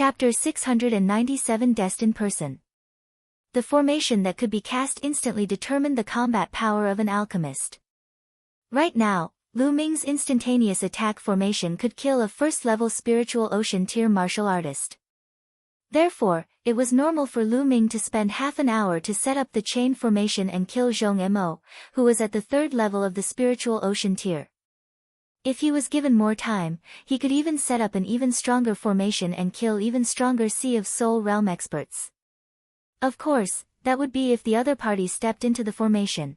Chapter 697 Destined Person. The formation that could be cast instantly determined the combat power of an alchemist. Right now, Lu Ming's instantaneous attack formation could kill a first-level spiritual ocean tier martial artist. Therefore, it was normal for Lu Ming to spend half an hour to set up the chain formation and kill Zhong Mo, who was at the third level of the spiritual ocean tier. If he was given more time, he could even set up an even stronger formation and kill even stronger Sea of Soul realm experts. Of course, that would be if the other party stepped into the formation.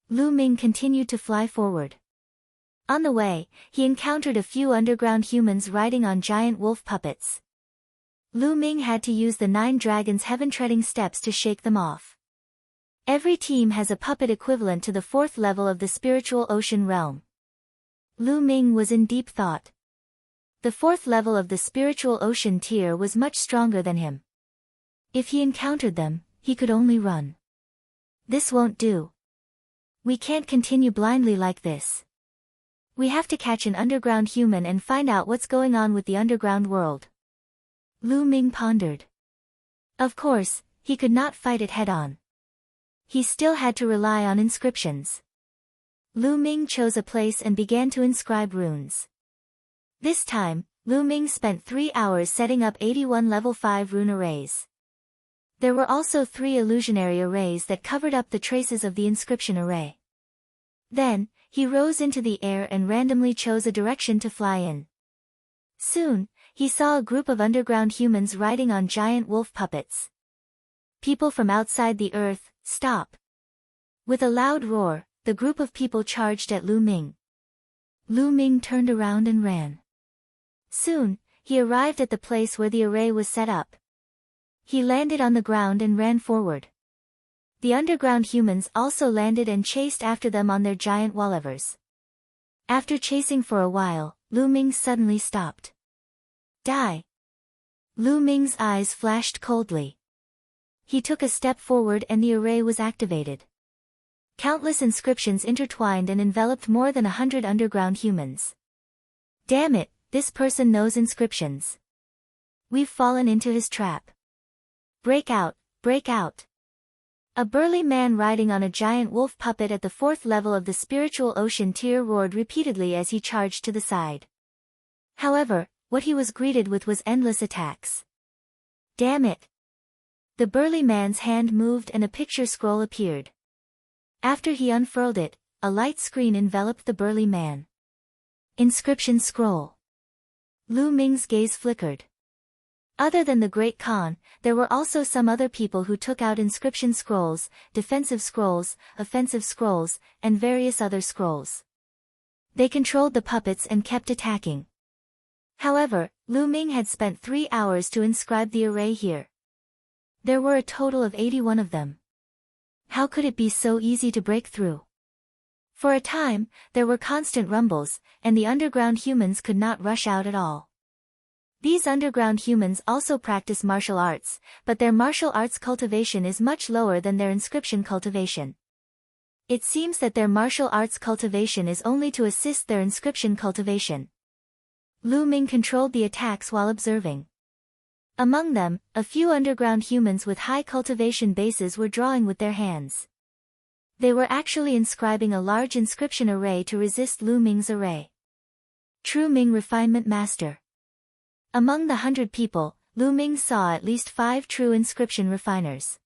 Lu Ming continued to fly forward. On the way, he encountered a few underground humans riding on giant wolf puppets. Lu Ming had to use the 9 dragons' heaven-treading steps to shake them off. Every team has a puppet equivalent to the 4th level of the spiritual ocean realm. Lu Ming was in deep thought. The 4th level of the spiritual ocean tier was much stronger than him. If he encountered them, he could only run. This won't do. We can't continue blindly like this. We have to catch an underground human and find out what's going on with the underground world. Lu Ming pondered. Of course, he could not fight it head-on. He still had to rely on inscriptions. Lu Ming chose a place and began to inscribe runes. This time, Lu Ming spent 3 hours setting up 81 level 5 rune arrays. There were also 3 illusionary arrays that covered up the traces of the inscription array. Then, he rose into the air and randomly chose a direction to fly in. Soon, he saw a group of underground humans riding on giant wolf puppets. People from outside the earth, stop! With a loud roar, the group of people charged at Lu Ming. Lu Ming turned around and ran. Soon, he arrived at the place where the array was set up. He landed on the ground and ran forward. The underground humans also landed and chased after them on their giant wallevers. After chasing for a while, Lu Ming suddenly stopped. Die! Lu Ming's eyes flashed coldly. He took a step forward and the array was activated. Countless inscriptions intertwined and enveloped more than 100 underground humans. Damn it, this person knows inscriptions. We've fallen into his trap. Break out, break out. A burly man riding on a giant wolf puppet at the 4th level of the spiritual ocean tier roared repeatedly as he charged to the side. However, what he was greeted with was endless attacks. Damn it. The burly man's hand moved and a picture scroll appeared. After he unfurled it, a light screen enveloped the burly man. Inscription scroll. Lu Ming's gaze flickered. Other than the Great Khan, there were also some other people who took out inscription scrolls, defensive scrolls, offensive scrolls, and various other scrolls. They controlled the puppets and kept attacking. However, Lu Ming had spent 3 hours to inscribe the array here. There were a total of 81 of them. How could it be so easy to break through? For a time, there were constant rumbles, and the underground humans could not rush out at all. These underground humans also practice martial arts, but their martial arts cultivation is much lower than their inscription cultivation. It seems that their martial arts cultivation is only to assist their inscription cultivation. Lu Ming controlled the attacks while observing. Among them, a few underground humans with high cultivation bases were drawing with their hands. They were actually inscribing a large inscription array to resist Lu Ming's array. True Ming Refinement Master. Among the 100 people, Lu Ming saw at least 5 true inscription refiners.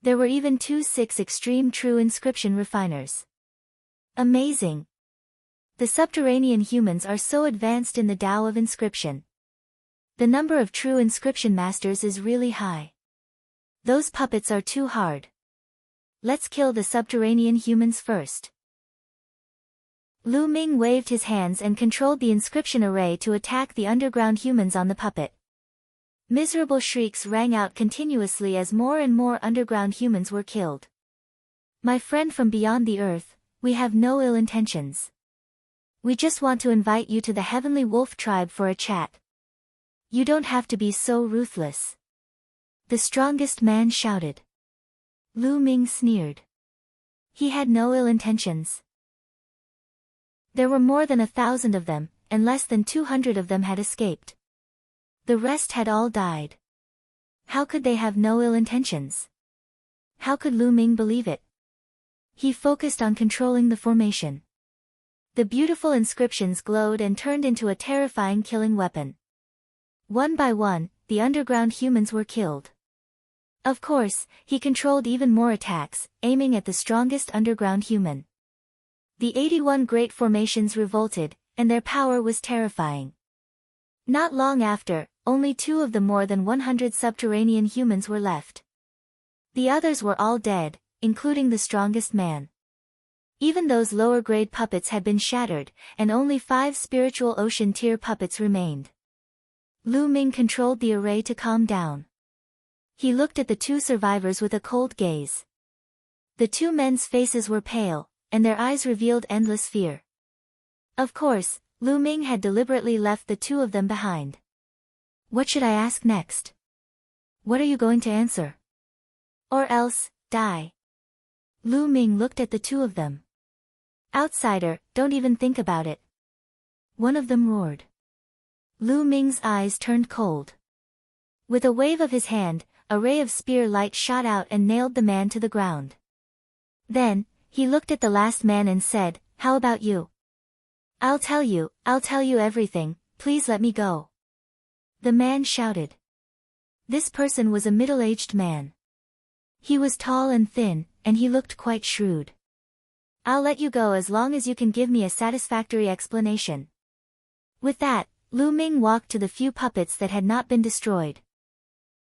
There were even 2 6 extreme true inscription refiners. Amazing! The subterranean humans are so advanced in the Tao of inscription. The number of true inscription masters is really high. Those puppets are too hard. Let's kill the subterranean humans first. Lu Ming waved his hands and controlled the inscription array to attack the underground humans on the puppet. Miserable shrieks rang out continuously as more and more underground humans were killed. My friend from beyond the earth, we have no ill intentions. We just want to invite you to the Heavenly Wolf tribe for a chat. You don't have to be so ruthless. The strongest man shouted. Lu Ming sneered. He had no ill intentions. There were more than 1,000 of them, and less than 200 of them had escaped. The rest had all died. How could they have no ill intentions? How could Lu Ming believe it? He focused on controlling the formation. The beautiful inscriptions glowed and turned into a terrifying killing weapon. One by one, the underground humans were killed. Of course, he controlled even more attacks, aiming at the strongest underground human. The 81 great formations revolted, and their power was terrifying. Not long after, only 2 of the more than 100 subterranean humans were left. The others were all dead, including the strongest man. Even those lower-grade puppets had been shattered, and only 5 spiritual ocean tier puppets remained. Lu Ming controlled the array to calm down. He looked at the 2 survivors with a cold gaze. The 2 men's faces were pale, and their eyes revealed endless fear. Of course, Lu Ming had deliberately left the 2 of them behind. What should I ask next? What are you going to answer? Or else, die. Lu Ming looked at the 2 of them. Outsider, don't even think about it. One of them roared. Lu Ming's eyes turned cold. With a wave of his hand, a ray of spear light shot out and nailed the man to the ground. Then, he looked at the last man and said, "How about you? I'll tell you everything, please let me go." The man shouted. This person was a middle-aged man. He was tall and thin, and he looked quite shrewd. "I'll let you go as long as you can give me a satisfactory explanation." With that, Lu Ming walked to the few puppets that had not been destroyed.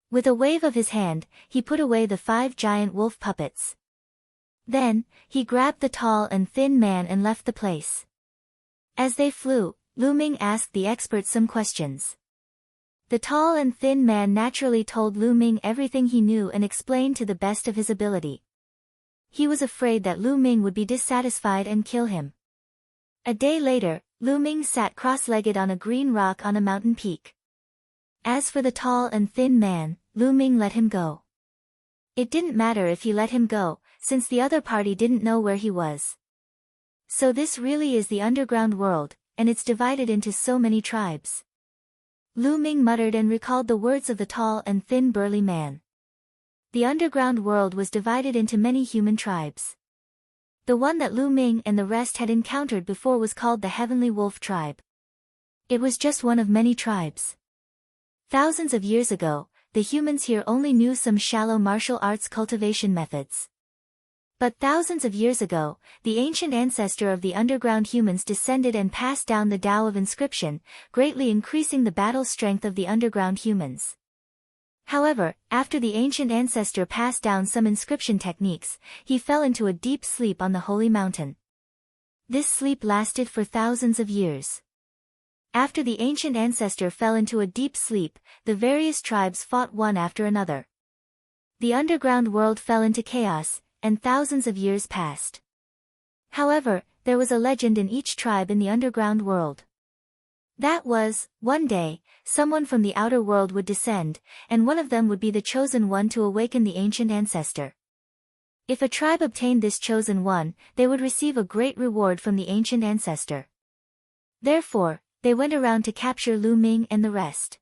With a wave of his hand, he put away the 5 giant wolf puppets. Then, he grabbed the tall and thin man and left the place. As they flew, Lu Ming asked the expert some questions. The tall and thin man naturally told Lu Ming everything he knew and explained to the best of his ability. He was afraid that Lu Ming would be dissatisfied and kill him. A day later, Lu Ming sat cross-legged on a green rock on a mountain peak. As for the tall and thin man, Lu Ming let him go. It didn't matter if he let him go, since the other party didn't know where he was. So this really is the underground world, and it's divided into so many tribes. Lu Ming muttered and recalled the words of the tall and thin burly man. The underground world was divided into many human tribes. The one that Lu Ming and the rest had encountered before was called the Heavenly Wolf Tribe. It was just one of many tribes. Thousands of years ago, the humans here only knew some shallow martial arts cultivation methods. But thousands of years ago, the ancient ancestor of the underground humans descended and passed down the Tao of inscription, greatly increasing the battle strength of the underground humans. However, after the ancient ancestor passed down some inscription techniques, he fell into a deep sleep on the holy mountain. This sleep lasted for thousands of years. After the ancient ancestor fell into a deep sleep, the various tribes fought one after another. The underground world fell into chaos, and thousands of years passed. However, there was a legend in each tribe in the underground world. That was, one day, someone from the outer world would descend, and one of them would be the chosen one to awaken the ancient ancestor. If a tribe obtained this chosen one, they would receive a great reward from the ancient ancestor. Therefore, they went around to capture Lu Ming and the rest.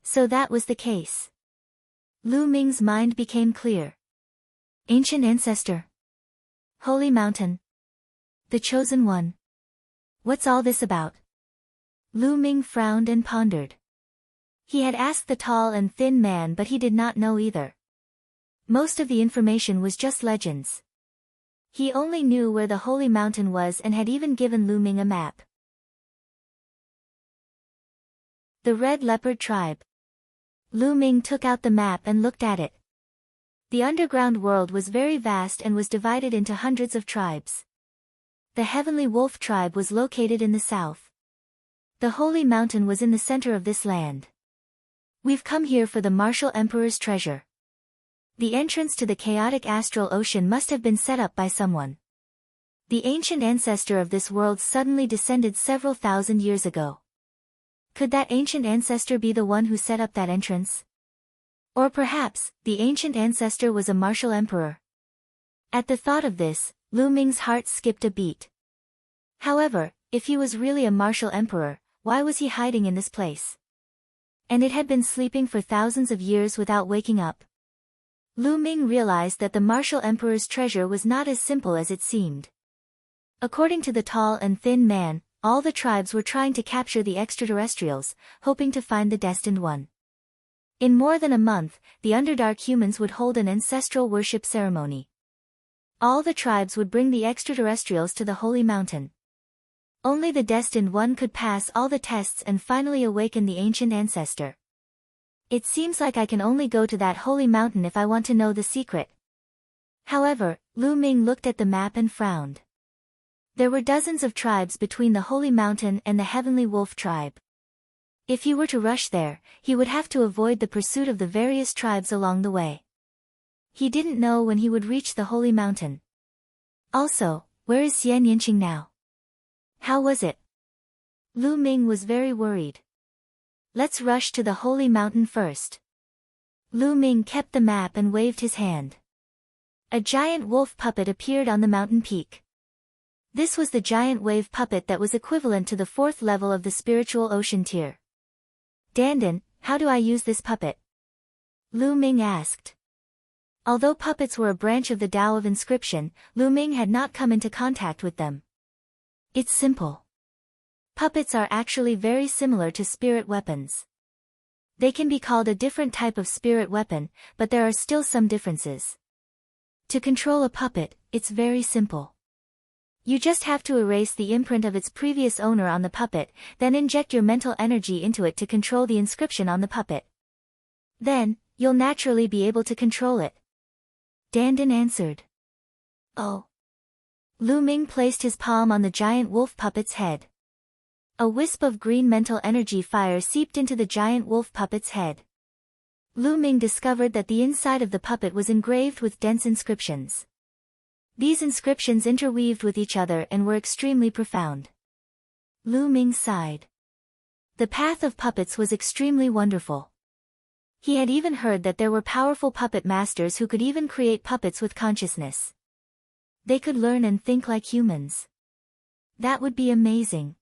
So that was the case. Lu Ming's mind became clear. Ancient ancestor. Holy mountain. The chosen one. What's all this about? Lu Ming frowned and pondered. He had asked the tall and thin man, but he did not know either. Most of the information was just legends. He only knew where the holy mountain was and had even given Lu Ming a map. The Red Leopard Tribe. Lu Ming took out the map and looked at it. The underground world was very vast and was divided into hundreds of tribes. The Heavenly Wolf Tribe was located in the south. The Holy Mountain was in the center of this land. We've come here for the Martial Emperor's treasure. The entrance to the chaotic astral ocean must have been set up by someone. The ancient ancestor of this world suddenly descended several thousand years ago. Could that ancient ancestor be the one who set up that entrance? Or perhaps, the ancient ancestor was a martial emperor. At the thought of this, Lu Ming's heart skipped a beat. However, if he was really a martial emperor, why was he hiding in this place? And it had been sleeping for thousands of years without waking up. Lu Ming realized that the martial emperor's treasure was not as simple as it seemed. According to the tall and thin man, all the tribes were trying to capture the extraterrestrials, hoping to find the destined one. In more than a month, the Underdark humans would hold an ancestral worship ceremony. All the tribes would bring the extraterrestrials to the Holy Mountain. Only the destined one could pass all the tests and finally awaken the ancient ancestor. It seems like I can only go to that holy mountain if I want to know the secret. However, Lu Ming looked at the map and frowned. There were dozens of tribes between the Holy Mountain and the Heavenly Wolf tribe. If he were to rush there, he would have to avoid the pursuit of the various tribes along the way. He didn't know when he would reach the Holy Mountain. Also, where is Xian Yinqing now? How was it? Lu Ming was very worried. Let's rush to the Holy Mountain first. Lu Ming kept the map and waved his hand. A giant wolf puppet appeared on the mountain peak. This was the giant wave puppet that was equivalent to the 4th level of the spiritual ocean tier. Dandan, how do I use this puppet? Lu Ming asked. Although puppets were a branch of the Tao of inscription, Lu Ming had not come into contact with them. It's simple. Puppets are actually very similar to spirit weapons. They can be called a different type of spirit weapon, but there are still some differences. To control a puppet, it's very simple. You just have to erase the imprint of its previous owner on the puppet, then inject your mental energy into it to control the inscription on the puppet. Then, you'll naturally be able to control it. Dandan answered. Oh. Lu Ming placed his palm on the giant wolf puppet's head. A wisp of green mental energy fire seeped into the giant wolf puppet's head. Lu Ming discovered that the inside of the puppet was engraved with dense inscriptions. These inscriptions interweaved with each other and were extremely profound. Lu Ming sighed. The path of puppets was extremely wonderful. He had even heard that there were powerful puppet masters who could even create puppets with consciousness. They could learn and think like humans. That would be amazing.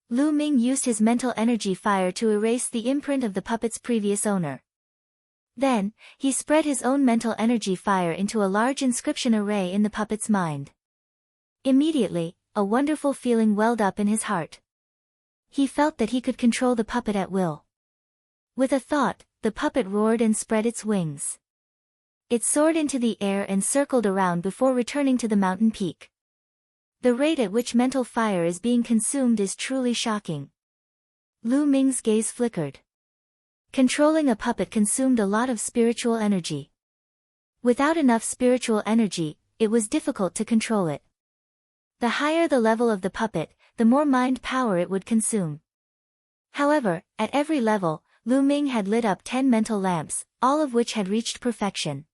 Lu Ming used his mental energy fire to erase the imprint of the puppet's previous owner. Then, he spread his own mental energy fire into a large inscription array in the puppet's mind. Immediately, a wonderful feeling welled up in his heart. He felt that he could control the puppet at will. With a thought, the puppet roared and spread its wings. It soared into the air and circled around before returning to the mountain peak. The rate at which mental fire is being consumed is truly shocking. Lu Ming's gaze flickered. Controlling a puppet consumed a lot of spiritual energy. Without enough spiritual energy, it was difficult to control it. The higher the level of the puppet, the more mind power it would consume. However, at every level, Lu Ming had lit up 10 mental lamps, all of which had reached perfection.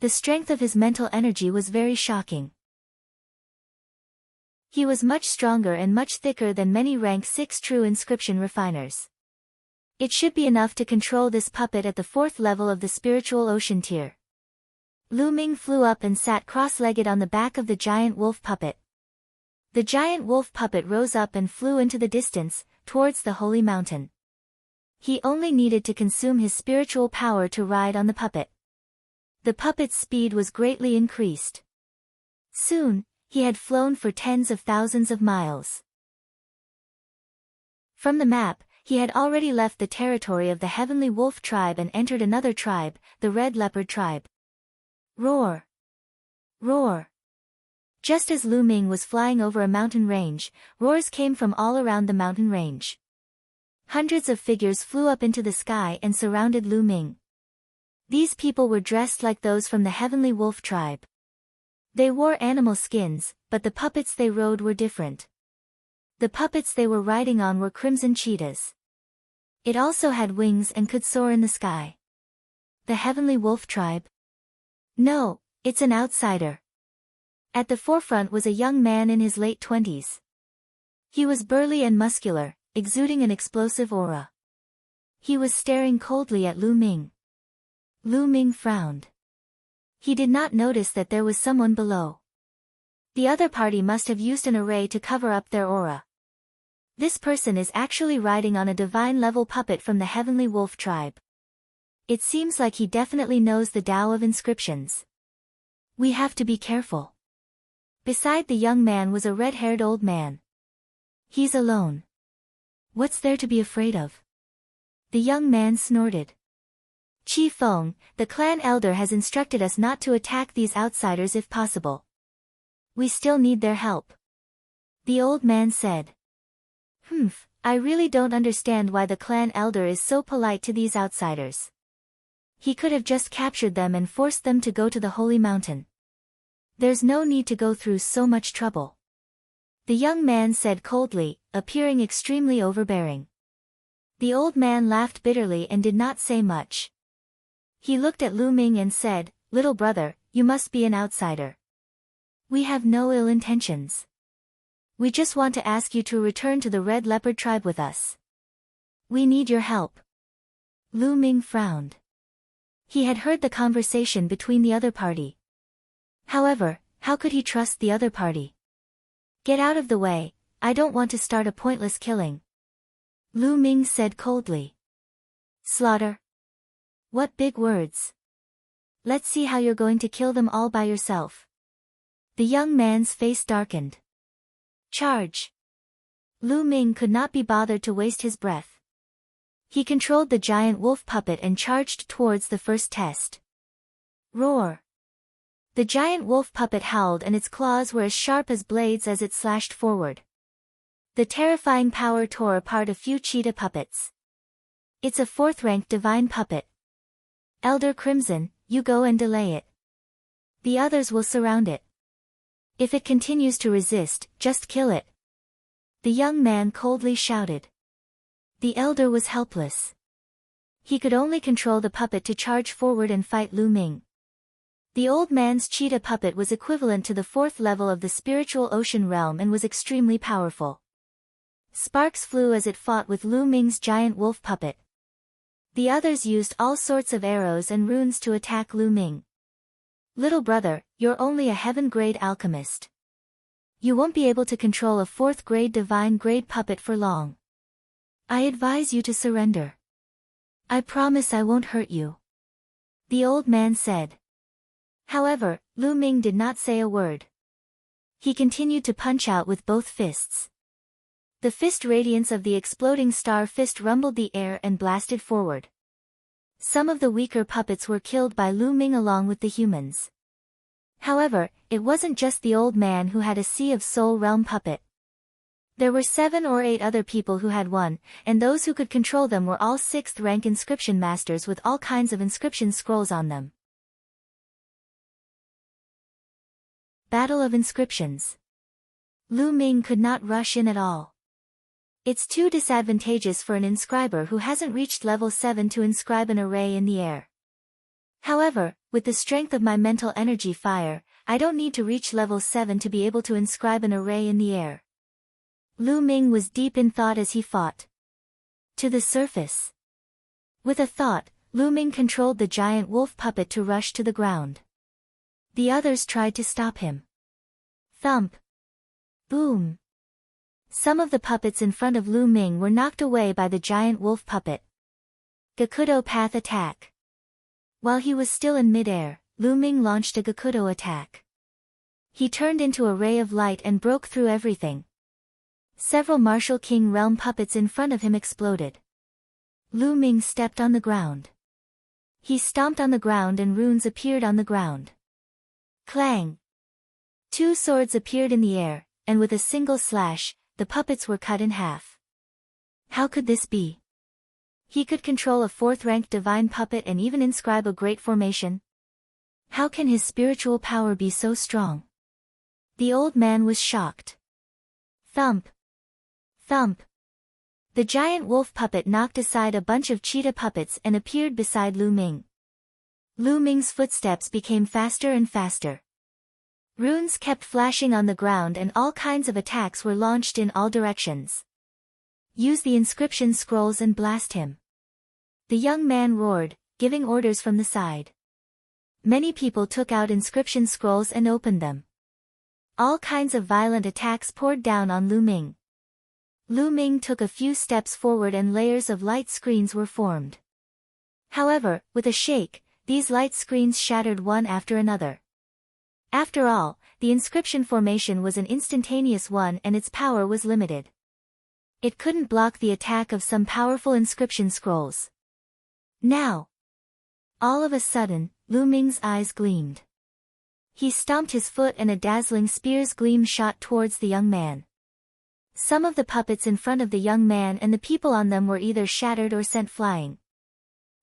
The strength of his mental energy was very shocking. He was much stronger and much thicker than many rank 6 true inscription refiners. It should be enough to control this puppet at the 4th level of the spiritual ocean tier. Lu Ming flew up and sat cross-legged on the back of the giant wolf puppet. The giant wolf puppet rose up and flew into the distance, towards the holy mountain. He only needed to consume his spiritual power to ride on the puppet. The puppet's speed was greatly increased. Soon, he had flown for tens of thousands of miles. From the map, he had already left the territory of the Heavenly Wolf tribe and entered another tribe, the Red Leopard tribe. Roar! Roar! Just as Lu Ming was flying over a mountain range, roars came from all around the mountain range. Hundreds of figures flew up into the sky and surrounded Lu Ming. These people were dressed like those from the Heavenly Wolf tribe. They wore animal skins, but the puppets they rode were different. The puppets they were riding on were crimson cheetahs. It also had wings and could soar in the sky. The Heavenly Wolf tribe? No, it's an outsider. At the forefront was a young man in his late 20s. He was burly and muscular, exuding an explosive aura. He was staring coldly at Lu Ming. Lu Ming frowned. He did not notice that there was someone below. The other party must have used an array to cover up their aura. This person is actually riding on a divine-level puppet from the heavenly wolf tribe. It seems like he definitely knows the Tao of inscriptions. We have to be careful. Beside the young man was a red-haired old man. He's alone. What's there to be afraid of? The young man snorted. Chi Feng, the clan elder, has instructed us not to attack these outsiders if possible. We still need their help. The old man said. I really don't understand why the clan elder is so polite to these outsiders. He could have just captured them and forced them to go to the holy mountain. There's no need to go through so much trouble. The young man said coldly, appearing extremely overbearing. The old man laughed bitterly and did not say much. He looked at Lu Ming and said, "Little brother, you must be an outsider. We have no ill intentions. We just want to ask you to return to the Red Leopard tribe with us. We need your help." Lu Ming frowned. He had heard the conversation between the other party. However, how could he trust the other party? "Get out of the way, I don't want to start a pointless killing," Lu Ming said coldly. "Slaughter? What big words. Let's see how you're going to kill them all by yourself." The young man's face darkened. "Charge." Lu Ming could not be bothered to waste his breath. He controlled the giant wolf puppet and charged towards the first test. Roar. The giant wolf puppet howled and its claws were as sharp as blades as it slashed forward. The terrifying power tore apart a few cheetah puppets. "It's a 4th-ranked divine puppet. Elder Crimson, you go and delay it. The others will surround it. If it continues to resist, just kill it," the young man coldly shouted. The elder was helpless. He could only control the puppet to charge forward and fight Lu Ming. The old man's cheetah puppet was equivalent to the 4th level of the spiritual ocean realm and was extremely powerful. Sparks flew as it fought with Lu Ming's giant wolf puppet. The others used all sorts of arrows and runes to attack Lu Ming. "Little brother, you're only a heaven-grade alchemist. You won't be able to control a 4th-grade divine-grade puppet for long. I advise you to surrender. I promise I won't hurt you," the old man said. However, Lu Ming did not say a word. He continued to punch out with both fists. The fist radiance of the exploding star fist rumbled the air and blasted forward. Some of the weaker puppets were killed by Lu Ming along with the humans. However, it wasn't just the old man who had a Sea of Soul Realm puppet. There were 7 or 8 other people who had one, and those who could control them were all 6th-rank inscription masters with all kinds of inscription scrolls on them. Battle of Inscriptions. Lu Ming could not rush in at all. It's too disadvantageous for an inscriber who hasn't reached level 7 to inscribe an array in the air. However, with the strength of my mental energy fire, I don't need to reach level 7 to be able to inscribe an array in the air. Lu Ming was deep in thought as he fought. To the surface. With a thought, Lu Ming controlled the giant wolf puppet to rush to the ground. The others tried to stop him. Thump. Boom. Some of the puppets in front of Lu Ming were knocked away by the giant wolf puppet. Gakudo Path Attack. While he was still in midair, Lu Ming launched a Gakudo attack. He turned into a ray of light and broke through everything. Several Martial King Realm puppets in front of him exploded. Lu Ming stepped on the ground. He stomped on the ground and runes appeared on the ground. Clang! 2 swords appeared in the air, and with a single slash, the puppets were cut in half. How could this be? He could control a 4th-ranked divine puppet and even inscribe a great formation. How can his spiritual power be so strong? The old man was shocked. Thump! Thump! The giant wolf puppet knocked aside a bunch of cheetah puppets and appeared beside Lu Ming. Lu Ming's footsteps became faster and faster. Runes kept flashing on the ground and all kinds of attacks were launched in all directions. Use the inscription scrolls and blast him. The young man roared, giving orders from the side. Many people took out inscription scrolls and opened them. All kinds of violent attacks poured down on Lu Ming. Lu Ming took a few steps forward and layers of light screens were formed. However, with a shake, these light screens shattered one after another. After all, the inscription formation was an instantaneous one and its power was limited. It couldn't block the attack of some powerful inscription scrolls. Now! All of a sudden, Lu Ming's eyes gleamed. He stomped his foot and a dazzling spear's gleam shot towards the young man. Some of the puppets in front of the young man and the people on them were either shattered or sent flying.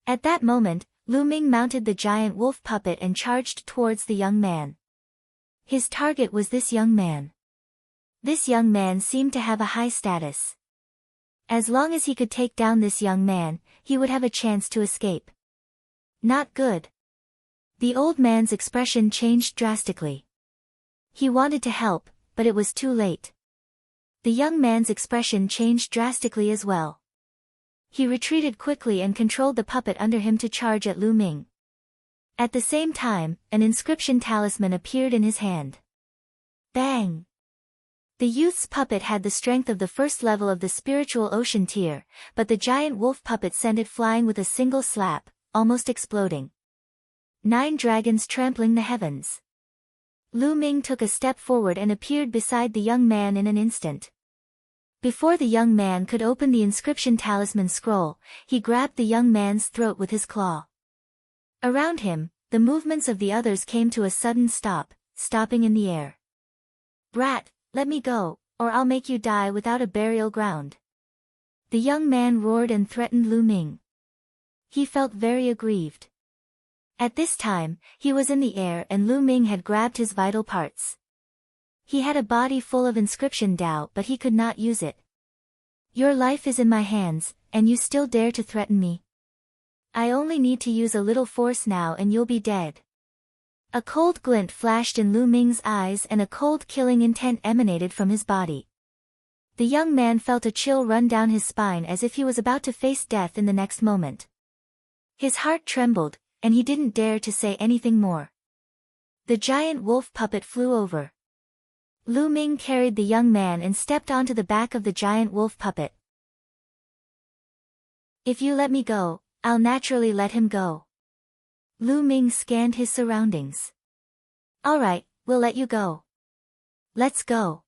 At that moment, Lu Ming mounted the giant wolf puppet and charged towards the young man. His target was this young man. This young man seemed to have a high status. As long as he could take down this young man, he would have a chance to escape. Not good. The old man's expression changed drastically. He wanted to help, but it was too late. The young man's expression changed drastically as well. He retreated quickly and controlled the puppet under him to charge at Lu Ming. At the same time, an inscription talisman appeared in his hand. Bang! The youth's puppet had the strength of the first level of the spiritual ocean tier, but the giant wolf puppet sent it flying with a single slap, almost exploding. 9 dragons trampling the heavens. Lu Ming took a step forward and appeared beside the young man in an instant. Before the young man could open the inscription talisman scroll, he grabbed the young man's throat with his claw. Around him, the movements of the others came to a sudden stop, stopping in the air. Brat, let me go, or I'll make you die without a burial ground. The young man roared and threatened Lu Ming. He felt very aggrieved. At this time, he was in the air and Lu Ming had grabbed his vital parts. He had a body full of inscription Dao but he could not use it. Your life is in my hands, and you still dare to threaten me? I only need to use a little force now and you'll be dead. A cold glint flashed in Lu Ming's eyes and a cold killing intent emanated from his body. The young man felt a chill run down his spine as if he was about to face death in the next moment. His heart trembled, and he didn't dare to say anything more. The giant wolf puppet flew over. Lu Ming carried the young man and stepped onto the back of the giant wolf puppet. If you let me go, I'll naturally let him go. Lu Ming scanned his surroundings. Alright, we'll let you go. Let's go.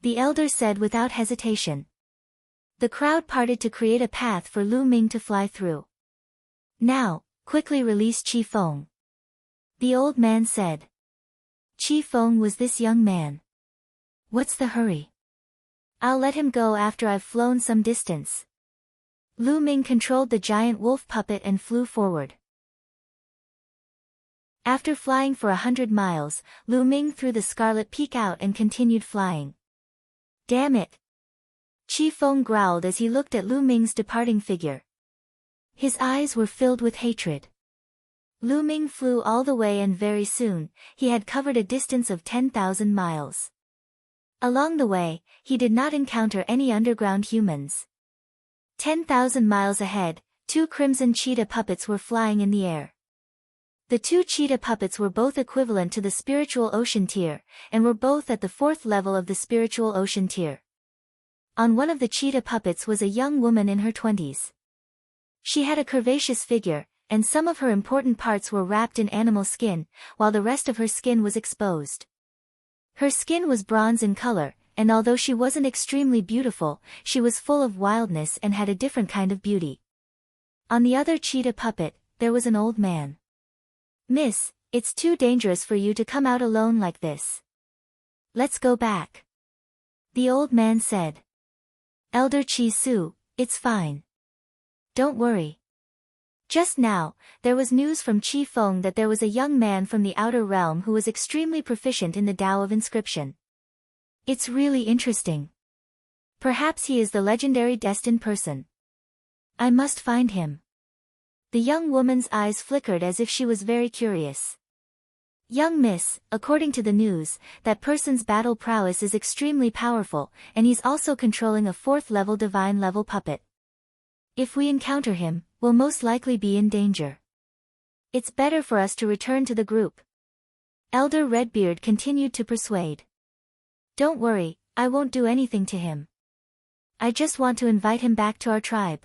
The elder said without hesitation. The crowd parted to create a path for Lu Ming to fly through. Now, quickly release Qi Feng. The old man said. Qi Feng was this young man. What's the hurry? I'll let him go after I've flown some distance. Lu Ming controlled the giant wolf puppet and flew forward. After flying for 100 miles, Lu Ming threw the scarlet peak out and continued flying. Damn it! Qi Feng growled as he looked at Lu Ming's departing figure. His eyes were filled with hatred. Lu Ming flew all the way and very soon, he had covered a distance of 10,000 miles. Along the way, he did not encounter any underground humans. 10,000 miles ahead, 2 crimson cheetah puppets were flying in the air. The 2 cheetah puppets were both equivalent to the spiritual ocean tier, and were both at the 4th level of the spiritual ocean tier. On one of the cheetah puppets was a young woman in her 20s. She had a curvaceous figure, and some of her important parts were wrapped in animal skin, while the rest of her skin was exposed. Her skin was bronze in color, and although she wasn't extremely beautiful, she was full of wildness and had a different kind of beauty. On the other cheetah puppet, there was an old man. Miss, it's too dangerous for you to come out alone like this. Let's go back. The old man said. Elder Chi Su, it's fine. Don't worry. Just now, there was news from Qi Feng that there was a young man from the outer realm who was extremely proficient in the Tao of inscription. It's really interesting. Perhaps he is the legendary destined person. I must find him. The young woman's eyes flickered as if she was very curious. Young miss, according to the news, that person's battle prowess is extremely powerful, and he's also controlling a 4th level divine level puppet. If we encounter him, we'll most likely be in danger. It's better for us to return to the group. Elder Redbeard continued to persuade. Don't worry, I won't do anything to him. I just want to invite him back to our tribe.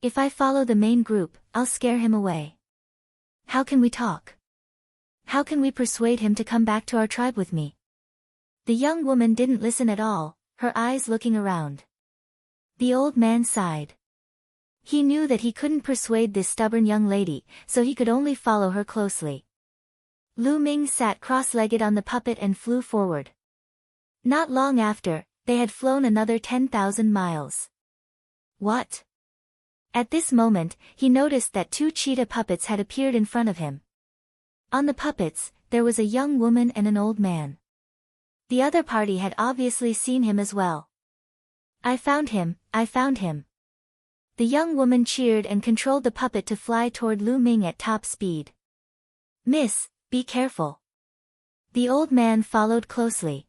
If I follow the main group, I'll scare him away. How can we talk? How can we persuade him to come back to our tribe with me? The young woman didn't listen at all, her eyes looking around. The old man sighed. He knew that he couldn't persuade this stubborn young lady, so he could only follow her closely. Lu Ming sat cross-legged on the puppet and flew forward. Not long after, they had flown another 10,000 miles. What? At this moment, he noticed that two cheetah puppets had appeared in front of him. On the puppets, there was a young woman and an old man. The other party had obviously seen him as well. I found him, I found him. The young woman cheered and controlled the puppet to fly toward Lu Ming at top speed. Miss, be careful. The old man followed closely.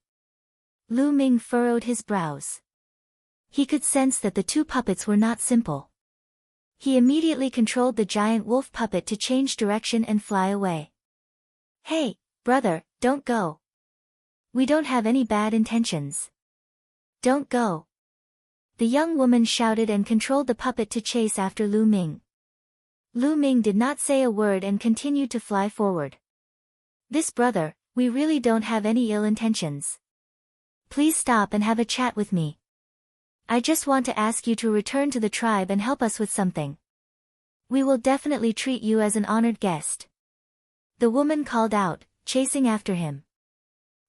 Lu Ming furrowed his brows. He could sense that the two puppets were not simple. He immediately controlled the giant wolf puppet to change direction and fly away. Hey, brother, don't go. We don't have any bad intentions. Don't go. The young woman shouted and controlled the puppet to chase after Lu Ming. Lu Ming did not say a word and continued to fly forward. This brother, we really don't have any ill intentions. Please stop and have a chat with me. I just want to ask you to return to the tribe and help us with something. We will definitely treat you as an honored guest. The woman called out, chasing after him.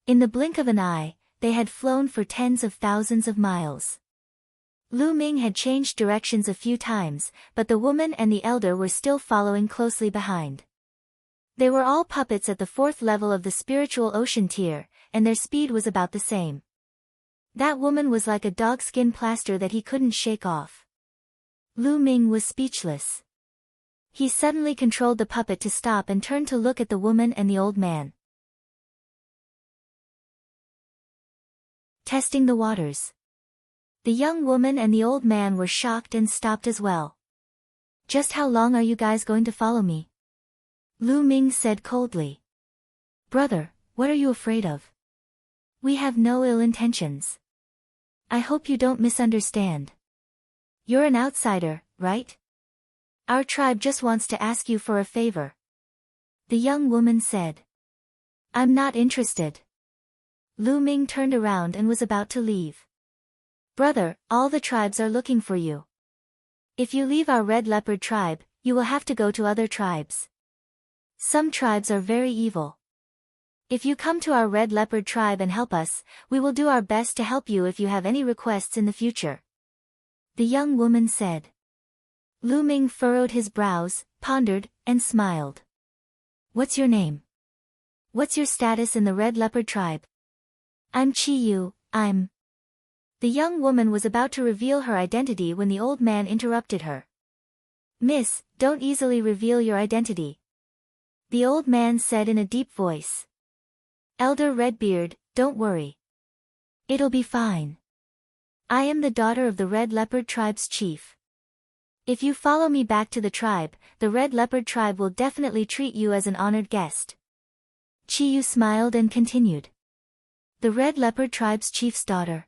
In the blink of an eye, they had flown for tens of thousands of miles. Lu Ming had changed directions a few times, but the woman and the elder were still following closely behind. They were all puppets at the 4th level of the spiritual ocean tier, and their speed was about the same. That woman was like a dogskin plaster that he couldn't shake off. Lu Ming was speechless. He suddenly controlled the puppet to stop and turned to look at the woman and the old man. Testing the waters. The young woman and the old man were shocked and stopped as well. Just how long are you guys going to follow me? Lu Ming said coldly. Brother, what are you afraid of? We have no ill intentions. I hope you don't misunderstand. You're an outsider, right? Our tribe just wants to ask you for a favor. The young woman said. I'm not interested. Lu Ming turned around and was about to leave. Brother, all the tribes are looking for you. If you leave our red leopard tribe, you will have to go to other tribes. Some tribes are very evil. If you come to our red leopard tribe and help us, we will do our best to help you if you have any requests in the future. The young woman said. Lu Ming furrowed his brows, pondered, and smiled. What's your name? What's your status in the red leopard tribe? I'm Chi Yu, I'm... The young woman was about to reveal her identity when the old man interrupted her. Miss, don't easily reveal your identity. The old man said in a deep voice. Elder Redbeard, don't worry. It'll be fine. I am the daughter of the Red Leopard tribe's chief. If you follow me back to the tribe, the Red Leopard tribe will definitely treat you as an honored guest. Chi Yu smiled and continued. The Red Leopard tribe's chief's daughter.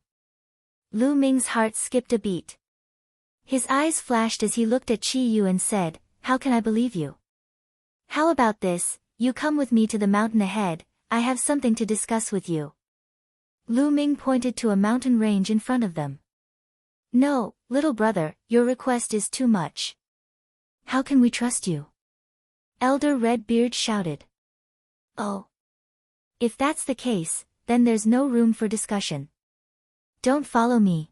Lu Ming's heart skipped a beat. His eyes flashed as he looked at Chi Yu and said, How can I believe you? How about this, you come with me to the mountain ahead, I have something to discuss with you. Lu Ming pointed to a mountain range in front of them. No, little brother, your request is too much. How can we trust you? Elder Redbeard shouted. Oh. If that's the case, then there's no room for discussion. Don't follow me.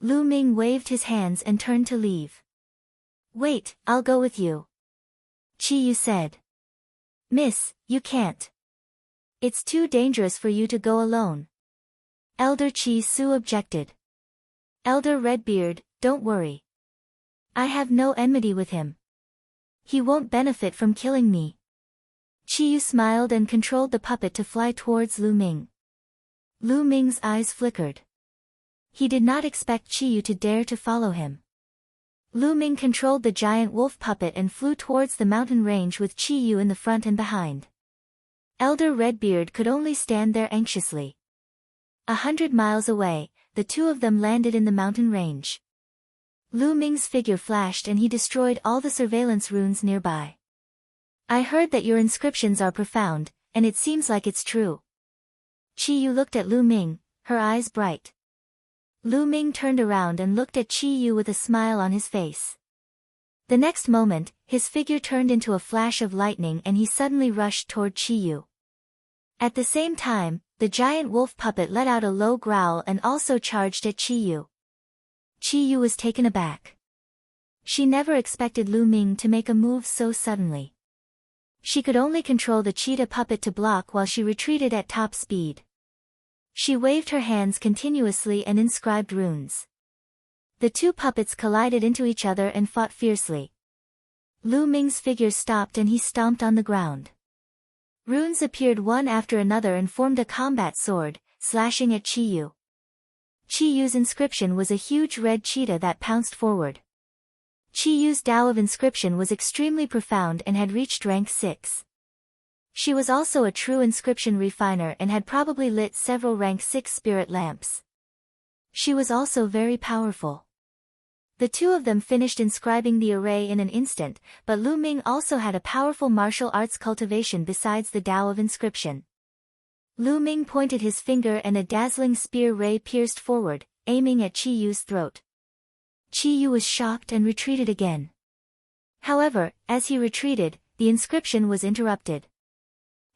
Lu Ming waved his hands and turned to leave. Wait, I'll go with you. Chi Yu said. Miss, you can't. It's too dangerous for you to go alone. Elder Chi Su objected. Elder Redbeard, don't worry. I have no enmity with him. He won't benefit from killing me. Chi Yu smiled and controlled the puppet to fly towards Lu Ming. Lu Ming's eyes flickered. He did not expect Chi Yu to dare to follow him. Lu Ming controlled the giant wolf puppet and flew towards the mountain range with Chi Yu in the front and behind. Elder Redbeard could only stand there anxiously. 100 miles away, the two of them landed in the mountain range. Lu Ming's figure flashed and he destroyed all the surveillance runes nearby. I heard that your inscriptions are profound, and it seems like it's true. Qi Yu looked at Lu Ming, her eyes bright. Lu Ming turned around and looked at Qi Yu with a smile on his face. The next moment, his figure turned into a flash of lightning and he suddenly rushed toward Qi Yu. At the same time, the giant wolf puppet let out a low growl and also charged at Qi Yu. Qi Yu was taken aback. She never expected Lu Ming to make a move so suddenly. She could only control the cheetah puppet to block while she retreated at top speed. She waved her hands continuously and inscribed runes. The two puppets collided into each other and fought fiercely. Lu Ming's figure stopped and he stomped on the ground. Runes appeared one after another and formed a combat sword, slashing at Qi Yu. Qi Yu's inscription was a huge red cheetah that pounced forward. Qi Yu's Tao of inscription was extremely profound and had reached rank 6. She was also a true inscription refiner and had probably lit several rank 6 spirit lamps. She was also very powerful. The two of them finished inscribing the array in an instant, but Lu Ming also had a powerful martial arts cultivation besides the Tao of inscription. Lu Ming pointed his finger and a dazzling spear ray pierced forward, aiming at Qi Yu's throat. Qi Yu was shocked and retreated again. However, as he retreated, the inscription was interrupted.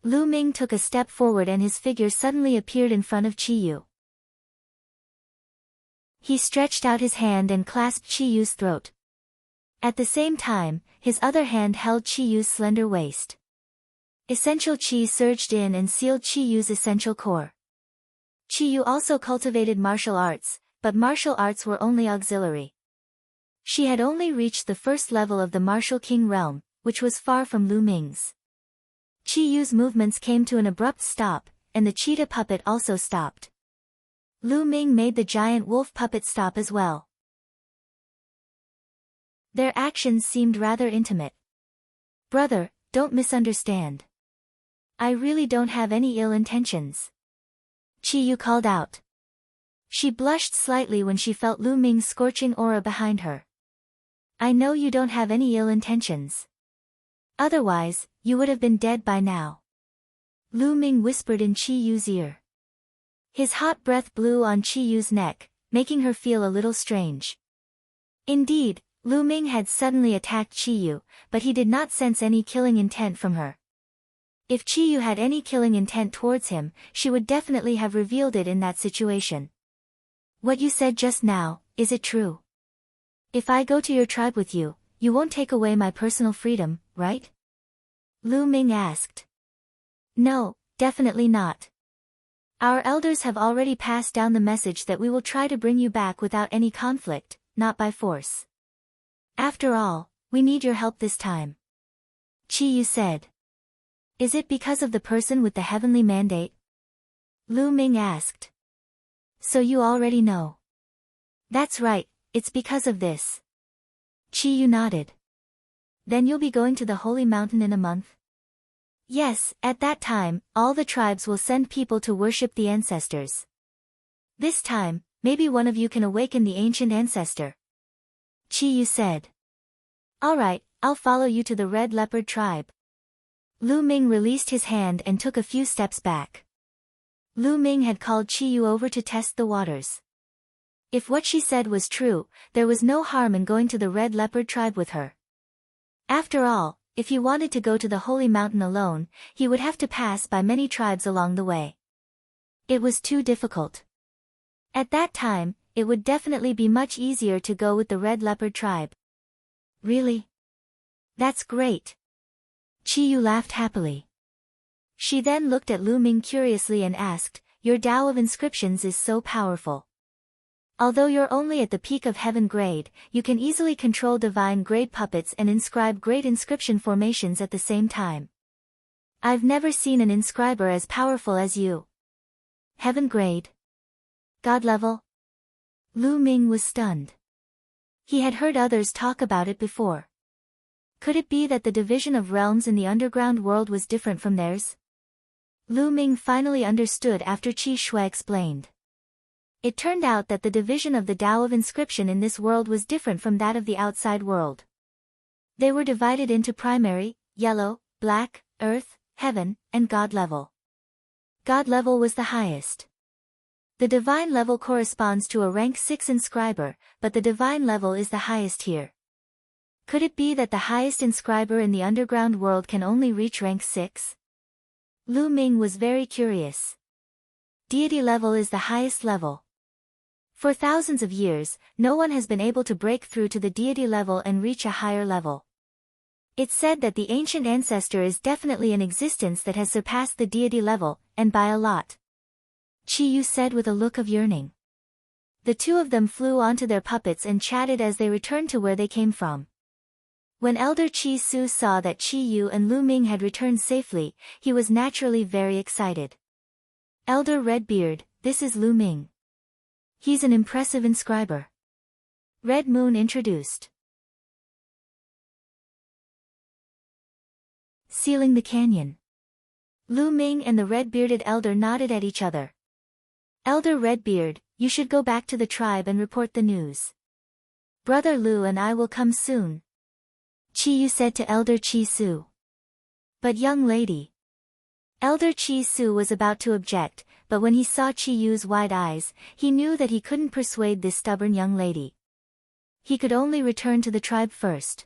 Lu Ming took a step forward and his figure suddenly appeared in front of Qi Yu. He stretched out his hand and clasped Qi Yu's throat. At the same time, his other hand held Qi Yu's slender waist. Essential Qi surged in and sealed Qi Yu's essential core. Qi Yu also cultivated martial arts, but martial arts were only auxiliary. She had only reached the first level of the martial king realm, which was far from Lu Ming's. Qi Yu's movements came to an abrupt stop, and the cheetah puppet also stopped. Lu Ming made the giant wolf puppet stop as well. Their actions seemed rather intimate. Brother, don't misunderstand. I really don't have any ill intentions. Qi Yu called out. She blushed slightly when she felt Lu Ming's scorching aura behind her. I know you don't have any ill intentions. Otherwise, you would have been dead by now. Lu Ming whispered in Qi Yu's ear. His hot breath blew on Qi Yu's neck, making her feel a little strange. Indeed, Lu Ming had suddenly attacked Qi Yu, but he did not sense any killing intent from her. If Qi Yu had any killing intent towards him, she would definitely have revealed it in that situation. What you said just now, is it true? If I go to your tribe with you, you won't take away my personal freedom, right? Lu Ming asked. No, definitely not. Our elders have already passed down the message that we will try to bring you back without any conflict, not by force. After all, we need your help this time. Qi Yu said. Is it because of the person with the heavenly mandate? Lu Ming asked. So you already know. That's right, it's because of this. Qi Yu nodded. Then you'll be going to the Holy Mountain in a month? Yes, at that time, all the tribes will send people to worship the ancestors. This time, maybe one of you can awaken the ancient ancestor. Qi Yu said. Alright, I'll follow you to the Red Leopard tribe. Lu Ming released his hand and took a few steps back. Lu Ming had called Qi Yu over to test the waters. If what she said was true, there was no harm in going to the Red Leopard tribe with her. After all, if he wanted to go to the Holy Mountain alone, he would have to pass by many tribes along the way. It was too difficult. At that time, it would definitely be much easier to go with the Red Leopard tribe. Really? That's great. Qi Yu laughed happily. She then looked at Lu Ming curiously and asked, Your Tao of inscriptions is so powerful. Although you're only at the peak of heaven grade, you can easily control divine grade puppets and inscribe great inscription formations at the same time. I've never seen an inscriber as powerful as you. Heaven grade? God level? Lu Ming was stunned. He had heard others talk about it before. Could it be that the division of realms in the underground world was different from theirs? Lu Ming finally understood after Qi Shui explained. It turned out that the division of the Tao of inscription in this world was different from that of the outside world. They were divided into primary, yellow, black, earth, heaven, and God level. God level was the highest. The divine level corresponds to a rank 6 inscriber, but the divine level is the highest here. Could it be that the highest inscriber in the underground world can only reach rank 6? Lu Ming was very curious. Deity level is the highest level. For thousands of years, no one has been able to break through to the deity level and reach a higher level. It's said that the ancient ancestor is definitely an existence that has surpassed the deity level, and by a lot. Chi Yu said with a look of yearning. The two of them flew onto their puppets and chatted as they returned to where they came from. When Elder Chi Su saw that Chi Yu and Lu Ming had returned safely, he was naturally very excited. Elder Redbeard, this is Lu Ming. He's an impressive inscriber. Red Moon introduced. Sealing the canyon. Lu Ming and the red-bearded elder nodded at each other. Elder Redbeard, you should go back to the tribe and report the news. Brother Lu and I will come soon. Chi Yu said to Elder Chi Su. But young lady. Elder Chi Su was about to object, but when he saw Chi Yu's wide eyes, he knew that he couldn't persuade this stubborn young lady. He could only return to the tribe first.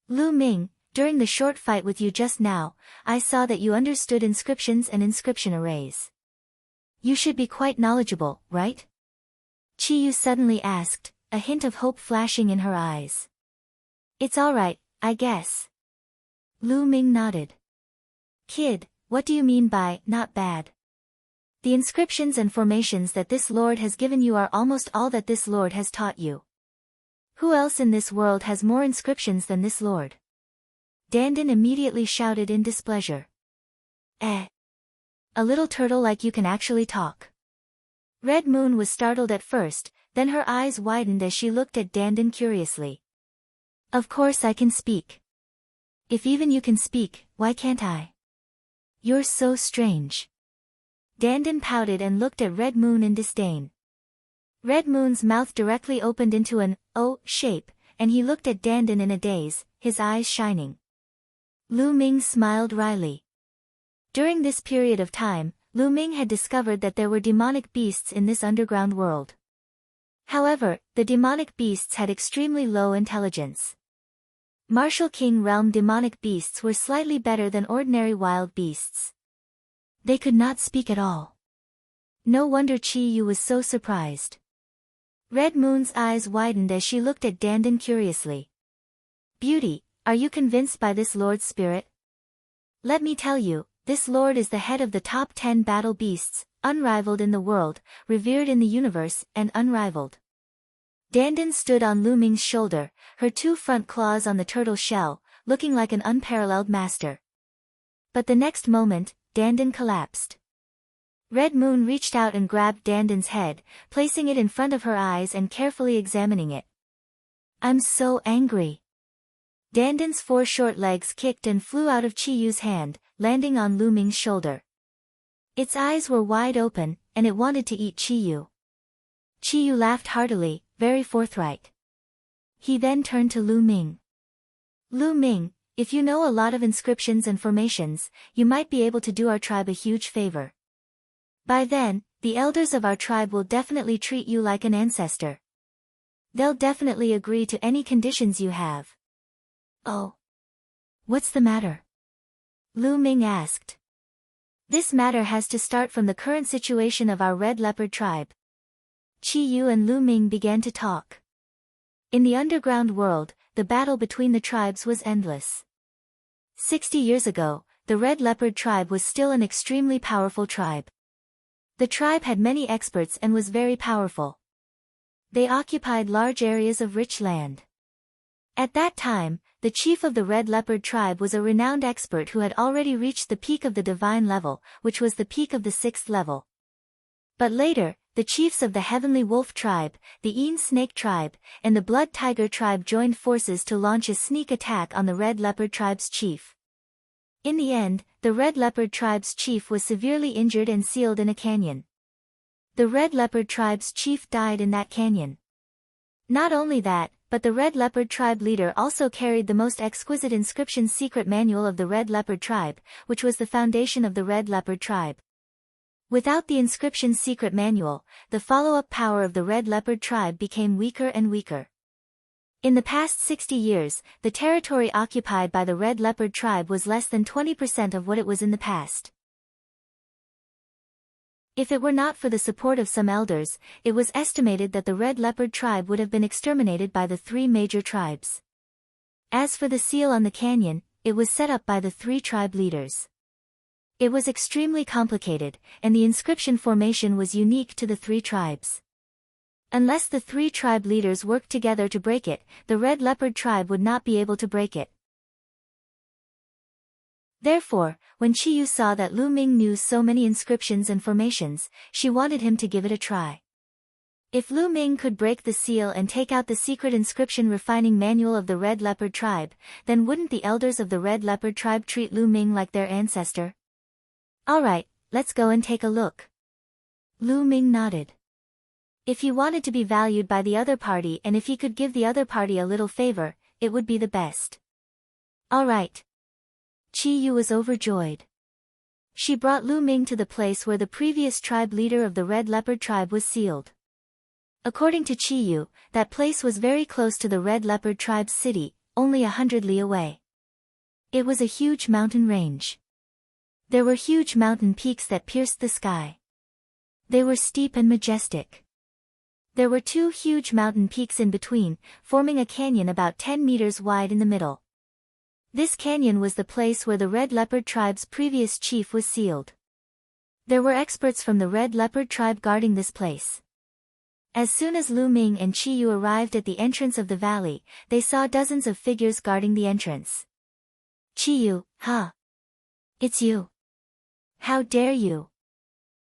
Lu Ming, during the short fight with you just now, I saw that you understood inscriptions and inscription arrays. You should be quite knowledgeable, right? Chi Yu suddenly asked, a hint of hope flashing in her eyes. It's all right, I guess. Lu Ming nodded. Kid, what do you mean by, not bad? The inscriptions and formations that this Lord has given you are almost all that this Lord has taught you. Who else in this world has more inscriptions than this Lord? Dandin immediately shouted in displeasure. A little turtle like you can actually talk. Red Moon was startled at first, then her eyes widened as she looked at Dandin curiously. Of course I can speak. If even you can speak, why can't I? You're so strange. Dandin pouted and looked at Red Moon in disdain. Red Moon's mouth directly opened into an O shape, and he looked at Dandin in a daze, his eyes shining. Lu Ming smiled wryly. During this period of time, Lu Ming had discovered that there were demonic beasts in this underground world. However, the demonic beasts had extremely low intelligence. Martial King realm demonic beasts were slightly better than ordinary wild beasts. They could not speak at all. No wonder Chi Yu was so surprised. Red Moon's eyes widened as she looked at Dandin curiously. Beauty, are you convinced by this Lord's spirit? Let me tell you, this Lord is the head of the top 10 battle beasts, unrivaled in the world, revered in the universe, and unrivaled. Dandin stood on Lu Ming's shoulder, her two front claws on the turtle shell, looking like an unparalleled master. But the next moment, Dandin collapsed. Red Moon reached out and grabbed Dandin's head, placing it in front of her eyes and carefully examining it. I'm so angry. Dandin's 4 short legs kicked and flew out of Chi Yu's hand, landing on Lu Ming's shoulder. Its eyes were wide open, and it wanted to eat Chi Yu. Chi Yu laughed heartily, very forthright. He then turned to Lu Ming. Lu Ming, if you know a lot of inscriptions and formations, you might be able to do our tribe a huge favor. By then, the elders of our tribe will definitely treat you like an ancestor. They'll definitely agree to any conditions you have. Oh. What's the matter? Lu Ming asked. This matter has to start from the current situation of our red leopard tribe. Chi Yu and Lu Ming began to talk. In the underground world, the battle between the tribes was endless. 60 years ago, the red leopard tribe was still an extremely powerful tribe. The tribe had many experts and was very powerful. They occupied large areas of rich land. At that time, the chief of the red leopard tribe was a renowned expert who had already reached the peak of the divine level, which was the peak of the 6th level. But later, the chiefs of the heavenly wolf tribe, the Een snake tribe, and the blood tiger tribe joined forces to launch a sneak attack on the red leopard tribe's chief. In the end, the red leopard tribe's chief was severely injured and sealed in a canyon. The Red Leopard tribe's chief died in that canyon. Not only that, but the Red Leopard tribe leader also carried the most exquisite inscription secret manual of the Red Leopard tribe, which was the foundation of the Red Leopard tribe. Without the inscription secret manual, the follow-up power of the Red Leopard tribe became weaker and weaker. In the past 60 years, the territory occupied by the Red Leopard tribe was less than 20% of what it was in the past. If it were not for the support of some elders, it was estimated that the Red Leopard tribe would have been exterminated by the three major tribes. As for the seal on the canyon, it was set up by the three tribe leaders. It was extremely complicated, and the inscription formation was unique to the three tribes. Unless the three tribe leaders worked together to break it, the Red Leopard tribe would not be able to break it. Therefore, when Qiyu saw that Lu Ming knew so many inscriptions and formations, she wanted him to give it a try. If Lu Ming could break the seal and take out the secret inscription refining manual of the Red Leopard tribe, then wouldn't the elders of the Red Leopard tribe treat Lu Ming like their ancestor? Alright, let's go and take a look. Lu Ming nodded. If he wanted to be valued by the other party and if he could give the other party a little favor, it would be the best. Alright. Qiyu was overjoyed. She brought Lu Ming to the place where the previous tribe leader of the Red Leopard tribe was sealed. According to Qiyu, that place was very close to the Red Leopard tribe's city, only 100 li away. It was a huge mountain range. There were huge mountain peaks that pierced the sky. They were steep and majestic. There were two huge mountain peaks in between, forming a canyon about 10 meters wide in the middle. This canyon was the place where the Red Leopard tribe's previous chief was sealed. There were experts from the Red Leopard tribe guarding this place. As soon as Lu Ming and Qiyu arrived at the entrance of the valley, they saw dozens of figures guarding the entrance. Qiyu, huh? It's you. How dare you?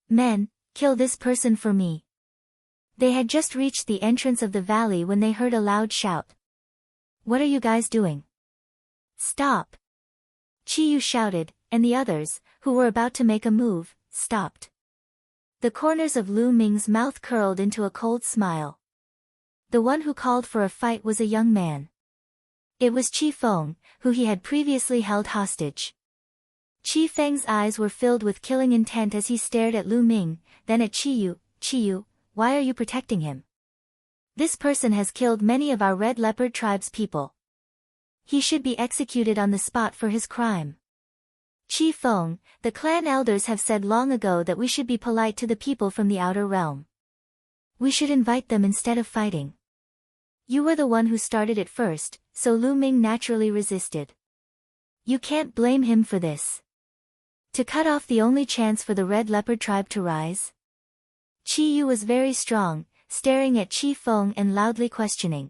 Men, kill this person for me. They had just reached the entrance of the valley when they heard a loud shout. What are you guys doing? Stop! Qiyu shouted, and the others, who were about to make a move, stopped. The corners of Lu Ming's mouth curled into a cold smile. The one who called for a fight was a young man. It was Qi Feng, who he had previously held hostage. Qi Feng's eyes were filled with killing intent as he stared at Lu Ming, then at Qiyu. Qiyu, why are you protecting him? This person has killed many of our Red Leopard tribe's people. He should be executed on the spot for his crime. Qi Feng, the clan elders have said long ago that we should be polite to the people from the outer realm. We should invite them instead of fighting. You were the one who started it first, so Lu Ming naturally resisted. You can't blame him for this. To cut off the only chance for the Red Leopard tribe to rise? Qiyu was very strong, staring at Qi Feng and loudly questioning.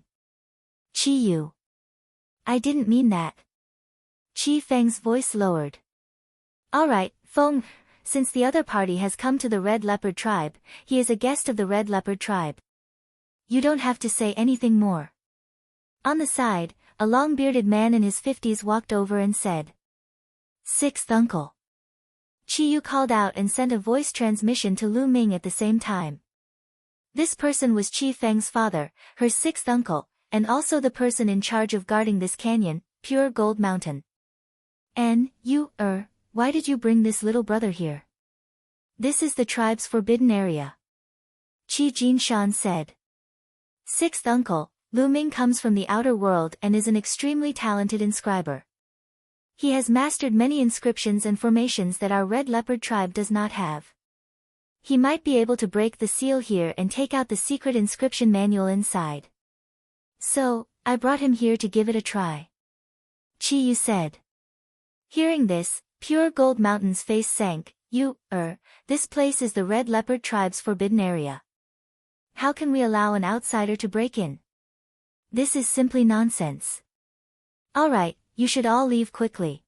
Qiyu. I didn't mean that. Qi Feng's voice lowered. Alright, Feng, since the other party has come to the Red Leopard tribe, he is a guest of the Red Leopard tribe. You don't have to say anything more. On the side, a long-bearded man in his 50s walked over and said. Sixth uncle. Qiyu called out and sent a voice transmission to Lu Ming at the same time. This person was Qi Feng's father, her sixth uncle, and also the person in charge of guarding this canyon, Pure Gold Mountain. Why did you bring this little brother here? This is the tribe's forbidden area. Qi Jinshan said. Sixth uncle, Lu Ming comes from the outer world and is an extremely talented inscriber. He has mastered many inscriptions and formations that our Red Leopard tribe does not have. He might be able to break the seal here and take out the secret inscription manual inside. So, I brought him here to give it a try. Qiyu said. Hearing this, Pure Gold Mountain's face sank. This place is the Red Leopard tribe's forbidden area. How can we allow an outsider to break in? This is simply nonsense. Alright, you should all leave quickly.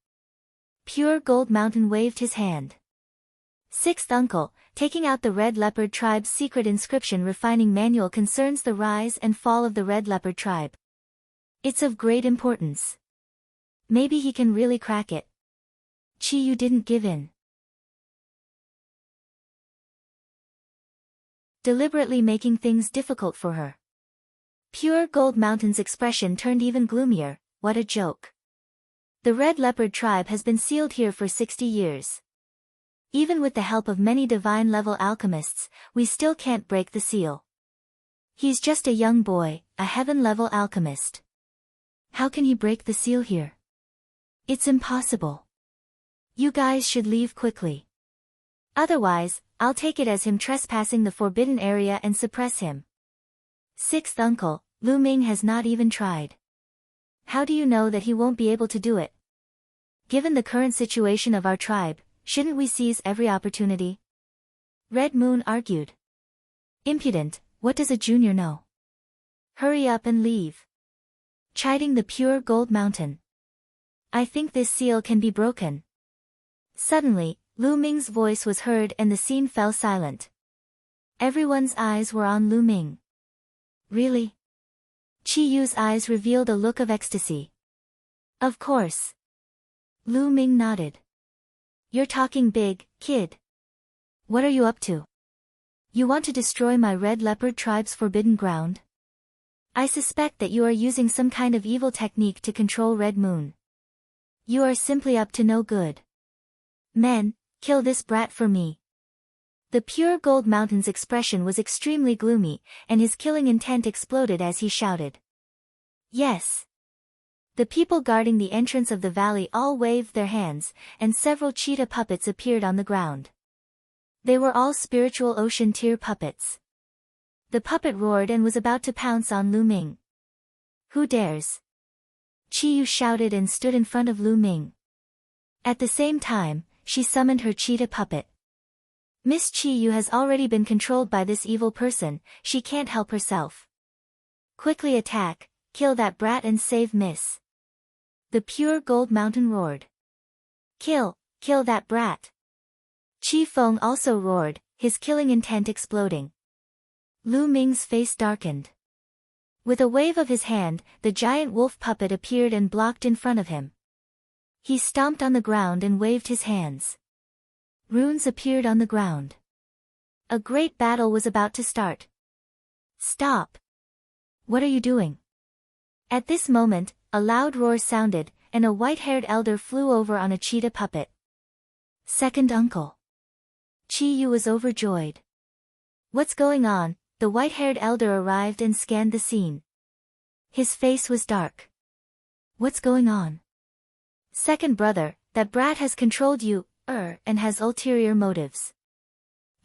Pure Gold Mountain waved his hand. Sixth uncle, taking out the Red Leopard tribe's secret inscription refining manual concerns the rise and fall of the Red Leopard tribe. It's of great importance. Maybe he can really crack it. Qiyu didn't give in. deliberately making things difficult for her. Pure Gold Mountain's expression turned even gloomier. What a joke. The Red Leopard tribe has been sealed here for 60 years. Even with the help of many divine-level alchemists, we still can't break the seal. He's just a young boy, a heaven-level alchemist. How can he break the seal here? It's impossible. You guys should leave quickly. Otherwise, I'll take it as him trespassing the forbidden area and suppress him. Sixth uncle, Lu Ming has not even tried. How do you know that he won't be able to do it? Given the current situation of our tribe, shouldn't we seize every opportunity? Red Moon argued. Impudent, what does a junior know? Hurry up and leave. Chiding the Pure Gold Mountain. I think this seal can be broken. Suddenly, Lu Ming's voice was heard and the scene fell silent. Everyone's eyes were on Lu Ming. Really? Chi Yu's eyes revealed a look of ecstasy. Of course. Lu Ming nodded. You're talking big, kid. What are you up to? You want to destroy my Red Leopard tribe's forbidden ground? I suspect that you are using some kind of evil technique to control Red Moon. You are simply up to no good. Men, kill this brat for me. The Pure Gold Mountain's expression was extremely gloomy, and his killing intent exploded as he shouted. Yes. The people guarding the entrance of the valley all waved their hands, and several cheetah puppets appeared on the ground. They were all spiritual ocean tier puppets. The puppet roared and was about to pounce on Lu Ming. Who dares? Chi Yu shouted and stood in front of Lu Ming. At the same time, she summoned her cheetah puppet. Miss Chi Yu has already been controlled by this evil person, she can't help herself. Quickly attack, kill that brat and save Miss. The Pure Gold Mountain roared. Kill that brat. Chi Feng also roared, his killing intent exploding. Lu Ming's face darkened. With a wave of his hand, the giant wolf puppet appeared and blocked in front of him. He stomped on the ground and waved his hands. Runes appeared on the ground. A great battle was about to start. Stop! What are you doing? At this moment, a loud roar sounded, and a white-haired elder flew over on a cheetah puppet. Second uncle. Chi Yu was overjoyed. What's going on? The white-haired elder arrived and scanned the scene. His face was dark. What's going on? Second brother, that brat has controlled you, and has ulterior motives.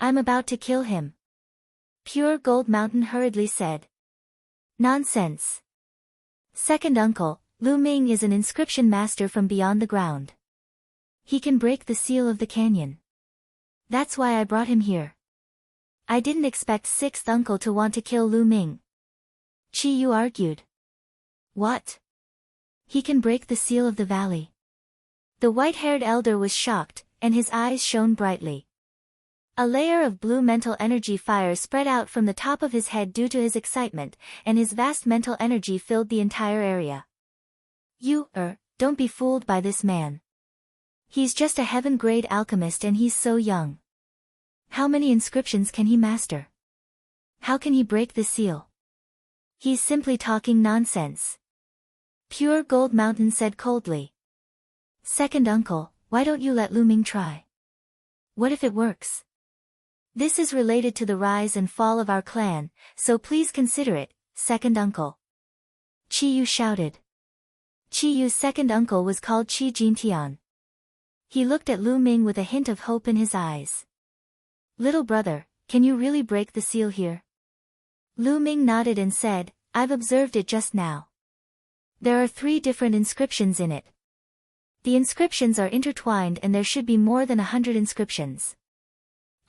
I'm about to kill him. Pure Gold Mountain hurriedly said. Nonsense. Second uncle, Lu Ming is an inscription master from beyond the ground. He can break the seal of the canyon. That's why I brought him here. I didn't expect sixth uncle to want to kill Lu Ming. Chi Yu argued. What? He can break the seal of the valley. The white-haired elder was shocked, and his eyes shone brightly. A layer of blue mental energy fire spread out from the top of his head due to his excitement, and his vast mental energy filled the entire area. You, don't be fooled by this man. He's just a heaven-grade alchemist and he's so young. How many inscriptions can he master? How can he break the seal? He's simply talking nonsense. Pure Gold Mountain said coldly. Second uncle, why don't you let Lu Ming try? What if it works? This is related to the rise and fall of our clan, so please consider it, second uncle. Chi Yu shouted. Chi Yu's second uncle was called Chi Jintian. He looked at Lu Ming with a hint of hope in his eyes. Little brother, can you really break the seal here? Lu Ming nodded and said, I've observed it just now. There are 3 different inscriptions in it. The inscriptions are intertwined and there should be more than 100 inscriptions.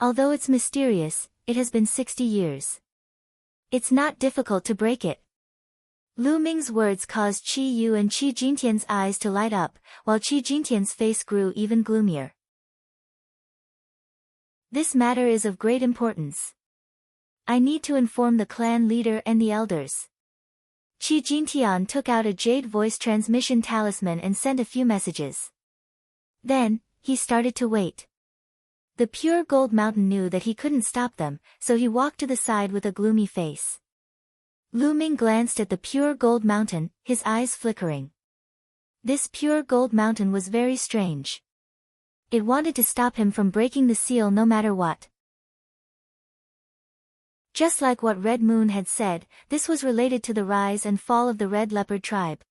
Although it's mysterious, it has been 60 years. It's not difficult to break it. Lu Ming's words caused Chi Yu and Chi Jintian's eyes to light up, while Chi Jintian's face grew even gloomier. This matter is of great importance. I need to inform the clan leader and the elders. Chi Jintian took out a jade voice transmission talisman and sent a few messages. Then, he started to wait. The pure gold mountain knew that he couldn't stop them, so he walked to the side with a gloomy face. Lu Ming glanced at the pure gold mountain, his eyes flickering. This pure gold mountain was very strange. It wanted to stop him from breaking the seal no matter what. Just like what Red Moon had said, this was related to the rise and fall of the Red Leopard tribe.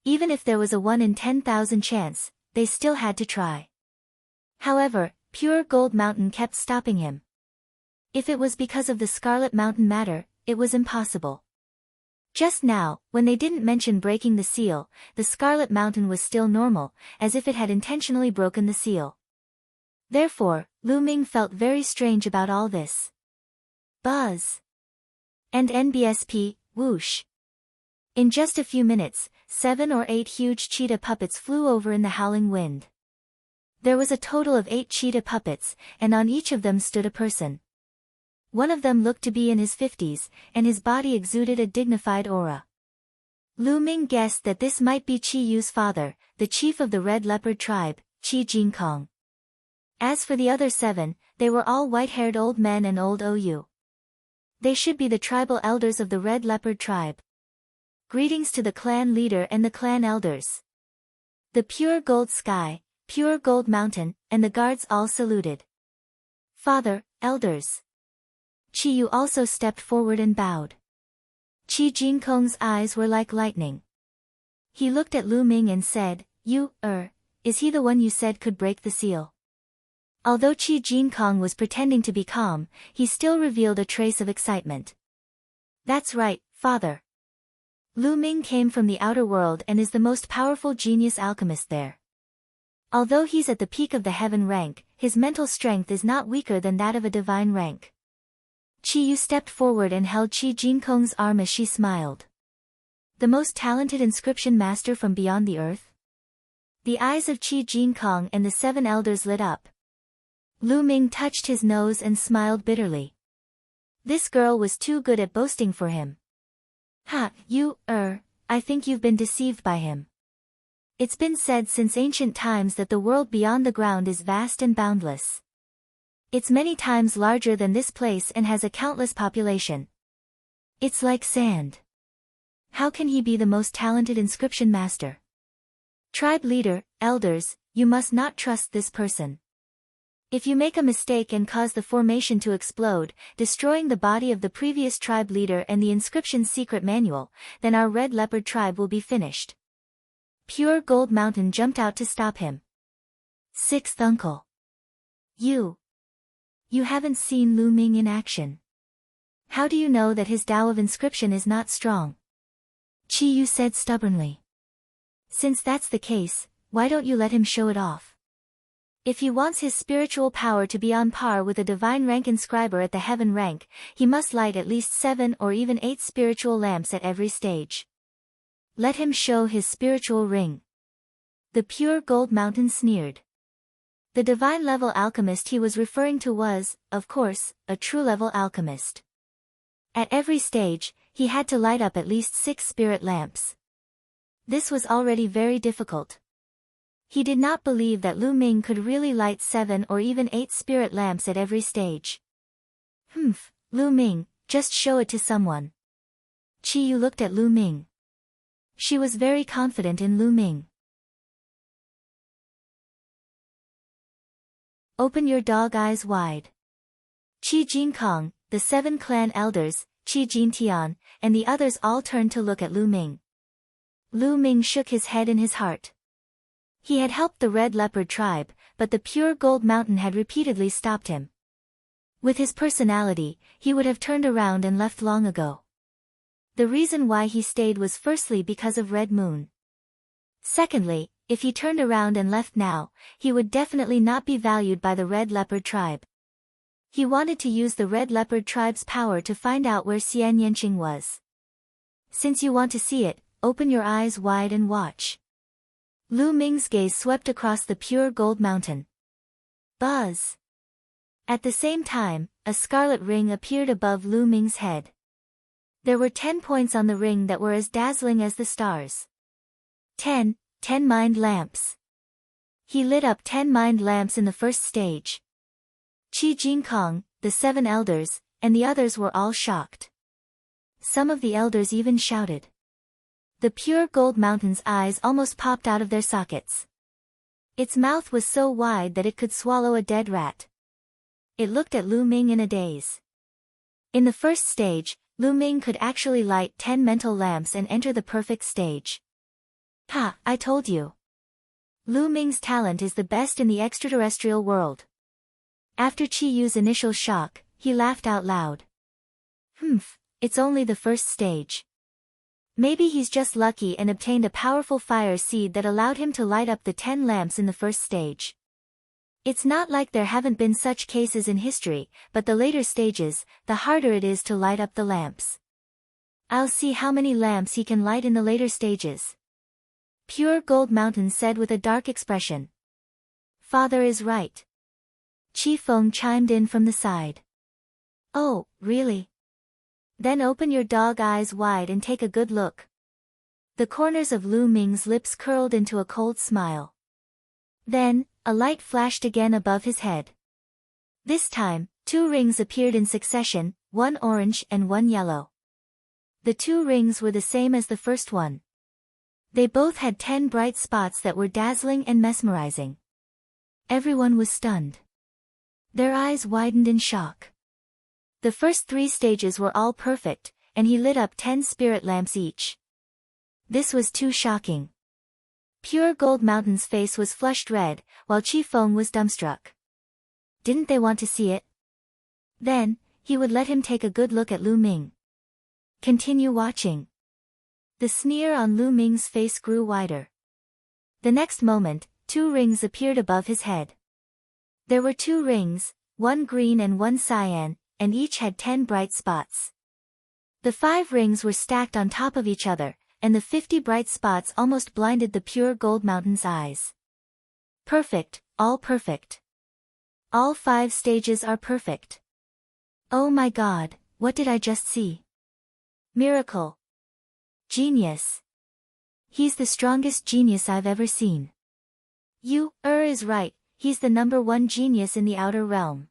Even if there was a 1 in 10,000 chance, they still had to try. However, Pure Gold Mountain kept stopping him. If it was because of the Scarlet Mountain matter, it was impossible. Just now, when they didn't mention breaking the seal, the Scarlet Mountain was still normal, as if it had intentionally broken the seal. Therefore, Lu Ming felt very strange about all this. Buzz. And NBSP, whoosh. In just a few minutes, 7 or 8 huge cheetah puppets flew over in the howling wind. There was a total of 8 cheetah puppets, and on each of them stood a person. One of them looked to be in his 50s, and his body exuded a dignified aura. Lu Ming guessed that this might be Qi Yu's father, the chief of the Red Leopard tribe, Qi Jinkong. As for the other 7, they were all white-haired old men and old OU. They should be the tribal elders of the Red Leopard tribe. Greetings to the clan leader and the clan elders. The pure gold sky, pure gold mountain, and the guards all saluted. Father, elders. Qi Yu also stepped forward and bowed. Qi Jinkong's eyes were like lightning. He looked at Lu Ming and said, is he the one you said could break the seal? Although Qi Jinkong was pretending to be calm, he still revealed a trace of excitement. That's right, father. Lu Ming came from the outer world and is the most powerful genius alchemist there. Although he's at the peak of the heaven rank, his mental strength is not weaker than that of a divine rank. Qi Yu stepped forward and held Qi Jinkong's arm as she smiled. The most talented inscription master from beyond the earth? The eyes of Qi Jinkong and the 7 elders lit up. Lu Ming touched his nose and smiled bitterly. This girl was too good at boasting for him. I think you've been deceived by him. It's been said since ancient times that the world beyond the ground is vast and boundless. It's many times larger than this place and has a countless population. It's like sand. How can he be the most talented inscription master? Tribe leader, elders, you must not trust this person. If you make a mistake and cause the formation to explode, destroying the body of the previous tribe leader and the inscription's secret manual, then our Red Leopard tribe will be finished. Pure Gold Mountain jumped out to stop him. 6th uncle. You haven't seen Lu Ming in action. How do you know that his Tao of inscription is not strong? Qi Yu said stubbornly. Since that's the case, why don't you let him show it off? If he wants his spiritual power to be on par with a divine rank inscriber at the heaven rank, he must light at least 7 or even 8 spiritual lamps at every stage. Let him show his spiritual ring. The pure gold mountain sneered. The divine level alchemist he was referring to was, of course, a true level alchemist. At every stage, he had to light up at least 6 spirit lamps. This was already very difficult. He did not believe that Lu Ming could really light 7 or even 8 spirit lamps at every stage. Lu Ming, just show it to someone. Qi Yu looked at Lu Ming. She was very confident in Lu Ming. Open your dog eyes wide. Qi Jinkong, the 7 clan elders, Qi Jintian, and the others all turned to look at Lu Ming. Lu Ming shook his head in his heart. He had helped the Red Leopard tribe, but the pure gold mountain had repeatedly stopped him. With his personality, he would have turned around and left long ago. The reason why he stayed was firstly because of Red Moon. Secondly, if he turned around and left now, he would definitely not be valued by the Red Leopard tribe. He wanted to use the Red Leopard tribe's power to find out where Xian Yanqing was. Since you want to see it, open your eyes wide and watch. Lu Ming's gaze swept across the pure gold mountain. Buzz! At the same time, a scarlet ring appeared above Lu Ming's head. There were 10 points on the ring that were as dazzling as the stars. 10 mind lamps. He lit up 10 mind lamps in the first stage. Qi Jinkong, the 7 elders, and the others were all shocked. Some of the elders even shouted. The pure gold mountain's eyes almost popped out of their sockets. Its mouth was so wide that it could swallow a dead rat. It looked at Lu Ming in a daze. In the first stage, Lu Ming could actually light 10 mental lamps and enter the perfect stage. Ha, I told you. Lu Ming's talent is the best in the extraterrestrial world. After Qi Yu's initial shock, he laughed out loud. It's only the first stage. Maybe he's just lucky and obtained a powerful fire seed that allowed him to light up the 10 lamps in the first stage. It's not like there haven't been such cases in history, but the later stages, the harder it is to light up the lamps. I'll see how many lamps he can light in the later stages. Pure Gold Mountain said with a dark expression. Father is right. Qi Feng chimed in from the side. Oh, really? Then open your dog eyes wide and take a good look. The corners of Lu Ming's lips curled into a cold smile. Then, a light flashed again above his head. This time, 2 rings appeared in succession, one orange and one yellow. The 2 rings were the same as the first one. They both had 10 bright spots that were dazzling and mesmerizing. Everyone was stunned. Their eyes widened in shock. The first 3 stages were all perfect, and he lit up 10 spirit lamps each. This was too shocking. Pure Gold Mountain's face was flushed red, while Qi Feng was dumbstruck. Didn't they want to see it? Then, he would let him take a good look at Lu Ming. Continue watching. The sneer on Lu Ming's face grew wider. The next moment, 2 rings appeared above his head. There were 2 rings, one green and one cyan, and each had 10 bright spots. The 5 rings were stacked on top of each other, and the 50 bright spots almost blinded the Pure Gold Mountain's eyes. Perfect, all perfect. All 5 stages are perfect. Oh my God, what did I just see? Miracle. Genius. He's the strongest genius I've ever seen. You, is right, he's the #1 genius in the outer realm.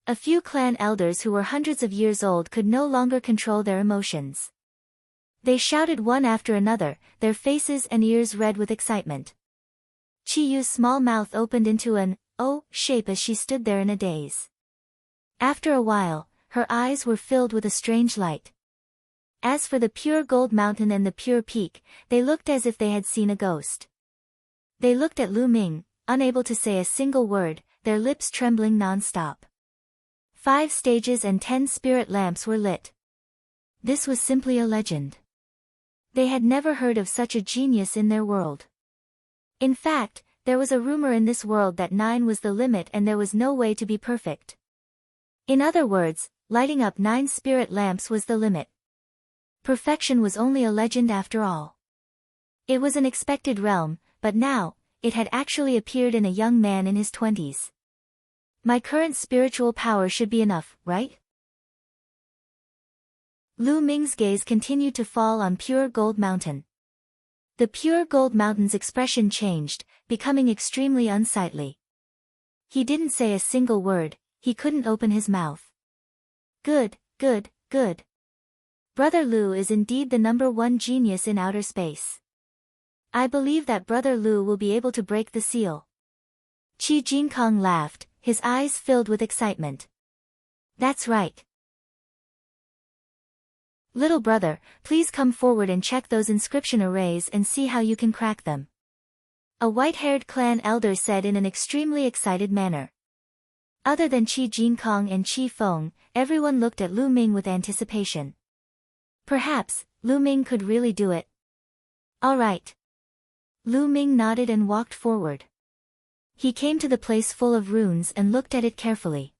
A few clan elders who were hundreds of years old could no longer control their emotions. They shouted one after another, their faces and ears red with excitement. Qi Yu's small mouth opened into an "oh" shape as she stood there in a daze. After a while, her eyes were filled with a strange light. As for the Pure Gold Mountain and the Pure Peak, they looked as if they had seen a ghost. They looked at Lu Ming, unable to say a single word, their lips trembling non-stop. 5 stages and 10 spirit lamps were lit. This was simply a legend. They had never heard of such a genius in their world. In fact, there was a rumor in this world that 9 was the limit and there was no way to be perfect. In other words, lighting up 9 spirit lamps was the limit. Perfection was only a legend after all. It was an expected realm, but now, it had actually appeared in a young man in his 20s. My current spiritual power should be enough, right? Lu Ming's gaze continued to fall on Pure Gold Mountain. The Pure Gold Mountain's expression changed, becoming extremely unsightly. He didn't say a single word, he couldn't open his mouth. Good, good, good. Brother Lu is indeed the #1 genius in outer space. I believe that Brother Lu will be able to break the seal. Qi Jinkong laughed, his eyes filled with excitement. That's right. Little brother, please come forward and check those inscription arrays and see how you can crack them. A white-haired clan elder said in an extremely excited manner. Other than Qi Jinkong and Qi Feng, everyone looked at Lu Ming with anticipation. Perhaps, Lu Ming could really do it. All right. Lu Ming nodded and walked forward. He came to the place full of runes and looked at it carefully.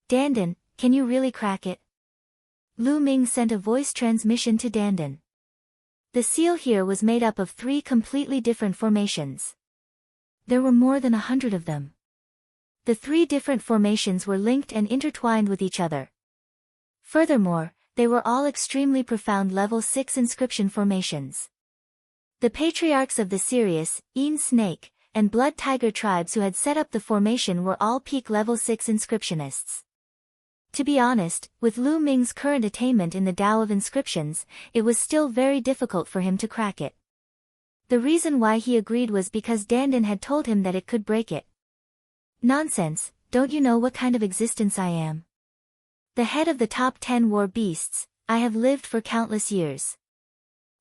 Dandan, can you really crack it? Lu Ming sent a voice transmission to Dandan. The seal here was made up of 3 completely different formations. There were more than 100 of them. The 3 different formations were linked and intertwined with each other. Furthermore, they were all extremely profound level 6 inscription formations. The patriarchs of the Sirius, Snake, and Blood Tiger tribes who had set up the formation were all peak level 6 inscriptionists. To be honest, with Lu Ming's current attainment in the Tao of inscriptions, it was still very difficult for him to crack it. The reason why he agreed was because Dandan had told him that it could break it. Nonsense, don't you know what kind of existence I am? The head of the top 10 war beasts, I have lived for countless years.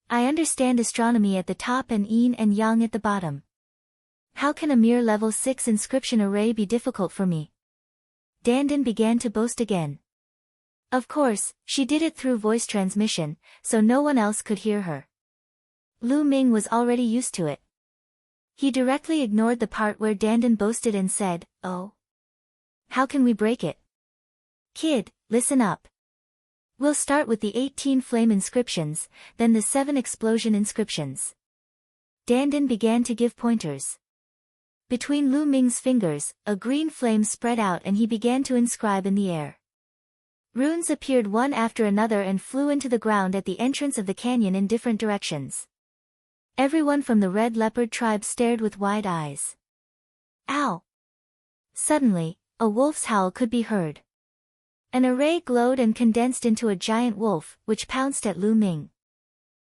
I understand astronomy at the top and yin and yang at the bottom. How can a mere level 6 inscription array be difficult for me? Dandan began to boast again. Of course, she did it through voice transmission, so no one else could hear her. Lu Ming was already used to it. He directly ignored the part where Dandan boasted and said, "Oh. How can we break it? Kid, listen up. We'll start with the 18 flame inscriptions, then the 7 explosion inscriptions." Dandan began to give pointers. Between Lu Ming's fingers, a green flame spread out and he began to inscribe in the air. Runes appeared one after another and flew into the ground at the entrance of the canyon in different directions. Everyone from the Red Leopard tribe stared with wide eyes. Ow! Suddenly, a wolf's howl could be heard. An array glowed and condensed into a giant wolf, which pounced at Lu Ming.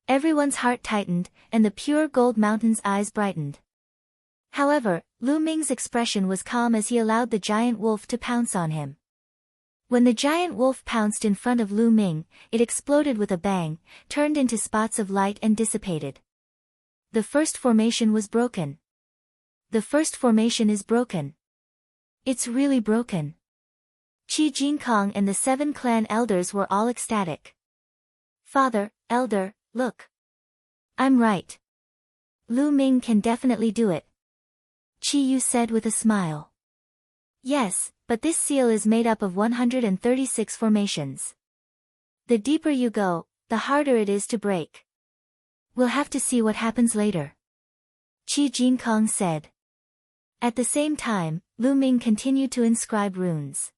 Everyone's heart tightened, and the pure gold mountain's eyes brightened. However, Lu Ming's expression was calm as he allowed the giant wolf to pounce on him. When the giant wolf pounced in front of Lu Ming, it exploded with a bang, turned into spots of light and dissipated. The first formation was broken. The first formation is broken. It's really broken. Qi Jinkong and the 7 clan elders were all ecstatic. Father, elder, look. I'm right. Lu Ming can definitely do it. Qi Yu said with a smile. Yes, but this seal is made up of 136 formations. The deeper you go, the harder it is to break. We'll have to see what happens later. Qi Jinkong said. At the same time, Lu Ming continued to inscribe runes.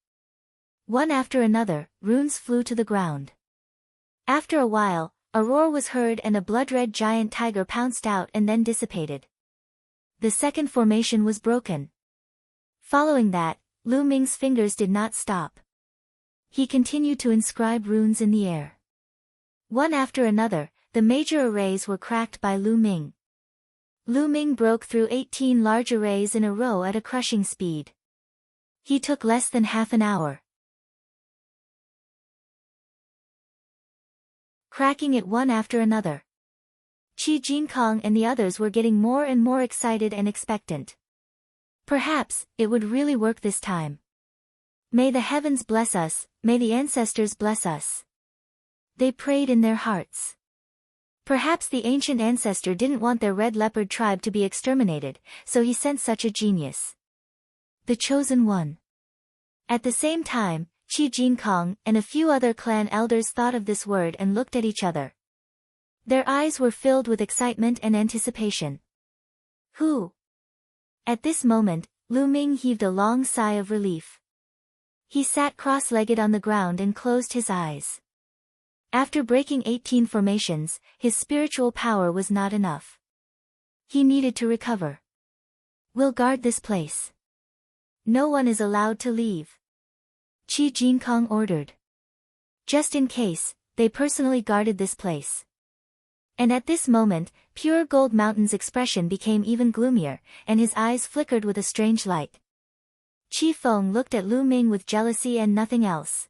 One after another, runes flew to the ground. After a while, a roar was heard and a blood-red giant tiger pounced out and then dissipated. The second formation was broken. Following that, Lu Ming's fingers did not stop. He continued to inscribe runes in the air. One after another, the major arrays were cracked by Lu Ming. Lu Ming broke through 18 large arrays in a row at a crushing speed. He took less than half an hour. Cracking it one after another. Qi Jinkong and the others were getting more and more excited and expectant. Perhaps, it would really work this time. May the heavens bless us, may the ancestors bless us. They prayed in their hearts. Perhaps the ancient ancestor didn't want their Red Leopard tribe to be exterminated, so he sent such a genius. The chosen one. At the same time, Qi Jinkong and a few other clan elders thought of this word and looked at each other. Their eyes were filled with excitement and anticipation. Who? At this moment, Lu Ming heaved a long sigh of relief. He sat cross-legged on the ground and closed his eyes. After breaking 18 formations, his spiritual power was not enough. He needed to recover. We'll guard this place. No one is allowed to leave. Qi Jinkong ordered. Just in case, they personally guarded this place. And at this moment, Pure Gold Mountain's expression became even gloomier, and his eyes flickered with a strange light. Qi Feng looked at Lu Ming with jealousy and nothing else.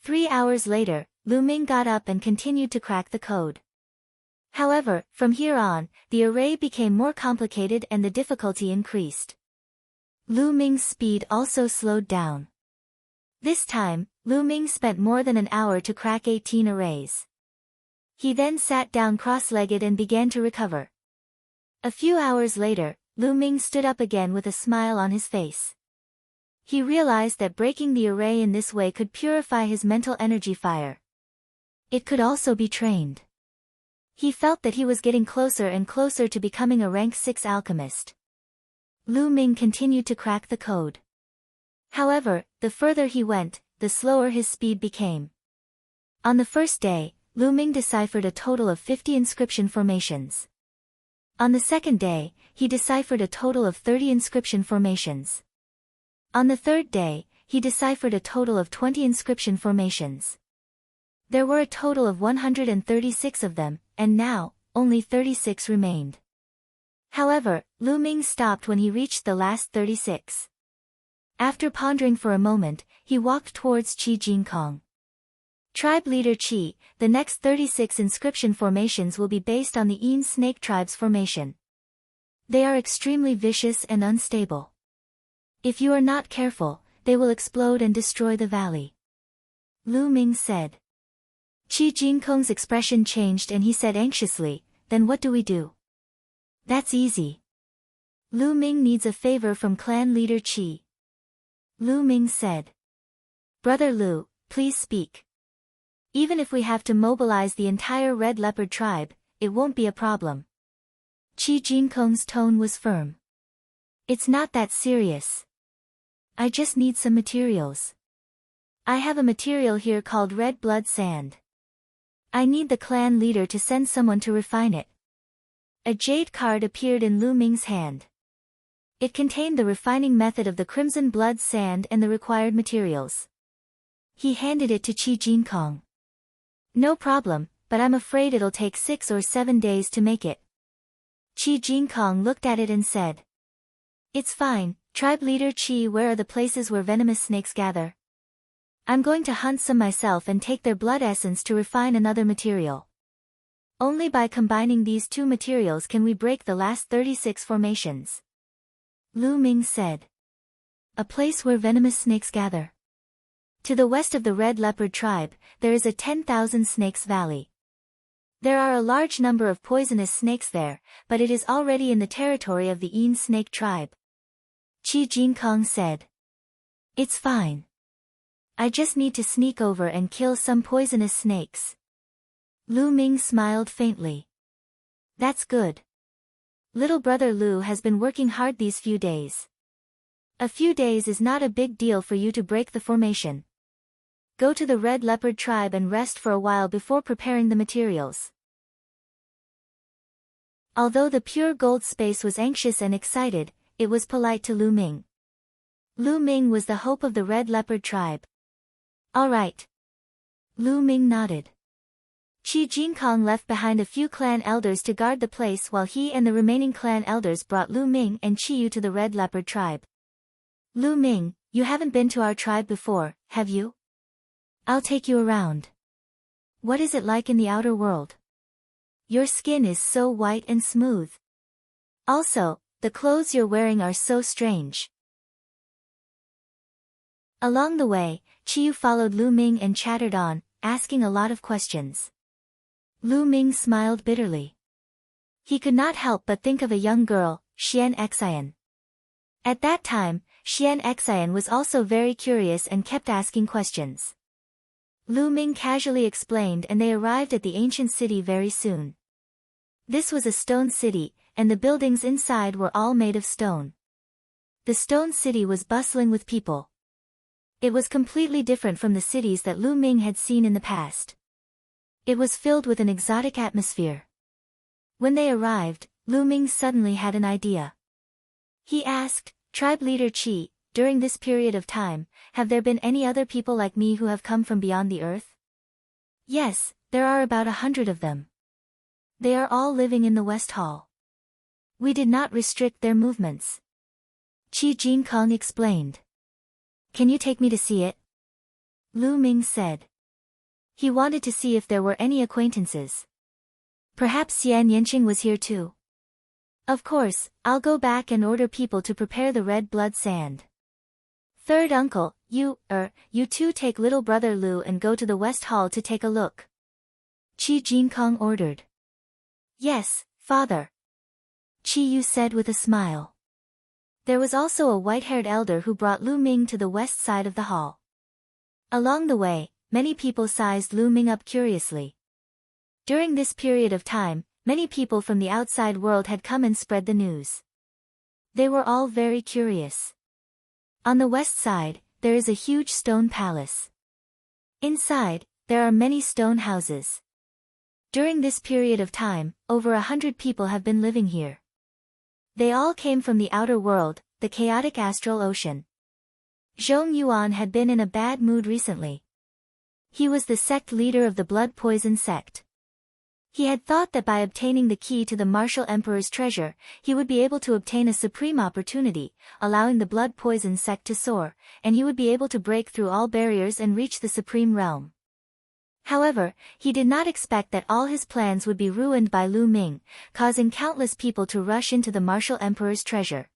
3 hours later, Lu Ming got up and continued to crack the code. However, from here on, the array became more complicated and the difficulty increased. Lu Ming's speed also slowed down. This time, Lu Ming spent more than an hour to crack 18 arrays. He then sat down cross-legged and began to recover. A few hours later, Lu Ming stood up again with a smile on his face. He realized that breaking the array in this way could purify his mental energy fire. It could also be trained. He felt that he was getting closer and closer to becoming a rank 6 alchemist. Lu Ming continued to crack the code. However, the further he went, the slower his speed became. On the first day, Lu Ming deciphered a total of 50 inscription formations. On the second day, he deciphered a total of 30 inscription formations. On the third day, he deciphered a total of 20 inscription formations. There were a total of 136 of them, and now, only 36 remained. However, Lu Ming stopped when he reached the last 36. After pondering for a moment, he walked towards Qi Jinkong. Tribe leader Qi, the next 36 inscription formations will be based on the Yin Snake tribe's formation. They are extremely vicious and unstable. If you are not careful, they will explode and destroy the valley. Lu Ming said. Qi Jinkong's expression changed and he said anxiously, then what do we do? That's easy. Lu Ming needs a favor from clan leader Qi. Lu Ming said. Brother Lu, please speak. Even if we have to mobilize the entire Red Leopard tribe, it won't be a problem. Qi Jinkong's tone was firm. It's not that serious. I just need some materials. I have a material here called red blood sand. I need the clan leader to send someone to refine it. A jade card appeared in Lu Ming's hand. It contained the refining method of the crimson blood sand and the required materials. He handed it to Qi Jinkong. No problem, but I'm afraid it'll take 6 or 7 days to make it. Qi Jinkong looked at it and said. It's fine, tribe leader Qi, where are the places where venomous snakes gather? I'm going to hunt some myself and take their blood essence to refine another material. Only by combining these two materials can we break the last 36 formations. Lu Ming said. A place where venomous snakes gather. To the west of the Red Leopard tribe, there is a 10,000 snakes valley. There are a large number of poisonous snakes there, but it is already in the territory of the Yin Snake tribe. Qi Jinkong said. It's fine. I just need to sneak over and kill some poisonous snakes. Lu Ming smiled faintly. That's good. Little brother Lu has been working hard these few days. A few days is not a big deal for you to break the formation. Go to the Red Leopard tribe and rest for a while before preparing the materials. Although the pure gold space was anxious and excited, it was polite to Lu Ming. Lu Ming was the hope of the Red Leopard tribe. All right. Lu Ming nodded. Qi Jinkong left behind a few clan elders to guard the place while he and the remaining clan elders brought Lu Ming and Qiyu to the Red Leopard tribe. Lu Ming, you haven't been to our tribe before, have you? I'll take you around. What is it like in the outer world? Your skin is so white and smooth. Also, the clothes you're wearing are so strange. Along the way, Qiyu followed Lu Ming and chattered on, asking a lot of questions. Lu Ming smiled bitterly. He could not help but think of a young girl, Xian Xian. At that time, Xian Xian was also very curious and kept asking questions. Lu Ming casually explained and they arrived at the ancient city very soon. This was a stone city, and the buildings inside were all made of stone. The stone city was bustling with people. It was completely different from the cities that Lu Ming had seen in the past. It was filled with an exotic atmosphere. When they arrived, Lu Ming suddenly had an idea. He asked, Tribe leader Qi, during this period of time, have there been any other people like me who have come from beyond the earth? Yes, there are about 100 of them. They are all living in the West Hall. We did not restrict their movements. Qi Jinkong explained. Can you take me to see it? Lu Ming said. He wanted to see if there were any acquaintances. Perhaps Xian Yanqing was here too. Of course, I'll go back and order people to prepare the red blood sand. Third uncle, you two take little brother Lu and go to the West Hall to take a look. Qi Jinkong ordered. Yes, father. Qiyu said with a smile. There was also a white-haired elder who brought Lu Ming to the west side of the hall. Along the way, many people sized Lu Ming up curiously. During this period of time, many people from the outside world had come and spread the news. They were all very curious. On the west side, there is a huge stone palace. Inside, there are many stone houses. During this period of time, over 100 people have been living here. They all came from the outer world, the chaotic astral ocean. Zhong Yuan had been in a bad mood recently. He was the sect leader of the blood poison sect. He had thought that by obtaining the key to the martial emperor's treasure, he would be able to obtain a supreme opportunity, allowing the blood poison sect to soar, and he would be able to break through all barriers and reach the supreme realm. However, he did not expect that all his plans would be ruined by Lu Ming, causing countless people to rush into the martial emperor's treasure.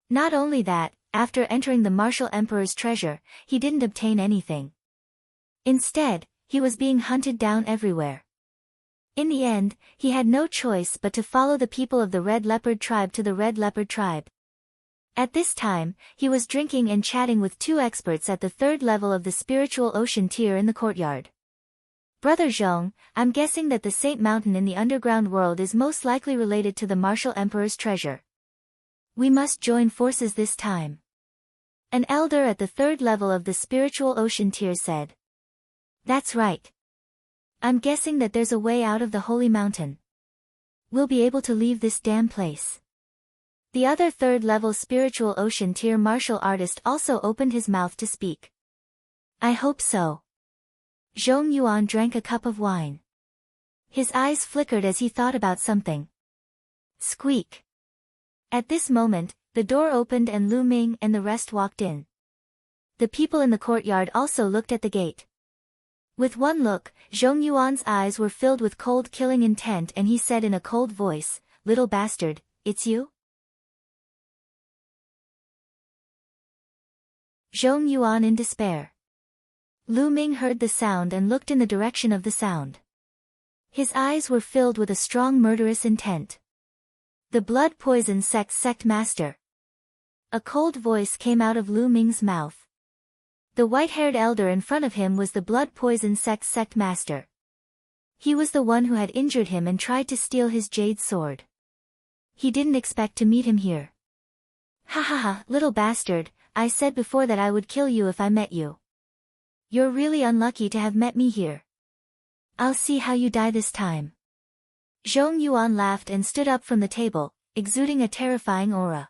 Not only that, after entering the martial emperor's treasure, he didn't obtain anything. Instead, he was being hunted down everywhere. In the end, he had no choice but to follow the people of the Red Leopard tribe to the Red Leopard tribe. At this time, he was drinking and chatting with two experts at the third level of the spiritual ocean tier in the courtyard. Brother Zhong, I'm guessing that the Saint Mountain in the underground world is most likely related to the martial emperor's treasure. We must join forces this time. An elder at the third level of the spiritual ocean tier said. That's right. I'm guessing that there's a way out of the holy mountain. We'll be able to leave this damn place. The other third-level spiritual ocean tier martial artist also opened his mouth to speak. I hope so. Zhong Yuan drank a cup of wine. His eyes flickered as he thought about something. Squeak. At this moment, the door opened and Lu Ming and the rest walked in. The people in the courtyard also looked at the gate. With one look, Zhong Yuan's eyes were filled with cold killing intent and he said in a cold voice, "Little bastard, it's you?" Zhong Yuan in despair. Lu Ming heard the sound and looked in the direction of the sound. His eyes were filled with a strong murderous intent. The blood poison sect master. A cold voice came out of Lu Ming's mouth. The white-haired elder in front of him was the blood poison sect master. He was the one who had injured him and tried to steal his jade sword. He didn't expect to meet him here. Ha ha ha, little bastard, I said before that I would kill you if I met you. You're really unlucky to have met me here. I'll see how you die this time. Zhong Yuan laughed and stood up from the table, exuding a terrifying aura.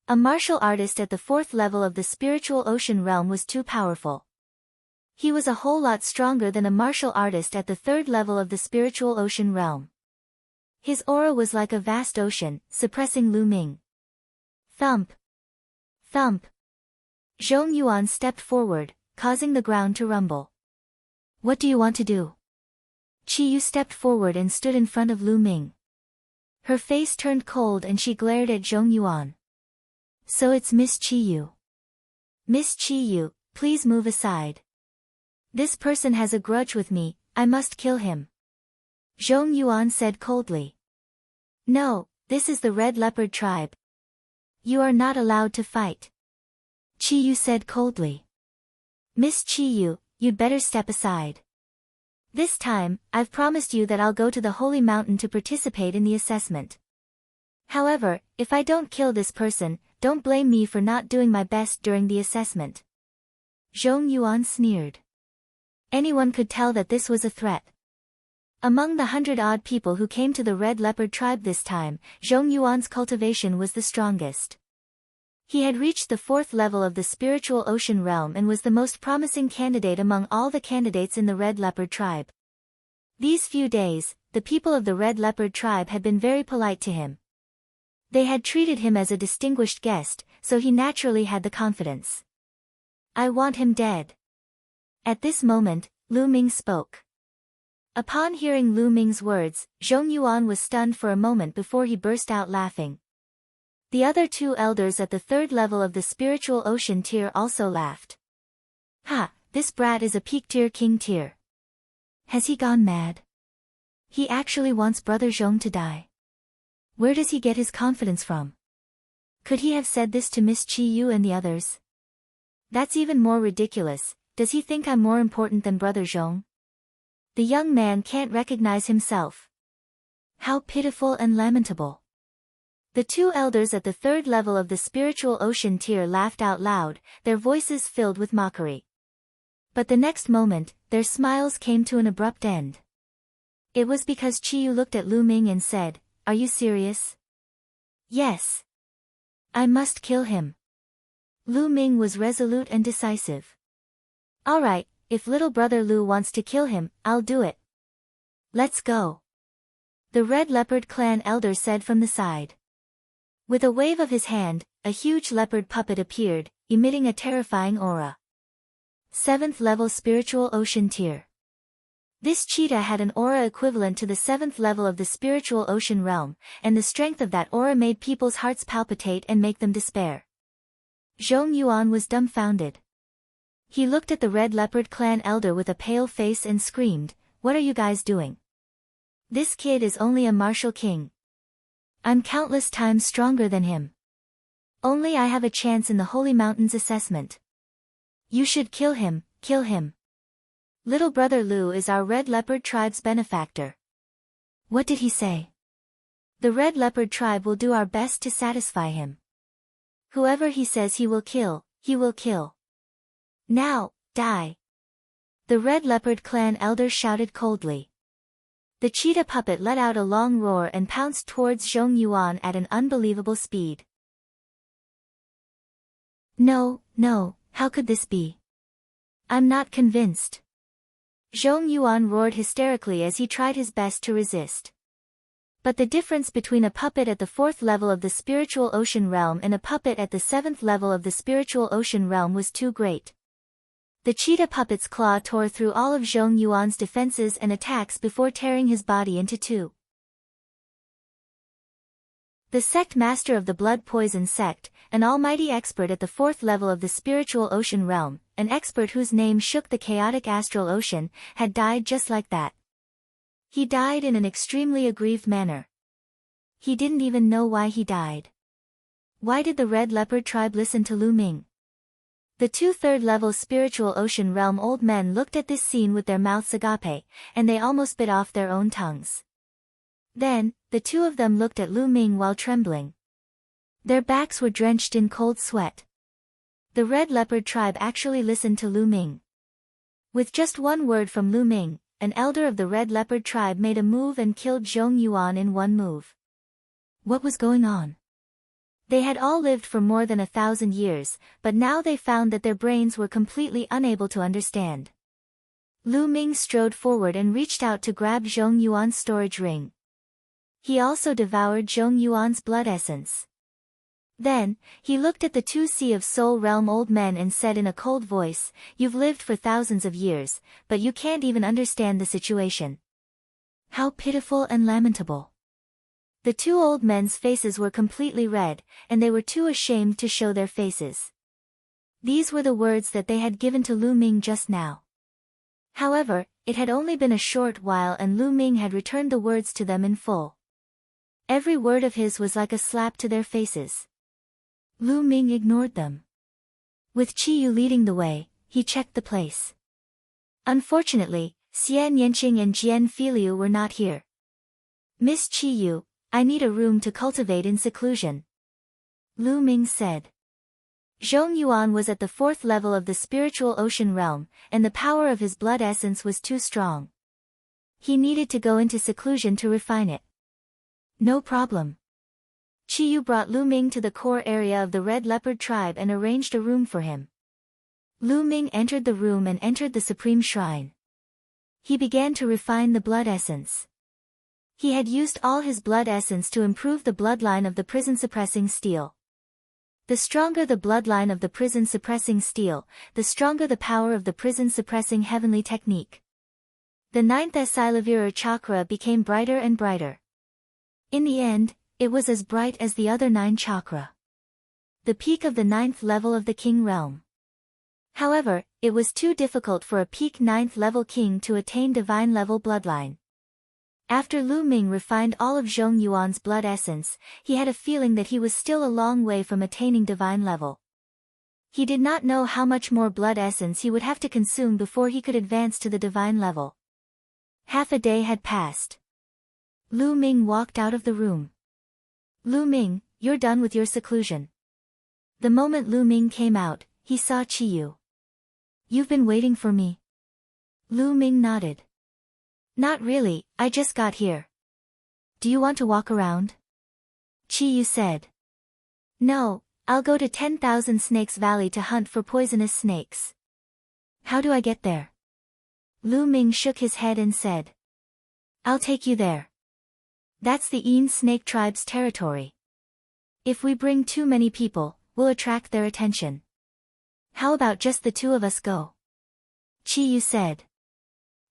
A martial artist at the fourth level of the spiritual ocean realm was too powerful. He was a whole lot stronger than a martial artist at the third level of the spiritual ocean realm. His aura was like a vast ocean, suppressing Lu Ming. Thump. Thump. Zhong Yuan stepped forward, causing the ground to rumble. What do you want to do? Qi Yu stepped forward and stood in front of Lu Ming. Her face turned cold and she glared at Zhong Yuan. So it's Miss Qi Yu. Miss Qi Yu, please move aside. This person has a grudge with me, I must kill him. Zhong Yuan said coldly. No, this is the Red Leopard tribe. You are not allowed to fight. Qi Yu said coldly. Miss Qi Yu, you'd better step aside. This time, I've promised you that I'll go to the Holy Mountain to participate in the assessment. However, if I don't kill this person, don't blame me for not doing my best during the assessment. Zhong Yuan sneered. Anyone could tell that this was a threat. Among the 100-odd people who came to the Red Leopard tribe this time, Zhong Yuan's cultivation was the strongest. He had reached the fourth level of the spiritual ocean realm and was the most promising candidate among all the candidates in the Red Leopard tribe. These few days, the people of the Red Leopard tribe had been very polite to him. They had treated him as a distinguished guest, so he naturally had the confidence. I want him dead. At this moment, Lu Ming spoke. Upon hearing Lu Ming's words, Zhong Yuan was stunned for a moment before he burst out laughing. The other two elders at the third level of the spiritual ocean tier also laughed. Ha, this brat is a peak tier king tier. Has he gone mad? He actually wants Brother Zhong to die. Where does he get his confidence from? Could he have said this to Miss Qi Yu and the others? That's even more ridiculous. Does he think I'm more important than Brother Zhong? The young man can't recognize himself. How pitiful and lamentable. The two elders at the third level of the spiritual ocean tier laughed out loud, their voices filled with mockery. But the next moment, their smiles came to an abrupt end. It was because Qiyu looked at Lu Ming and said, "Are you serious?" "Yes. I must kill him." Lu Ming was resolute and decisive. "Alright, if little brother Lu wants to kill him, I'll do it. Let's go," the Red Leopard clan elder said from the side. With a wave of his hand, a huge leopard puppet appeared, emitting a terrifying aura. 7th level spiritual ocean tier. This cheetah had an aura equivalent to the 7th level of the spiritual ocean realm, and the strength of that aura made people's hearts palpitate and make them despair. Zhong Yuan was dumbfounded. He looked at the Red Leopard clan elder with a pale face and screamed, "What are you guys doing? This kid is only a martial king. I'm countless times stronger than him. Only I have a chance in the Holy Mountains assessment. You should kill him, kill him. Little brother Lu is our Red Leopard tribe's benefactor." "What did he say?" "The Red Leopard tribe will do our best to satisfy him. Whoever he says he will kill, he will kill. Now, die." The Red Leopard clan elder shouted coldly. The cheetah puppet let out a long roar and pounced towards Zhong Yuan at an unbelievable speed. No, how could this be? I'm not convinced." Zhong Yuan roared hysterically as he tried his best to resist. But the difference between a puppet at the 4th level of the spiritual ocean realm and a puppet at the 7th level of the spiritual ocean realm was too great. The cheetah puppet's claw tore through all of Zhong Yuan's defenses and attacks before tearing his body into two. The sect master of the blood poison sect, an almighty expert at the 4th level of the spiritual ocean realm, an expert whose name shook the chaotic astral ocean, had died just like that. He died in an extremely aggrieved manner. He didn't even know why he died. Why did the Red Leopard tribe listen to Lu Ming? The 2 3rd-level spiritual ocean realm old men looked at this scene with their mouths agape, and they almost bit off their own tongues. Then, the two of them looked at Lu Ming while trembling. Their backs were drenched in cold sweat. The Red Leopard tribe actually listened to Lu Ming. With just one word from Lu Ming, an elder of the Red Leopard tribe made a move and killed Zhong Yuan in one move. What was going on? They had all lived for more than 1,000 years, but now they found that their brains were completely unable to understand. Lu Ming strode forward and reached out to grab Zhong Yuan's storage ring. He also devoured Zhong Yuan's blood essence. Then, he looked at the 2 Sea of Soul Realm old men and said in a cold voice, "You've lived for thousands of years, but you can't even understand the situation. How pitiful and lamentable." The 2 old men's faces were completely red, and they were too ashamed to show their faces. These were the words that they had given to Lu Ming just now. However, it had only been a short while and Lu Ming had returned the words to them in full. Every word of his was like a slap to their faces. Lu Ming ignored them. With Qiyu leading the way, he checked the place. Unfortunately, Xian Yanqing and Jian Filiu were not here. "Miss Qiyu, I need a room to cultivate in seclusion," Lu Ming said. Zhong Yuan was at the 4th level of the spiritual ocean realm, and the power of his blood essence was too strong. He needed to go into seclusion to refine it. No problem. Qiyu brought Lu Ming to the core area of the Red Leopard tribe and arranged a room for him. Lu Ming entered the room and entered the supreme shrine. He began to refine the blood essence. He had used all his blood essence to improve the bloodline of the prison-suppressing steel. The stronger the bloodline of the prison-suppressing steel, the stronger the power of the prison-suppressing heavenly technique. The 9th Esilavira chakra became brighter and brighter. In the end, it was as bright as the other 9 chakra. The peak of the 9th level of the king realm. However, it was too difficult for a peak 9th level king to attain divine level bloodline. After Lu Ming refined all of Zhong Yuan's blood essence, he had a feeling that he was still a long way from attaining divine level. He did not know how much more blood essence he would have to consume before he could advance to the divine level. Half a day had passed. Lu Ming walked out of the room. "Lu Ming, you're done with your seclusion." The moment Lu Ming came out, he saw Qiyu. "You've been waiting for me?" Lu Ming nodded. Not really, I just got here. Do you want to walk around? Chi-Yu said. No, I'll go to 10,000 Snakes Valley to hunt for poisonous snakes. How do I get there? Lu Ming shook his head and said. I'll take you there. That's the Een Snake Tribe's territory. If we bring too many people, we'll attract their attention. How about just the two of us go? Chi-Yu said.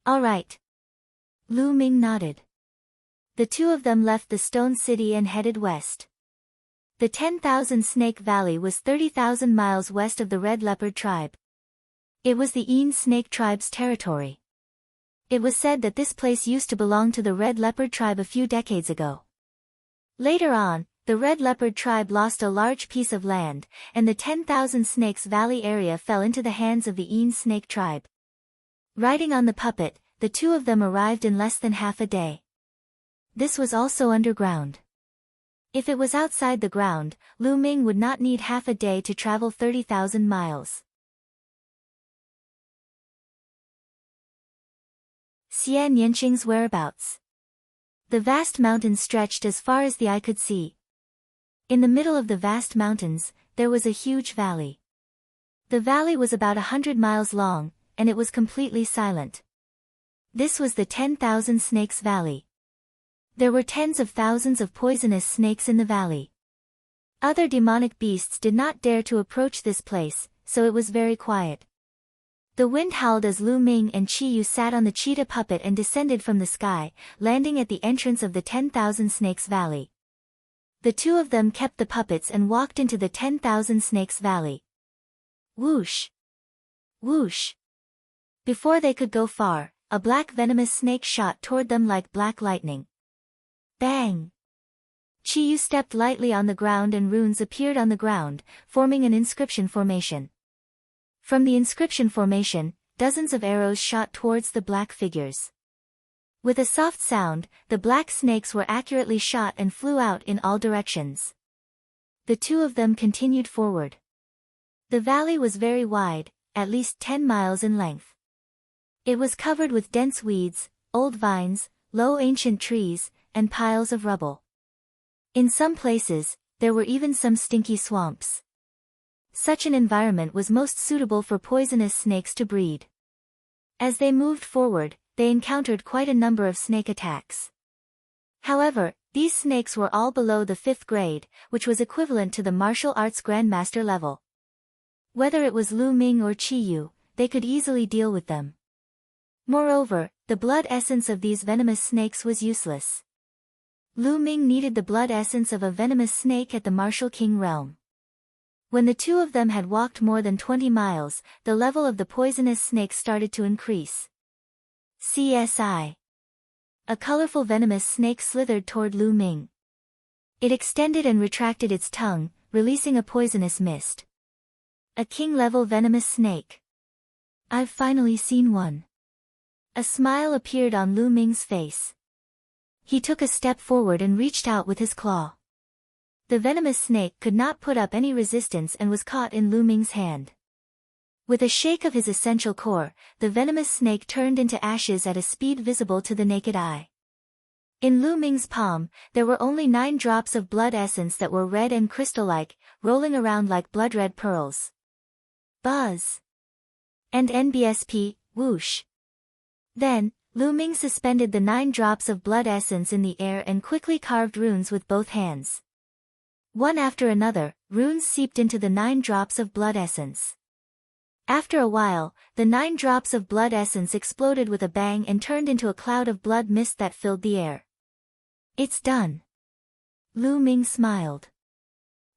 All right. Lu Ming nodded. The two of them left the Stone City and headed west. The 10,000 Snake Valley was 30,000 miles west of the Red Leopard Tribe. It was the Een Snake Tribe's territory. It was said that this place used to belong to the Red Leopard Tribe a few decades ago. Later on, the Red Leopard Tribe lost a large piece of land, and the 10,000 Snakes Valley area fell into the hands of the Een Snake Tribe. Riding on the puppet, the two of them arrived in less than half a day. This was also underground. If it was outside the ground, Lu Ming would not need half a day to travel 30,000 miles. Xian Yanqing's whereabouts. The vast mountains stretched as far as the eye could see. In the middle of the vast mountains, there was a huge valley. The valley was about 100 miles long, and it was completely silent. This was the 10,000 Snakes Valley. There were tens of thousands of poisonous snakes in the valley. Other demonic beasts did not dare to approach this place, so it was very quiet. The wind howled as Lu Ming and Chi-Yu sat on the cheetah puppet and descended from the sky, landing at the entrance of the 10,000 Snakes Valley. The two of them kept the puppets and walked into the 10,000 Snakes Valley. Whoosh! Whoosh! Before they could go far, a black venomous snake shot toward them like black lightning. Bang! Chi-Yu stepped lightly on the ground and runes appeared on the ground, forming an inscription formation. From the inscription formation, dozens of arrows shot towards the black figures. With a soft sound, the black snakes were accurately shot and flew out in all directions. The two of them continued forward. The valley was very wide, at least 10 miles in length. It was covered with dense weeds, old vines, low ancient trees, and piles of rubble. In some places, there were even some stinky swamps. Such an environment was most suitable for poisonous snakes to breed. As they moved forward, they encountered quite a number of snake attacks. However, these snakes were all below the 5th grade, which was equivalent to the martial arts grandmaster level. Whether it was Lu Ming or Chi-Yu, they could easily deal with them. Moreover, the blood essence of these venomous snakes was useless. Lu Ming needed the blood essence of a venomous snake at the Martial King realm. When the two of them had walked more than 20 miles, the level of the poisonous snakes started to increase. CSI. A colorful venomous snake slithered toward Lu Ming. It extended and retracted its tongue, releasing a poisonous mist. A king-level venomous snake. I've finally seen one. A smile appeared on Lu Ming's face. He took a step forward and reached out with his claw. The venomous snake could not put up any resistance and was caught in Lu Ming's hand. With a shake of his essential core, the venomous snake turned into ashes at a speed visible to the naked eye. In Lu Ming's palm, there were only 9 drops of blood essence that were red and crystal-like, rolling around like blood-red pearls. Buzz! And NBSP, whoosh! Then, Lu Ming suspended the 9 drops of blood essence in the air and quickly carved runes with both hands. One after another, runes seeped into the 9 drops of blood essence. After a while, the 9 drops of blood essence exploded with a bang and turned into a cloud of blood mist that filled the air. It's done. Lu Ming smiled.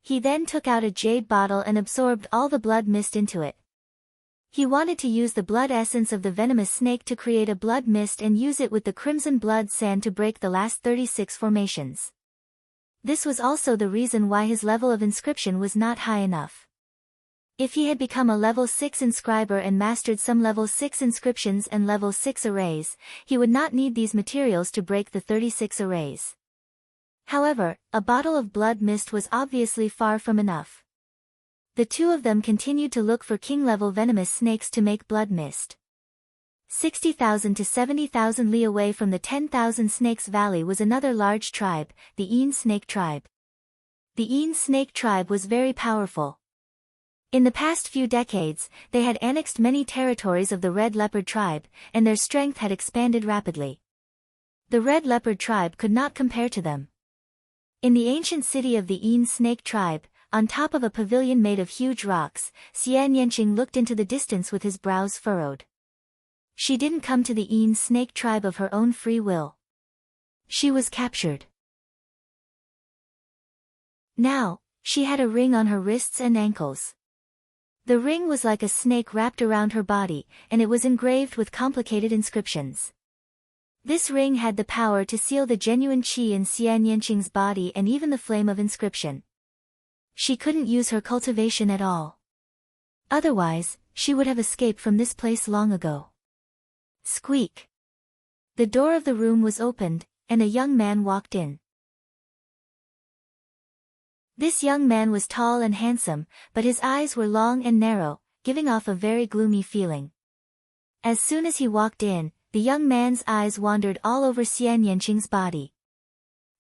He then took out a jade bottle and absorbed all the blood mist into it. He wanted to use the blood essence of the venomous snake to create a blood mist and use it with the crimson blood sand to break the last 36 formations. This was also the reason why his level of inscription was not high enough. If he had become a level 6 inscriber and mastered some level 6 inscriptions and level 6 arrays, he would not need these materials to break the 36 arrays. However, a bottle of blood mist was obviously far from enough. The two of them continued to look for king-level venomous snakes to make blood mist. 60,000 to 70,000 li away from the 10,000 Snakes Valley was another large tribe, the Een Snake Tribe. The Een Snake Tribe was very powerful. In the past few decades, they had annexed many territories of the Red Leopard Tribe, and their strength had expanded rapidly. The Red Leopard Tribe could not compare to them. In the ancient city of the Een Snake Tribe, on top of a pavilion made of huge rocks, Xian Yanqing looked into the distance with his brows furrowed. She didn't come to the Een Snake Tribe of her own free will. She was captured. Now, she had a ring on her wrists and ankles. The ring was like a snake wrapped around her body, and it was engraved with complicated inscriptions. This ring had the power to seal the genuine qi in Xian Yanqing's body and even the flame of inscription. She couldn't use her cultivation at all. Otherwise, she would have escaped from this place long ago. Squeak! The door of the room was opened, and a young man walked in. This young man was tall and handsome, but his eyes were long and narrow, giving off a very gloomy feeling. As soon as he walked in, the young man's eyes wandered all over Xian Yanqing's body.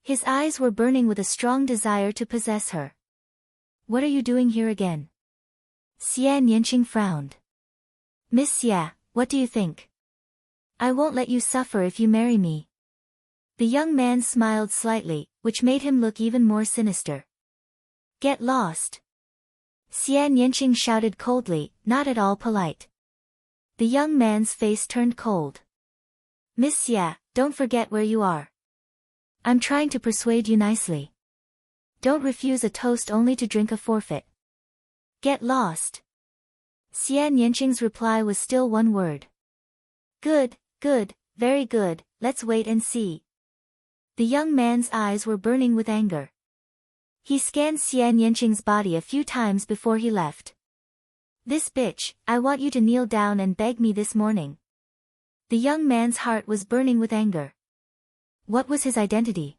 His eyes were burning with a strong desire to possess her. "What are you doing here again?" Xian Yanqing frowned. "Miss Xia, what do you think? I won't let you suffer if you marry me." The young man smiled slightly, which made him look even more sinister. "Get lost!" Xian Yanqing shouted coldly, not at all polite. The young man's face turned cold. "Miss Xia, don't forget where you are. I'm trying to persuade you nicely. Don't refuse a toast only to drink a forfeit. Get lost." Xian Yanqing's reply was still one word. "Good, good, very good, let's wait and see." The young man's eyes were burning with anger. He scanned Xian Yanqing's body a few times before he left. "This bitch, I want you to kneel down and beg me this morning." The young man's heart was burning with anger. What was his identity?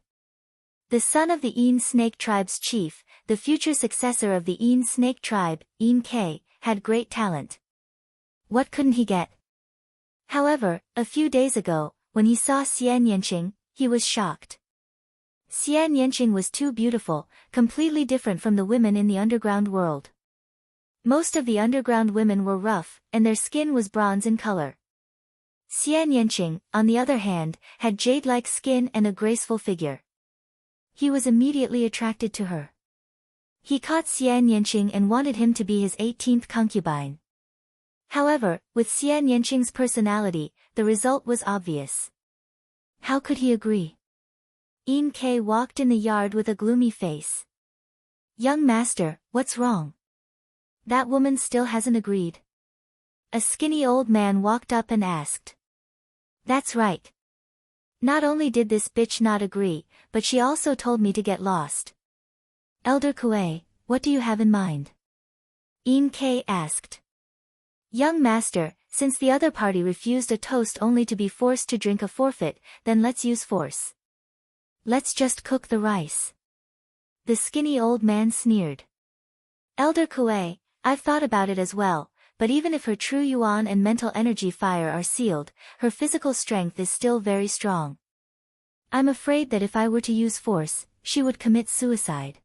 The son of the Een Snake Tribe's chief, the future successor of the Een Snake Tribe, Een K, had great talent. What couldn't he get? However, a few days ago, when he saw Xian Yanqing, he was shocked. Xian Yanqing was too beautiful, completely different from the women in the underground world. Most of the underground women were rough, and their skin was bronze in color. Xian Yanqing, on the other hand, had jade-like skin and a graceful figure. He was immediately attracted to her. He caught Xian Yanqing and wanted him to be his 18th concubine. However, with Xian Yanqing's personality, the result was obvious. How could he agree? Een K walked in the yard with a gloomy face. "Young master, what's wrong? That woman still hasn't agreed." A skinny old man walked up and asked. "That's right. Not only did this bitch not agree, but she also told me to get lost." "Elder Kuei, what do you have in mind?" Een K asked. "Young master, since the other party refused a toast only to be forced to drink a forfeit, then let's use force. Let's just cook the rice." The skinny old man sneered. "Elder Kuei, I've thought about it as well, but even if her true yuan and mental energy fire are sealed, her physical strength is still very strong. I'm afraid that if I were to use force, she would commit suicide.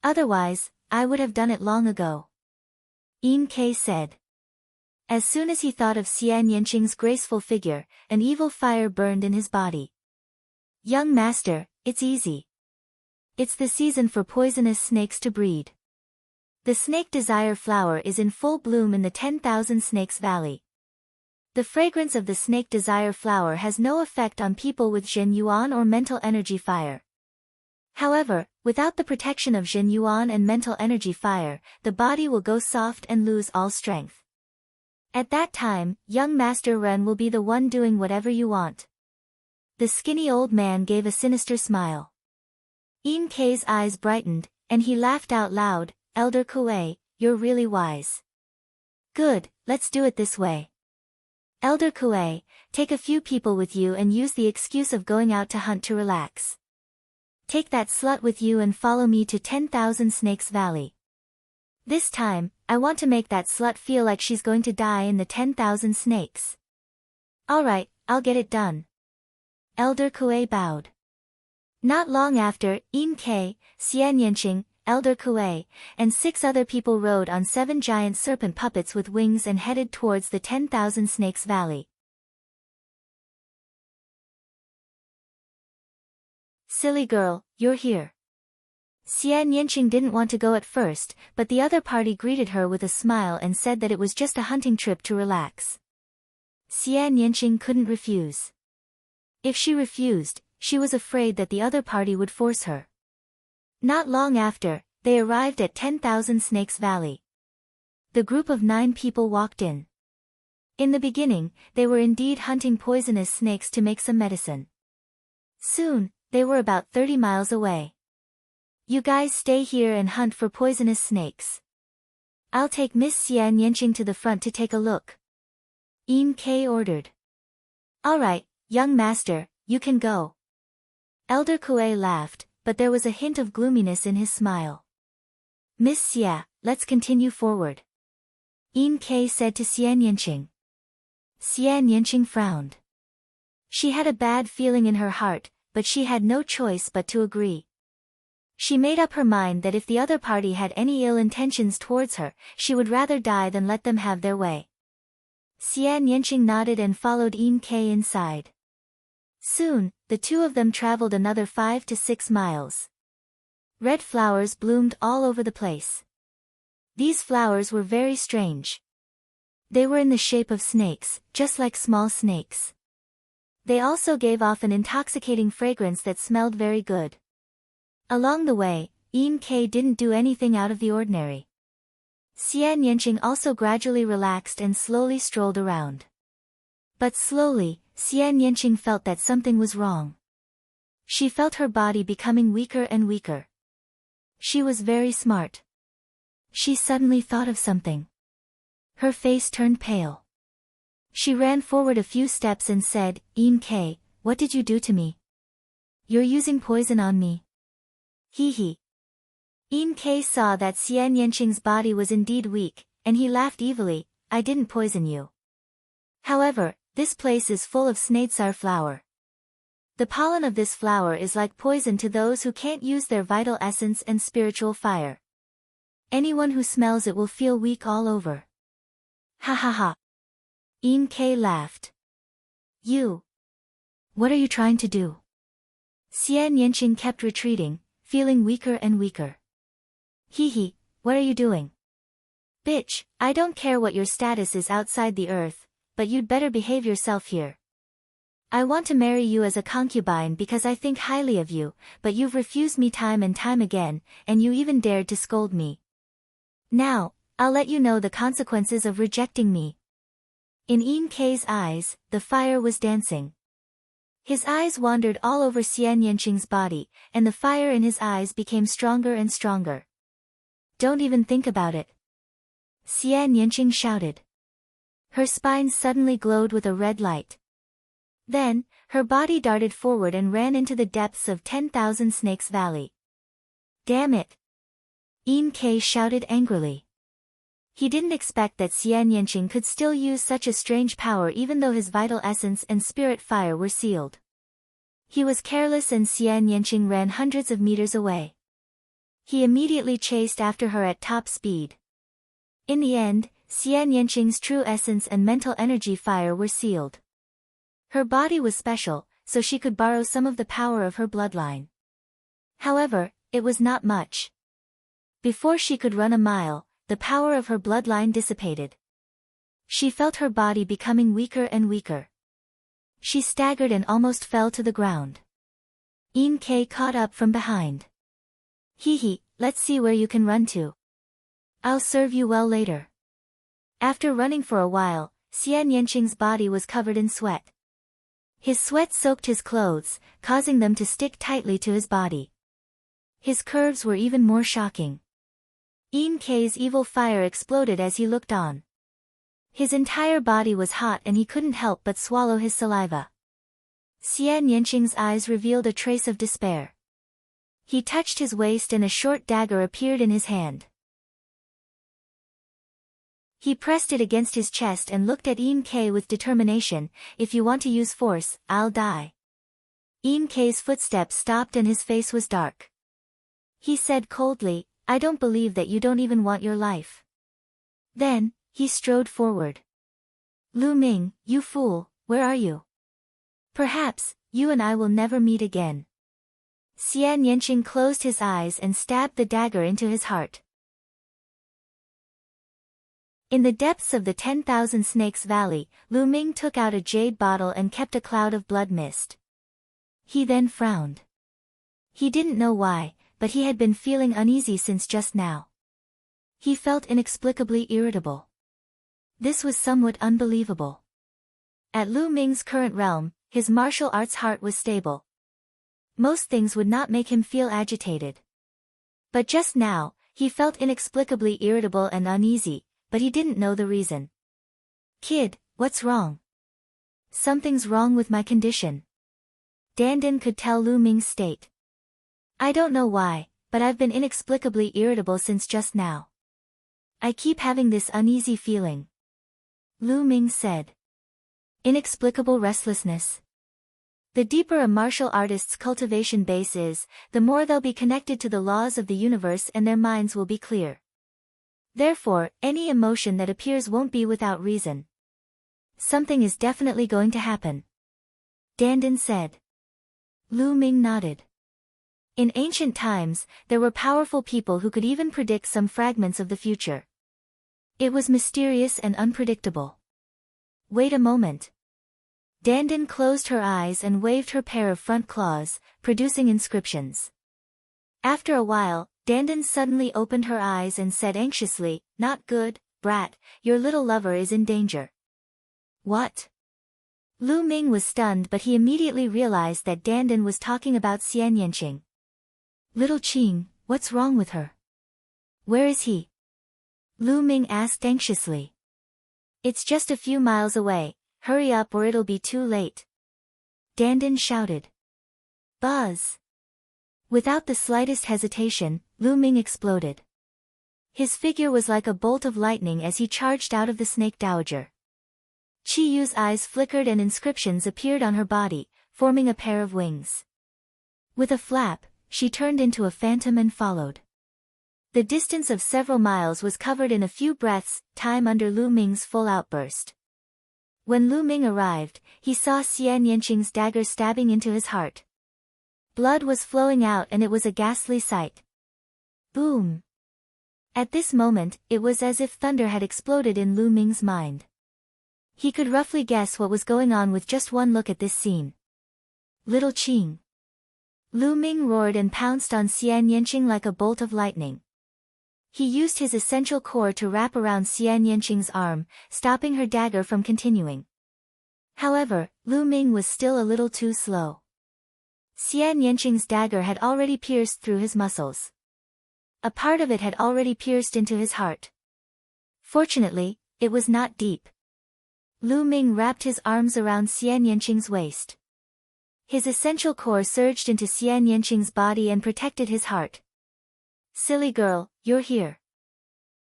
Otherwise, I would have done it long ago." Een K said. As soon as he thought of Xian Yanqing's graceful figure, an evil fire burned in his body. "Young master, it's easy. It's the season for poisonous snakes to breed. The snake desire flower is in full bloom in the 10,000 Snakes Valley. The fragrance of the snake desire flower has no effect on people with Zhen Yuan or mental energy fire. However, without the protection of Zhen Yuan and mental energy fire, the body will go soft and lose all strength. At that time, young Master Ren will be the one doing whatever you want." The skinny old man gave a sinister smile. Een K's eyes brightened, and he laughed out loud. "Elder Kuei, you're really wise. Good, let's do it this way. Elder Kuei, take a few people with you and use the excuse of going out to hunt to relax. Take that slut with you and follow me to 10,000 Snakes Valley. This time, I want to make that slut feel like she's going to die in the 10,000 snakes." Alright, I'll get it done. Elder Kuei bowed. Not long after, Yin Kei, Xian Yanqing, Elder Kuei, and 6 other people rode on 7 giant serpent puppets with wings and headed towards the 10,000 Snakes Valley. Silly girl, you're here. Xian Yanqing didn't want to go at first, but the other party greeted her with a smile and said that it was just a hunting trip to relax. Xian Yanqing couldn't refuse. If she refused, she was afraid that the other party would force her. Not long after, they arrived at 10,000 Snakes Valley. The group of 9 people walked in. In the beginning, they were indeed hunting poisonous snakes to make some medicine. Soon, they were about 30 miles away. You guys stay here and hunt for poisonous snakes. I'll take Miss Xian Yanqing to the front to take a look. Yin Kei ordered. Alright, young master, you can go. Elder Kuei laughed, but there was a hint of gloominess in his smile. Miss Xia, let's continue forward. Yin Kei said to Xian Yanqing. Xian Yanqing frowned. She had a bad feeling in her heart, but she had no choice but to agree. She made up her mind that if the other party had any ill intentions towards her, she would rather die than let them have their way. Xian Yanqing nodded and followed Yin Kei inside. Soon, the two of them traveled another 5 to 6 miles. Red flowers bloomed all over the place. These flowers were very strange. They were in the shape of snakes, just like small snakes. They also gave off an intoxicating fragrance that smelled very good. Along the way, Yin Kei didn't do anything out of the ordinary. Xian Yanqing also gradually relaxed and slowly strolled around. But slowly, Xian Yanqing felt that something was wrong. She felt her body becoming weaker and weaker. She was very smart. She suddenly thought of something. Her face turned pale. She ran forward a few steps and said, Yin Kei, what did you do to me? You're using poison on me. Hee hee. Yin Kei saw that Xian Yanqing's body was indeed weak, and he laughed evilly, I didn't poison you. However, this place is full of snadesar flower. The pollen of this flower is like poison to those who can't use their vital essence and spiritual fire. Anyone who smells it will feel weak all over. Ha ha ha. Yin Kei laughed. You. What are you trying to do? Xian Yanqing kept retreating, feeling weaker and weaker. Hee hee, what are you doing? Bitch, I don't care what your status is outside the earth, but you'd better behave yourself here. I want to marry you as a concubine because I think highly of you, but you've refused me time and time again, and you even dared to scold me. Now, I'll let you know the consequences of rejecting me. In Yin Kei's eyes, the fire was dancing. His eyes wandered all over Xian Yanqing's body, and the fire in his eyes became stronger and stronger. Don't even think about it. Xian Yanqing shouted. Her spine suddenly glowed with a red light. Then, her body darted forward and ran into the depths of 10,000 Snakes Valley. Damn it! Yin Kei shouted angrily. He didn't expect that Xian Yanqing could still use such a strange power even though his vital essence and spirit fire were sealed. He was careless and Xian Yanqing ran hundreds of meters away. He immediately chased after her at top speed. In the end, Xian Yanqing's true essence and mental energy fire were sealed. Her body was special, so she could borrow some of the power of her bloodline. However, it was not much. Before she could run a mile, the power of her bloodline dissipated. She felt her body becoming weaker and weaker. She staggered and almost fell to the ground. Yin Kei caught up from behind. Hee hee, let's see where you can run to. I'll serve you well later. After running for a while, Xian Yanqing's body was covered in sweat. His sweat soaked his clothes, causing them to stick tightly to his body. His curves were even more shocking. Yin Kei's evil fire exploded as he looked on. His entire body was hot and he couldn't help but swallow his saliva. Xian Yanqing's eyes revealed a trace of despair. He touched his waist and a short dagger appeared in his hand. He pressed it against his chest and looked at Ian K with determination. If you want to use force, I'll die. Ian K's footsteps stopped and his face was dark. He said coldly, I don't believe that you don't even want your life. Then, he strode forward. Lu Ming, you fool, where are you? Perhaps, you and I will never meet again. Xian Yanqing closed his eyes and stabbed the dagger into his heart. In the depths of the 10,000 Snakes Valley, Lu Ming took out a jade bottle and kept a cloud of blood mist. He then frowned. He didn't know why, but he had been feeling uneasy since just now. He felt inexplicably irritable. This was somewhat unbelievable. At Lu Ming's current realm, his martial arts heart was stable. Most things would not make him feel agitated. But just now, he felt inexplicably irritable and uneasy, but he didn't know the reason. Kid, what's wrong? Something's wrong with my condition. Dandan could tell Lu Ming's state. I don't know why, but I've been inexplicably irritable since just now. I keep having this uneasy feeling. Lu Ming said. Inexplicable restlessness. The deeper a martial artist's cultivation base is, the more they'll be connected to the laws of the universe and their minds will be clear. Therefore, any emotion that appears won't be without reason. Something is definitely going to happen. Dandan said. Lu Ming nodded. In ancient times, there were powerful people who could even predict some fragments of the future. It was mysterious and unpredictable. Wait a moment. Dandan closed her eyes and waved her pair of front claws, producing inscriptions. After a while, Dandan suddenly opened her eyes and said anxiously, Not good, brat, your little lover is in danger. What? Lu Ming was stunned, but he immediately realized that Dandan was talking about Xian Yanqing. Little Qing, what's wrong with her? Where is he? Lu Ming asked anxiously. It's just a few miles away, hurry up or it'll be too late. Dandan shouted. Buzz! Without the slightest hesitation, Lu Ming exploded. His figure was like a bolt of lightning as he charged out of the snake dowager. Chi Yu's eyes flickered and inscriptions appeared on her body, forming a pair of wings. With a flap, she turned into a phantom and followed. The distance of several miles was covered in a few breaths' time under Lu Ming's full outburst. When Lu Ming arrived, he saw Xian Yanqing's dagger stabbing into his heart. Blood was flowing out and it was a ghastly sight. Boom! At this moment, it was as if thunder had exploded in Lu Ming's mind. He could roughly guess what was going on with just one look at this scene. Little Qing! Lu Ming roared and pounced on Xian Yanqing like a bolt of lightning. He used his essential core to wrap around Xian Yanqing's arm, stopping her dagger from continuing. However, Lu Ming was still a little too slow. Xian Yanqing's dagger had already pierced through his muscles. A part of it had already pierced into his heart. Fortunately, it was not deep. Lu Ming wrapped his arms around Xian Yanqing's waist. His essential core surged into Xian Yanqing's body and protected his heart. Silly girl, you're here.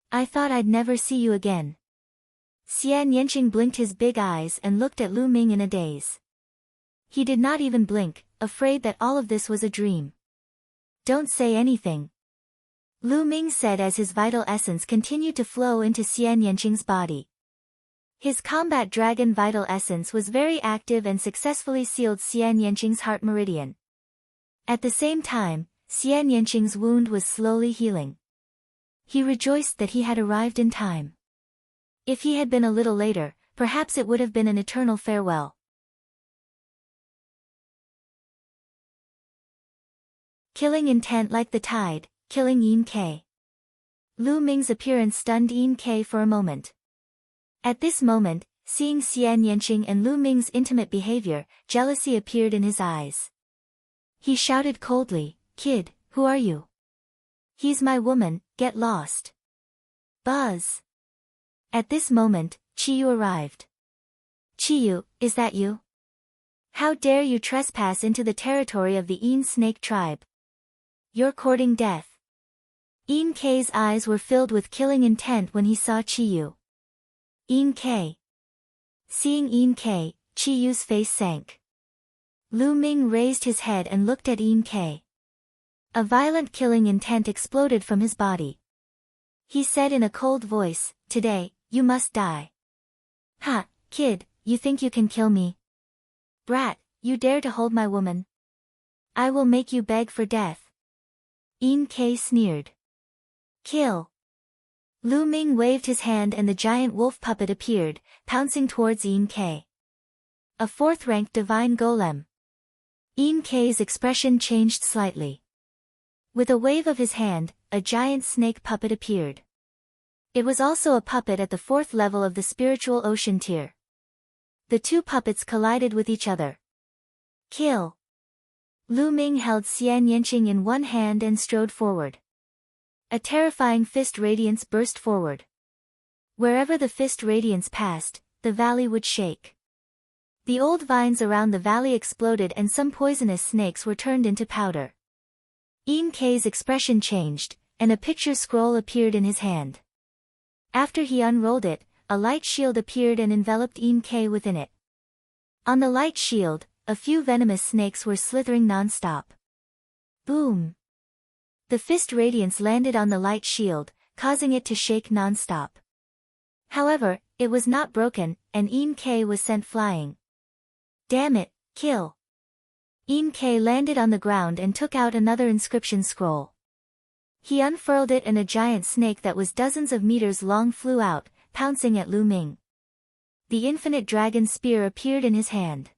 I thought I'd never see you again. Xian Yanqing blinked his big eyes and looked at Lu Ming in a daze. He did not even blink, afraid that all of this was a dream. Don't say anything. Lu Ming said as his vital essence continued to flow into Xian Yanqing's body. His combat dragon vital essence was very active and successfully sealed Xian Yanqing's heart meridian. At the same time, Xian Yanqing's wound was slowly healing. He rejoiced that he had arrived in time. If he had been a little later, perhaps it would have been an eternal farewell. Killing intent like the tide, killing Yin K. Lu Ming's appearance stunned Yin K for a moment. At this moment, seeing Xian Yanqing and Lu Ming's intimate behavior, jealousy appeared in his eyes. He shouted coldly, Kid, who are you? He's my woman, get lost. Buzz. At this moment, Chiyu arrived. Chiyu, is that you? How dare you trespass into the territory of the Yin Snake tribe? You're courting death. Yin K's eyes were filled with killing intent when he saw Chiyu. K. Seeing K, Chi Yu's face sank. Lu Ming raised his head and looked at K. A violent killing intent exploded from his body. He said in a cold voice, "Today, you must die." "Ha, kid, you think you can kill me? Brat, you dare to hold my woman? I will make you beg for death." K sneered. "Kill." Lu Ming waved his hand and the giant wolf puppet appeared, pouncing towards K. A fourth-ranked divine golem. K's expression changed slightly. With a wave of his hand, a giant snake puppet appeared. It was also a puppet at the fourth level of the spiritual ocean tier. The two puppets collided with each other. Kill. Lu Ming held Xian Yanqing in one hand and strode forward. A terrifying fist radiance burst forward. Wherever the fist radiance passed, the valley would shake. The old vines around the valley exploded and some poisonous snakes were turned into powder. K's expression changed, and a picture scroll appeared in his hand. After he unrolled it, a light shield appeared and enveloped K within it. On the light shield, a few venomous snakes were slithering non-stop. Boom! The fist radiance landed on the light shield, causing it to shake non-stop. However, it was not broken, and K was sent flying. Damn it, kill! K landed on the ground and took out another inscription scroll. He unfurled it and a giant snake that was dozens of meters long flew out, pouncing at Lu Ming. The infinite dragon spear appeared in his hand.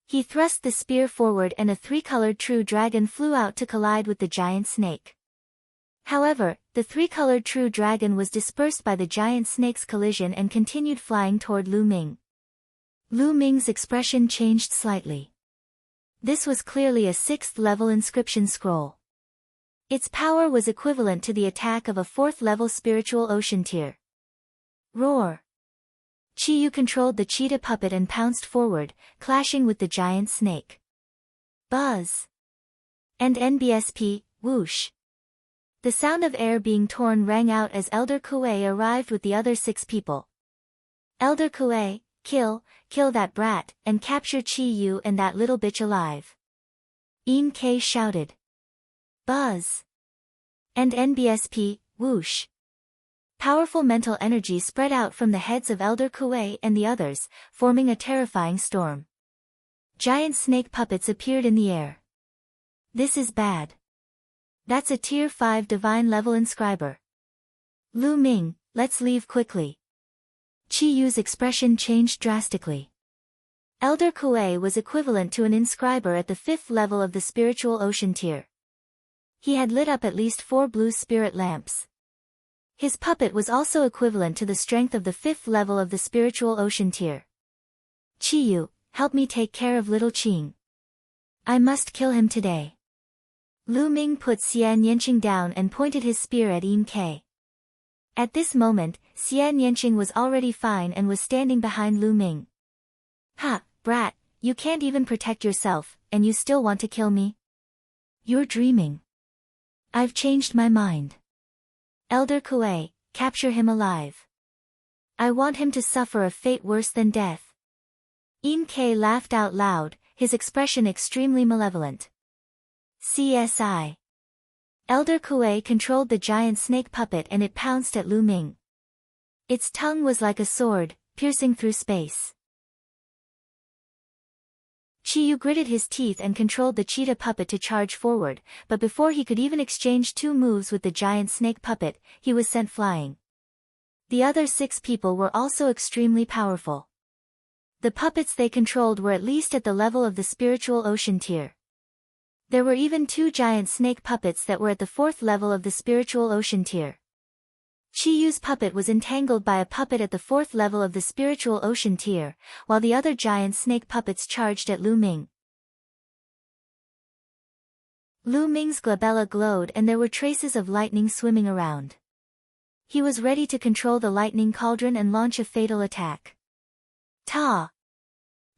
He thrust the spear forward and a three-colored true dragon flew out to collide with the giant snake. However, the three-colored true dragon was dispersed by the giant snake's collision and continued flying toward Lu Ming. Lu Ming's expression changed slightly. This was clearly a 6th-level inscription scroll. Its power was equivalent to the attack of a 4th-level spiritual ocean tier. Roar! Chi Yu controlled the cheetah puppet and pounced forward, clashing with the giant snake. Buzz! And NBSP, whoosh! The sound of air being torn rang out as Elder Kuei arrived with the other 6 people. Elder Kuei, kill that brat, and capture Chi Yu and that little bitch alive. K shouted. Buzz! And NBSP, whoosh! Powerful mental energy spread out from the heads of Elder Kuei and the others, forming a terrifying storm. Giant snake puppets appeared in the air. This is bad. That's a Tier 5 divine level inscriber. Lu Ming, let's leave quickly. Chi Yu's expression changed drastically. Elder Kuei was equivalent to an inscriber at the 5th level of the spiritual ocean tier. He had lit up at least 4 blue spirit lamps. His puppet was also equivalent to the strength of the 5th level of the spiritual ocean tier. Chi Yu, help me take care of little Qing. I must kill him today. Lu Ming put Xian Yanqing down and pointed his spear at K. At this moment, Xian Yanqing was already fine and was standing behind Lu Ming. Ha, brat, you can't even protect yourself, and you still want to kill me? You're dreaming. I've changed my mind. Elder Kuei, capture him alive. I want him to suffer a fate worse than death. K laughed out loud, his expression extremely malevolent. CSI. Elder Kuei controlled the giant snake puppet and it pounced at Lu Ming. Its tongue was like a sword, piercing through space. Chi Yu gritted his teeth and controlled the cheetah puppet to charge forward, but before he could even exchange 2 moves with the giant snake puppet, he was sent flying. The other 6 people were also extremely powerful. The puppets they controlled were at least at the level of the spiritual ocean tier. There were even 2 giant snake puppets that were at the 4th level of the spiritual ocean tier. Chi Yu's puppet was entangled by a puppet at the 4th level of the spiritual ocean tier, while the other giant snake puppets charged at Lu Ming. Lu Ming's glabella glowed and there were traces of lightning swimming around. He was ready to control the lightning cauldron and launch a fatal attack. Ta!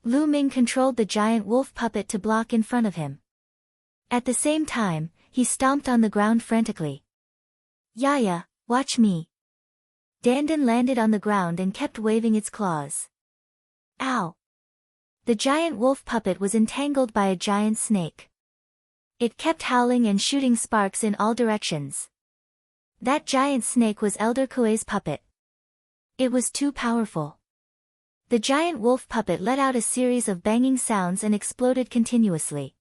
Lu Ming controlled the giant wolf puppet to block in front of him. At the same time, he stomped on the ground frantically. Yaya, watch me. Dandan landed on the ground and kept waving its claws. Ow! The giant wolf puppet was entangled by a giant snake. It kept howling and shooting sparks in all directions. That giant snake was Elder Kuei's puppet. It was too powerful. The giant wolf puppet let out a series of banging sounds and exploded continuously.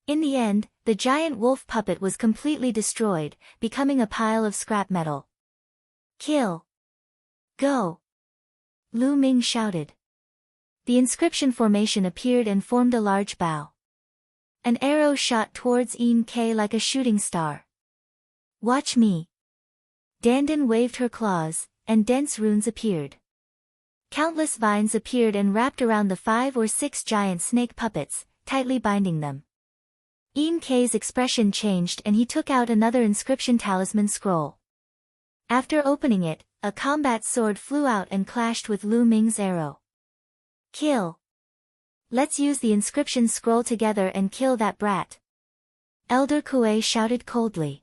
In the end, the giant wolf puppet was completely destroyed, becoming a pile of scrap metal. Kill! Go! Lu Ming shouted. The inscription formation appeared and formed a large bow. An arrow shot towards Yin Ke like a shooting star. Watch me! Dandan waved her claws, and dense runes appeared. Countless vines appeared and wrapped around the 5 or 6 giant snake puppets, tightly binding them. Yin Ke's expression changed and he took out another inscription talisman scroll. After opening it, a combat sword flew out and clashed with Lu Ming's arrow. Kill! Let's use the inscription scroll together and kill that brat. Elder Kuei shouted coldly.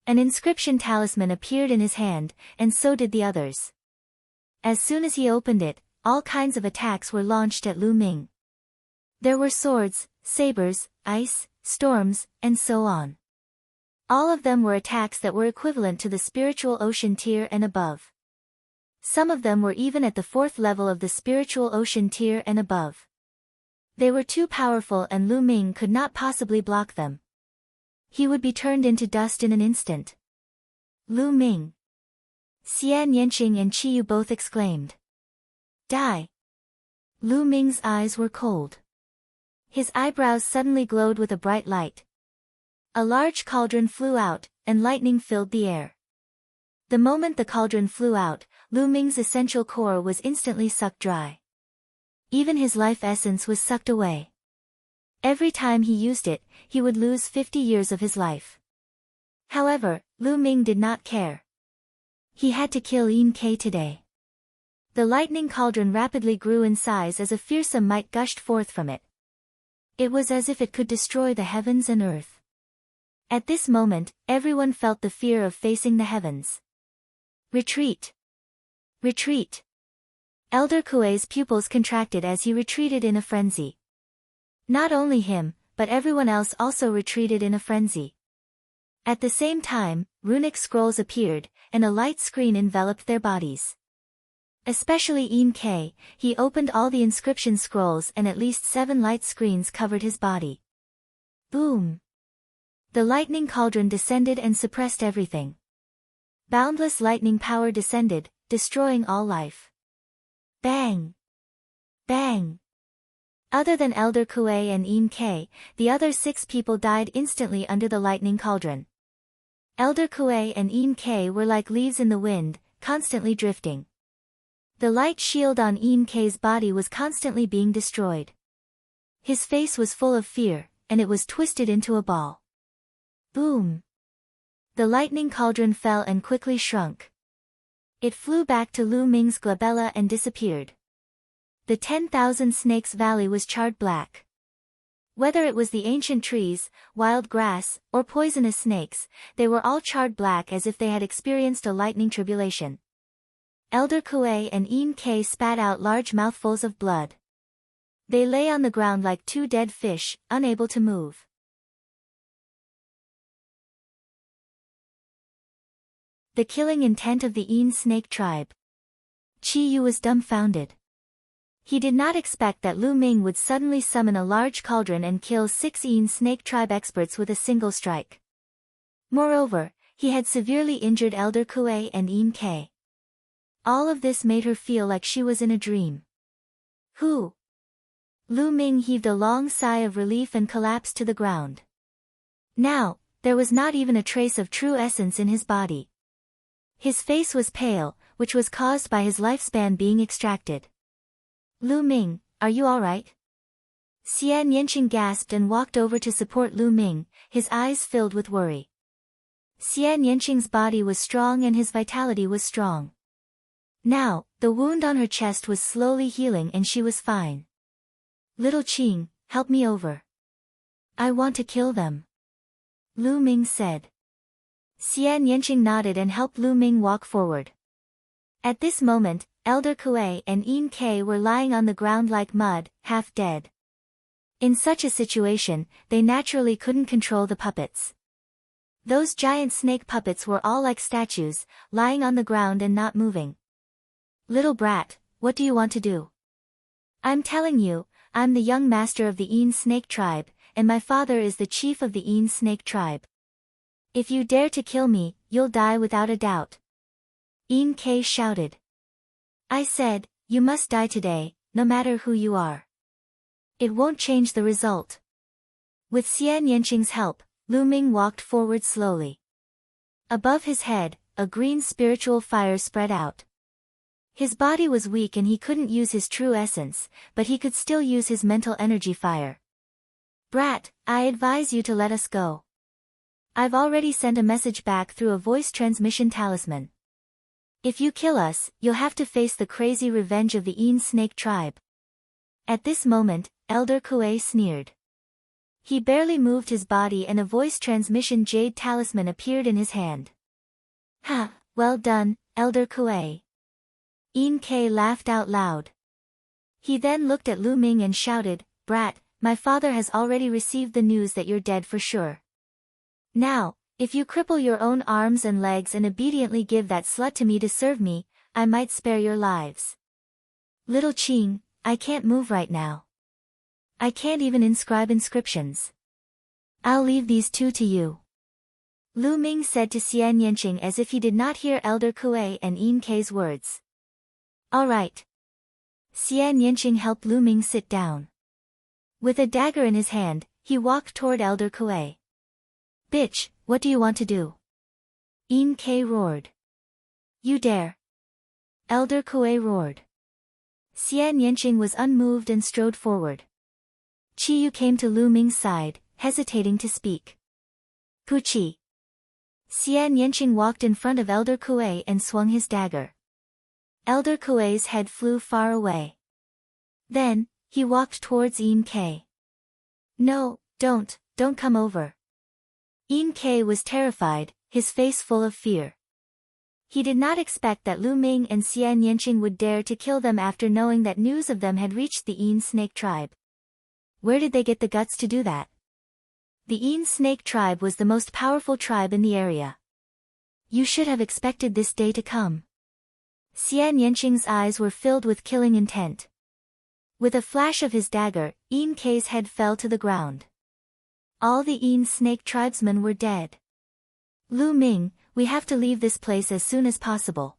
An inscription talisman appeared in his hand, and so did the others. As soon as he opened it, all kinds of attacks were launched at Lu Ming. There were swords, sabers, ice, storms, and so on. All of them were attacks that were equivalent to the spiritual ocean tier and above. Some of them were even at the 4th level of the spiritual ocean tier and above. They were too powerful and Lu Ming could not possibly block them. He would be turned into dust in an instant. Lu Ming! Xian Yanqing and Qi Yu both exclaimed. Die! Lu Ming's eyes were cold. His eyebrows suddenly glowed with a bright light. A large cauldron flew out, and lightning filled the air. The moment the cauldron flew out, Lu Ming's essential core was instantly sucked dry. Even his life essence was sucked away. Every time he used it, he would lose 50 years of his life. However, Lu Ming did not care. He had to kill Yin Ke today. The lightning cauldron rapidly grew in size as a fearsome might gushed forth from it. It was as if it could destroy the heavens and earth. At this moment, everyone felt the fear of facing the heavens. Retreat! Retreat! Elder Kuei's pupils contracted as he retreated in a frenzy. Not only him, but everyone else also retreated in a frenzy. At the same time, runic scrolls appeared, and a light screen enveloped their bodies. Especially Yin Ke, he opened all the inscription scrolls and at least 7 light screens covered his body. Boom! The lightning cauldron descended and suppressed everything. Boundless lightning power descended, destroying all life. Bang! Bang! Other than Elder Kuei and Yin Ke, the other 6 people died instantly under the lightning cauldron. Elder Kuei and Yin Ke were like leaves in the wind, constantly drifting. The light shield on Yin Ke's body was constantly being destroyed. His face was full of fear, and it was twisted into a ball. Boom! The lightning cauldron fell and quickly shrunk. It flew back to Lu Ming's glabella and disappeared. The 10,000 Snakes Valley was charred black. Whether it was the ancient trees, wild grass, or poisonous snakes, they were all charred black as if they had experienced a lightning tribulation. Elder Kuei and Yin Ke spat out large mouthfuls of blood. They lay on the ground like 2 dead fish, unable to move. The killing intent of the Yin snake tribe. Qi Yu was dumbfounded. He did not expect that Lu Ming would suddenly summon a large cauldron and kill 6 Yin snake tribe experts with a single strike. Moreover, he had severely injured Elder Kuei and Yin Ke. All of this made her feel like she was in a dream. Who? Lu Ming heaved a long sigh of relief and collapsed to the ground. Now, there was not even a trace of true essence in his body. His face was pale, which was caused by his lifespan being extracted. Lu Ming, are you alright? Xian Yanqing gasped and walked over to support Lu Ming, his eyes filled with worry. Xian Yanqing's body was strong and his vitality was strong. Now, the wound on her chest was slowly healing and she was fine. Little Qing, help me over. I want to kill them. Lu Ming said. Xian Yanqing nodded and helped Lu Ming walk forward. At this moment, Elder Kuei and Ian Kei were lying on the ground like mud, half dead. In such a situation, they naturally couldn't control the puppets. Those giant snake puppets were all like statues, lying on the ground and not moving. Little brat, what do you want to do? I'm telling you, I'm the young master of the Ian snake tribe, and my father is the chief of the Ian snake tribe. If you dare to kill me, you'll die without a doubt. Ian Kei shouted. I said, you must die today, no matter who you are. It won't change the result. With Xian Yanqing's help, Lu Ming walked forward slowly. Above his head, a green spiritual fire spread out. His body was weak and he couldn't use his true essence, but he could still use his mental energy fire. Brat, I advise you to let us go. I've already sent a message back through a voice transmission talisman. If you kill us, you'll have to face the crazy revenge of the Ian snake tribe. At this moment, Elder Kuei sneered. He barely moved his body and a voice transmission jade talisman appeared in his hand. Ha, well done, Elder Kuei. Ian Kei laughed out loud. He then looked at Lu Ming and shouted, Brat, my father has already received the news that you're dead for sure. Now, if you cripple your own arms and legs and obediently give that slut to me to serve me, I might spare your lives. Little Qing, I can't move right now. I can't even inscribe inscriptions. I'll leave these two to you. Lu Ming said to Xian Yanqing as if he did not hear Elder Kuei and Ian Kei's words. All right. Xian Yanqing helped Lu Ming sit down. With a dagger in his hand, he walked toward Elder Kuei. Bitch, what do you want to do? Ian Kei roared. You dare. Elder Kuei roared. Xian Yanqing was unmoved and strode forward. Qiyu came to Lu Ming's side, hesitating to speak. Puchi. Xian Yanqing walked in front of Elder Kuei and swung his dagger. Elder Kuei's head flew far away. Then, he walked towards Ian Kei. No, don't come over. Ian Kei was terrified, his face full of fear. He did not expect that Lu Ming and Xian Yanqing would dare to kill them after knowing that news of them had reached the Ian snake tribe. Where did they get the guts to do that? The Ian snake tribe was the most powerful tribe in the area. You should have expected this day to come. Xian Yanqing's eyes were filled with killing intent. With a flash of his dagger, Ian Kei's head fell to the ground. All the Ian snake tribesmen were dead. Lu Ming, we have to leave this place as soon as possible.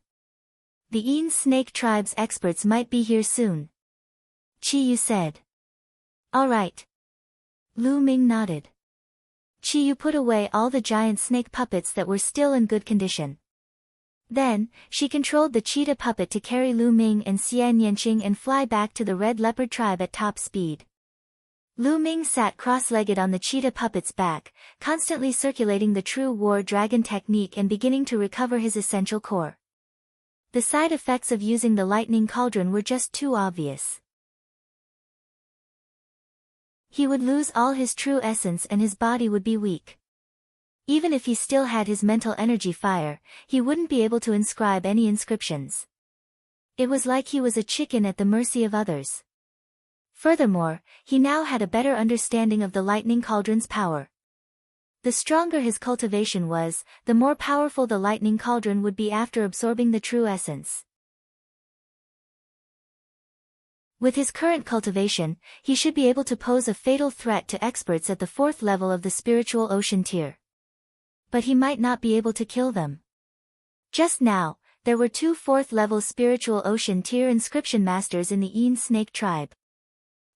The Ian snake tribe's experts might be here soon. Qiyu said. All right. Lu Ming nodded. Qiyu put away all the giant snake puppets that were still in good condition. Then, she controlled the cheetah puppet to carry Lu Ming and Xian Yanqing and fly back to the red leopard tribe at top speed. Lu Ming sat cross-legged on the cheetah puppet's back, constantly circulating the true war dragon technique and beginning to recover his essential core. The side effects of using the lightning cauldron were just too obvious. He would lose all his true essence and his body would be weak. Even if he still had his mental energy fire, he wouldn't be able to inscribe any inscriptions. It was like he was a chicken at the mercy of others. Furthermore, he now had a better understanding of the lightning cauldron's power. The stronger his cultivation was, the more powerful the lightning cauldron would be after absorbing the true essence. With his current cultivation, he should be able to pose a fatal threat to experts at the 4th level of the spiritual ocean tier. But he might not be able to kill them. Just now, there were 2 4th-level spiritual ocean tier inscription masters in the Ian snake tribe.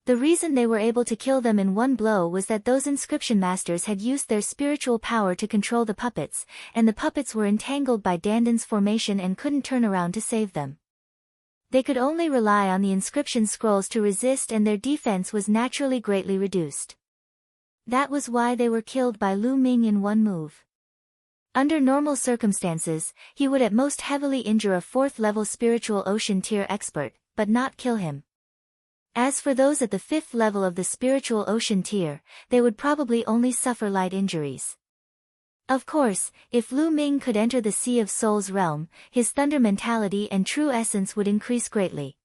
The reason they were able to kill them in one blow was that those inscription masters had used their spiritual power to control the puppets, and the puppets were entangled by Dandan's formation and couldn't turn around to save them. They could only rely on the inscription scrolls to resist and their defense was naturally greatly reduced. That was why they were killed by Lu Ming in one move. Under normal circumstances, he would at most heavily injure a 4th-level spiritual ocean tier expert, but not kill him. As for those at the 5th level of the spiritual ocean tier, they would probably only suffer light injuries. Of course, if Lu Ming could enter the Sea of Souls realm, his thunder mentality and true essence would increase greatly.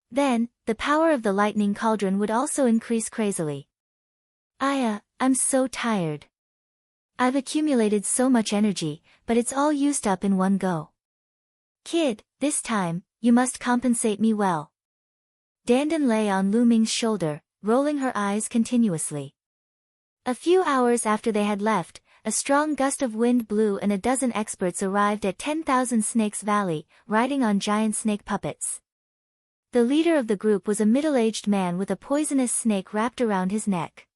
Then, the power of the lightning cauldron would also increase crazily. I'm so tired. I've accumulated so much energy, but it's all used up in one go. Kid, this time, you must compensate me well. Dandan lay on Lu Ming's shoulder, rolling her eyes continuously. A few hours after they had left, a strong gust of wind blew and a dozen experts arrived at 10,000 Snakes Valley, riding on giant snake puppets. The leader of the group was a middle-aged man with a poisonous snake wrapped around his neck.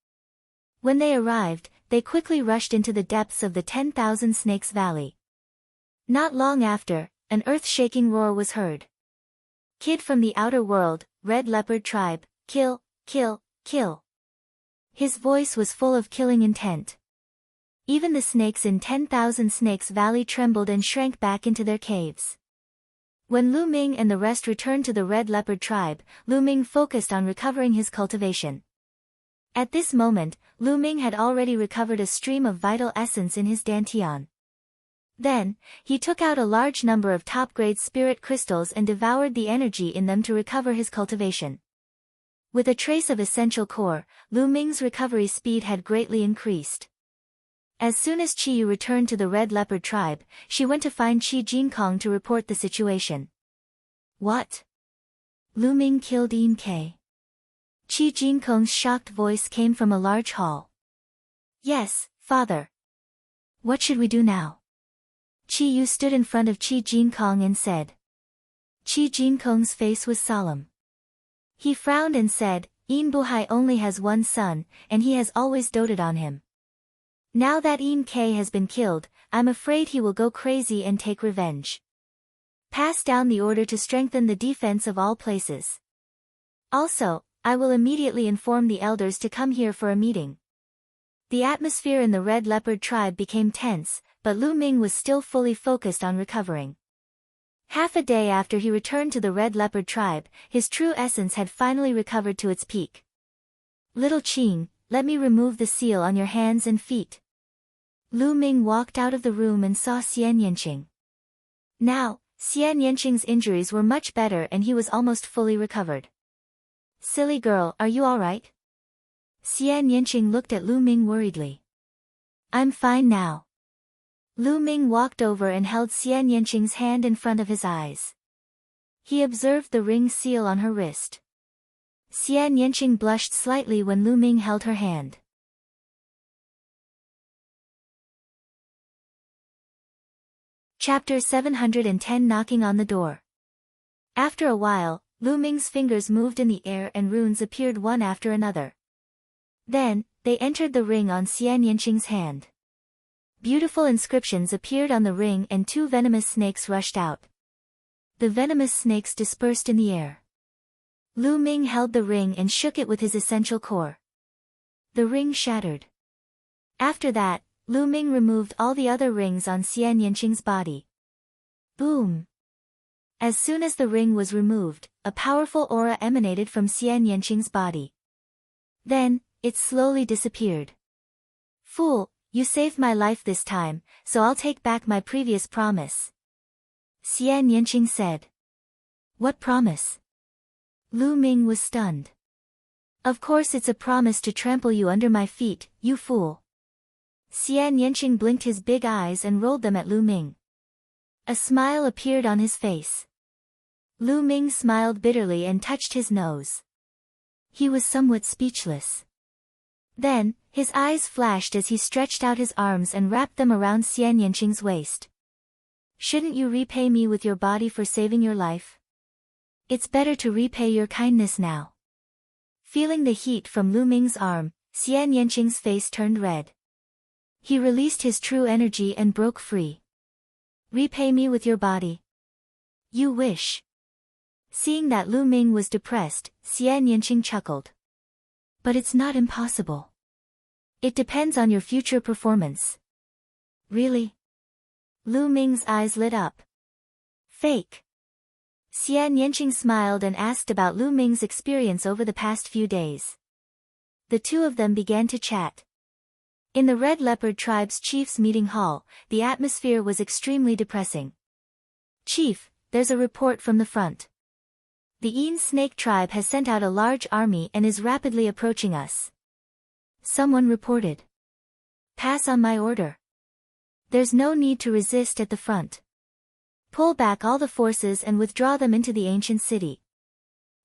When they arrived, they quickly rushed into the depths of the 10,000 Snakes Valley. Not long after, an earth-shaking roar was heard. Kid from the outer world, Red Leopard Tribe, kill, kill, kill. His voice was full of killing intent. Even the snakes in 10,000 Snakes Valley trembled and shrank back into their caves. When Lu Ming and the rest returned to the Red Leopard Tribe, Lu Ming focused on recovering his cultivation. At this moment, Lu Ming had already recovered a stream of vital essence in his dantian. Then, he took out a large number of top-grade spirit crystals and devoured the energy in them to recover his cultivation. With a trace of essential core, Lu Ming's recovery speed had greatly increased. As soon as Chi Yu returned to the Red Leopard Tribe, she went to find Qi Jinkong to report the situation. What? Lu Ming killed Yin Ke. Qi Jinkong's shocked voice came from a large hall. Yes, father. What should we do now? Qi Yu stood in front of Qi Jinkong and said. Qi Jinkong's face was solemn. He frowned and said, Yin Buhai only has one son, and he has always doted on him. Now that Yin Ke has been killed, I'm afraid he will go crazy and take revenge. Pass down the order to strengthen the defense of all places. Also, I will immediately inform the elders to come here for a meeting. The atmosphere in the Red Leopard Tribe became tense, but Lu Ming was still fully focused on recovering. Half a day after he returned to the Red Leopard Tribe, his true essence had finally recovered to its peak. Little Qing, let me remove the seal on your hands and feet. Lu Ming walked out of the room and saw Xian Yanqing. Now, Xian Yanqing's injuries were much better and he was almost fully recovered. Silly girl, are you alright? Xian Yanqing looked at Lu Ming worriedly. I'm fine now. Lu Ming walked over and held Xian Yanqing's hand in front of his eyes. He observed the ring seal on her wrist. Xian Yanqing blushed slightly when Lu Ming held her hand. Chapter 710 Knocking on the Door. After a while, Lu Ming's fingers moved in the air and runes appeared one after another. Then, they entered the ring on Xian Yanqing's hand. Beautiful inscriptions appeared on the ring and two venomous snakes rushed out. The venomous snakes dispersed in the air. Lu Ming held the ring and shook it with his essential core. The ring shattered. After that, Lu Ming removed all the other rings on Xian Yanqing's body. Boom! As soon as the ring was removed, a powerful aura emanated from Xian Yanqing's body. Then, it slowly disappeared. Fool, you saved my life this time, so I'll take back my previous promise. Xian Yanqing said. What promise? Lu Ming was stunned. Of course it's a promise to trample you under my feet, you fool. Xian Yanqing blinked his big eyes and rolled them at Lu Ming. A smile appeared on his face. Lu Ming smiled bitterly and touched his nose. He was somewhat speechless. Then, his eyes flashed as he stretched out his arms and wrapped them around Xian Yanqing's waist. Shouldn't you repay me with your body for saving your life? It's better to repay your kindness now. Feeling the heat from Lu Ming's arm, Xian Yanqing's face turned red. He released his true energy and broke free. Repay me with your body. You wish. Seeing that Lu Ming was depressed, Xian Yanqing chuckled. But it's not impossible. It depends on your future performance. Really? Lu Ming's eyes lit up. Fake. Xian Yanqing smiled and asked about Lu Ming's experience over the past few days. The two of them began to chat. In the Red Leopard Tribe's chief's meeting hall, the atmosphere was extremely depressing. "Chief, there's a report from the front. The Snake Tribe has sent out a large army and is rapidly approaching us," someone reported. "Pass on my order. There's no need to resist at the front. Pull back all the forces and withdraw them into the ancient city."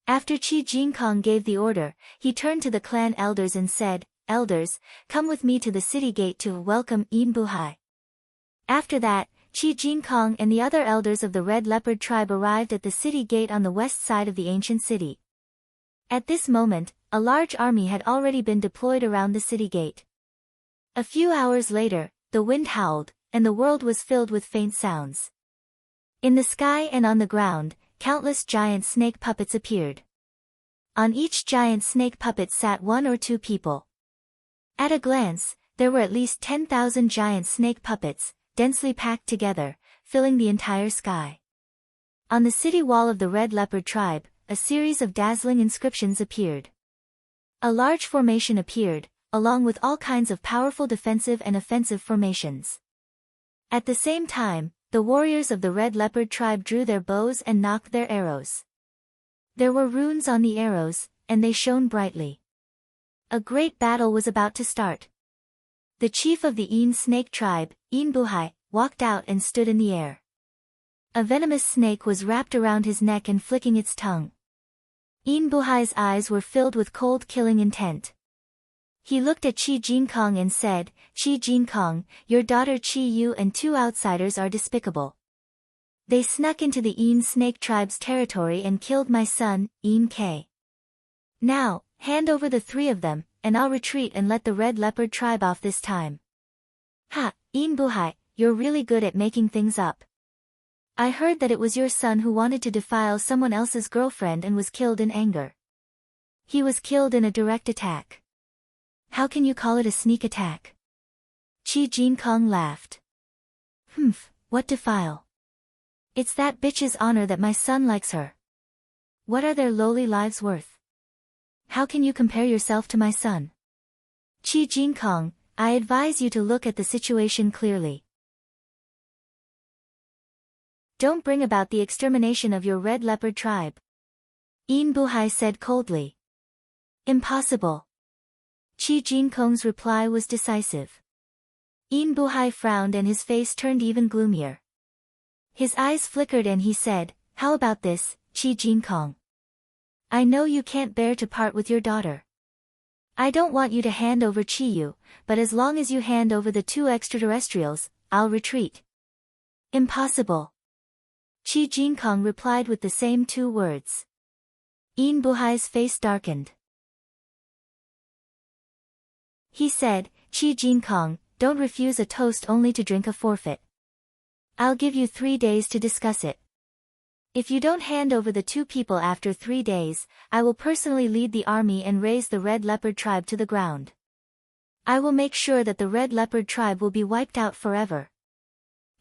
After Qi Jinkong gave the order, he turned to the clan elders and said, "Elders, come with me to the city gate to welcome Buhai." After that, Qi Jinkong and the other elders of the Red Leopard Tribe arrived at the city gate on the west side of the ancient city. At this moment, a large army had already been deployed around the city gate. A few hours later, the wind howled, and the world was filled with faint sounds. In the sky and on the ground, countless giant snake puppets appeared. On each giant snake puppet sat 1 or 2 people. At a glance, there were at least 10,000 giant snake puppets, densely packed together, filling the entire sky. On the city wall of the Red Leopard Tribe, a series of dazzling inscriptions appeared. A large formation appeared, along with all kinds of powerful defensive and offensive formations. At the same time, the warriors of the Red Leopard Tribe drew their bows and nocked their arrows. There were runes on the arrows, and they shone brightly. A great battle was about to start. The chief of the Snake Tribe, Buhai, walked out and stood in the air. A venomous snake was wrapped around his neck and flicking its tongue. Buhai's eyes were filled with cold killing intent. He looked at Qi Jinkong and said, "Qi Jinkong, your daughter Qi Yu and 2 outsiders are despicable. They snuck into the Snake Tribe's territory and killed my son, K. Now, hand over the 3 of them, and I'll retreat and let the Red Leopard Tribe off this time." "Ha, Buhai, you're really good at making things up. I heard that it was your son who wanted to defile someone else's girlfriend and was killed in anger. He was killed in a direct attack. How can you call it a sneak attack?" Qi Jinkong laughed. What defile? It's that bitch's honor that my son likes her. What are their lowly lives worth? How can you compare yourself to my son? Qi Jinkong, I advise you to look at the situation clearly. Don't bring about the extermination of your Red Leopard Tribe. Buhai said coldly. Impossible. Qi Jinkong's reply was decisive. Buhai frowned and his face turned even gloomier. His eyes flickered and he said, "How about this, Qi Jinkong? I know you can't bear to part with your daughter. I don't want you to hand over Qi Yu, but as long as you hand over the 2 extraterrestrials, I'll retreat." Impossible. Qi Jinkong replied with the same 2 words. Buhai's face darkened. He said, "Qi Jinkong, don't refuse a toast only to drink a forfeit. I'll give you 3 days to discuss it. If you don't hand over the 2 people after 3 days, I will personally lead the army and raze the Red Leopard Tribe to the ground. I will make sure that the Red Leopard Tribe will be wiped out forever."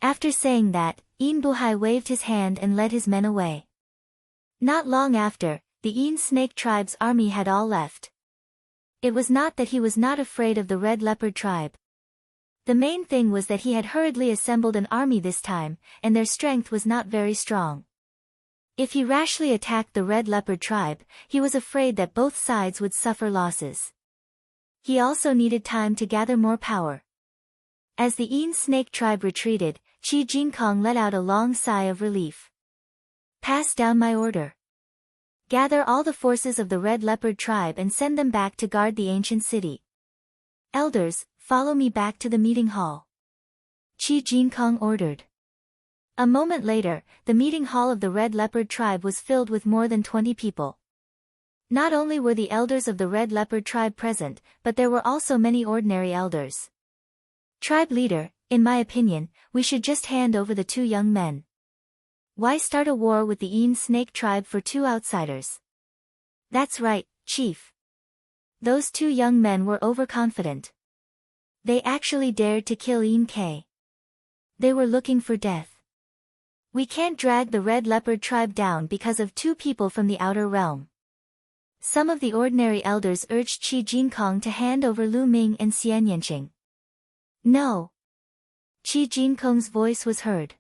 After saying that, Buhai waved his hand and led his men away. Not long after, the Snake Tribe's army had all left. It was not that he was not afraid of the Red Leopard Tribe. The main thing was that he had hurriedly assembled an army this time, and their strength was not very strong. If he rashly attacked the Red Leopard Tribe, he was afraid that both sides would suffer losses. He also needed time to gather more power. As the Snake Tribe retreated, Qi Jinkong let out a long sigh of relief. "Pass down my order. Gather all the forces of the Red Leopard Tribe and send them back to guard the ancient city. Elders, follow me back to the meeting hall," Qi Jinkong ordered. A moment later, the meeting hall of the Red Leopard Tribe was filled with more than 20 people. Not only were the elders of the Red Leopard Tribe present, but there were also many ordinary elders. "Tribe leader, in my opinion, we should just hand over the 2 young men. Why start a war with the Snake Tribe for 2 outsiders?" "That's right, Chief. Those 2 young men were overconfident. They actually dared to kill K. They were looking for death. We can't drag the Red Leopard Tribe down because of 2 people from the outer realm." Some of the ordinary elders urged Qi Jinkong to hand over Lu Ming and Xian Yanqing. No. Qi Jinkong's voice was heard.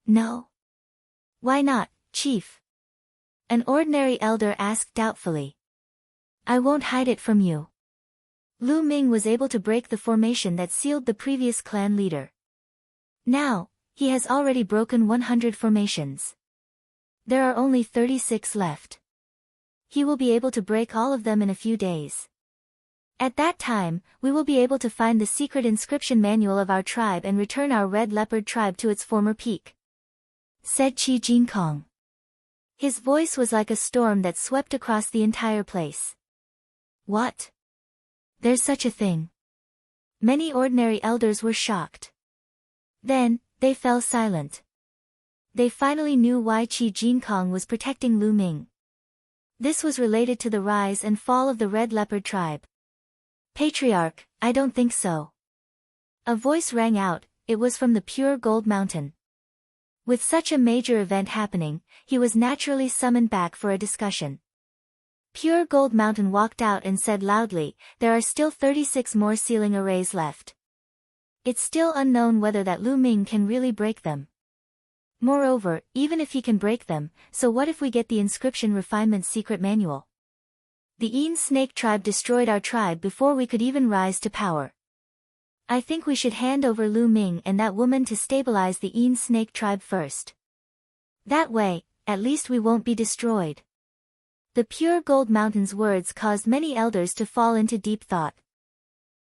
No. Why not, chief? An ordinary elder asked doubtfully. I won't hide it from you. Lu Ming was able to break the formation that sealed the previous clan leader. Now, he has already broken 100 formations. There are only 36 left. He will be able to break all of them in a few days. At that time, we will be able to find the secret inscription manual of our tribe and return our red leopard tribe to its former peak, said Qi Jinkong. His voice was like a storm that swept across the entire place. What? There's such a thing. Many ordinary elders were shocked. Then, they fell silent. They finally knew why Qi Jinkong was protecting Lu Ming. This was related to the rise and fall of the red leopard tribe. Patriarch, I don't think so. A voice rang out. It was from the pure gold mountain. With such a major event happening, he was naturally summoned back for a discussion. Pure Gold Mountain walked out and said loudly, there are still 36 more sealing arrays left. It's still unknown whether that Lu Ming can really break them. Moreover, even if he can break them, so what if we get the inscription refinement secret manual? The Yin Snake tribe destroyed our tribe before we could even rise to power. I think we should hand over Lu Ming and that woman to stabilize the Yin Snake tribe first. That way, at least we won't be destroyed. The Pure Gold Mountain's words caused many elders to fall into deep thought.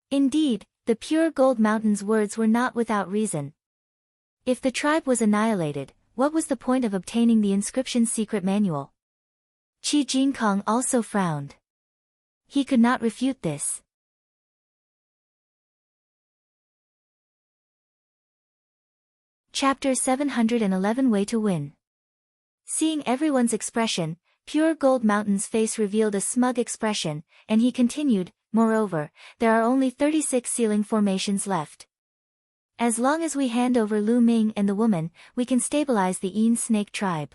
Indeed, the Pure Gold Mountain's words were not without reason. If the tribe was annihilated, what was the point of obtaining the inscription's secret manual? Qi Jinkong also frowned. He could not refute this. Chapter 711 Way to Win. Seeing everyone's expression, Pure Gold Mountain's face revealed a smug expression, and he continued, moreover, there are only 36 sealing formations left. As long as we hand over Lu Ming and the woman, we can stabilize the Yin Snake tribe.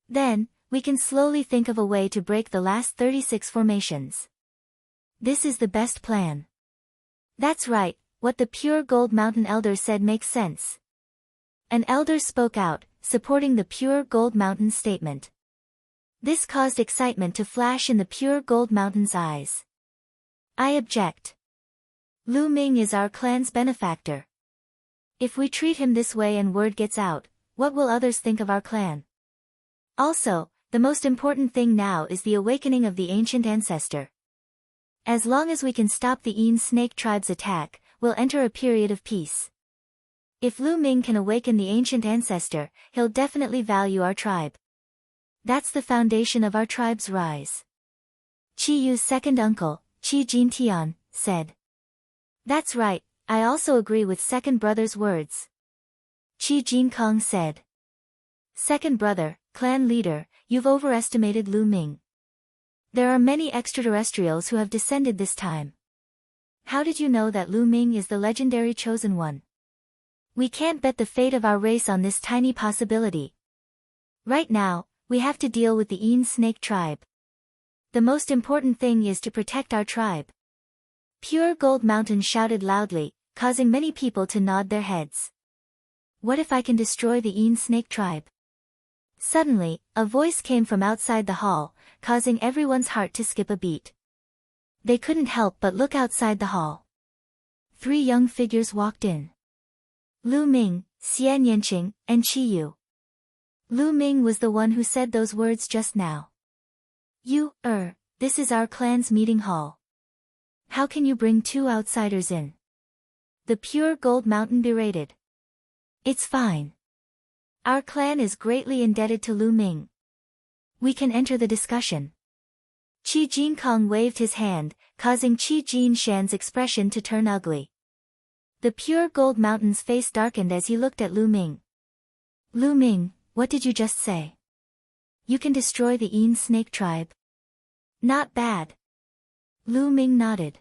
Then, we can slowly think of a way to break the last 36 formations. This is the best plan. That's right, what the Pure Gold Mountain elder said makes sense. An elder spoke out, supporting the Pure Gold Mountain's statement. This caused excitement to flash in the Pure Gold Mountain's eyes. I object. Lu Ming is our clan's benefactor. If we treat him this way and word gets out, what will others think of our clan? Also, the most important thing now is the awakening of the ancient ancestor. As long as we can stop the Yin Snake tribe's attack, we'll enter a period of peace. If Lu Ming can awaken the ancient ancestor, he'll definitely value our tribe. That's the foundation of our tribe's rise. Qi Yu's second uncle, Qi Jintian, said. That's right, I also agree with second brother's words. Qi Jinkong said. Second brother, clan leader, you've overestimated Lu Ming. There are many extraterrestrials who have descended this time. How did you know that Lu Ming is the legendary chosen one? We can't bet the fate of our race on this tiny possibility. Right now, we have to deal with the Yin Snake tribe. The most important thing is to protect our tribe. Pure Gold Mountain shouted loudly, causing many people to nod their heads. What if I can destroy the Yin Snake tribe? Suddenly, a voice came from outside the hall, causing everyone's heart to skip a beat. They couldn't help but look outside the hall. 3 young figures walked in. Lu Ming, Xian Yanqing, and Qi Yu. Lu Ming was the one who said those words just now. This is our clan's meeting hall. How can you bring 2 outsiders in? The Pure Gold Mountain berated. It's fine. Our clan is greatly indebted to Lu Ming. We can enter the discussion. Qi Jinkong waved his hand, causing Qi Jinshan's expression to turn ugly. The Pure Gold Mountain's face darkened as he looked at Lu Ming. Lu Ming, what did you just say? You can destroy the Yin Snake tribe? Not bad. Lu Ming nodded.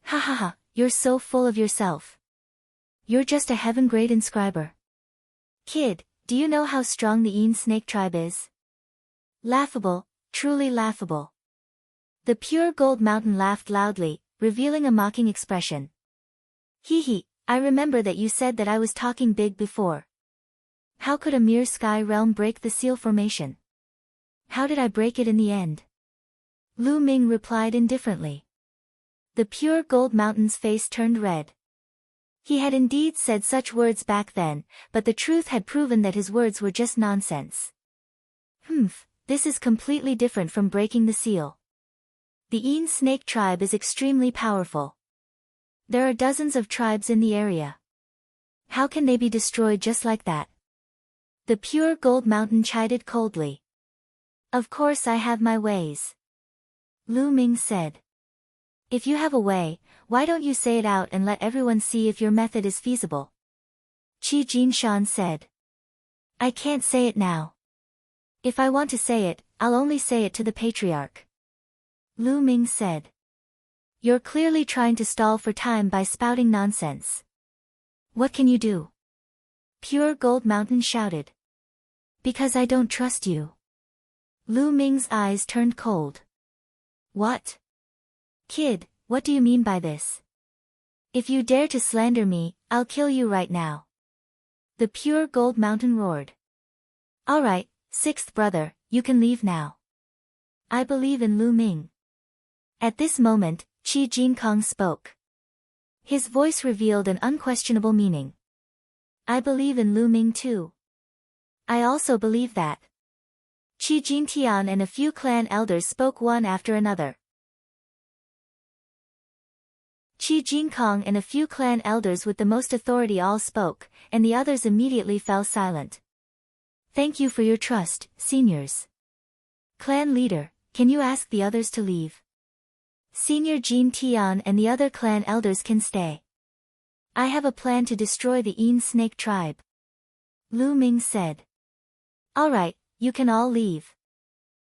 Ha ha ha, you're so full of yourself. You're just a heaven-grade inscriber. Kid, do you know how strong the Yin Snake tribe is? Laughable, truly laughable. The Pure Gold Mountain laughed loudly, revealing a mocking expression. Hee, I remember that you said that I was talking big before. How could a mere sky realm break the seal formation? How did I break it in the end? Lu Ming replied indifferently. The pure gold mountain's face turned red. He had indeed said such words back then, but the truth had proven that his words were just nonsense. This is completely different from breaking the seal. The Een snake tribe is extremely powerful. There are dozens of tribes in the area. How can they be destroyed just like that? The pure gold mountain chided coldly. Of course I have my ways. Lu Ming said. If you have a way, why don't you say it out and let everyone see if your method is feasible? Qi Jinshan said. I can't say it now. If I want to say it, I'll only say it to the patriarch. Lu Ming said. You're clearly trying to stall for time by spouting nonsense. What can you do? Pure Gold Mountain shouted. Because I don't trust you. Lu Ming's eyes turned cold. What? Kid, what do you mean by this? If you dare to slander me, I'll kill you right now. The Pure Gold Mountain roared. Alright, sixth brother, you can leave now. I believe in Lu Ming. At this moment, Qi Jinkong spoke. His voice revealed an unquestionable meaning. I believe in Lu Ming too. I also believe that. Qi Jintian and a few clan elders spoke one after another. Qi Jinkong and a few clan elders with the most authority all spoke, and the others immediately fell silent. Thank you for your trust, seniors. Clan leader, can you ask the others to leave? Senior Jin Tian and the other clan elders can stay. I have a plan to destroy the Een snake tribe. Lu Ming said. Alright, you can all leave.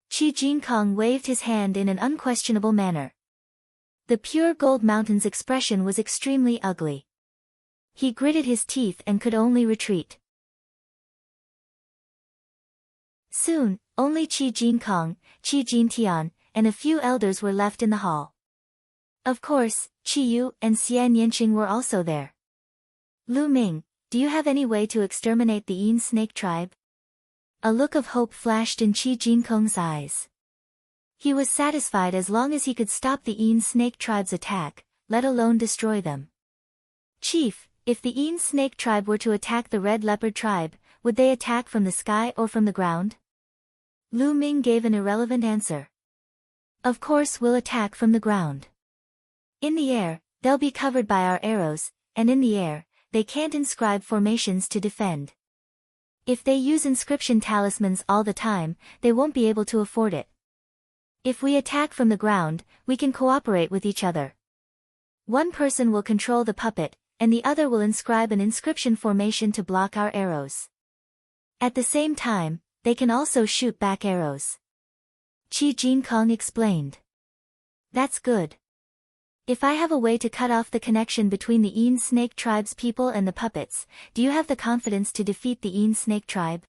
Qi Jinkong waved his hand in an unquestionable manner. The Pure Gold Mountain's expression was extremely ugly. He gritted his teeth and could only retreat. Soon, only Qi Jinkong, Qi Jintian, and a few elders were left in the hall. Of course, Qi Yu and Xian Yanqing were also there. Lu Ming, do you have any way to exterminate the Een snake tribe? A look of hope flashed in Qi Jinkong's eyes. He was satisfied as long as he could stop the Een snake tribe's attack, let alone destroy them. Chief, if the Een snake tribe were to attack the red leopard tribe, would they attack from the sky or from the ground? Lu Ming gave an irrelevant answer. Of course we'll attack from the ground. In the air, they'll be covered by our arrows, and in the air, they can't inscribe formations to defend. If they use inscription talismans all the time, they won't be able to afford it. If we attack from the ground, we can cooperate with each other. One person will control the puppet, and the other will inscribe an inscription formation to block our arrows. At the same time, they can also shoot back arrows. Qi Jinkong explained. That's good. If I have a way to cut off the connection between the Een snake tribe's people and the puppets, do you have the confidence to defeat the Een snake tribe?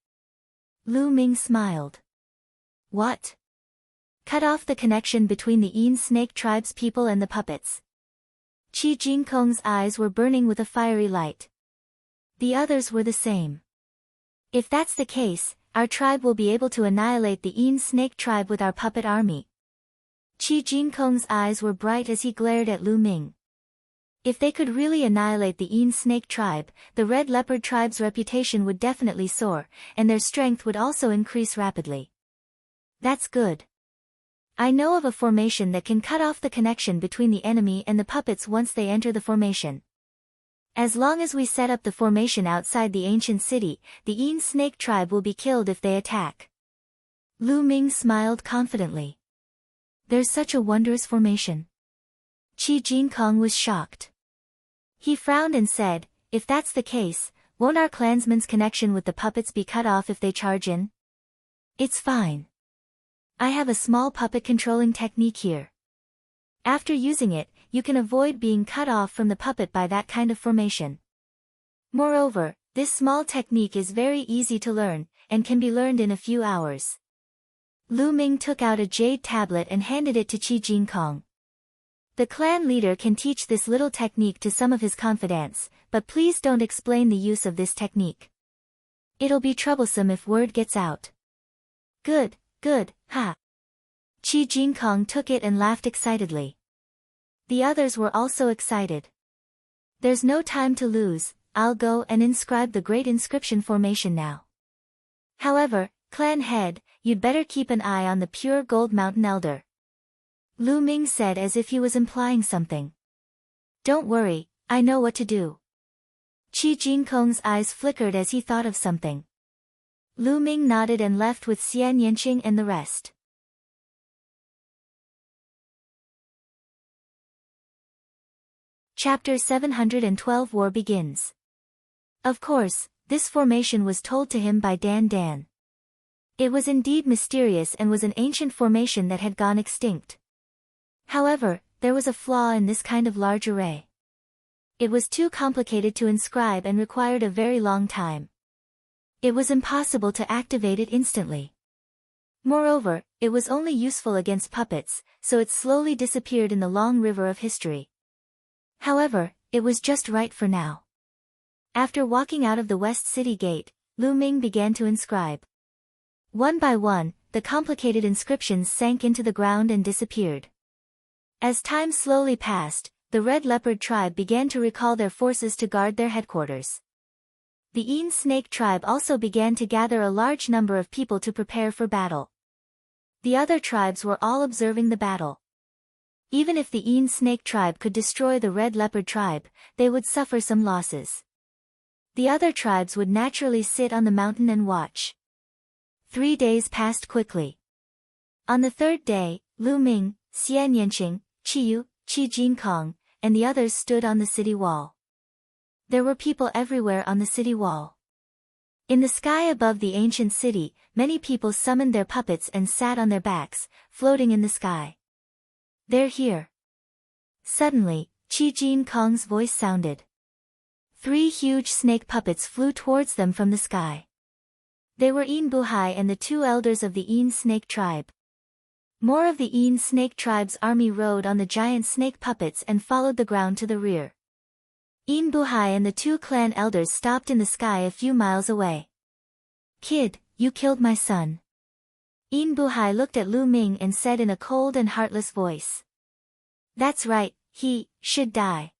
Lu Ming smiled. What? Cut off the connection between the Een snake tribe's people and the puppets. Qi Jinkong's eyes were burning with a fiery light. The others were the same. If that's the case, our tribe will be able to annihilate the Een snake tribe with our puppet army. Qi Jinkong's eyes were bright as he glared at Lu Ming. If they could really annihilate the Een snake tribe, the red leopard tribe's reputation would definitely soar, and their strength would also increase rapidly. That's good. I know of a formation that can cut off the connection between the enemy and the puppets once they enter the formation. As long as we set up the formation outside the ancient city, the Een snake tribe will be killed if they attack. Lu Ming smiled confidently. There's such a wondrous formation. Qi Jinkong was shocked. He frowned and said, if that's the case, won't our clansman's connection with the puppets be cut off if they charge in? It's fine. I have a small puppet controlling technique here. After using it, you can avoid being cut off from the puppet by that kind of formation. Moreover, this small technique is very easy to learn, and can be learned in a few hours. Lu Ming took out a jade tablet and handed it to Qi Jinkong. The clan leader can teach this little technique to some of his confidants, but please don't explain the use of this technique. It'll be troublesome if word gets out. Good, good, ha. Qi Jinkong took it and laughed excitedly. The others were also excited. There's no time to lose, I'll go and inscribe the great inscription formation now. However, clan head, you'd better keep an eye on the pure gold mountain elder. Lu Ming said as if he was implying something. Don't worry, I know what to do. Qi Jinkong's eyes flickered as he thought of something. Lu Ming nodded and left with Xian Yanqing and the rest. Chapter 712 War begins. Of course, this formation was told to him by Dan Dan. It was indeed mysterious and was an ancient formation that had gone extinct. However, there was a flaw in this kind of large array. It was too complicated to inscribe and required a very long time. It was impossible to activate it instantly. Moreover, it was only useful against puppets, so it slowly disappeared in the long river of history. However, it was just right for now. After walking out of the West City Gate, Lu Ming began to inscribe. One by one, the complicated inscriptions sank into the ground and disappeared. As time slowly passed, the Red Leopard tribe began to recall their forces to guard their headquarters. The Een Snake tribe also began to gather a large number of people to prepare for battle. The other tribes were all observing the battle. Even if the Een Snake tribe could destroy the Red Leopard tribe, they would suffer some losses. The other tribes would naturally sit on the mountain and watch. 3 days passed quickly. On the third day, Lu Ming, Xian Yanqing, Qiyu, Qi Jinkong, and the others stood on the city wall. There were people everywhere on the city wall. In the sky above the ancient city, many people summoned their puppets and sat on their backs, floating in the sky. They're here. Suddenly, Qi Jinkong's voice sounded. 3 huge snake puppets flew towards them from the sky. They were Een Buhai and the 2 elders of the Een Snake tribe. More of the Een Snake tribe's army rode on the giant snake puppets and followed the ground to the rear. Een Buhai and the 2 clan elders stopped in the sky a few miles away. Kid, you killed my son. Een Buhai looked at Lu Ming and said in a cold and heartless voice. That's right, he should die.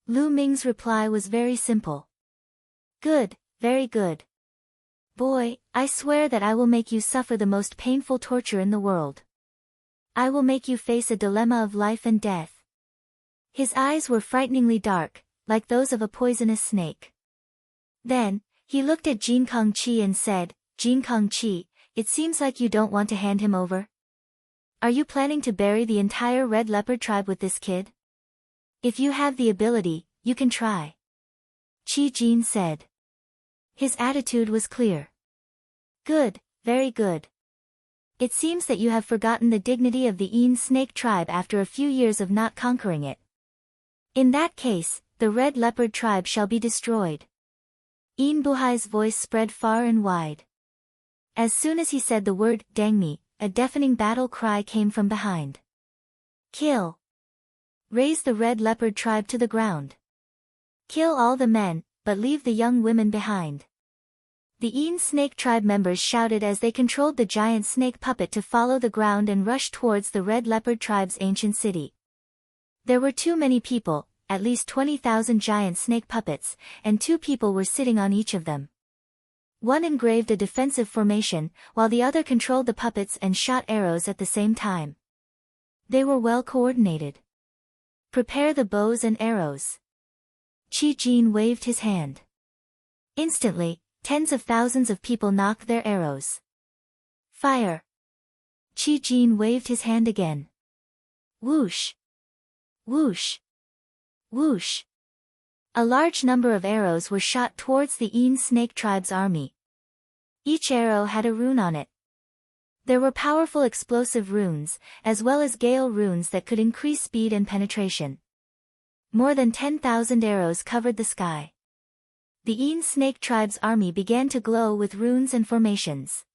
Lu Ming's reply was very simple. Good, very good. Boy, I swear that I will make you suffer the most painful torture in the world. I will make you face a dilemma of life and death. His eyes were frighteningly dark, like those of a poisonous snake. Then, he looked at Jinkong Qi and said, Jinkong Qi, it seems like you don't want to hand him over. Are you planning to bury the entire Red Leopard tribe with this kid? If you have the ability, you can try. Qi Jin said. His attitude was clear. Good, very good. It seems that you have forgotten the dignity of the Een Snake tribe after a few years of not conquering it. In that case, the Red Leopard tribe shall be destroyed. Een Buhai's voice spread far and wide. As soon as he said the word, Dangmi, a deafening battle cry came from behind. Kill. Raise the Red Leopard tribe to the ground. Kill all the men, but leave the young women behind. The Een Snake tribe members shouted as they controlled the giant snake puppet to follow the ground and rush towards the Red Leopard tribe's ancient city. There were too many people, at least 20,000 giant snake puppets, and 2 people were sitting on each of them. One engraved a defensive formation, while the other controlled the puppets and shot arrows at the same time. They were well coordinated. Prepare the bows and arrows. Qi Jin waved his hand. Instantly, tens of thousands of people knocked their arrows. Fire. Qi Jin waved his hand again. Whoosh. Whoosh. Whoosh. A large number of arrows were shot towards the Een Snake tribe's army. Each arrow had a rune on it. There were powerful explosive runes, as well as gale runes that could increase speed and penetration. More than 10,000 arrows covered the sky. The Een Snake tribe's army began to glow with runes and formations.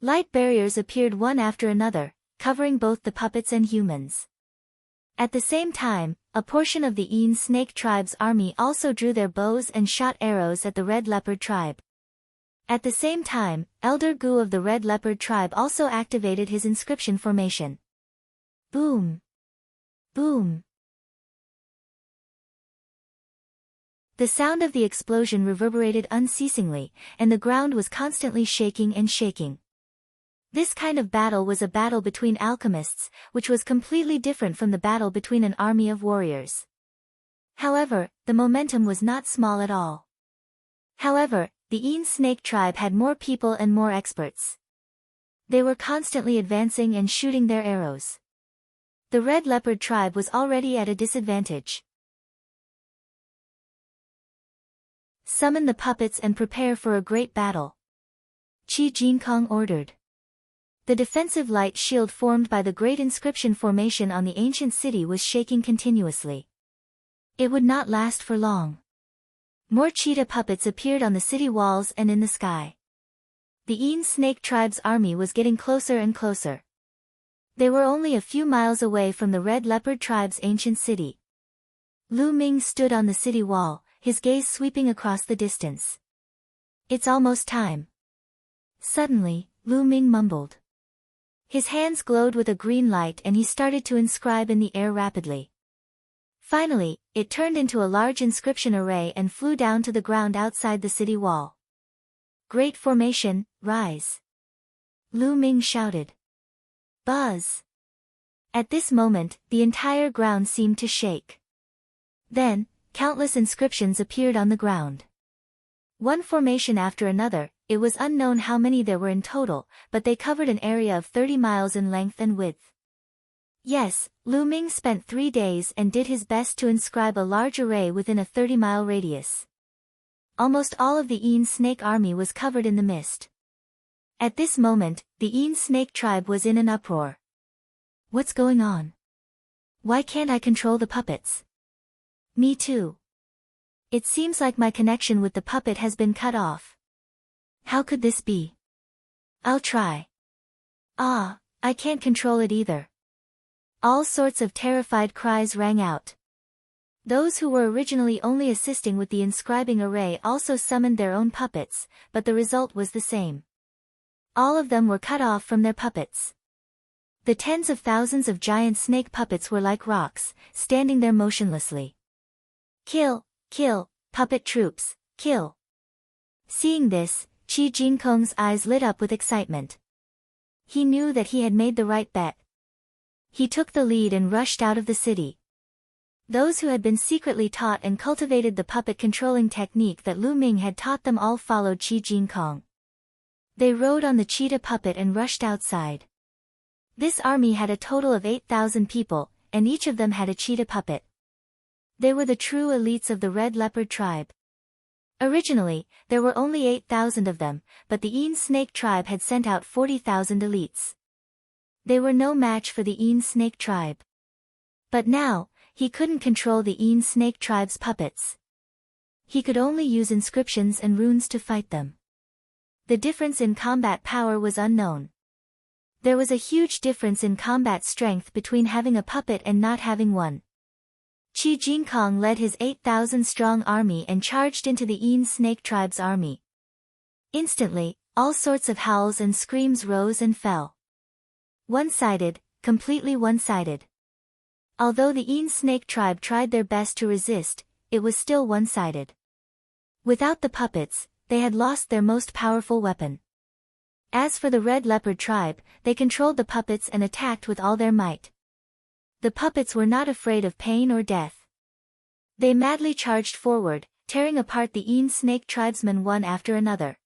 Light barriers appeared one after another, covering both the puppets and humans. At the same time, a portion of the Een Snake tribe's army also drew their bows and shot arrows at the Red Leopard tribe. At the same time, Elder Gu of the Red Leopard tribe also activated his inscription formation. Boom! Boom! The sound of the explosion reverberated unceasingly, and the ground was constantly shaking and shaking. This kind of battle was a battle between alchemists, which was completely different from the battle between an army of warriors. However, the momentum was not small at all. However, the Een Snake tribe had more people and more experts. They were constantly advancing and shooting their arrows. The Red Leopard tribe was already at a disadvantage. Summon the puppets and prepare for a great battle, Qi Jinkong ordered. The defensive light shield formed by the great inscription formation on the ancient city was shaking continuously. It would not last for long. More cheetah puppets appeared on the city walls and in the sky. The Een Snake tribe's army was getting closer and closer. They were only a few miles away from the Red Leopard tribe's ancient city. Lu Ming stood on the city wall, his gaze sweeping across the distance. It's almost time. Suddenly, Lu Ming mumbled. His hands glowed with a green light and he started to inscribe in the air rapidly. Finally, it turned into a large inscription array and flew down to the ground outside the city wall. Great formation, rise! Lu Ming shouted. Buzz! At this moment, the entire ground seemed to shake. Then, countless inscriptions appeared on the ground. One formation after another, it was unknown how many there were in total, but they covered an area of 30 miles in length and width. Yes, Lu Ming spent 3 days and did his best to inscribe a large array within a 30-mile radius. Almost all of the Een Snake army was covered in the mist. At this moment, the Een Snake tribe was in an uproar. What's going on? Why can't I control the puppets? Me too. It seems like my connection with the puppet has been cut off. How could this be? I'll try. Ah, I can't control it either. All sorts of terrified cries rang out. Those who were originally only assisting with the inscribing array also summoned their own puppets, but the result was the same. All of them were cut off from their puppets. The tens of thousands of giant snake puppets were like rocks, standing there motionlessly. Kill, kill, puppet troops, kill. Seeing this, Qi Jinkong's eyes lit up with excitement. He knew that he had made the right bet. He took the lead and rushed out of the city. Those who had been secretly taught and cultivated the puppet controlling technique that Lu Ming had taught them all followed Qi Jinkong. They rode on the cheetah puppet and rushed outside. This army had a total of 8,000 people, and each of them had a cheetah puppet. They were the true elites of the Red Leopard tribe. Originally, there were only 8,000 of them, but the Een Snake tribe had sent out 40,000 elites. They were no match for the Een Snake tribe. But now, he couldn't control the Een Snake tribe's puppets. He could only use inscriptions and runes to fight them. The difference in combat power was unknown. There was a huge difference in combat strength between having a puppet and not having one. Qi Jinkong led his 8,000-strong army and charged into the Een Snake tribe's army. Instantly, all sorts of howls and screams rose and fell. One-sided, completely one-sided. Although the Een Snake tribe tried their best to resist, it was still one-sided. Without the puppets, they had lost their most powerful weapon. As for the Red Leopard tribe, they controlled the puppets and attacked with all their might. The puppets were not afraid of pain or death. They madly charged forward, tearing apart the Een Snake tribesmen one after another.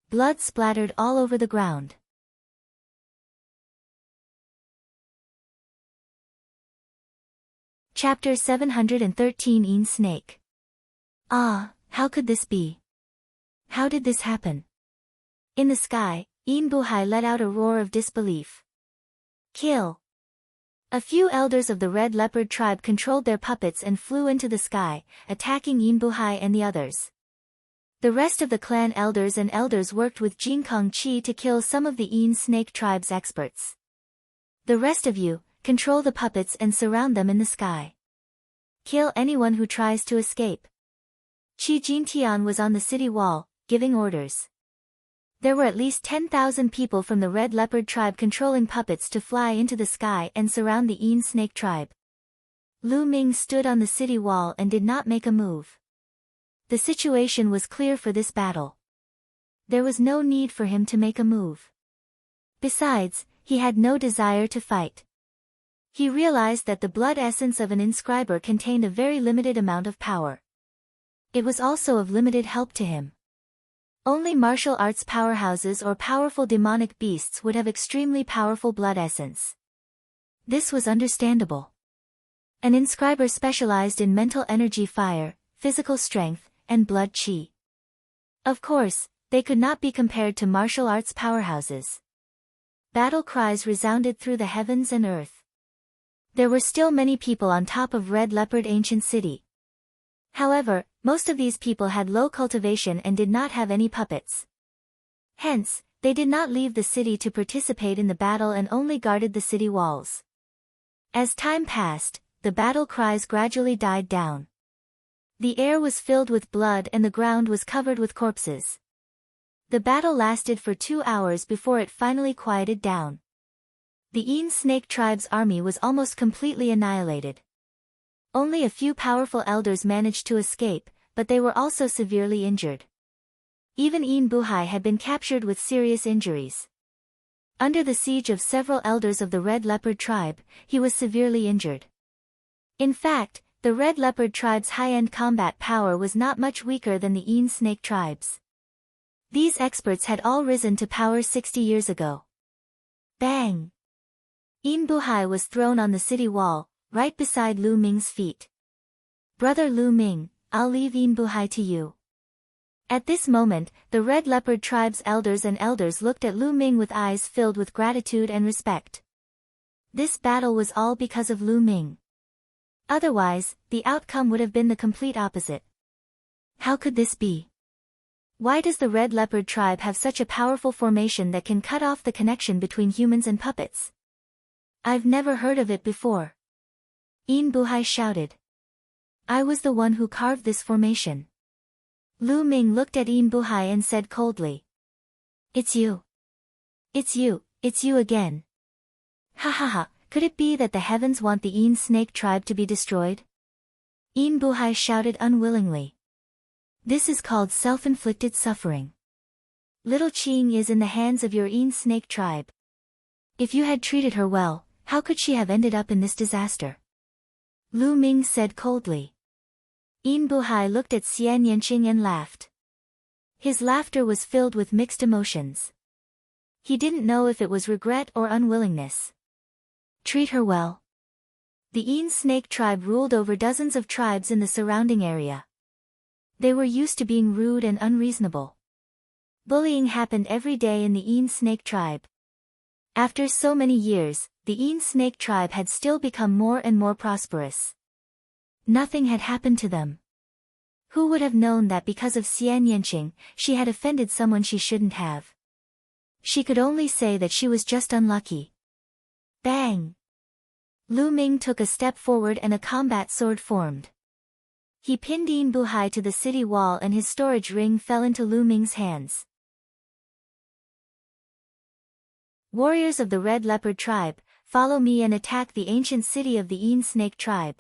Blood splattered all over the ground. Chapter 713 Een Snake. Ah, how could this be? How did this happen? In the sky, Een Buhai let out a roar of disbelief. Kill! A few elders of the Red Leopard tribe controlled their puppets and flew into the sky, attacking Een Buhai and the others. The rest of the clan elders and elders worked with Jinkong Qi to kill some of the Een Snake tribe's experts. The rest of you, control the puppets and surround them in the sky. Kill anyone who tries to escape. Qi Jintian was on the city wall, giving orders. There were at least 10,000 people from the Red Leopard tribe controlling puppets to fly into the sky and surround the Yin Snake tribe. Lu Ming stood on the city wall and did not make a move. The situation was clear for this battle. There was no need for him to make a move. Besides, he had no desire to fight. He realized that the blood essence of an inscriber contained a very limited amount of power. It was also of limited help to him. Only martial arts powerhouses or powerful demonic beasts would have extremely powerful blood essence. This was understandable. An inscriber specialized in mental energy fire, physical strength, and blood qi. Of course, they could not be compared to martial arts powerhouses. Battle cries resounded through the heavens and earth. There were still many people on top of Red Leopard Ancient City. However, most of these people had low cultivation and did not have any puppets. Hence, they did not leave the city to participate in the battle and only guarded the city walls. As time passed, the battle cries gradually died down. The air was filled with blood and the ground was covered with corpses. The battle lasted for 2 hours before it finally quieted down. The Yin Snake tribe's army was almost completely annihilated. Only a few powerful elders managed to escape, but they were also severely injured. Even Yin Buhai had been captured with serious injuries. Under the siege of several elders of the Red Leopard tribe, he was severely injured. In fact, the Red Leopard tribe's high-end combat power was not much weaker than the Yin Snake tribes. These experts had all risen to power 60 years ago. Bang! Yin Buhai was thrown on the city wall, right beside Lu Ming's feet. Brother Lu Ming, I'll leave Yin Buhai to you. At this moment, the Red Leopard tribe's elders looked at Lu Ming with eyes filled with gratitude and respect. This battle was all because of Lu Ming. Otherwise, the outcome would have been the complete opposite. How could this be? Why does the Red Leopard tribe have such a powerful formation that can cut off the connection between humans and puppets? I've never heard of it before. Yin Buhai shouted. I was the one who carved this formation. Lu Ming looked at Yin Buhai and said coldly. It's you. It's you again. Ha ha ha, could it be that the heavens want the Yin Snake tribe to be destroyed? Yin Buhai shouted unwillingly. This is called self-inflicted suffering. Little Qing is in the hands of your Yin Snake tribe. If you had treated her well, how could she have ended up in this disaster? Lu Ming said coldly. Yin Buhai looked at Xian Yanqing and laughed. His laughter was filled with mixed emotions. He didn't know if it was regret or unwillingness. Treat her well. The Yin Snake tribe ruled over dozens of tribes in the surrounding area. They were used to being rude and unreasonable. Bullying happened every day in the Yin Snake tribe. After so many years, the Yin Snake tribe had still become more and more prosperous. Nothing had happened to them. Who would have known that because of Xian Yanqing, she had offended someone she shouldn't have? She could only say that she was just unlucky. Bang! Lu Ming took a step forward and a combat sword formed. He pinned Yin Buhai to the city wall and his storage ring fell into Lu Ming's hands. Warriors of the Red Leopard tribe, follow me and attack the ancient city of the Yin Snake tribe.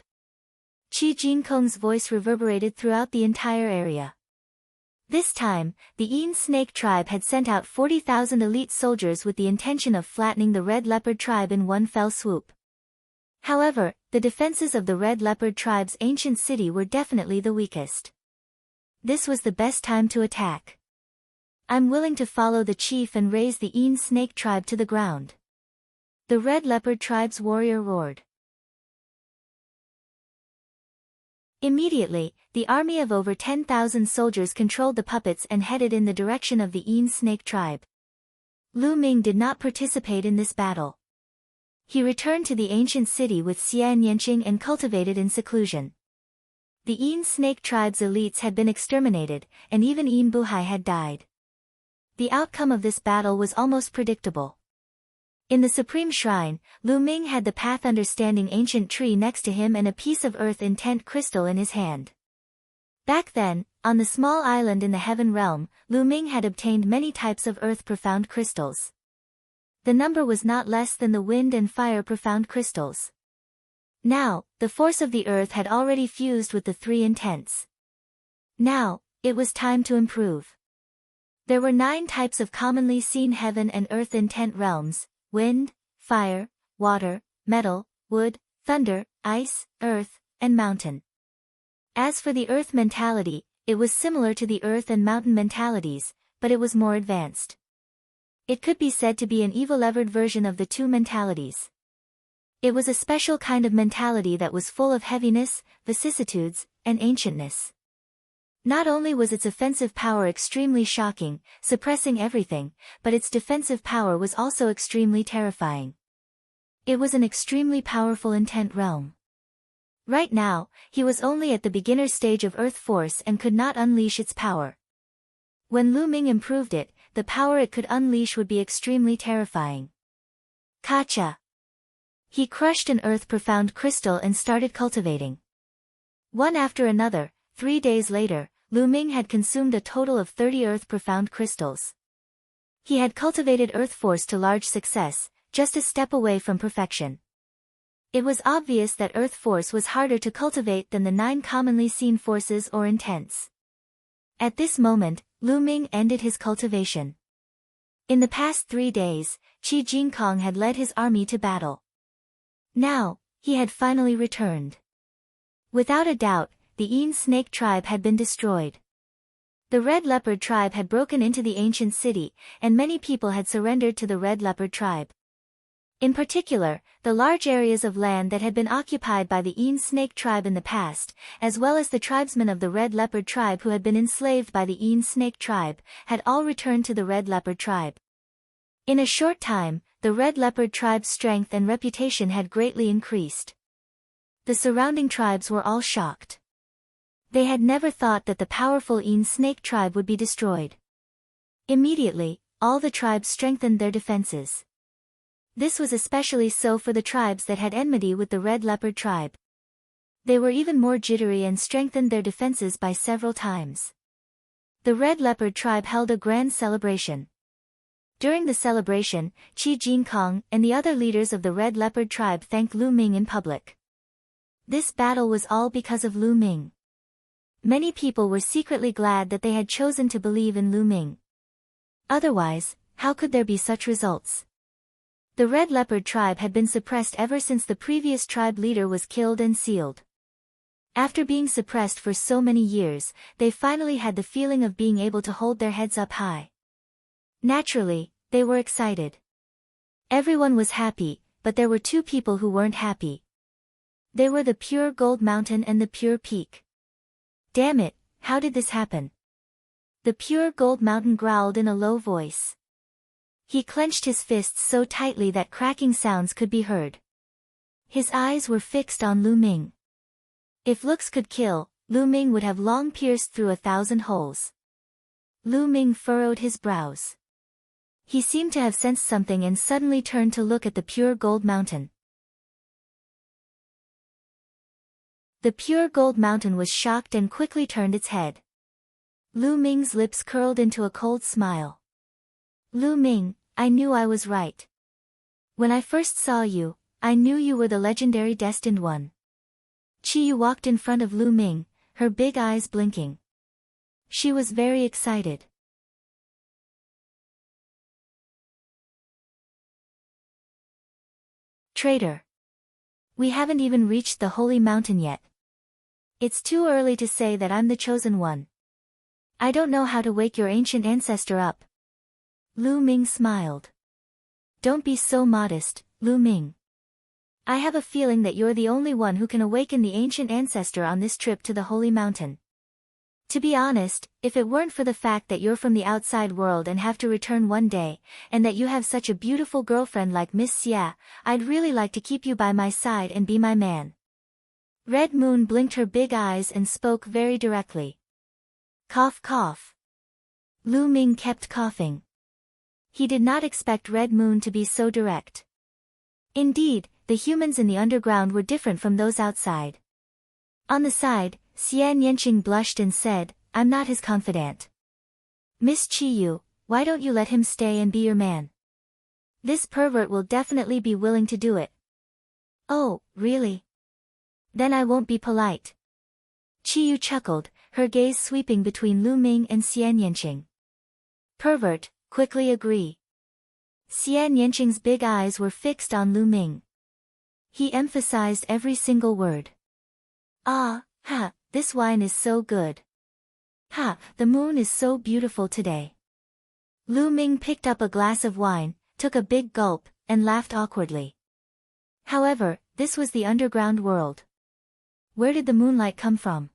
Qi Jinkong's voice reverberated throughout the entire area. This time, the Yin Snake tribe had sent out 40,000 elite soldiers with the intention of flattening the Red Leopard tribe in one fell swoop. However, the defenses of the Red Leopard tribe's ancient city were definitely the weakest. This was the best time to attack. I'm willing to follow the chief and raise the Yin Snake tribe to the ground. The Red Leopard tribe's warrior roared. Immediately, the army of over 10,000 soldiers controlled the puppets and headed in the direction of the Yin Snake tribe. Lu Ming did not participate in this battle. He returned to the ancient city with Xian Yanqing and cultivated in seclusion. The Yin Snake tribe's elites had been exterminated, and even Yin Buhai had died. The outcome of this battle was almost predictable. In the Supreme Shrine, Lu Ming had the path understanding ancient tree next to him and a piece of earth intent crystal in his hand. Back then, on the small island in the heaven realm, Lu Ming had obtained many types of earth profound crystals. The number was not less than the wind and fire profound crystals. Now, the force of the earth had already fused with the three intents. Now, it was time to improve. There were 9 types of commonly seen heaven and earth intent realms: wind, fire, water, metal, wood, thunder, ice, earth, and mountain. As for the earth mentality, it was similar to the earth and mountain mentalities, but it was more advanced. It could be said to be an evolved version of the two mentalities. It was a special kind of mentality that was full of heaviness, vicissitudes, and ancientness. Not only was its offensive power extremely shocking, suppressing everything, but its defensive power was also extremely terrifying. It was an extremely powerful intent realm. Right now, he was only at the beginner stage of Earth Force and could not unleash its power. When Lu Ming improved it, the power it could unleash would be extremely terrifying. Kacha. He crushed an earth profound crystal and started cultivating. One after another, 3 days later, Lu Ming had consumed a total of 30 earth profound crystals. He had cultivated Earth Force to large success, just a step away from perfection. It was obvious that Earth Force was harder to cultivate than the 9 commonly seen forces or intents. At this moment, Lu Ming ended his cultivation. In the past 3 days, Qi Jingkong had led his army to battle. Now, he had finally returned. Without a doubt, the Yin Snake tribe had been destroyed. The Red Leopard tribe had broken into the ancient city, and many people had surrendered to the Red Leopard tribe. In particular, the large areas of land that had been occupied by the Yin Snake tribe in the past, as well as the tribesmen of the Red Leopard tribe who had been enslaved by the Yin Snake tribe, had all returned to the Red Leopard tribe. In a short time, the Red Leopard tribe's strength and reputation had greatly increased. The surrounding tribes were all shocked. They had never thought that the powerful Yin Snake tribe would be destroyed. Immediately, all the tribes strengthened their defenses. This was especially so for the tribes that had enmity with the Red Leopard tribe. They were even more jittery and strengthened their defenses by several times. The Red Leopard tribe held a grand celebration. During the celebration, Qi Jingkong and the other leaders of the Red Leopard tribe thanked Lu Ming in public. This battle was all because of Lu Ming. Many people were secretly glad that they had chosen to believe in Lu Ming. Otherwise, how could there be such results? The Red Leopard tribe had been suppressed ever since the previous tribe leader was killed and sealed. After being suppressed for so many years, they finally had the feeling of being able to hold their heads up high. Naturally, they were excited. Everyone was happy, but there were 2 people who weren't happy. They were the Pure Gold Mountain and the Pure Peak. Damn it, how did this happen? The Pure Gold Mountain growled in a low voice. He clenched his fists so tightly that cracking sounds could be heard. His eyes were fixed on Lu Ming. If looks could kill, Lu Ming would have long pierced through 1,000 holes. Lu Ming furrowed his brows. He seemed to have sensed something and suddenly turned to look at the Pure Gold Mountain. The Pure Gold Mountain was shocked and quickly turned its head. Lu Ming's lips curled into a cold smile. Lu Ming, I knew I was right. When I first saw you, I knew you were the legendary destined one. Qi Yu walked in front of Lu Ming, her big eyes blinking. She was very excited. Traitor. We haven't even reached the Holy Mountain yet. It's too early to say that I'm the chosen one. I don't know how to wake your ancient ancestor up. Lu Ming smiled. Don't be so modest, Lu Ming. I have a feeling that you're the only one who can awaken the ancient ancestor on this trip to the Holy Mountain. To be honest, if it weren't for the fact that you're from the outside world and have to return one day, and that you have such a beautiful girlfriend like Miss Xia, I'd really like to keep you by my side and be my man. Red Moon blinked her big eyes and spoke very directly. Cough cough. Lu Ming kept coughing. He did not expect Red Moon to be so direct. Indeed, the humans in the underground were different from those outside. On the side, Xian Yanqing blushed and said, "I'm not his confidant. Miss Qiyu, why don't you let him stay and be your man? This pervert will definitely be willing to do it." "Oh, really? Then I won't be polite." Qiyu chuckled, her gaze sweeping between Lu Ming and Xian Yanqing. "Pervert, quickly agree." Xian Yanqing's big eyes were fixed on Lu Ming. He emphasized every single word. "Ah, ha, this wine is so good. Ha, the moon is so beautiful today." Lu Ming picked up a glass of wine, took a big gulp, and laughed awkwardly. However, this was the underground world. Where did the moonlight come from?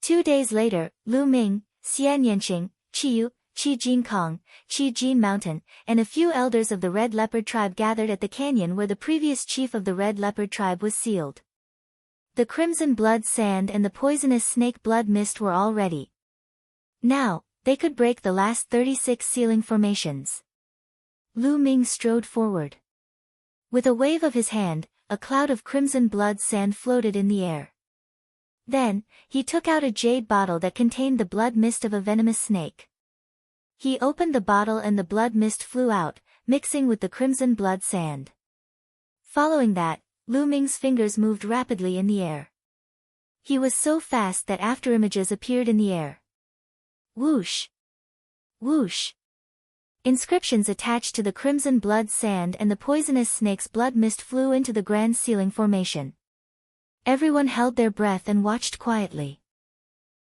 2 days later, Lu Ming, Xian Yanqing, Qiyu, Qi Jinkong, Qi Jin Mountain, and a few elders of the Red Leopard tribe gathered at the canyon where the previous chief of the Red Leopard tribe was sealed. The crimson blood sand and the poisonous snake blood mist were all ready. Now, they could break the last 36 sealing formations. Lu Ming strode forward. With a wave of his hand, a cloud of crimson blood sand floated in the air. Then, he took out a jade bottle that contained the blood mist of a venomous snake. He opened the bottle and the blood mist flew out, mixing with the crimson blood sand. Following that, Lu Ming's fingers moved rapidly in the air. He was so fast that afterimages appeared in the air. Whoosh! Whoosh! Inscriptions attached to the crimson blood sand and the poisonous snake's blood mist flew into the grand sealing formation. Everyone held their breath and watched quietly.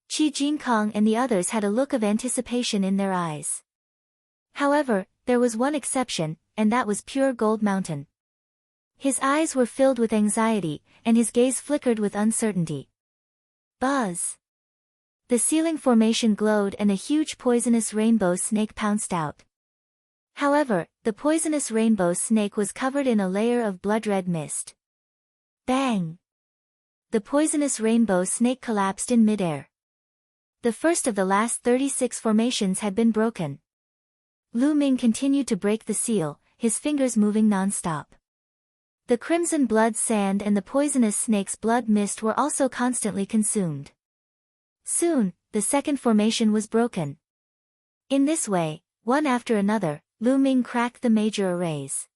Qi Jinkong and the others had a look of anticipation in their eyes. However, there was one exception, and that was Pure Gold Mountain. His eyes were filled with anxiety, and his gaze flickered with uncertainty. Buzz! The sealing formation glowed and a huge poisonous rainbow snake pounced out. However, the poisonous rainbow snake was covered in a layer of blood-red mist. Bang! The poisonous rainbow snake collapsed in midair. The first of the last 36 formations had been broken. Lu Ming continued to break the seal, his fingers moving non-stop. The crimson blood sand and the poisonous snake's blood mist were also constantly consumed. Soon, the second formation was broken. In this way, one after another, Lu Ming cracked the major arrays.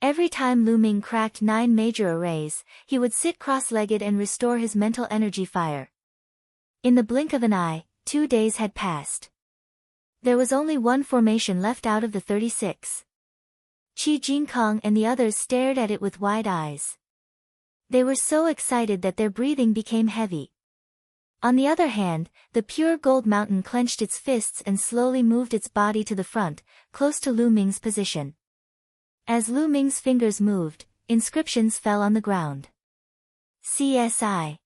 Every time Lu Ming cracked 9 major arrays, he would sit cross-legged and restore his mental energy fire. In the blink of an eye, 2 days had passed. There was only one formation left out of the 36. Qi Jinkong and the others stared at it with wide eyes. They were so excited that their breathing became heavy. On the other hand, the Pure Gold Mountain clenched its fists and slowly moved its body to the front, close to Lu Ming's position. As Lu Ming's fingers moved, inscriptions fell on the ground. CSI.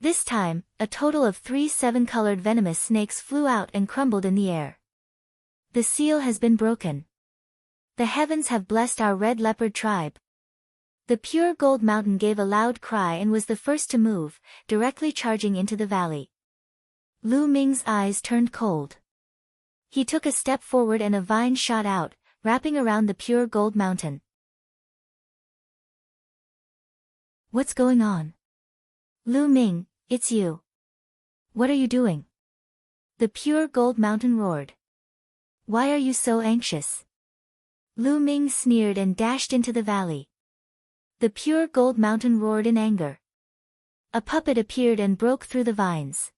This time, a total of 3 7-colored venomous snakes flew out and crumbled in the air. The seal has been broken. The heavens have blessed our Red Leopard tribe. The Pure Gold Mountain gave a loud cry and was the first to move, directly charging into the valley. Lu Ming's eyes turned cold. He took a step forward and a vine shot out, wrapping around the Pure Gold Mountain. What's going on? Lu Ming, it's you. What are you doing? The Pure Gold Mountain roared. Why are you so anxious? Lu Ming sneered and dashed into the valley. The Pure Gold Mountain roared in anger. A puppet appeared and broke through the vines.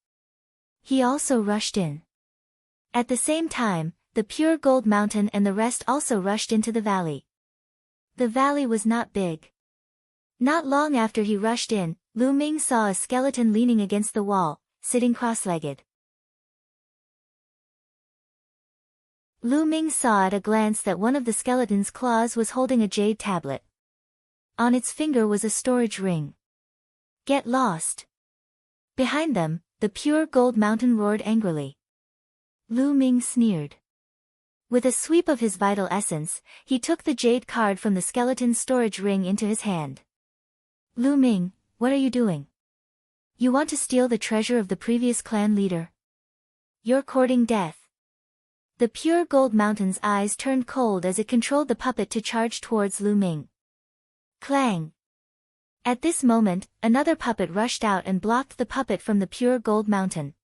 He also rushed in. At the same time, the Pure Gold Mountain and the rest also rushed into the valley. The valley was not big. Not long after he rushed in, Lu Ming saw a skeleton leaning against the wall, sitting cross-legged. Lu Ming saw at a glance that one of the skeleton's claws was holding a jade tablet. On its finger was a storage ring. Get lost! Behind them, the Pure Gold Mountain roared angrily. Lu Ming sneered. With a sweep of his vital essence, he took the jade card from the skeleton's storage ring into his hand. Lu Ming, what are you doing? You want to steal the treasure of the previous clan leader? You're courting death. The pure gold mountain's eyes turned cold as it controlled the puppet to charge towards Lu Ming. Clang! At this moment, another puppet rushed out and blocked the puppet from the pure gold mountain.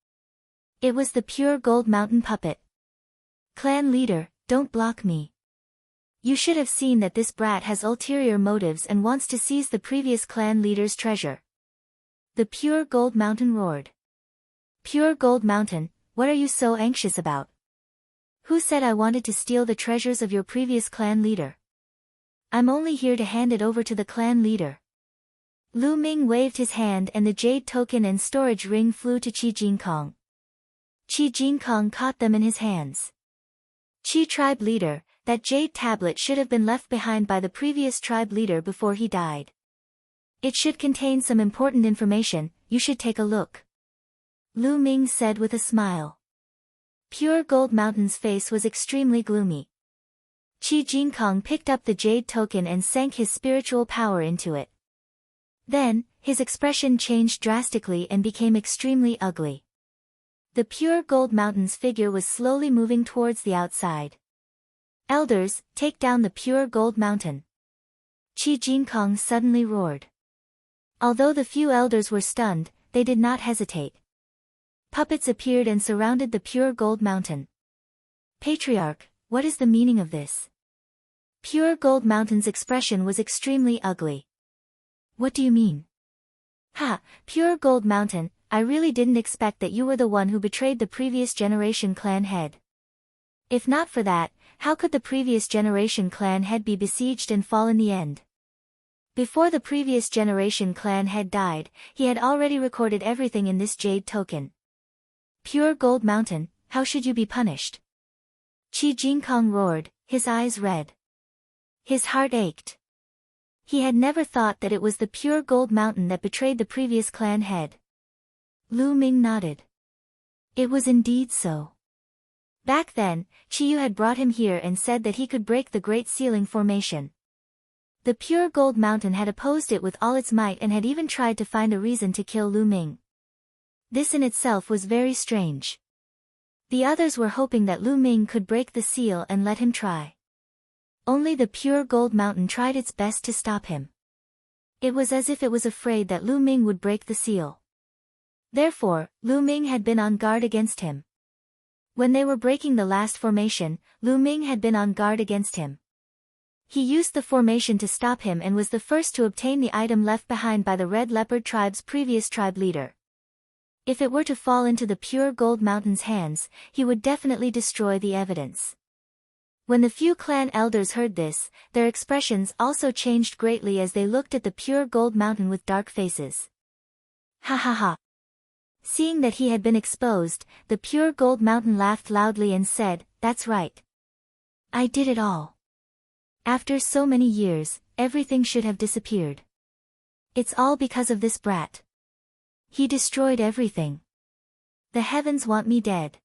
It was the pure gold mountain puppet. Clan leader, don't block me. You should have seen that this brat has ulterior motives and wants to seize the previous clan leader's treasure. The pure gold mountain roared. Pure gold mountain, what are you so anxious about? Who said I wanted to steal the treasures of your previous clan leader? I'm only here to hand it over to the clan leader. Lu Ming waved his hand and the jade token and storage ring flew to Qi Jinkong. Qi Jinkong caught them in his hands. Qi tribe leader, that jade tablet should have been left behind by the previous tribe leader before he died. It should contain some important information, you should take a look. Lu Ming said with a smile. Pure Gold Mountain's face was extremely gloomy. Qi Jinkong picked up the jade token and sank his spiritual power into it. Then, his expression changed drastically and became extremely ugly. The Pure Gold Mountain's figure was slowly moving towards the outside. Elders, take down the Pure Gold Mountain. Qi Jinkong suddenly roared. Although the few elders were stunned, they did not hesitate. Puppets appeared and surrounded the Pure Gold Mountain. Patriarch, what is the meaning of this? Pure Gold Mountain's expression was extremely ugly. What do you mean? Ha, Pure Gold Mountain, I really didn't expect that you were the one who betrayed the previous generation clan head. If not for that, how could the previous generation clan head be besieged and fall in the end? Before the previous generation clan head died, he had already recorded everything in this jade token. Pure Gold Mountain, how should you be punished? Qi Jinkong roared, his eyes red. His heart ached. He had never thought that it was the Pure Gold Mountain that betrayed the previous clan head. Lu Ming nodded. It was indeed so. Back then, Qiyu had brought him here and said that he could break the Great Sealing Formation. The Pure Gold Mountain had opposed it with all its might and had even tried to find a reason to kill Lu Ming. This in itself was very strange. The others were hoping that Lu Ming could break the seal and let him try. Only the Pure Gold Mountain tried its best to stop him. It was as if it was afraid that Lu Ming would break the seal. Therefore, Lu Ming had been on guard against him. When they were breaking the last formation, Lu Ming had been on guard against him. He used the formation to stop him and was the first to obtain the item left behind by the Red Leopard tribe's previous tribe leader. If it were to fall into the Pure Gold Mountain's hands, he would definitely destroy the evidence. When the few clan elders heard this, their expressions also changed greatly as they looked at the Pure Gold Mountain with dark faces. Ha ha ha. Seeing that he had been exposed, the Pure Gold Mountain laughed loudly and said, "That's right. I did it all. After so many years, everything should have disappeared. It's all because of this brat. He destroyed everything. The heavens want me dead."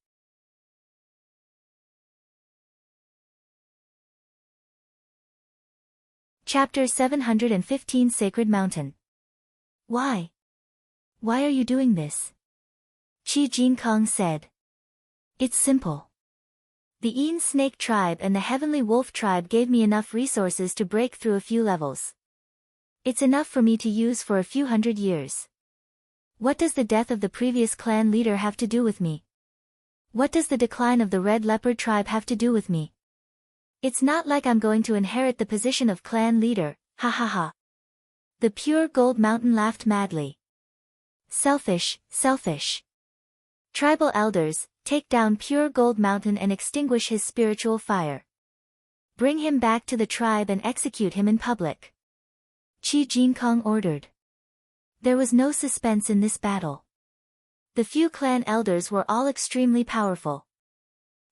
Chapter 715 Sacred Mountain. Why? Why are you doing this? Qi Jinkong said. It's simple. The Een Snake tribe and the Heavenly Wolf tribe gave me enough resources to break through a few levels. It's enough for me to use for a few hundred years. What does the death of the previous clan leader have to do with me? What does the decline of the Red Leopard tribe have to do with me? It's not like I'm going to inherit the position of clan leader, ha ha ha. The Pure Gold Mountain laughed madly. Selfish, selfish. Tribal elders, take down Pure Gold Mountain and extinguish his spiritual fire. Bring him back to the tribe and execute him in public. Qi Jinkong ordered. There was no suspense in this battle. The few clan elders were all extremely powerful.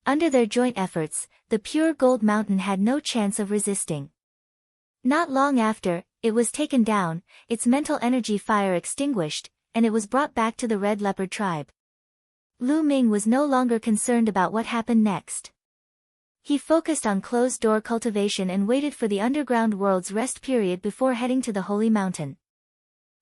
Under their joint efforts, the Pure Gold Mountain had no chance of resisting. Not long after, it was taken down, its mental energy fire extinguished, and it was brought back to the Red Leopard tribe. Lu Ming was no longer concerned about what happened next. He focused on closed-door cultivation and waited for the underground world's rest period before heading to the Holy Mountain.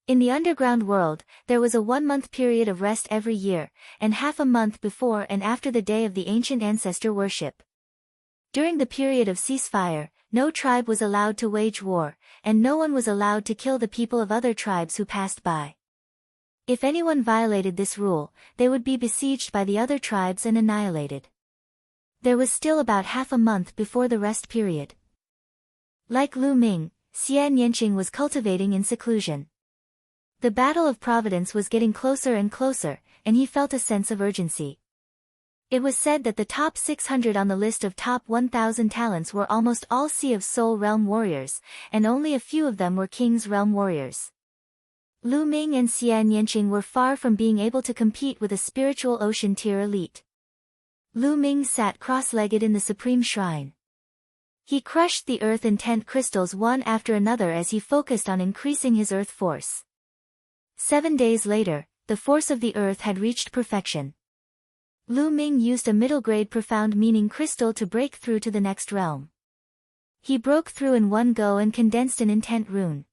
In the underground world, there was a 1-month period of rest every year, and half a month before and after the day of the ancient ancestor worship. During the period of ceasefire, no tribe was allowed to wage war, and no one was allowed to kill the people of other tribes who passed by. If anyone violated this rule, they would be besieged by the other tribes and annihilated. There was still about half a month before the rest period. Like Lu Ming, Xian Yanqing was cultivating in seclusion. The battle of Providence was getting closer and closer, and he felt a sense of urgency. It was said that the top 600 on the list of top 1,000 talents were almost all Sea of Soul Realm warriors, and only a few of them were King's Realm warriors. Lu Ming and Xian Yanqing were far from being able to compete with a spiritual ocean tier elite. Lu Ming sat cross-legged in the Supreme Shrine. He crushed the earth intent crystals one after another as he focused on increasing his earth force. 7 days later, the force of the earth had reached perfection. Lu Ming used a middle-grade profound meaning crystal to break through to the next realm. He broke through in one go and condensed an intent rune.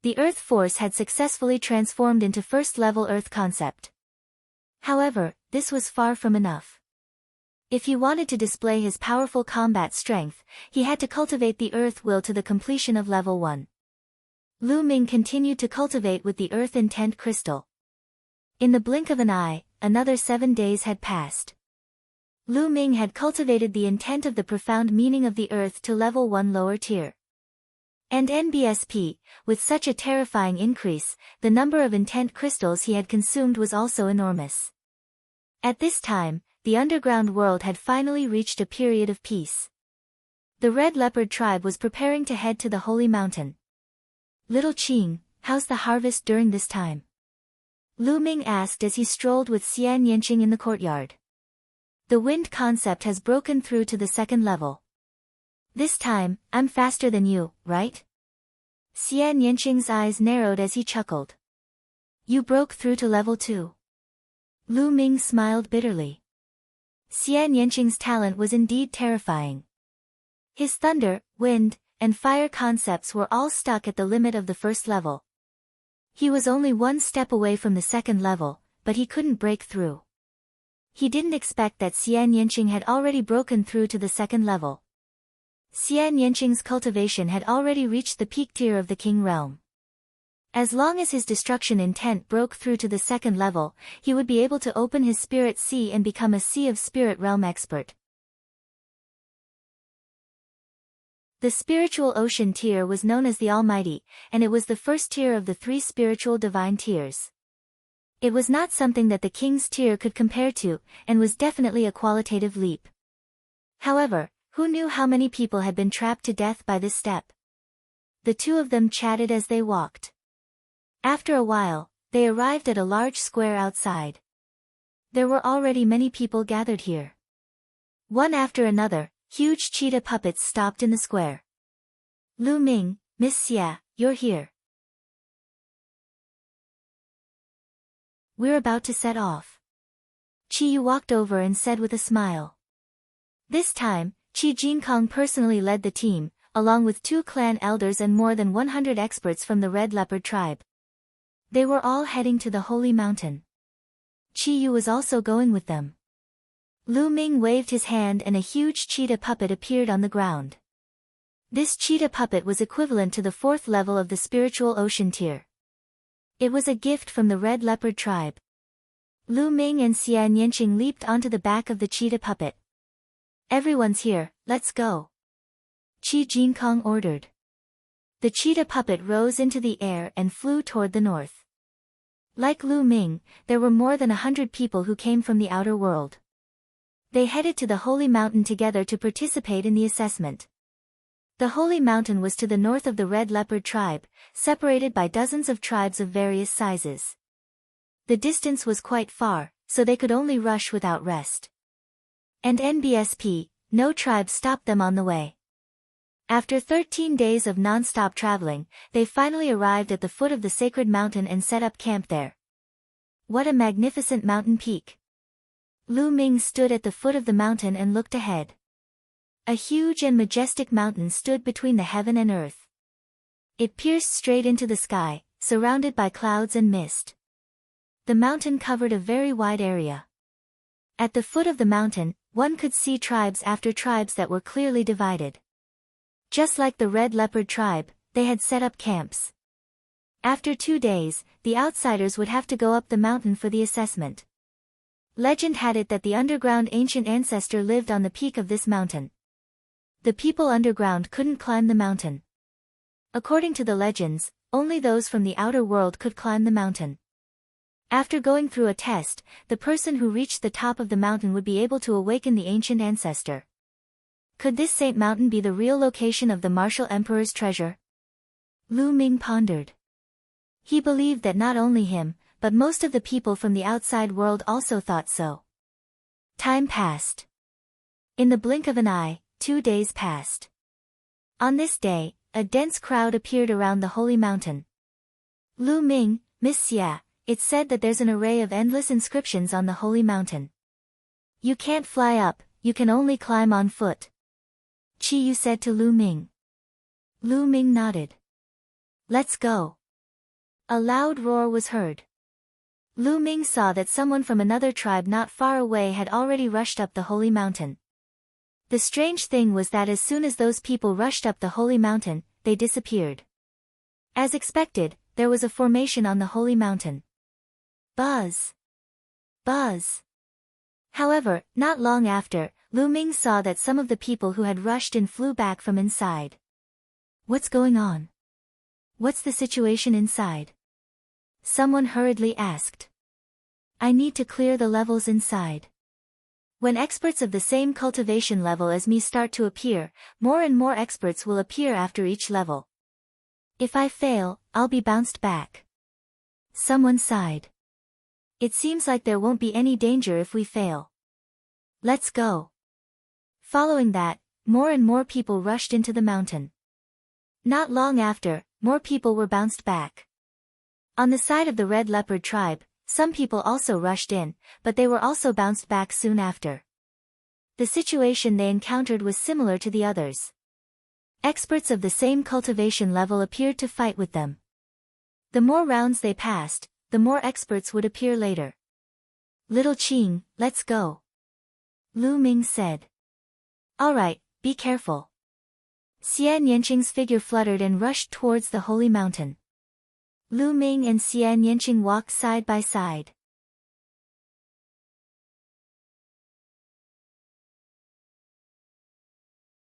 The earth force had successfully transformed into first-level earth concept. However, this was far from enough. If he wanted to display his powerful combat strength, he had to cultivate the earth will to the completion of level 1. Lu Ming continued to cultivate with the earth intent crystal. In the blink of an eye, another 7 days had passed. Lu Ming had cultivated the intent of the profound meaning of the earth to level 1 lower tier. And NBSP, with such a terrifying increase, the number of intent crystals he had consumed was also enormous. At this time, the underground world had finally reached a period of peace. The Red Leopard tribe was preparing to head to the Holy Mountain. "Little Qing, how's the harvest during this time?" Lu Ming asked as he strolled with Xian Yanqing in the courtyard. "The wind concept has broken through to the 2nd level. This time, I'm faster than you, right?" Xian Yanqing's eyes narrowed as he chuckled. "You broke through to level 2. Lu Ming smiled bitterly. Xian Yanqing's talent was indeed terrifying. His thunder, wind, and fire concepts were all stuck at the limit of the 1st level. He was only 1 step away from the 2nd level, but he couldn't break through. He didn't expect that Xian Yanqing had already broken through to the 2nd level. Xian Yanqing's cultivation had already reached the peak tier of the King Realm. As long as his destruction intent broke through to the 2nd level, he would be able to open his spirit sea and become a Sea of Spirit Realm expert. The spiritual ocean tier was known as the Almighty, and it was the 1st tier of the 3 spiritual divine tiers. It was not something that the King's tier could compare to, and was definitely a qualitative leap. However, who knew how many people had been trapped to death by this step? The two of them chatted as they walked. After a while, they arrived at a large square outside. There were already many people gathered here. One after another, huge cheetah puppets stopped in the square. "Lu Ming, Miss Xia, you're here. We're about to set off." Qi Yu walked over and said with a smile. This time, Qi Jinkong personally led the team, along with 2 clan elders and more than 100 experts from the Red Leopard tribe. They were all heading to the Holy Mountain. Qi Yu was also going with them. Lu Ming waved his hand and a huge cheetah puppet appeared on the ground. This cheetah puppet was equivalent to the 4th level of the spiritual ocean tier. It was a gift from the Red Leopard tribe. Lu Ming and Xian Yanqing leaped onto the back of the cheetah puppet. "Everyone's here, let's go," Qi Jinkong ordered. The cheetah puppet rose into the air and flew toward the north. Like Lu Ming, there were more than 100 people who came from the outer world. They headed to the Holy Mountain together to participate in the assessment. The Holy Mountain was to the north of the Red Leopard tribe, separated by dozens of tribes of various sizes. The distance was quite far, so they could only rush without rest. And NBSP, no tribe stopped them on the way. After 13 days of non-stop traveling, they finally arrived at the foot of the sacred mountain and set up camp there. What a magnificent mountain peak! Lu Ming stood at the foot of the mountain and looked ahead. A huge and majestic mountain stood between the heaven and earth. It pierced straight into the sky, surrounded by clouds and mist. The mountain covered a very wide area. At the foot of the mountain, one could see tribes after tribes that were clearly divided. Just like the Red Leopard tribe, they had set up camps. After 2 days, the outsiders would have to go up the mountain for the assessment. Legend had it that the underground ancient ancestor lived on the peak of this mountain. The people underground couldn't climb the mountain. According to the legends, only those from the outer world could climb the mountain. After going through a test, the person who reached the top of the mountain would be able to awaken the ancient ancestor. Could this Saint Mountain be the real location of the martial emperor's treasure? Lu Ming pondered. He believed that not only him, but most of the people from the outside world also thought so. Time passed. In the blink of an eye, 2 days passed. On this day, a dense crowd appeared around the holy mountain. Lu Ming, Miss Xia, it's said that there's an array of endless inscriptions on the holy mountain. You can't fly up, you can only climb on foot. Chi Yu said to Lu Ming. Lu Ming nodded. Let's go. A loud roar was heard. Lu Ming saw that someone from another tribe not far away had already rushed up the holy mountain. The strange thing was that as soon as those people rushed up the holy mountain, they disappeared. As expected, there was a formation on the holy mountain. Buzz! Buzz! However, not long after, Lu Ming saw that some of the people who had rushed in flew back from inside. What's going on? What's the situation inside? Someone hurriedly asked. I need to clear the levels inside. When experts of the same cultivation level as me start to appear, more and more experts will appear after each level. If I fail, I'll be bounced back. Someone sighed. It seems like there won't be any danger if we fail. Let's go. Following that, more and more people rushed into the mountain. Not long after, more people were bounced back. On the side of the Red Leopard tribe, some people also rushed in, but they were also bounced back soon after. The situation they encountered was similar to the others. Experts of the same cultivation level appeared to fight with them. The more rounds they passed, the more experts would appear later. Little Qing, let's go. Lu Ming said. Alright, be careful. Xian Yanqing's figure fluttered and rushed towards the holy mountain. Lu Ming and Xian Yanqing walked side by side.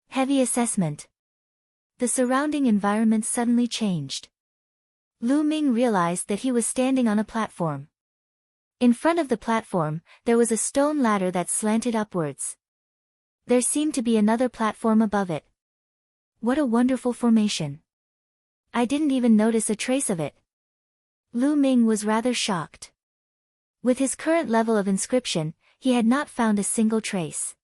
Heavy assessment. The surrounding environment suddenly changed. Lu Ming realized that he was standing on a platform. In front of the platform, there was a stone ladder that slanted upwards. There seemed to be another platform above it. What a wonderful formation. I didn't even notice a trace of it. Lu Ming was rather shocked. With his current level of inscription, he had not found a single trace.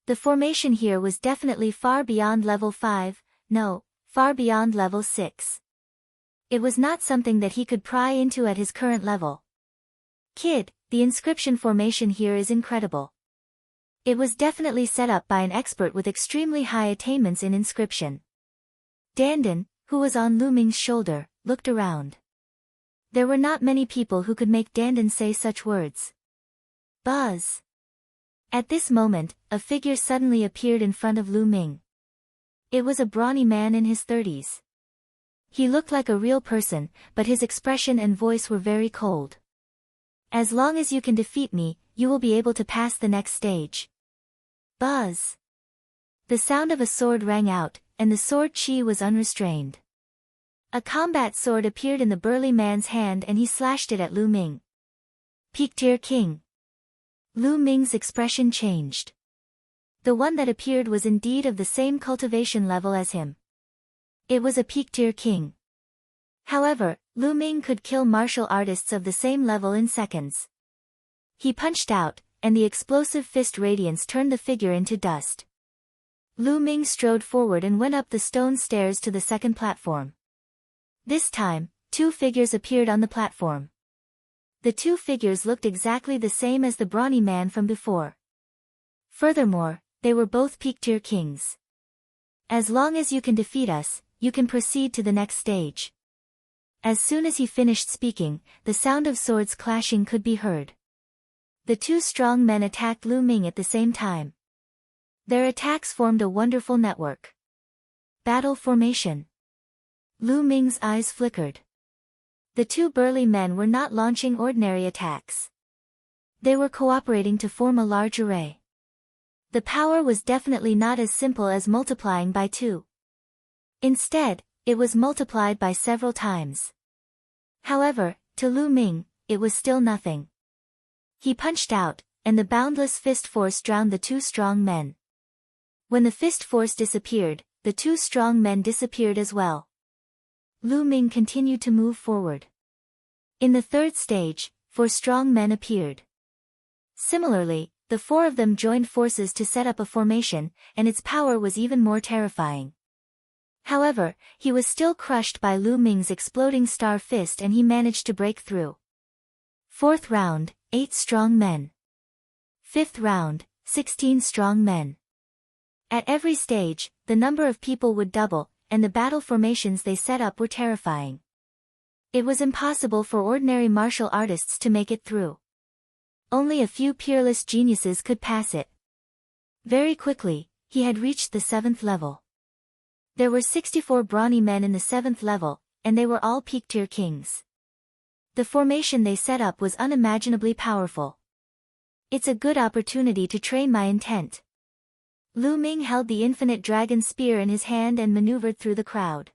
The formation here was definitely far beyond level 5, no, far beyond level 6. It was not something that he could pry into at his current level. Kid, the inscription formation here is incredible. It was definitely set up by an expert with extremely high attainments in inscription. Dandan, who was on Lu Ming's shoulder, looked around. There were not many people who could make Dandan say such words. Buzz! At this moment, a figure suddenly appeared in front of Lu Ming. It was a brawny man in his 30s. He looked like a real person, but his expression and voice were very cold. As long as you can defeat me, you will be able to pass the next stage. Buzz! The sound of a sword rang out, and the sword chi was unrestrained. A combat sword appeared in the burly man's hand and he slashed it at Lu Ming. Peak Tier King. Lu Ming's expression changed. The one that appeared was indeed of the same cultivation level as him. It was a Peak Tier King. However, Lu Ming could kill martial artists of the same level in seconds. He punched out, and the explosive fist radiance turned the figure into dust. Lu Ming strode forward and went up the stone stairs to the second platform. This time, 2 figures appeared on the platform. The 2 figures looked exactly the same as the brawny man from before. Furthermore, they were both Peak Tier Kings. As long as you can defeat us, you can proceed to the next stage. As soon as he finished speaking, the sound of swords clashing could be heard. The two strong men attacked Lu Ming at the same time. Their attacks formed a wonderful network. Battle formation. Lu Ming's eyes flickered. The two burly men were not launching ordinary attacks. They were cooperating to form a large array. The power was definitely not as simple as multiplying by 2. Instead, it was multiplied by several times. However, to Lu Ming, it was still nothing. He punched out, and the boundless fist force drowned the two strong men. When the fist force disappeared, the two strong men disappeared as well. Lu Ming continued to move forward. In the third stage, 4 strong men appeared. Similarly, the 4 of them joined forces to set up a formation, and its power was even more terrifying. However, he was still crushed by Lu Ming's exploding star fist and he managed to break through. 4th round, 8 strong men. 5th round, 16 strong men. At every stage, the number of people would double, and the battle formations they set up were terrifying. It was impossible for ordinary martial artists to make it through. Only a few peerless geniuses could pass it. Very quickly, he had reached the 7th level. There were 64 brawny men in the 7th level, and they were all peak-tier kings. The formation they set up was unimaginably powerful. It's a good opportunity to train my intent. Lu Ming held the infinite dragon spear in his hand and maneuvered through the crowd.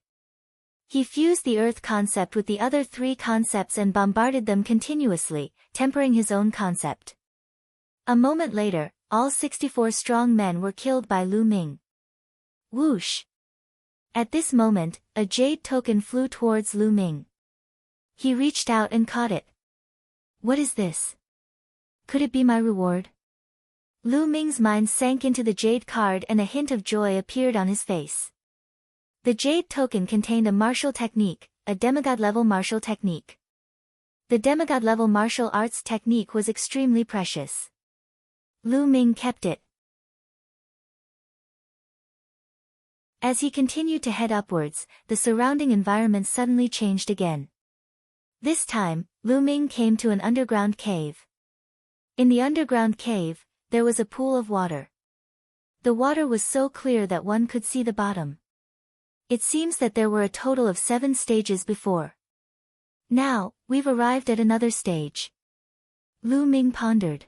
He fused the earth concept with the other 3 concepts and bombarded them continuously, tempering his own concept. A moment later, all 64 strong men were killed by Lu Ming. Whoosh! At this moment, a jade token flew towards Lu Ming. He reached out and caught it. What is this? Could it be my reward? Lu Ming's mind sank into the jade card and a hint of joy appeared on his face. The jade token contained a martial technique, a demigod-level martial technique. The demigod-level martial arts technique was extremely precious. Lu Ming kept it. As he continued to head upwards, the surrounding environment suddenly changed again. This time, Lu Ming came to an underground cave. In the underground cave, there was a pool of water. The water was so clear that one could see the bottom. It seems that there were a total of 7 stages before. Now, we've arrived at another stage. Lu Ming pondered.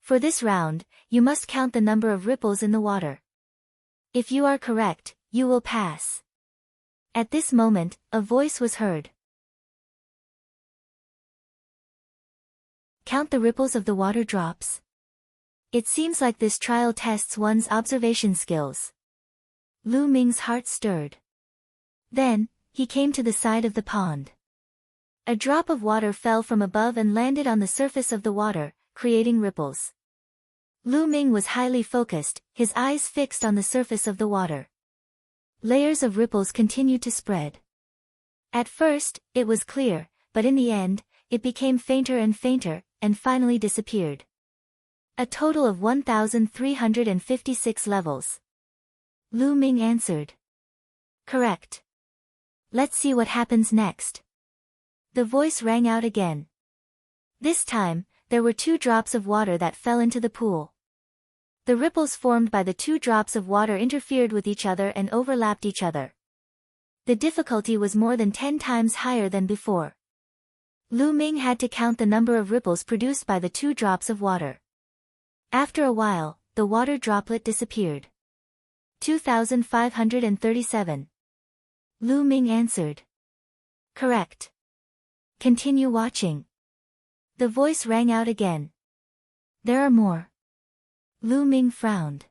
For this round, you must count the number of ripples in the water. If you are correct, you will pass. At this moment, a voice was heard. Count the ripples of the water drops. It seems like this trial tests one's observation skills. Lu Ming's heart stirred. Then, he came to the side of the pond. A drop of water fell from above and landed on the surface of the water, creating ripples. Lu Ming was highly focused, his eyes fixed on the surface of the water. Layers of ripples continued to spread. At first, it was clear, but in the end, it became fainter, and finally disappeared. A total of 1,356 levels. Lu Ming answered. Correct. Let's see what happens next. The voice rang out again. This time, there were 2 drops of water that fell into the pool. The ripples formed by the 2 drops of water interfered with each other and overlapped each other. The difficulty was more than 10 times higher than before. Lu Ming had to count the number of ripples produced by the 2 drops of water. After a while, the water droplet disappeared. 2,537. Lu Ming answered. Correct. Continue watching. The voice rang out again. There are more. Lu Ming frowned.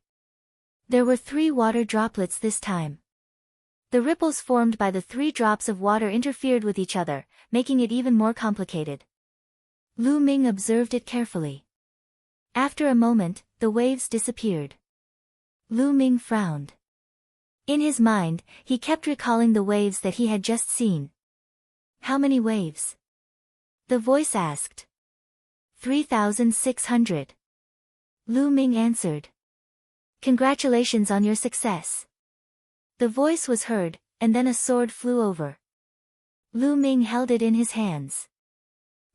There were 3 water droplets this time. The ripples formed by the 3 drops of water interfered with each other, making it even more complicated. Lu Ming observed it carefully. After a moment, the waves disappeared. Lu Ming frowned. In his mind, he kept recalling the waves that he had just seen. How many waves? The voice asked. 3,600. Lu Ming answered. Congratulations on your success. The voice was heard, and then a sword flew over. Lu Ming held it in his hands.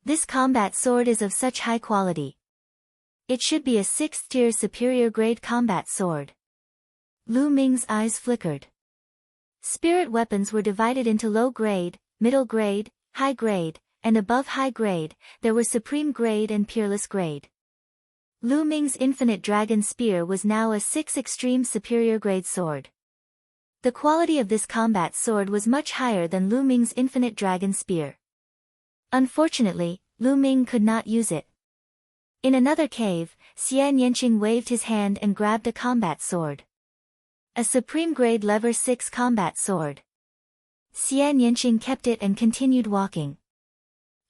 This combat sword is of such high quality. It should be a 6th-tier superior grade combat sword. Lu Ming's eyes flickered. Spirit weapons were divided into low grade, middle grade, high grade, and above high grade, there was supreme grade and peerless grade. Lu Ming's infinite dragon spear was now a 6 extreme superior grade sword. The quality of this combat sword was much higher than Lu Ming's infinite dragon spear. Unfortunately, Lu Ming could not use it. In another cave, Xian Yanqing waved his hand and grabbed a combat sword. A supreme grade lever 6 combat sword. Xian Yanqing kept it and continued walking.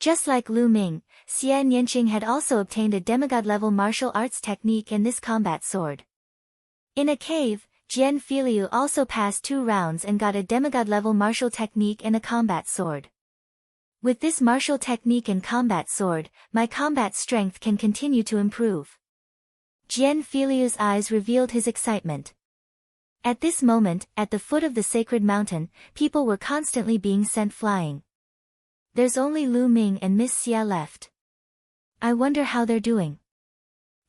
Just like Lu Ming, Xian Yanqing had also obtained a demigod-level martial arts technique and this combat sword. In a cave, Jian Filiu also passed 2 rounds and got a demigod-level martial technique and a combat sword. With this martial technique and combat sword, my combat strength can continue to improve. Jian Filiu's eyes revealed his excitement. At this moment, at the foot of the sacred mountain, people were constantly being sent flying. There's only Lu Ming and Miss Xia left. I wonder how they're doing.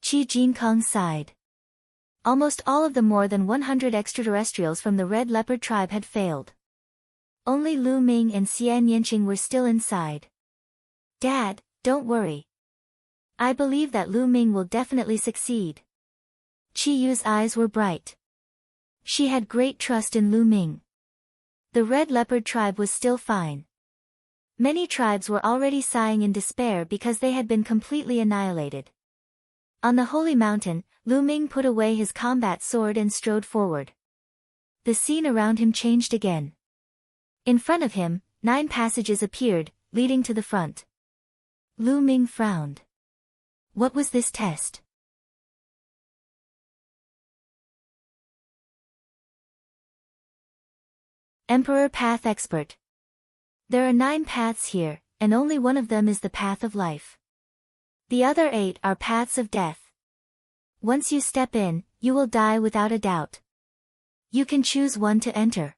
Qi Jinkong sighed. Almost all of the more than 100 extraterrestrials from the Red Leopard tribe had failed. Only Lu Ming and Xian Yanqing were still inside. Dad, don't worry. I believe that Lu Ming will definitely succeed. Qi Yu's eyes were bright. She had great trust in Lu Ming. The Red Leopard tribe was still fine. Many tribes were already sighing in despair because they had been completely annihilated. On the holy mountain, Lu Ming put away his combat sword and strode forward. The scene around him changed again. In front of him, 9 passages appeared, leading to the front. Lu Ming frowned. What was this test? Emperor Path Expert. There are 9 paths here, and only one of them is the path of life. The other 8 are paths of death. Once you step in, you will die without a doubt. You can choose one to enter.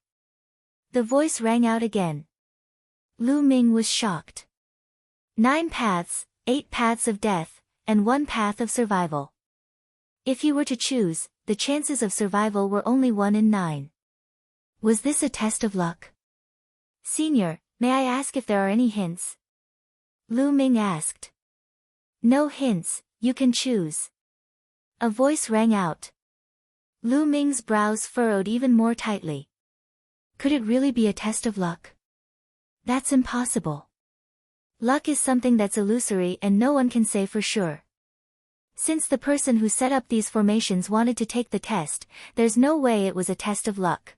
The voice rang out again. Lu Ming was shocked. 9 paths, 8 paths of death, and 1 path of survival. If you were to choose, the chances of survival were only 1 in 9. Was this a test of luck? Senior, may I ask if there are any hints? Lu Ming asked. No hints, you can choose. A voice rang out. Lu Ming's brows furrowed even more tightly. Could it really be a test of luck? That's impossible. Luck is something that's illusory and no one can say for sure. Since the person who set up these formations wanted to take the test, there's no way it was a test of luck.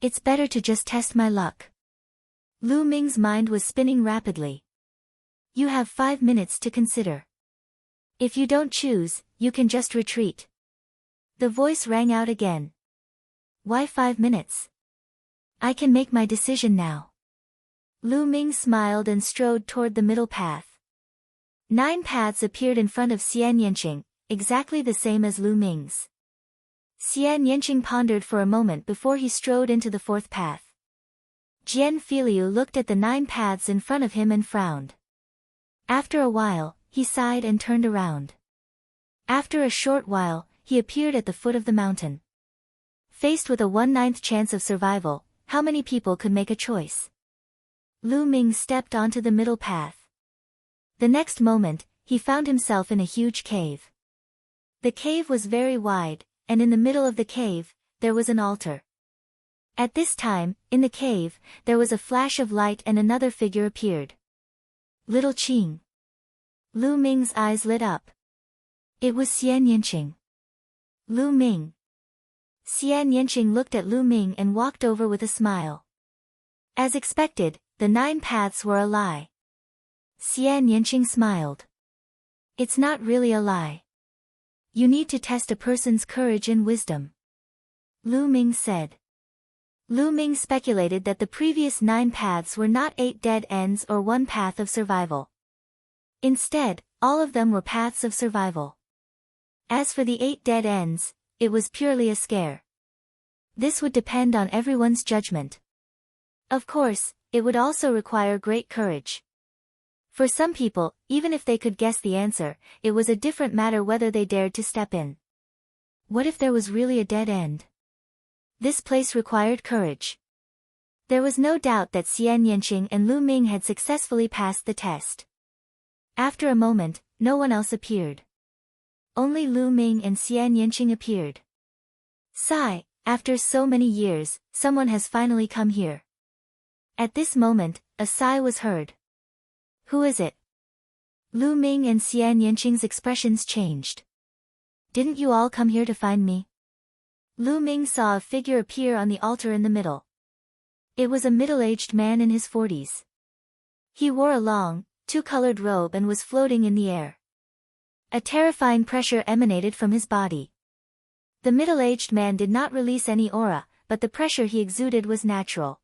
It's better to just test my luck. Lu Ming's mind was spinning rapidly. You have 5 minutes to consider. If you don't choose, you can just retreat. The voice rang out again. Why 5 minutes? I can make my decision now. Lu Ming smiled and strode toward the middle path. 9 paths appeared in front of Xian Yanqing, exactly the same as Lu Ming's. Xian Yanqing pondered for a moment before he strode into the 4th path. Jian Filiu looked at the 9 paths in front of him and frowned. After a while, he sighed and turned around. After a short while, he appeared at the foot of the mountain. Faced with a 1/9 chance of survival, how many people could make a choice? Lu Ming stepped onto the middle path. The next moment, he found himself in a huge cave. The cave was very wide, and in the middle of the cave, there was an altar. At this time, in the cave, there was a flash of light and another figure appeared. Little Qing. Lu Ming's eyes lit up. It was Xian Yanqing. Lu Ming. Xian Yanqing looked at Lu Ming and walked over with a smile. As expected, the 9 paths were a lie. Xian Yanqing smiled. It's not really a lie. You need to test a person's courage and wisdom. Lu Ming said. Lu Ming speculated that the previous 9 paths were not 8 dead ends or 1 path of survival. Instead, all of them were paths of survival. As for the 8 dead ends, it was purely a scare. This would depend on everyone's judgment. Of course, it would also require great courage. For some people, even if they could guess the answer, it was a different matter whether they dared to step in. What if there was really a dead end? This place required courage. There was no doubt that Xian Yanqing and Lu Ming had successfully passed the test. After a moment, no one else appeared. Only Lu Ming and Xian Yanqing appeared. Sigh, after so many years, someone has finally come here. At this moment, a sigh was heard. Who is it? Lu Ming and Xian Yanqing's expressions changed. Didn't you all come here to find me? Lu Ming saw a figure appear on the altar in the middle. It was a middle-aged man in his 40s. He wore a long, two-colored robe and was floating in the air. A terrifying pressure emanated from his body. The middle-aged man did not release any aura, but the pressure he exuded was natural.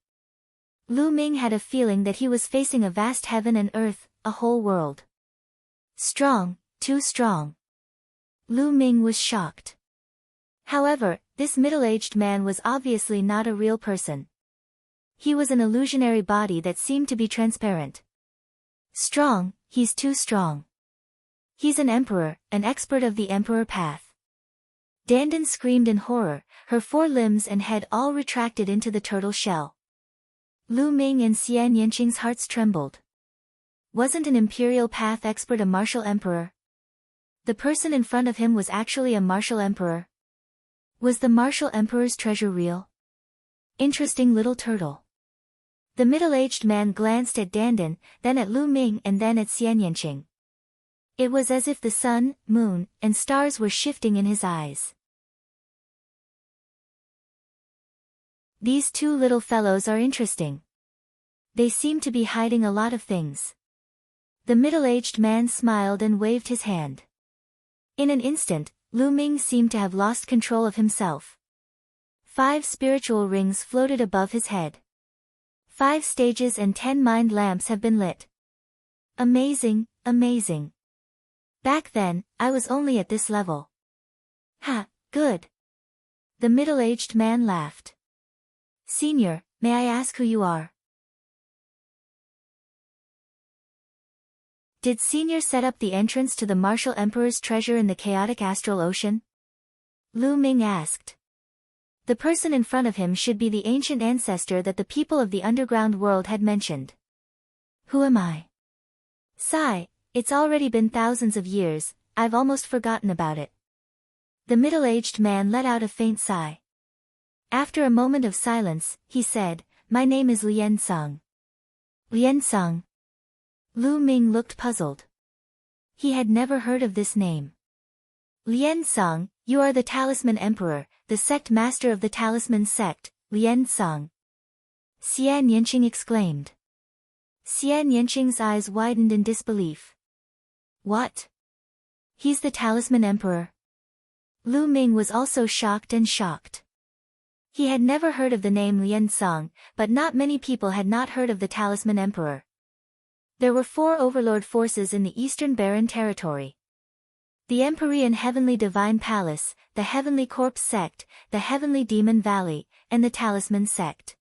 Lu Ming had a feeling that he was facing a vast heaven and earth, a whole world. Strong, too strong. Lu Ming was shocked. However, this middle-aged man was obviously not a real person. He was an illusionary body that seemed to be transparent. Strong, he's too strong. He's an emperor, an expert of the emperor path. Dandan screamed in horror, her 4 limbs and head all retracted into the turtle shell. Lu Ming and Xian Yanqing's hearts trembled. Wasn't an imperial path expert a martial emperor? The person in front of him was actually a martial emperor. Was the martial emperor's treasure real? Interesting little turtle. The middle-aged man glanced at Dandan, then at Lu Ming and then at Xian Yanqing. It was as if the sun, moon, and stars were shifting in his eyes. These 2 little fellows are interesting. They seem to be hiding a lot of things. The middle-aged man smiled and waved his hand. In an instant, Lu Ming seemed to have lost control of himself. 5 spiritual rings floated above his head. 5 stages and 10 mind lamps have been lit. Amazing, amazing. Back then, I was only at this level. Ha, good. The middle-aged man laughed. Senior, may I ask who you are? Did Senior set up the entrance to the martial emperor's treasure in the chaotic astral ocean? Lu Ming asked. The person in front of him should be the ancient ancestor that the people of the underground world had mentioned. Who am I? Sigh, it's already been thousands of years, I've almost forgotten about it. The middle-aged man let out a faint sigh. After a moment of silence, he said, My name is Lian Song. Lian Song. Lu Ming looked puzzled. He had never heard of this name. Lian Song, you are the Talisman Emperor, the sect master of the Talisman sect, Lian Song. Xian Yanqing exclaimed. Xian Yanqing's eyes widened in disbelief. What? He's the Talisman Emperor? Lu Ming was also shocked and shocked. He had never heard of the name Lian Song, but not many people had not heard of the Talisman Emperor. There were 4 overlord forces in the Eastern Barren Territory. The Empyrean Heavenly Divine Palace, the Heavenly Corpse Sect, the Heavenly Demon Valley, and the Talisman Sect.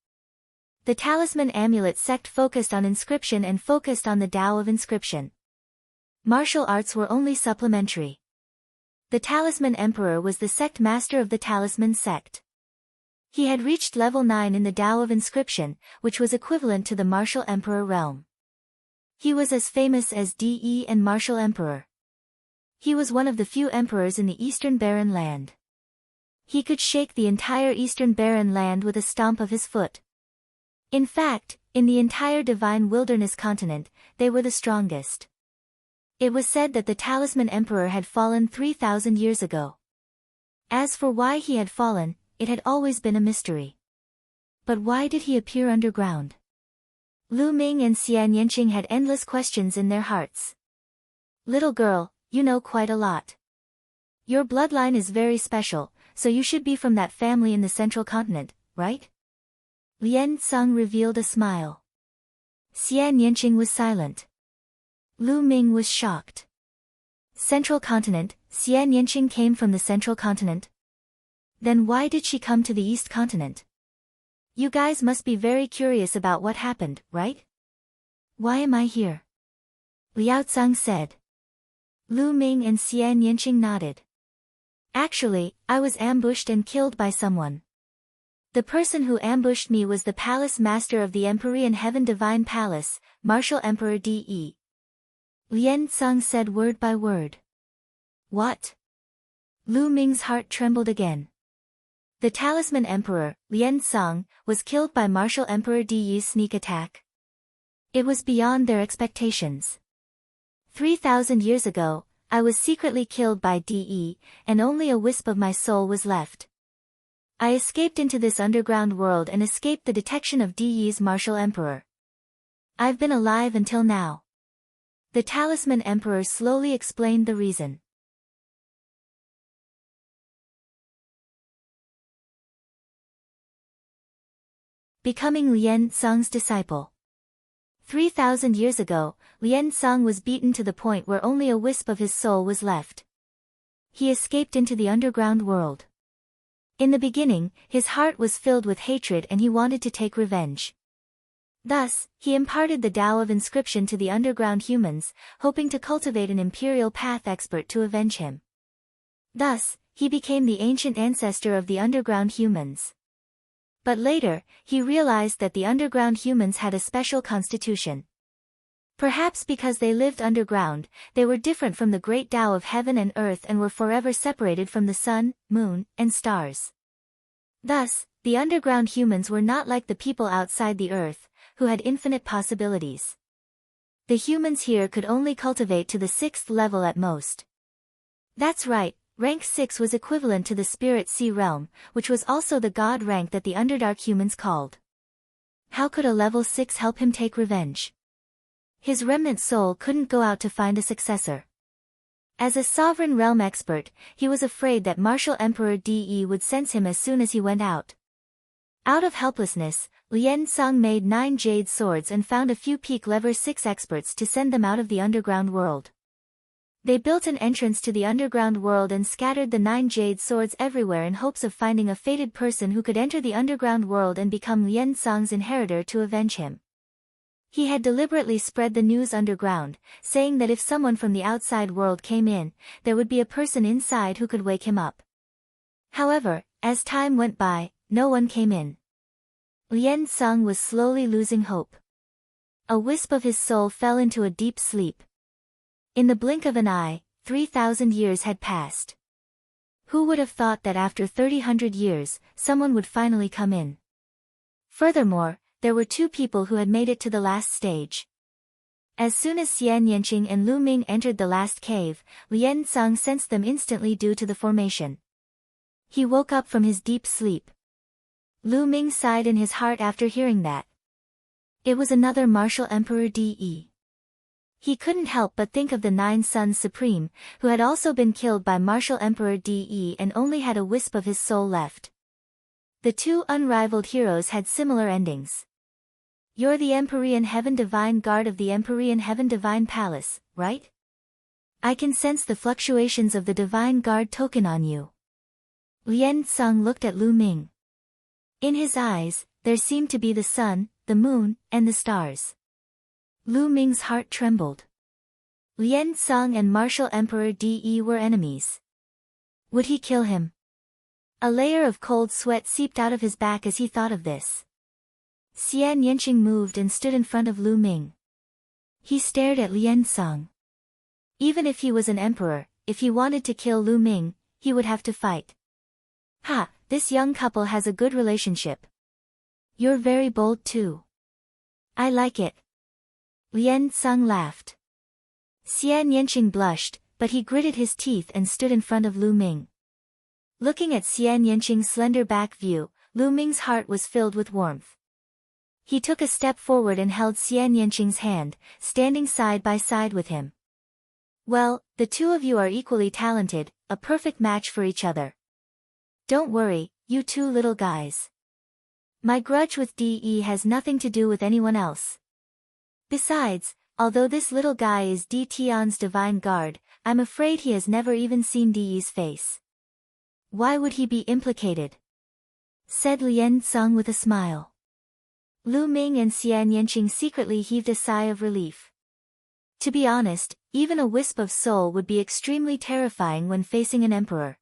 The Talisman Amulet Sect focused on inscription and focused on the Tao of inscription. Martial arts were only supplementary. The Talisman Emperor was the sect master of the Talisman Sect. He had reached level 9 in the Tao of inscription, which was equivalent to the Martial Emperor realm. He was as famous as De and Martial Emperor. He was one of the few emperors in the Eastern Barren Land. He could shake the entire Eastern Barren Land with a stomp of his foot. In fact, in the entire Divine Wilderness continent, they were the strongest. It was said that the Talisman Emperor had fallen 3,000 years ago. As for why he had fallen, it had always been a mystery. But why did he appear underground? Lu Ming and Xian Yanqing had endless questions in their hearts. Little girl, you know quite a lot. Your bloodline is very special, so you should be from that family in the central continent, right? Lian Song revealed a smile. Xian Yanqing was silent. Lu Ming was shocked. Central continent, Xian Yanqing came from the central continent? Then why did she come to the East continent? You guys must be very curious about what happened, right? Why am I here? Liao Zhang said. Lu Ming and Xian Yanqing nodded. Actually, I was ambushed and killed by someone. The person who ambushed me was the palace master of the Empyrean Heaven Divine Palace, Martial Emperor De. Lian Cong said word by word. What? Lu Ming's heart trembled again. The Talisman Emperor, Lian Cong, was killed by Martial Emperor De's sneak attack. It was beyond their expectations. 3,000 years ago, I was secretly killed by De, and only a wisp of my soul was left. I escaped into this underground world and escaped the detection of De's Martial Emperor. I've been alive until now. The Talisman Emperor slowly explained the reason. Becoming Lian Cong's disciple. 3,000 years ago, Lian Cong was beaten to the point where only a wisp of his soul was left. He escaped into the underground world. In the beginning, his heart was filled with hatred and he wanted to take revenge. Thus, he imparted the Tao of inscription to the underground humans, hoping to cultivate an imperial path expert to avenge him. Thus, he became the ancient ancestor of the underground humans. But later, he realized that the underground humans had a special constitution. Perhaps because they lived underground, they were different from the great Tao of heaven and earth and were forever separated from the sun, moon, and stars. Thus, the underground humans were not like the people outside the earth, who had infinite possibilities. The humans here could only cultivate to the 6th level at most. That's right. Rank 6 was equivalent to the Spirit Sea realm, which was also the god rank that the Underdark humans called. How could a level 6 help him take revenge? His remnant soul couldn't go out to find a successor. As a sovereign realm expert, he was afraid that Martial Emperor De would sense him as soon as he went out. Out of helplessness, Lian Cong made 9 jade swords and found a few peak level 6 experts to send them out of the underground world. They built an entrance to the underground world and scattered the 9 jade swords everywhere in hopes of finding a fated person who could enter the underground world and become Lian Cong's inheritor to avenge him. He had deliberately spread the news underground, saying that if someone from the outside world came in, there would be a person inside who could wake him up. However, as time went by, no one came in. Lian Cong was slowly losing hope. A wisp of his soul fell into a deep sleep. In the blink of an eye, 3,000 years had passed. Who would have thought that after 3,000 years, someone would finally come in? Furthermore, there were 2 people who had made it to the last stage. As soon as Xian Yanqing and Lu Ming entered the last cave, Lian Cong sensed them instantly due to the formation. He woke up from his deep sleep. Lu Ming sighed in his heart after hearing that. It was another Martial Emperor De. He couldn't help but think of the 9 Sons Supreme, who had also been killed by Martial Emperor De and only had a wisp of his soul left. The 2 unrivaled heroes had similar endings. You're the Empyrean Heaven Divine Guard of the Empyrean Heaven Divine Palace, right? I can sense the fluctuations of the Divine Guard token on you. Lian Cong looked at Lu Ming. In his eyes, there seemed to be the sun, the moon, and the stars. Lu Ming's heart trembled. Lian Cong and Martial Emperor De were enemies. Would he kill him? A layer of cold sweat seeped out of his back as he thought of this. Xian Yanqing moved and stood in front of Lu Ming. He stared at Lian Cong. Even if he was an emperor, if he wanted to kill Lu Ming, he would have to fight. Ha, this young couple has a good relationship. You're very bold too. I like it. Lian Cong laughed. Xian Yanqing blushed, but he gritted his teeth and stood in front of Lu Ming. Looking at Xian Yanqing's slender back view, Lu Ming's heart was filled with warmth. He took a step forward and held Xian Yanqing's hand, standing side by side with him. Well, the 2 of you are equally talented, a perfect match for each other. Don't worry, you 2 little guys. My grudge with De has nothing to do with anyone else. Besides, although this little guy is De Tian's divine guard, I'm afraid he has never even seen De's face. Why would he be implicated? said Lien Song with a smile. Lu Ming and Xian Yanqing secretly heaved a sigh of relief. To be honest, even a wisp of soul would be extremely terrifying when facing an emperor.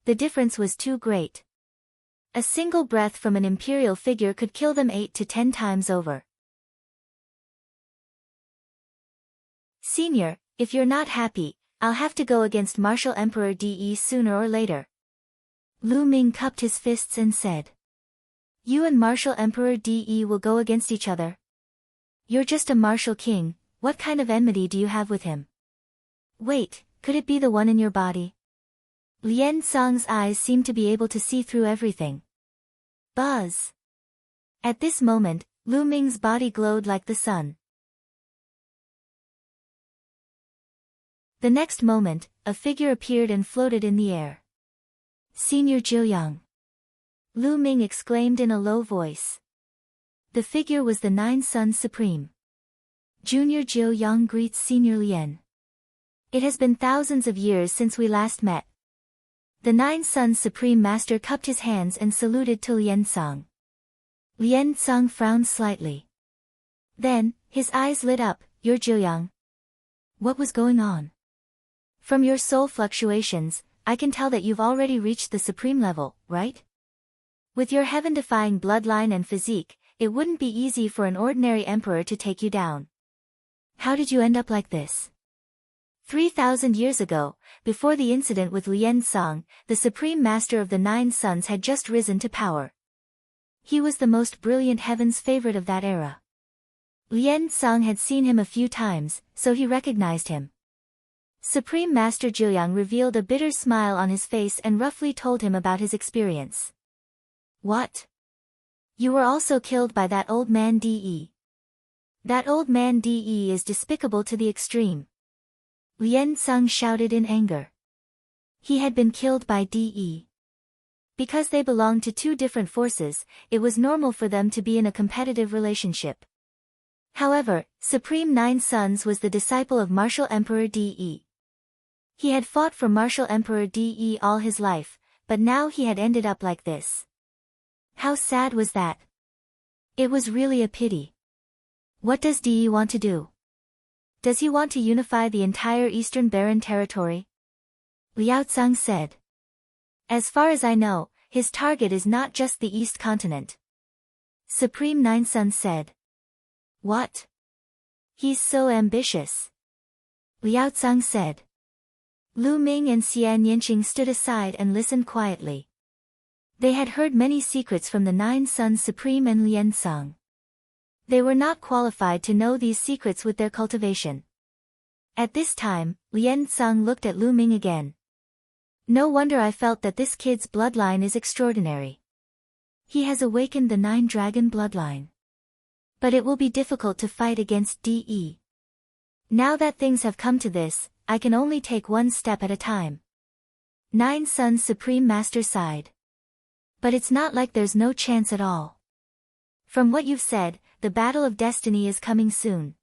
The difference was too great. A single breath from an imperial figure could kill them 8 to 10 times over. Senior, if you're not happy, I'll have to go against Martial Emperor De sooner or later. Lu Ming cupped his fists and said. You and Martial Emperor De will go against each other? You're just a martial king, what kind of enmity do you have with him? Wait, could it be the one in your body? Lien Song's eyes seemed to be able to see through everything. Buzz! At this moment, Lu Ming's body glowed like the sun. The next moment, a figure appeared and floated in the air. Senior Jiuyang. Lu Ming exclaimed in a low voice. The figure was the Nine Sons Supreme. Junior Jiuyang greets Senior Lien. It has been thousands of years since we last met. The Nine Sons Supreme Master cupped his hands and saluted to Lien Song. Lien Song frowned slightly. Then, his eyes lit up. You're Jiuyang. What was going on? From your soul fluctuations, I can tell that you've already reached the supreme level, right? With your heaven-defying bloodline and physique, it wouldn't be easy for an ordinary emperor to take you down. How did you end up like this? 3,000 years ago, before the incident with Lien Song, the Supreme Master of the Nine Sons had just risen to power. He was the most brilliant heaven's favorite of that era. Lien Song had seen him a few times, so he recognized him. Supreme Master Jiuyang revealed a bitter smile on his face and roughly told him about his experience. What? You were also killed by that old man De. That old man De is despicable to the extreme. Lien Song shouted in anger. He had been killed by De. Because they belonged to two different forces, it was normal for them to be in a competitive relationship. However, Supreme Nine Sons was the disciple of Martial Emperor De. He had fought for Martial Emperor De all his life, but now he had ended up like this. How sad was that? It was really a pity. What does De want to do? Does he want to unify the entire Eastern Barren territory? Liao Tsang said. As far as I know, his target is not just the East continent. Supreme Nine Sons said. What? He's so ambitious. Liao Tsang said. Lu Ming and Xian Yanqing stood aside and listened quietly. They had heard many secrets from the Nine Sons Supreme and Lien Song. They were not qualified to know these secrets with their cultivation. At this time, Lien Song looked at Lu Ming again. No wonder I felt that this kid's bloodline is extraordinary. He has awakened the Nine Dragon bloodline. But it will be difficult to fight against De. Now that things have come to this, I can only take one step at a time. Nine Sons Supreme Master sighed. But it's not like there's no chance at all. From what you've said, the Battle of Destiny is coming soon.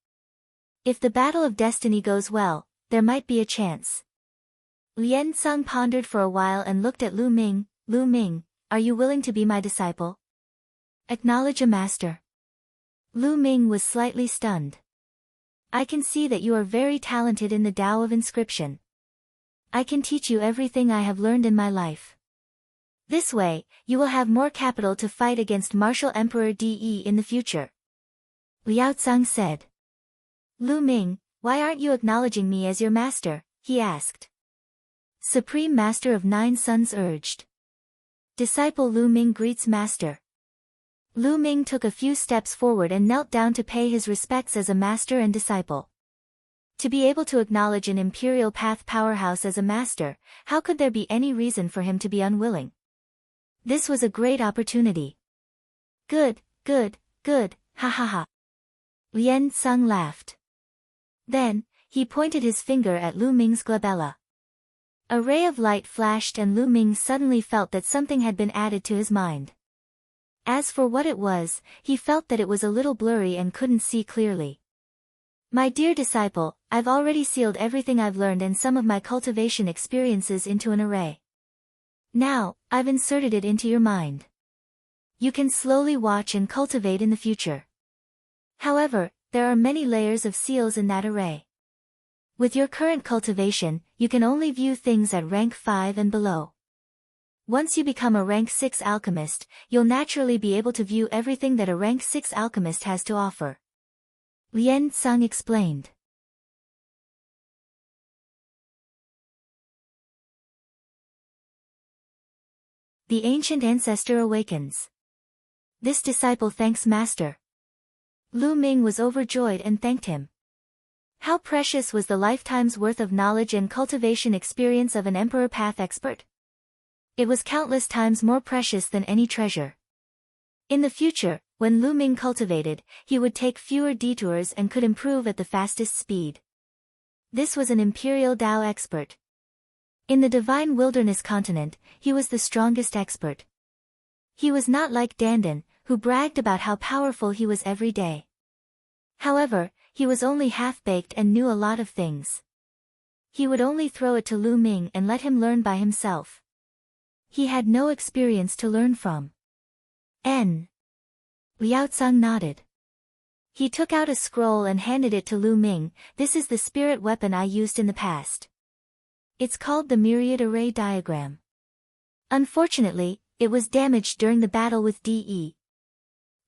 If the Battle of Destiny goes well, there might be a chance. Lien Song pondered for a while and looked at Lu Ming. Lu Ming, are you willing to be my disciple? Acknowledge a master. Lu Ming was slightly stunned. I can see that you are very talented in the Tao of Inscription. I can teach you everything I have learned in my life. This way, you will have more capital to fight against Martial Emperor De in the future. Liao Tsang said. Lu Ming, why aren't you acknowledging me as your master? He asked. Supreme Master of Nine Sons urged. Disciple Lu Ming greets master. Lu Ming took a few steps forward and knelt down to pay his respects as a master and disciple. To be able to acknowledge an Imperial Path powerhouse as a master, how could there be any reason for him to be unwilling? This was a great opportunity. Good, good, good, ha ha ha. Lien Song laughed. Then, he pointed his finger at Lu Ming's glabella. A ray of light flashed and Lu Ming suddenly felt that something had been added to his mind. As for what it was, he felt that it was a little blurry and couldn't see clearly. My dear disciple, I've already sealed everything I've learned and some of my cultivation experiences into an array. Now, I've inserted it into your mind. You can slowly watch and cultivate in the future. However, there are many layers of seals in that array. With your current cultivation, you can only view things at rank 5 and below. Once you become a rank 6 alchemist, you'll naturally be able to view everything that a rank 6 alchemist has to offer. Lien Tsang explained. The ancient ancestor awakens. This disciple thanks Master. Lu Ming was overjoyed and thanked him. How precious was the lifetime's worth of knowledge and cultivation experience of an Emperor Path expert? It was countless times more precious than any treasure. In the future, when Lu Ming cultivated, he would take fewer detours and could improve at the fastest speed. This was an Imperial Dao expert. In the Divine Wilderness continent, he was the strongest expert. He was not like Dandan, who bragged about how powerful he was every day. However, he was only half-baked and knew a lot of things. He would only throw it to Lu Ming and let him learn by himself. He had no experience to learn from. Liao Tsang nodded. He took out a scroll and handed it to Lu Ming. This is the spirit weapon I used in the past. It's called the Myriad Array Diagram. Unfortunately, it was damaged during the battle with DE.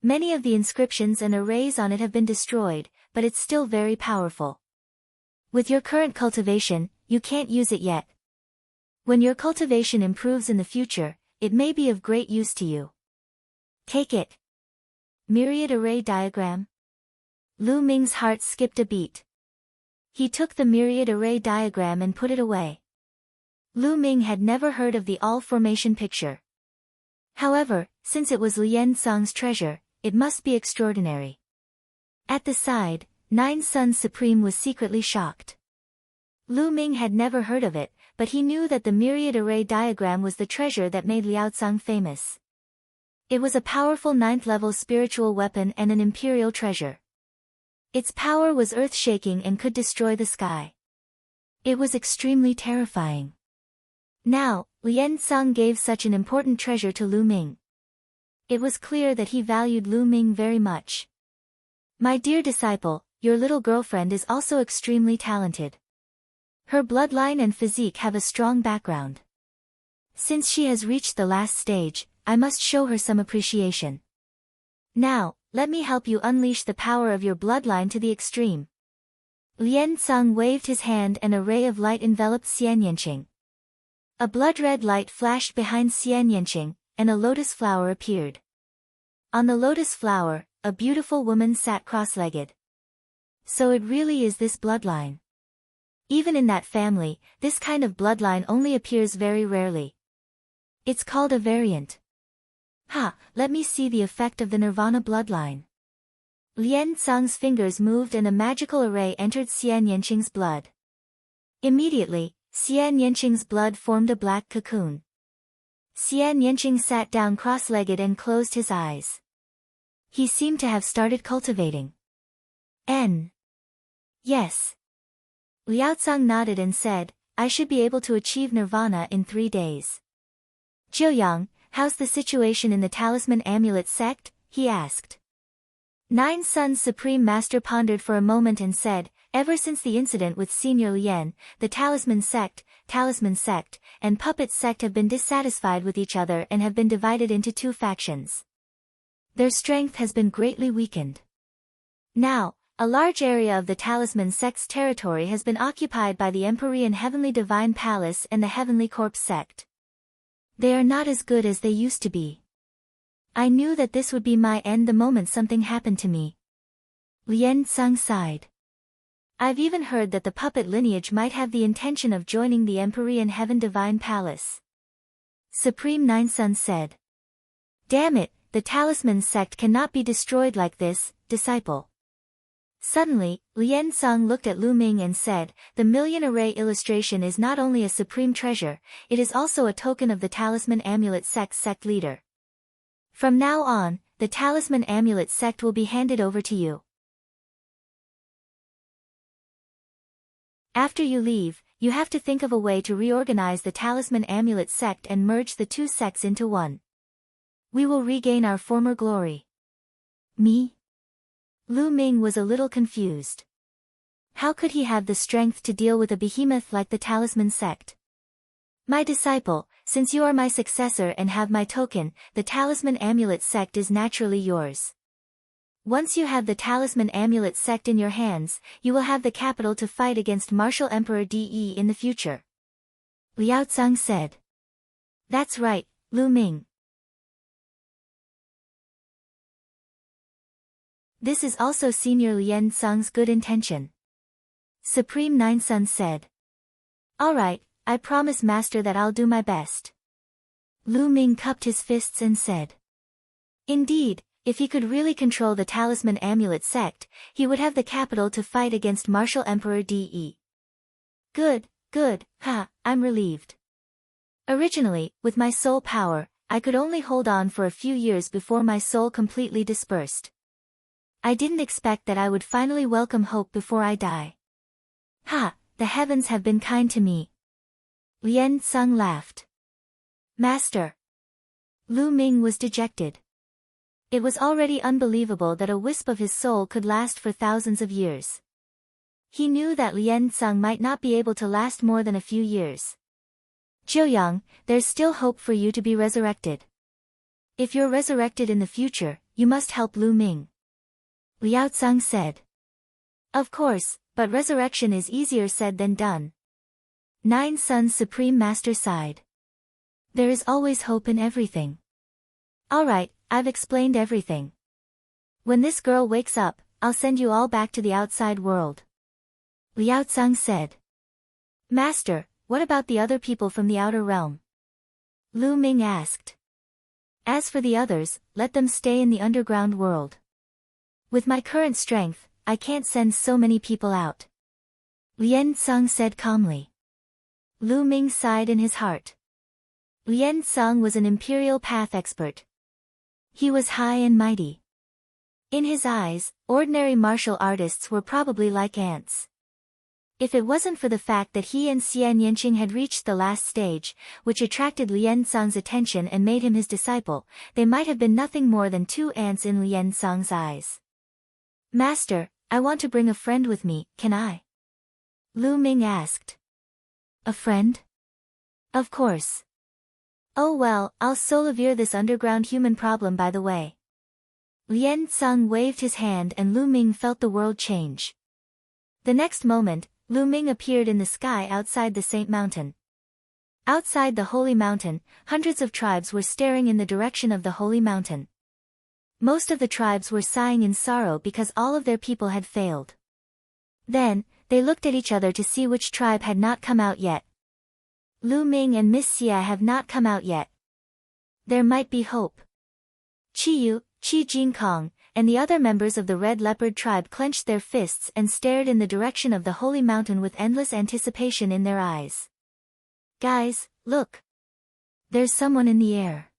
Many of the inscriptions and arrays on it have been destroyed, but it's still very powerful. With your current cultivation, you can't use it yet. When your cultivation improves in the future, it may be of great use to you. Take it. Myriad Array Diagram. Lu Ming's heart skipped a beat. He took the Myriad Array Diagram and put it away. Lu Ming had never heard of the all-formation picture. However, since it was Lien Tsang's treasure, it must be extraordinary. At the side, Nine Suns Supreme was secretly shocked. Lu Ming had never heard of it, but he knew that the Myriad Array Diagram was the treasure that made Liao Tsang famous. It was a powerful 9th-level spiritual weapon and an imperial treasure. Its power was earth-shaking and could destroy the sky. It was extremely terrifying. Now, Lien Tsang gave such an important treasure to Lu Ming. It was clear that he valued Lu Ming very much. My dear disciple, your little girlfriend is also extremely talented. Her bloodline and physique have a strong background. Since she has reached the last stage, I must show her some appreciation. Now, let me help you unleash the power of your bloodline to the extreme. Lien Tsang waved his hand and a ray of light enveloped Xian Yanqing. A blood-red light flashed behind Xian Yanqing, and a lotus flower appeared. On the lotus flower, a beautiful woman sat cross-legged. So it really is this bloodline. Even in that family, this kind of bloodline only appears very rarely. It's called a variant. Let me see the effect of the Nirvana bloodline. Lien Tsang's fingers moved and a magical array entered Xian Yanqing's blood. Immediately, Xian Yanqing's blood formed a black cocoon. Xian Yanqing sat down cross-legged and closed his eyes. He seemed to have started cultivating. Yes. Liao Tsang nodded and said, I should be able to achieve nirvana in 3 days. Jiuyang, how's the situation in the Talisman Amulet sect? He asked. Nine Suns Supreme Master pondered for a moment and said, ever since the incident with Senior Lien, the Talisman sect, and Puppet sect have been dissatisfied with each other and have been divided into 2 factions. Their strength has been greatly weakened. Now, a large area of the Talisman sect's territory has been occupied by the Empyrean Heavenly Divine Palace and the Heavenly Corpse sect. They are not as good as they used to be. I knew that this would be my end the moment something happened to me. Lien Tsang sighed. I've even heard that the puppet lineage might have the intention of joining the Empyrean Heaven Divine Palace. Supreme Nine Suns said. Damn it, the Talisman sect cannot be destroyed like this, disciple. Suddenly, Lien Tsang looked at Lu Ming and said, the Million Array illustration is not only a supreme treasure, it is also a token of the Talisman Amulet sect's sect leader. From now on, the Talisman Amulet sect will be handed over to you. After you leave, you have to think of a way to reorganize the Talisman Amulet sect and merge the 2 sects into one. We will regain our former glory. Me? Lu Ming was a little confused. How could he have the strength to deal with a behemoth like the Talisman sect? My disciple, since you are my successor and have my token, the Talisman Amulet sect is naturally yours. Once you have the Talisman Amulet sect in your hands, you will have the capital to fight against Martial Emperor De in the future. Liao Tsang said. That's right, Lu Ming. This is also Senior Lien Tsang's good intention. Supreme Nine Sun said. Alright, I promise Master that I'll do my best. Lu Ming cupped his fists and said. Indeed, if he could really control the Talisman Amulet sect, he would have the capital to fight against Martial Emperor De. Good, good, I'm relieved. Originally, with my soul power, I could only hold on for a few years before my soul completely dispersed. I didn't expect that I would finally welcome hope before I die. The heavens have been kind to me. Lien Tsang laughed. Master. Lu Ming was dejected. It was already unbelievable that a wisp of his soul could last for thousands of years. He knew that Lien Tsang might not be able to last more than a few years. Jiuyang, there's still hope for you to be resurrected. If you're resurrected in the future, you must help Lu Ming. Liao Tsang said. Of course, but resurrection is easier said than done. Nine Sun's Supreme Master sighed. There is always hope in everything. Alright, I've explained everything. When this girl wakes up, I'll send you all back to the outside world. Liao Tsang said. Master, what about the other people from the outer realm? Lu Ming asked. As for the others, let them stay in the underground world. With my current strength, I can't send so many people out. Lien Tsang said calmly. Lu Ming sighed in his heart. Lien Tsang was an imperial path expert. He was high and mighty. In his eyes, ordinary martial artists were probably like ants. If it wasn't for the fact that he and Xian Yanqing had reached the last stage, which attracted Lien Tsang's attention and made him his disciple, they might have been nothing more than two ants in Lien Tsang's eyes. Master, I want to bring a friend with me, can I? Lu Ming asked. A friend? Of course. Oh well, I'll solve this underground human problem by the way. Lien Tsang waved his hand and Lu Ming felt the world change. The next moment, Lu Ming appeared in the sky outside the Saint Mountain. Outside the Holy Mountain, hundreds of tribes were staring in the direction of the Holy Mountain. Most of the tribes were sighing in sorrow because all of their people had failed. Then, they looked at each other to see which tribe had not come out yet. Lu Ming and Miss Xia have not come out yet. There might be hope. Qiyu, Qi Jinkong, and the other members of the Red Leopard tribe clenched their fists and stared in the direction of the Holy Mountain with endless anticipation in their eyes. Guys, look! There's someone in the air.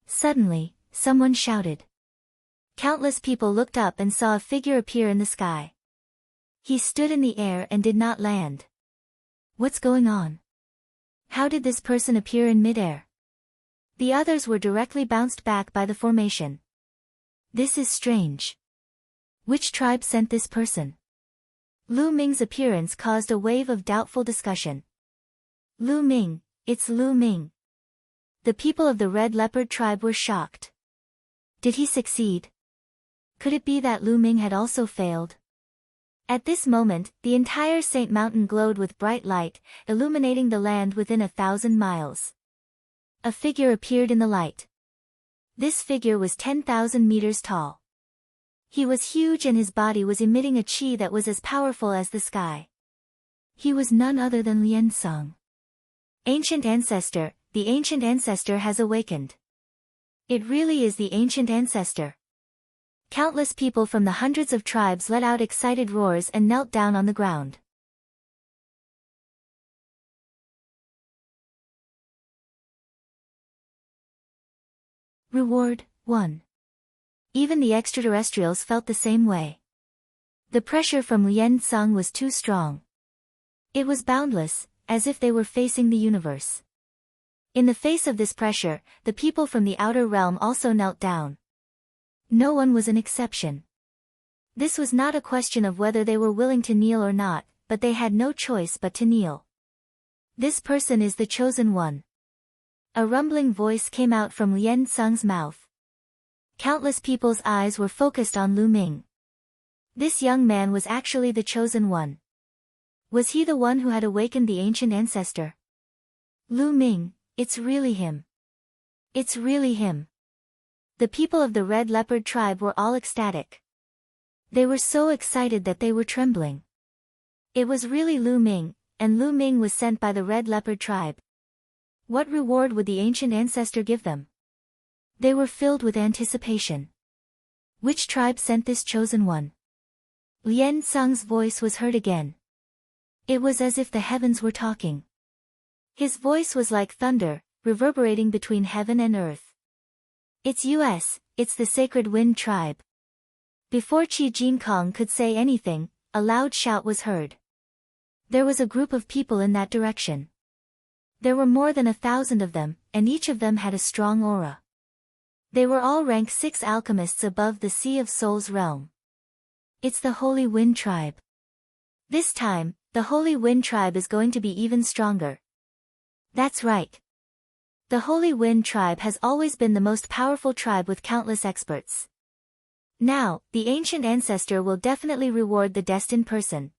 Suddenly, someone shouted. Countless people looked up and saw a figure appear in the sky. He stood in the air and did not land. What's going on? How did this person appear in midair? The others were directly bounced back by the formation. This is strange. Which tribe sent this person? Lu Ming's appearance caused a wave of doubtful discussion. Lu Ming, it's Lu Ming. The people of the Red Leopard tribe were shocked. Did he succeed? Could it be that Lu Ming had also failed? At this moment, the entire Saint Mountain glowed with bright light, illuminating the land within 1,000 miles. A figure appeared in the light. This figure was 10,000 meters tall. He was huge and his body was emitting a qi that was as powerful as the sky. He was none other than Lien Tsang. Ancient Ancestor, the Ancient Ancestor has awakened. It really is the Ancient Ancestor. Countless people from the hundreds of tribes let out excited roars and knelt down on the ground. Reward 1. Even the extraterrestrials felt the same way. The pressure from Lien Tsang was too strong. It was boundless, as if they were facing the universe. In the face of this pressure, the people from the outer realm also knelt down. No one was an exception. This was not a question of whether they were willing to kneel or not, but they had no choice but to kneel. This person is the chosen one. A rumbling voice came out from Lien Sung's mouth. Countless people's eyes were focused on Lu Ming. This young man was actually the chosen one. Was he the one who had awakened the ancient ancestor? Lu Ming, it's really him. It's really him. The people of the Red Leopard tribe were all ecstatic. They were so excited that they were trembling. It was really Lu Ming, and Lu Ming was sent by the Red Leopard tribe. What reward would the ancient ancestor give them? They were filled with anticipation. Which tribe sent this chosen one? Lien Sung's voice was heard again. It was as if the heavens were talking. His voice was like thunder, reverberating between heaven and earth. It's the Sacred Wind tribe. Before Qi Jinkong could say anything, a loud shout was heard. There was a group of people in that direction. There were more than 1,000 of them, and each of them had a strong aura. They were all rank 6 alchemists above the Sea of Souls realm. It's the Holy Wind tribe. This time, the Holy Wind tribe is going to be even stronger. That's right. The Holy Wind tribe has always been the most powerful tribe with countless experts. Now, the ancient ancestor will definitely reward the destined person.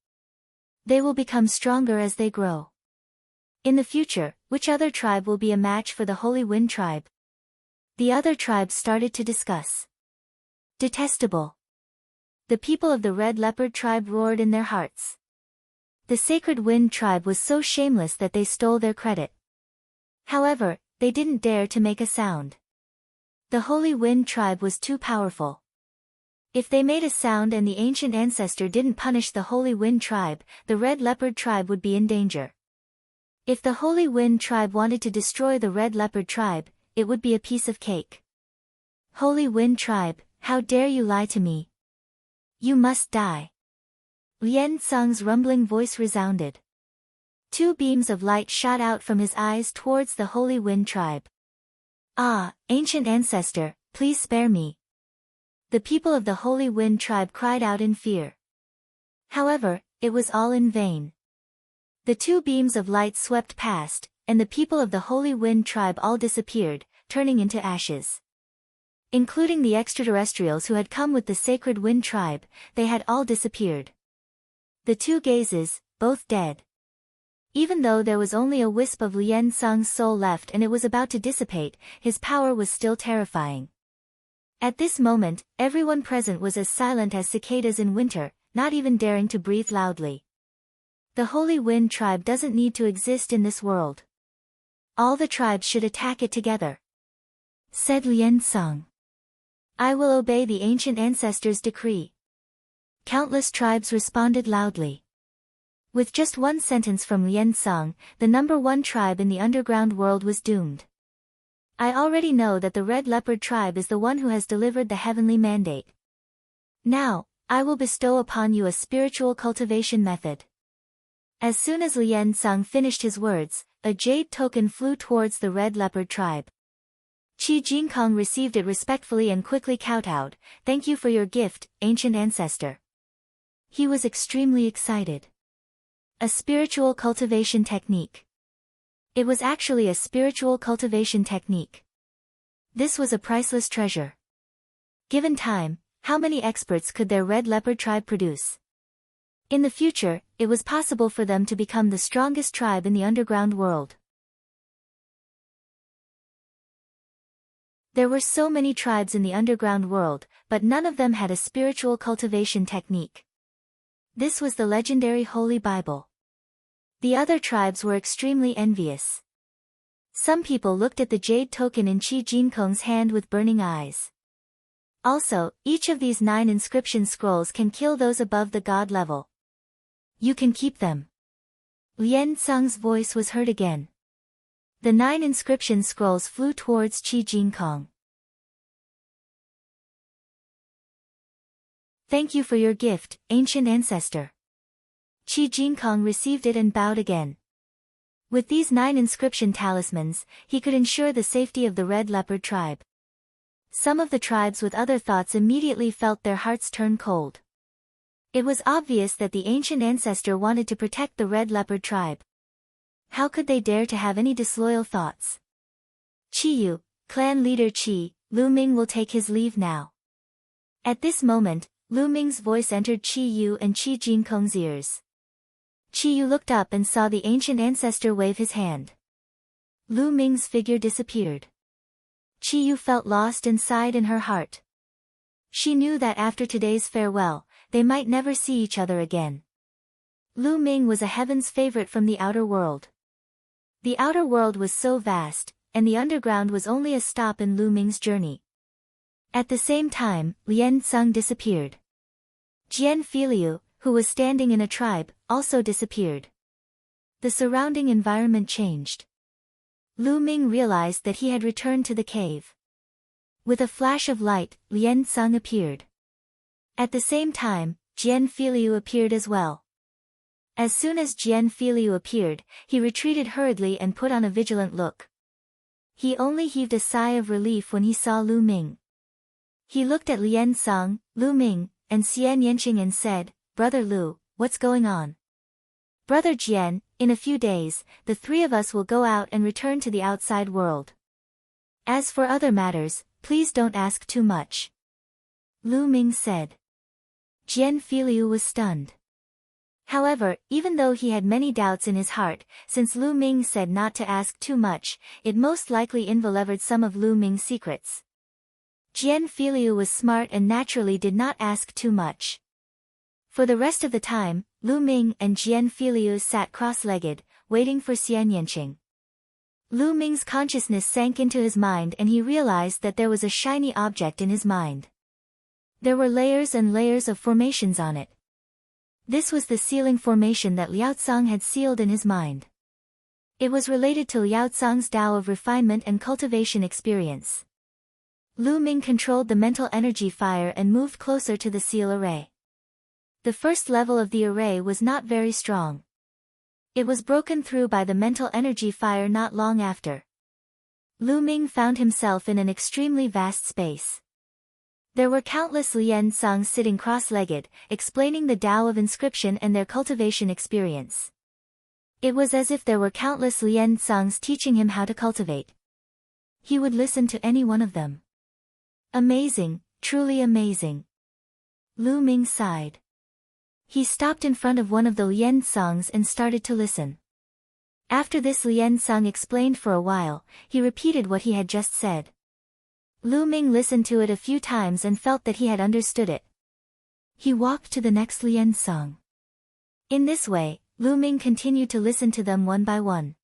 They will become stronger as they grow. In the future, which other tribe will be a match for the Holy Wind tribe? The other tribes started to discuss. Detestable. The people of the Red Leopard tribe roared in their hearts. The Sacred Wind tribe was so shameless that they stole their credit. However, they didn't dare to make a sound. The Holy Wind tribe was too powerful. If they made a sound and the ancient ancestor didn't punish the Holy Wind tribe, the Red Leopard tribe would be in danger. If the Holy Wind tribe wanted to destroy the Red Leopard tribe, it would be a piece of cake. Holy Wind tribe, how dare you lie to me? You must die. Lien Sung's rumbling voice resounded. 2 beams of light shot out from his eyes towards the Holy Wind tribe. Ah, ancient ancestor, please spare me. The people of the Holy Wind tribe cried out in fear. However, it was all in vain. The 2 beams of light swept past, and the people of the Holy Wind tribe all disappeared, turning into ashes. Including the extraterrestrials who had come with the Sacred Wind tribe, they had all disappeared. The 2 gazes, both dead. Even though there was only a wisp of Lien Sung's soul left and it was about to dissipate, his power was still terrifying. At this moment, everyone present was as silent as cicadas in winter, not even daring to breathe loudly. The Holy Wind tribe doesn't need to exist in this world. All the tribes should attack it together, said Lien Sung. I will obey the ancient ancestors' decree. Countless tribes responded loudly. With just one sentence from Lien Sung, the #1 tribe in the underground world was doomed. I already know that the Red Leopard tribe is the one who has delivered the heavenly mandate. Now, I will bestow upon you a spiritual cultivation method. As soon as Lien Sung finished his words, a jade token flew towards the Red Leopard tribe. Qi Jinkong received it respectfully and quickly kowtowed. Thank you for your gift, ancient ancestor. He was extremely excited. A spiritual cultivation technique. It was actually a spiritual cultivation technique. This was a priceless treasure. Given time, how many experts could their Red Leopard tribe produce? In the future, it was possible for them to become the strongest tribe in the underground world. There were so many tribes in the underground world, but none of them had a spiritual cultivation technique. This was the legendary Holy Bible. The other tribes were extremely envious. Some people looked at the jade token in Qi Jinkong's hand with burning eyes. Also, each of these 9 inscription scrolls can kill those above the god level. You can keep them. Lien Sung's voice was heard again. The 9 inscription scrolls flew towards Qi Jinkong. Thank you for your gift, ancient ancestor. Qi Jinkong received it and bowed again. With these 9 inscription talismans, he could ensure the safety of the Red Leopard tribe. Some of the tribes with other thoughts immediately felt their hearts turn cold. It was obvious that the ancient ancestor wanted to protect the Red Leopard tribe. How could they dare to have any disloyal thoughts? Qiyu, clan leader Qi, Lu Ming will take his leave now. At this moment, Lu Ming's voice entered Qiyu and Qi Jinkong's ears. Qiyu looked up and saw the ancient ancestor wave his hand. Lu Ming's figure disappeared. Qiyu felt lost and sighed in her heart. She knew that after today's farewell, they might never see each other again. Lu Ming was a heaven's favorite from the outer world. The outer world was so vast, and the underground was only a stop in Lu Ming's journey. At the same time, Lian Tseng disappeared. Jian Filiu, who was standing in a tribe, also disappeared. The surrounding environment changed. Lu Ming realized that he had returned to the cave. With a flash of light, Lian Tseng appeared. At the same time, Jian Filiu appeared as well. As soon as Jian Filiu appeared, he retreated hurriedly and put on a vigilant look. He only heaved a sigh of relief when he saw Lu Ming. He looked at Lian Tseng, Lu Ming, and Xian Yanqing and said, "Brother Lu, what's going on?" "Brother Jian, in a few days, the 3 of us will go out and return to the outside world. As for other matters, please don't ask too much," Lu Ming said. Jian Filiu was stunned. However, even though he had many doubts in his heart, since Lu Ming said not to ask too much, it most likely involved some of Lu Ming's secrets. Jian Filiu was smart and naturally did not ask too much. For the rest of the time, Lu Ming and Jian Filiu sat cross-legged, waiting for Xian Yanqing. Lu Ming's consciousness sank into his mind and he realized that there was a shiny object in his mind. There were layers and layers of formations on it. This was the sealing formation that Liao Tsang had sealed in his mind. It was related to Liao Tsang's Tao of refinement and cultivation experience. Lu Ming controlled the mental energy fire and moved closer to the seal array. The first level of the array was not very strong. It was broken through by the mental energy fire not long after. Lu Ming found himself in an extremely vast space. There were countless Lian Tsangs sitting cross-legged, explaining the Tao of inscription and their cultivation experience. It was as if there were countless Lian Tsangs teaching him how to cultivate. He would listen to any one of them. Amazing, truly amazing. Lu Ming sighed. He stopped in front of one of the Lian Tsangs and started to listen. After this Lian Tsang explained for a while, he repeated what he had just said. Lu Ming listened to it a few times and felt that he had understood it. He walked to the next Lian Tsang. In this way, Lu Ming continued to listen to them one by one.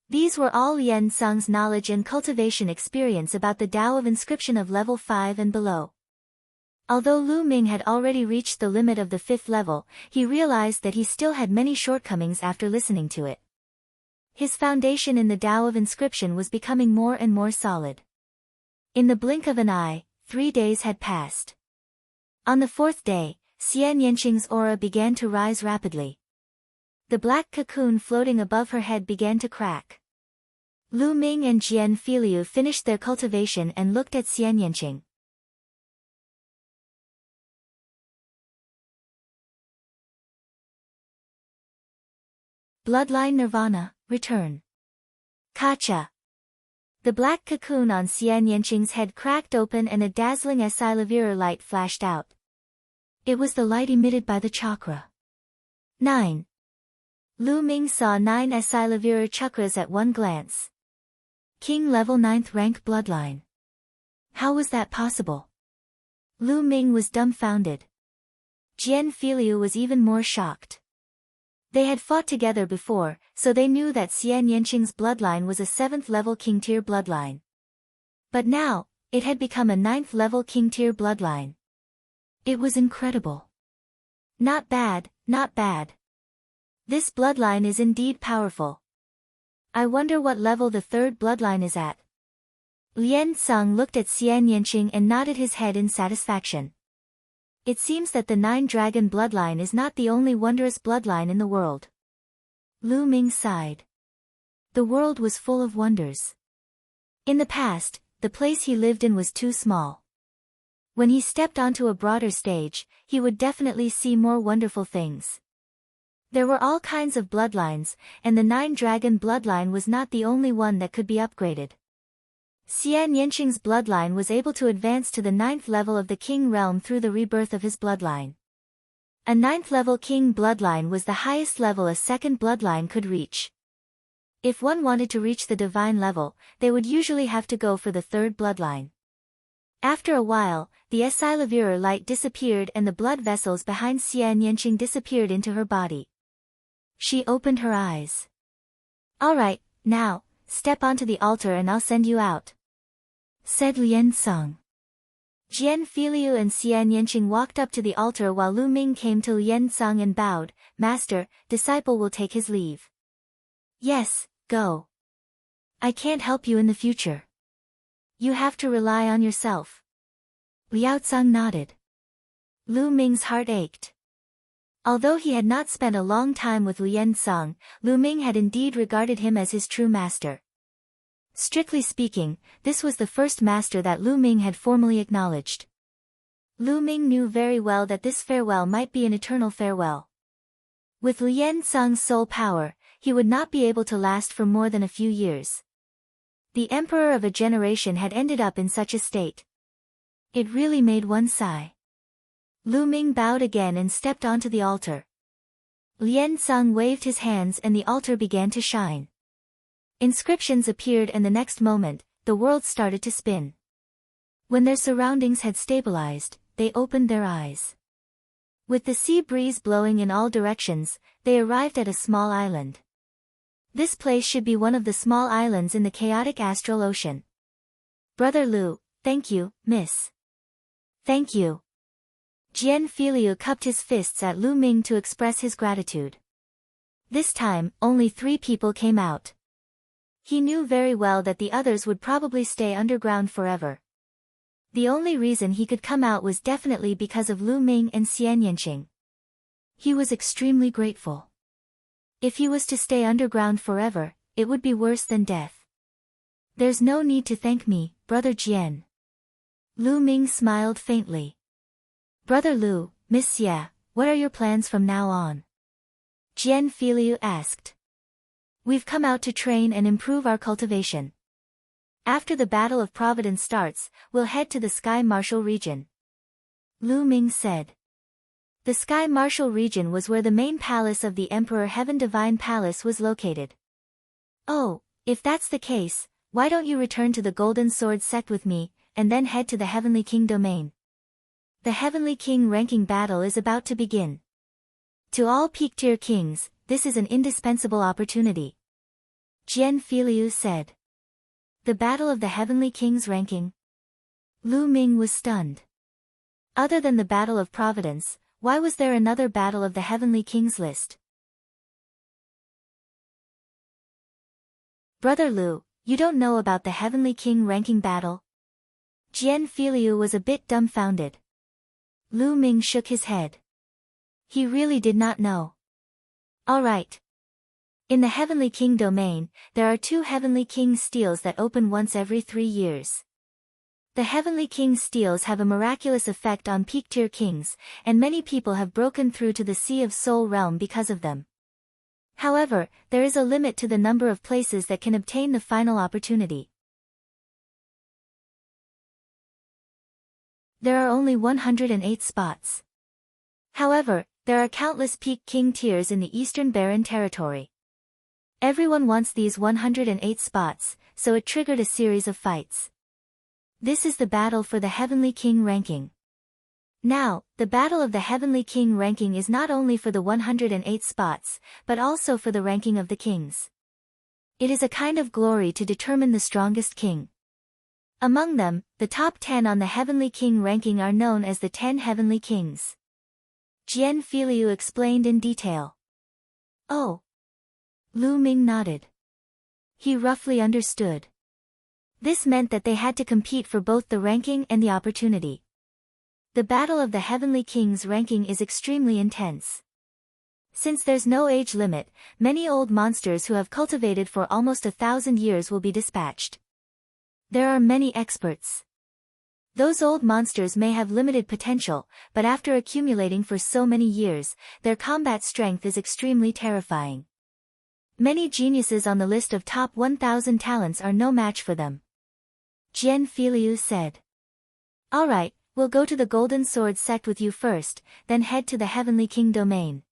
These were all Lian Tsang's knowledge and cultivation experience about the Tao of inscription of level 5 and below. Although Lu Ming had already reached the limit of the 5th level, he realized that he still had many shortcomings after listening to it. His foundation in the Tao of inscription was becoming more and more solid. In the blink of an eye, 3 days had passed. On the 4th day, Xian Yanqing's aura began to rise rapidly. The black cocoon floating above her head began to crack. Lu Ming and Jian Filiu finished their cultivation and looked at Xian Yanqing. Bloodline Nirvana, Return. Kacha. The black cocoon on Xian Yanqing's head cracked open and a dazzling Esilavira light flashed out. It was the light emitted by the chakra. 9. Lu Ming saw 9 Esilavira chakras at one glance. King level 9th rank bloodline. How was that possible? Lu Ming was dumbfounded. Jian Filiu was even more shocked. They had fought together before, so they knew that Xian Yanqing's bloodline was a 7th level king tier bloodline. But now, it had become a 9th level king tier bloodline. It was incredible. Not bad, not bad. This bloodline is indeed powerful. I wonder what level the 3rd bloodline is at. Lian Tsang looked at Xian Yanqing and nodded his head in satisfaction. It seems that the 9-dragon bloodline is not the only wondrous bloodline in the world. Lu Ming sighed. The world was full of wonders. In the past, the place he lived in was too small. When he stepped onto a broader stage, he would definitely see more wonderful things. There were all kinds of bloodlines, and the 9-dragon bloodline was not the only one that could be upgraded. Xian Yanqing's bloodline was able to advance to the 9th level of the king realm through the rebirth of his bloodline. A 9th level king bloodline was the highest level a second bloodline could reach. If one wanted to reach the divine level, they would usually have to go for the 3rd bloodline. After a while, the Esilavir light disappeared and the blood vessels behind Xian Yanqing disappeared into her body. She opened her eyes. "Alright, now, step onto the altar and I'll send you out," said Lian Song. Jian Filiu and Xian Yanqing walked up to the altar while Lu Ming came to Lian Song and bowed. "Master, disciple will take his leave." "Yes, go. I can't help you in the future. You have to rely on yourself." Liao Zhang nodded. Lu Ming's heart ached. Although he had not spent a long time with Lian Song, Lu Ming had indeed regarded him as his true master. Strictly speaking, this was the first master that Lu Ming had formally acknowledged. Lu Ming knew very well that this farewell might be an eternal farewell. With Lian Song's soul power, he would not be able to last for more than a few years. The emperor of a generation had ended up in such a state. It really made one sigh. Lu Ming bowed again and stepped onto the altar. Lian Song waved his hands and the altar began to shine. Inscriptions appeared and the next moment, the world started to spin. When their surroundings had stabilized, they opened their eyes. With the sea breeze blowing in all directions, they arrived at a small island. This place should be one of the small islands in the chaotic astral ocean. "Brother Lu, thank you, miss." "Thank you." Jian Filiu cupped his fists at Lu Ming to express his gratitude. This time, only 3 people came out. He knew very well that the others would probably stay underground forever. The only reason he could come out was definitely because of Lu Ming and Xian Yanqing. He was extremely grateful. If he was to stay underground forever, it would be worse than death. "There's no need to thank me, Brother Jian." Lu Ming smiled faintly. "Brother Lu, Miss Xia, what are your plans from now on?" Jian Filiu asked. "We've come out to train and improve our cultivation. After the Battle of Providence starts, we'll head to the Sky Martial region," Lu Ming said. The Sky Martial region was where the main palace of the Emperor Heaven Divine Palace was located. "Oh, if that's the case, why don't you return to the Golden Sword sect with me, and then head to the Heavenly King domain? The Heavenly King ranking battle is about to begin. To all peak-tier kings, this is an indispensable opportunity," Jian Filiu said. "The Battle of the Heavenly Kings ranking?" Lu Ming was stunned. Other than the Battle of Providence, why was there another Battle of the Heavenly Kings list? "Brother Lu, you don't know about the Heavenly King ranking battle?" Jian Filiu was a bit dumbfounded. Lu Ming shook his head. He really did not know. "Alright. In the Heavenly King domain, there are 2 Heavenly King steels that open once every 3 years. The Heavenly King steels have a miraculous effect on peak-tier kings, and many people have broken through to the Sea of Soul realm because of them. However, there is a limit to the number of places that can obtain the final opportunity. There are only 108 spots. However, there are countless peak king tiers in the Eastern Barren Territory. Everyone wants these 108 spots, so it triggered a series of fights. This is the battle for the Heavenly King ranking. Now, the Battle of the Heavenly King ranking is not only for the 108 spots, but also for the ranking of the kings. It is a kind of glory to determine the strongest king. Among them, the top 10 on the Heavenly King ranking are known as the 10 Heavenly Kings. Jian Filiu explained in detail. "Oh." Lu Ming nodded. He roughly understood. This meant that they had to compete for both the ranking and the opportunity. The Battle of the Heavenly Kings ranking is extremely intense. Since there's no age limit, many old monsters who have cultivated for almost 1,000 years will be dispatched. There are many experts. Those old monsters may have limited potential, but after accumulating for so many years, their combat strength is extremely terrifying. Many geniuses on the list of top 1,000 talents are no match for them. Jian Filiu said. Alright, we'll go to the Golden Sword sect with you first, then head to the Heavenly King domain.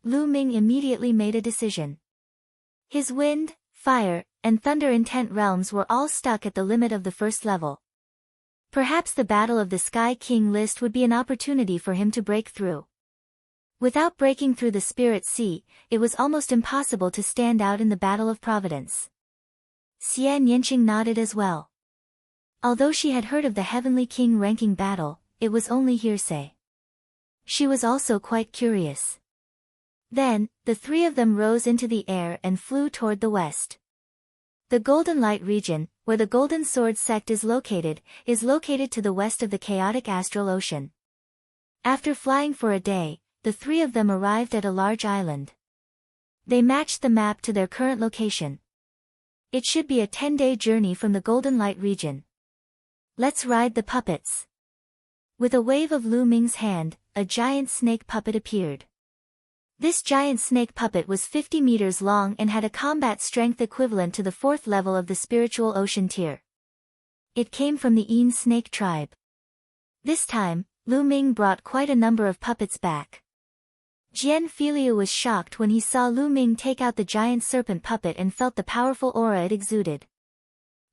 Lu Ming immediately made a decision. His wind, fire, and thunder intent realms were all stuck at the limit of the first level. Perhaps the Battle of the Sky King list would be an opportunity for him to break through. Without breaking through the Spirit Sea, it was almost impossible to stand out in the Battle of Providence. Xian Yanqing nodded as well. Although she had heard of the Heavenly King ranking battle, it was only hearsay. She was also quite curious. Then, the three of them rose into the air and flew toward the west. The Golden Light region, where the Golden Sword sect is located to the west of the chaotic astral ocean. After flying for a day, the three of them arrived at a large island. They matched the map to their current location. It should be a 10-day journey from the Golden Light region. Let's ride the puppets. With a wave of Lu Ming's hand, a giant snake puppet appeared. This giant snake puppet was 50 meters long and had a combat strength equivalent to the 4th level of the spiritual ocean tier. It came from the Yin snake tribe. This time, Lu Ming brought quite a number of puppets back. Jian Filiu was shocked when he saw Lu Ming take out the giant serpent puppet and felt the powerful aura it exuded.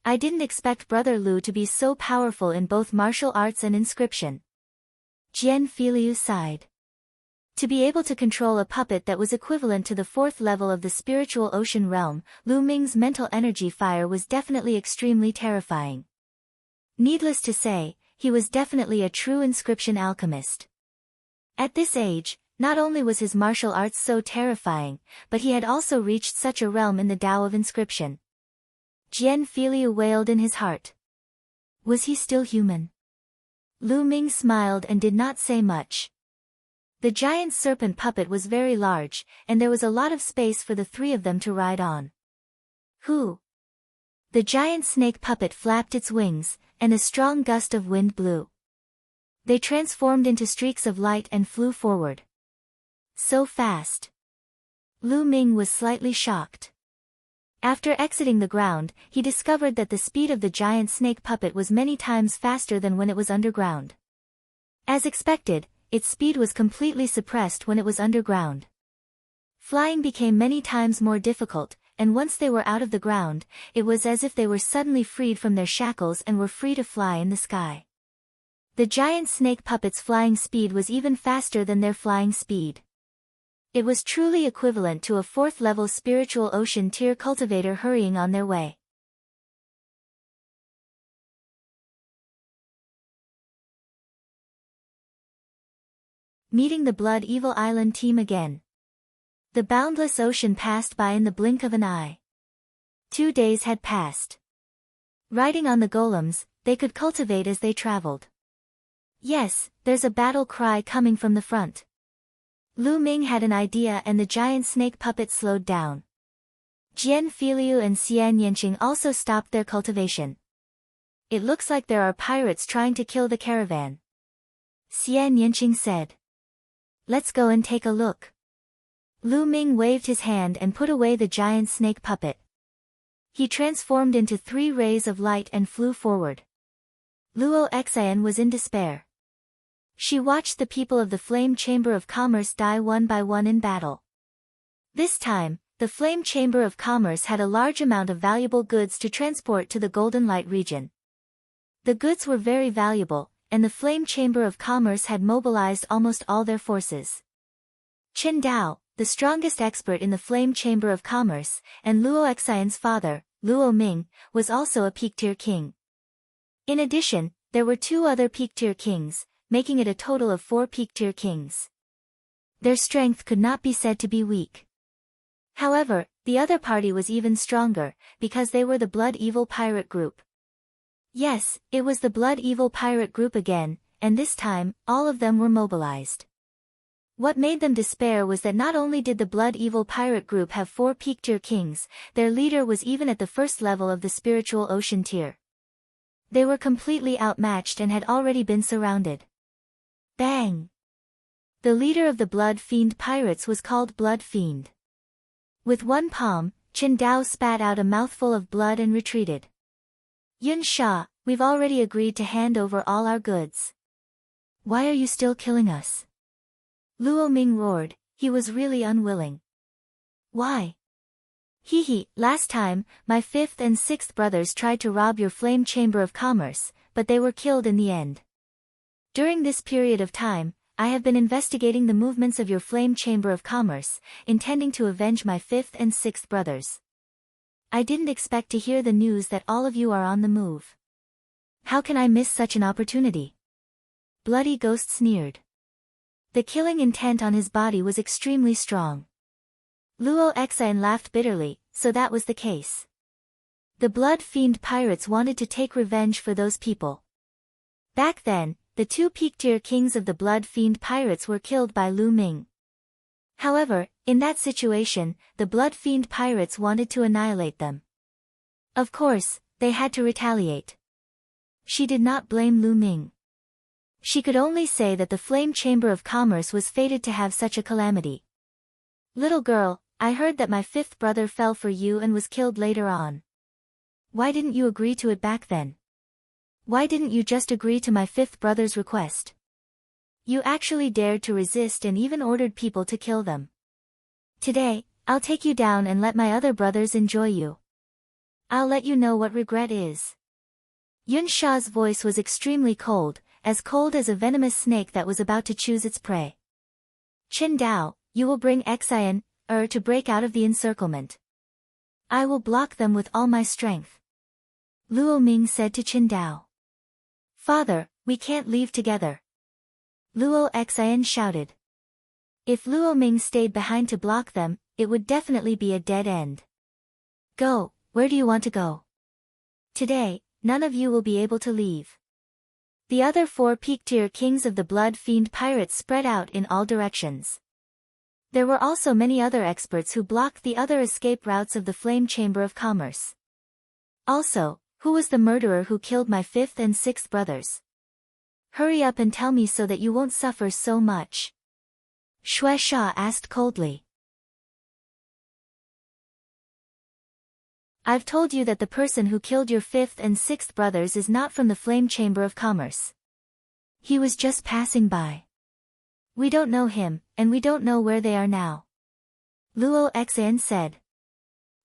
I didn't expect Brother Lu to be so powerful in both martial arts and inscription. Jian Filiu sighed. To be able to control a puppet that was equivalent to the 4th level of the spiritual ocean realm, Lu Ming's mental energy fire was definitely extremely terrifying. Needless to say, he was definitely a true inscription alchemist. At this age, not only was his martial arts so terrifying, but he had also reached such a realm in the Tao of inscription. Jian Filiu wailed in his heart. Was he still human? Lu Ming smiled and did not say much. The giant serpent puppet was very large, and there was a lot of space for the three of them to ride on. Who? The giant snake puppet flapped its wings, and a strong gust of wind blew. They transformed into streaks of light and flew forward. So fast. Lu Ming was slightly shocked. After exiting the ground, he discovered that the speed of the giant snake puppet was many times faster than when it was underground. As expected, its speed was completely suppressed when it was underground. Flying became many times more difficult, and once they were out of the ground, it was as if they were suddenly freed from their shackles and were free to fly in the sky. The giant snake puppet's flying speed was even faster than their flying speed. It was truly equivalent to a 4th level spiritual ocean tier cultivator hurrying on their way. Meeting the Blood Evil Island team again. The boundless ocean passed by in the blink of an eye. 2 days had passed. Riding on the golems, they could cultivate as they traveled. Yes, there's a battle cry coming from the front. Lu Ming had an idea and the giant snake puppet slowed down. Jian Filiu and Xian Yanqing also stopped their cultivation. It looks like there are pirates trying to kill the caravan. Xian Yanqing said. Let's go and take a look. Lu Ming waved his hand and put away the giant snake puppet. He transformed into 3 rays of light and flew forward. Luo Xian was in despair. She watched the people of the Flame Chamber of Commerce die one by one in battle. This time, the Flame Chamber of Commerce had a large amount of valuable goods to transport to the Golden Light region. The goods were very valuable, and the Flame Chamber of Commerce had mobilized almost all their forces. Chen Dao, the strongest expert in the Flame Chamber of Commerce, and Luo Xian's father, Luo Ming, was also a peak-tier king. In addition, there were 2 other peak-tier kings, making it a total of 4 peak-tier kings. Their strength could not be said to be weak. However, the other party was even stronger, because they were the Blood Evil Pirate Group. Yes, it was the Blood Evil Pirate Group again, and this time, all of them were mobilized. What made them despair was that not only did the Blood Evil pirate group have 4 peak-tier kings, their leader was even at the first level of the spiritual ocean tier. They were completely outmatched and had already been surrounded. Bang! The leader of the Blood Fiend pirates was called Blood Fiend. With one palm, Qin Dao spat out a mouthful of blood and retreated. Yun Sha, we've already agreed to hand over all our goods. Why are you still killing us? Luo Ming roared, he was really unwilling. Why? Hee, last time, my 5th and 6th brothers tried to rob your flame chamber of commerce, but they were killed in the end. During this period of time, I have been investigating the movements of your flame chamber of commerce, intending to avenge my 5th and 6th brothers. I didn't expect to hear the news that all of you are on the move. How can I miss such an opportunity? Bloody Ghost sneered. The killing intent on his body was extremely strong. Luo Xan laughed bitterly, so that was the case. The Blood Fiend pirates wanted to take revenge for those people. Back then, the 2 peak-tier kings of the Blood Fiend pirates were killed by Lu Ming. However, in that situation, the Blood Fiend pirates wanted to annihilate them. Of course, they had to retaliate. She did not blame Lu Ming. She could only say that the Flame Chamber of Commerce was fated to have such a calamity. Little girl, I heard that my 5th brother fell for you and was killed later on. Why didn't you agree to it back then? Why didn't you just agree to my 5th brother's request? You actually dared to resist and even ordered people to kill them. Today, I'll take you down and let my other brothers enjoy you. I'll let you know what regret is. Yun Sha's voice was extremely cold as a venomous snake that was about to choose its prey. Qin Dao, you will bring Xian, to break out of the encirclement. I will block them with all my strength. Luo Ming said to Qin Dao. Father, we can't leave together. Luo Xian shouted. If Luo Ming stayed behind to block them, it would definitely be a dead end. Go, where do you want to go? Today, none of you will be able to leave. The other 4 peak-tier kings of the Blood Fiend pirates spread out in all directions. There were also many other experts who blocked the other escape routes of the Flame Chamber of Commerce. Also, who was the murderer who killed my 5th and 6th brothers? Hurry up and tell me so that you won't suffer so much. Shui Sha asked coldly. I've told you that the person who killed your 5th and 6th brothers is not from the Flame Chamber of Commerce. He was just passing by. We don't know him, and we don't know where they are now. Luo Xan said.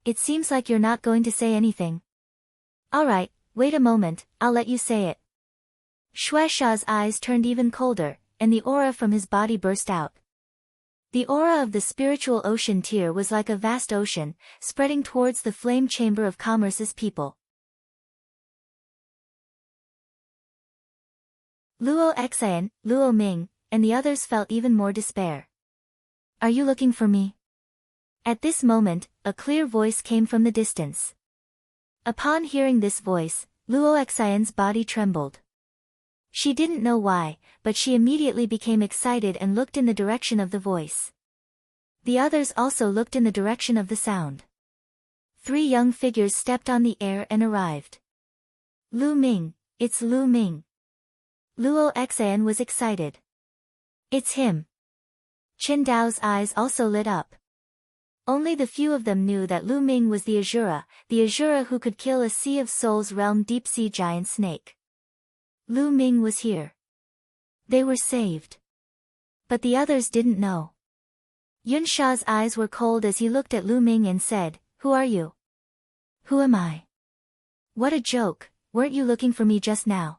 It seems like you're not going to say anything. Alright, wait a moment, I'll let you say it. Shui Sha's eyes turned even colder, and the aura from his body burst out. The aura of the spiritual ocean tier was like a vast ocean, spreading towards the Flame Chamber of Commerce's people. Luo Xan, Luo Ming, and the others felt even more despair. Are you looking for me? At this moment, a clear voice came from the distance. Upon hearing this voice, Luo Xian's body trembled. She didn't know why, but she immediately became excited and looked in the direction of the voice. The others also looked in the direction of the sound. 3 young figures stepped on the air and arrived. Lu Ming, it's Lu Ming. Luo Xian was excited. It's him. Qin Dao's eyes also lit up. Only the few of them knew that Lu Ming was the Azura who could kill a Sea of Souls realm deep-sea giant snake. Lu Ming was here. They were saved. But the others didn't know. Yun Sha's eyes were cold as he looked at Lu Ming and said, Who are you? Who am I? What a joke, weren't you looking for me just now?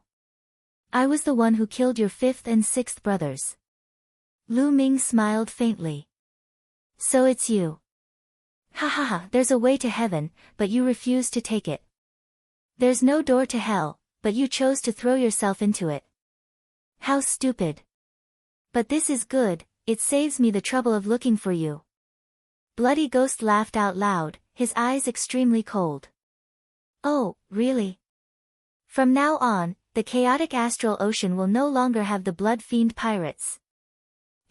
I was the one who killed your 5th and 6th brothers. Lu Ming smiled faintly. So it's you. Ha ha ha, there's a way to heaven, but you refuse to take it. There's no door to hell, but you chose to throw yourself into it. How stupid. But this is good, it saves me the trouble of looking for you. Bloody Ghost laughed out loud, his eyes extremely cold. Oh, really? From now on, the chaotic astral ocean will no longer have the Blood Fiend pirates.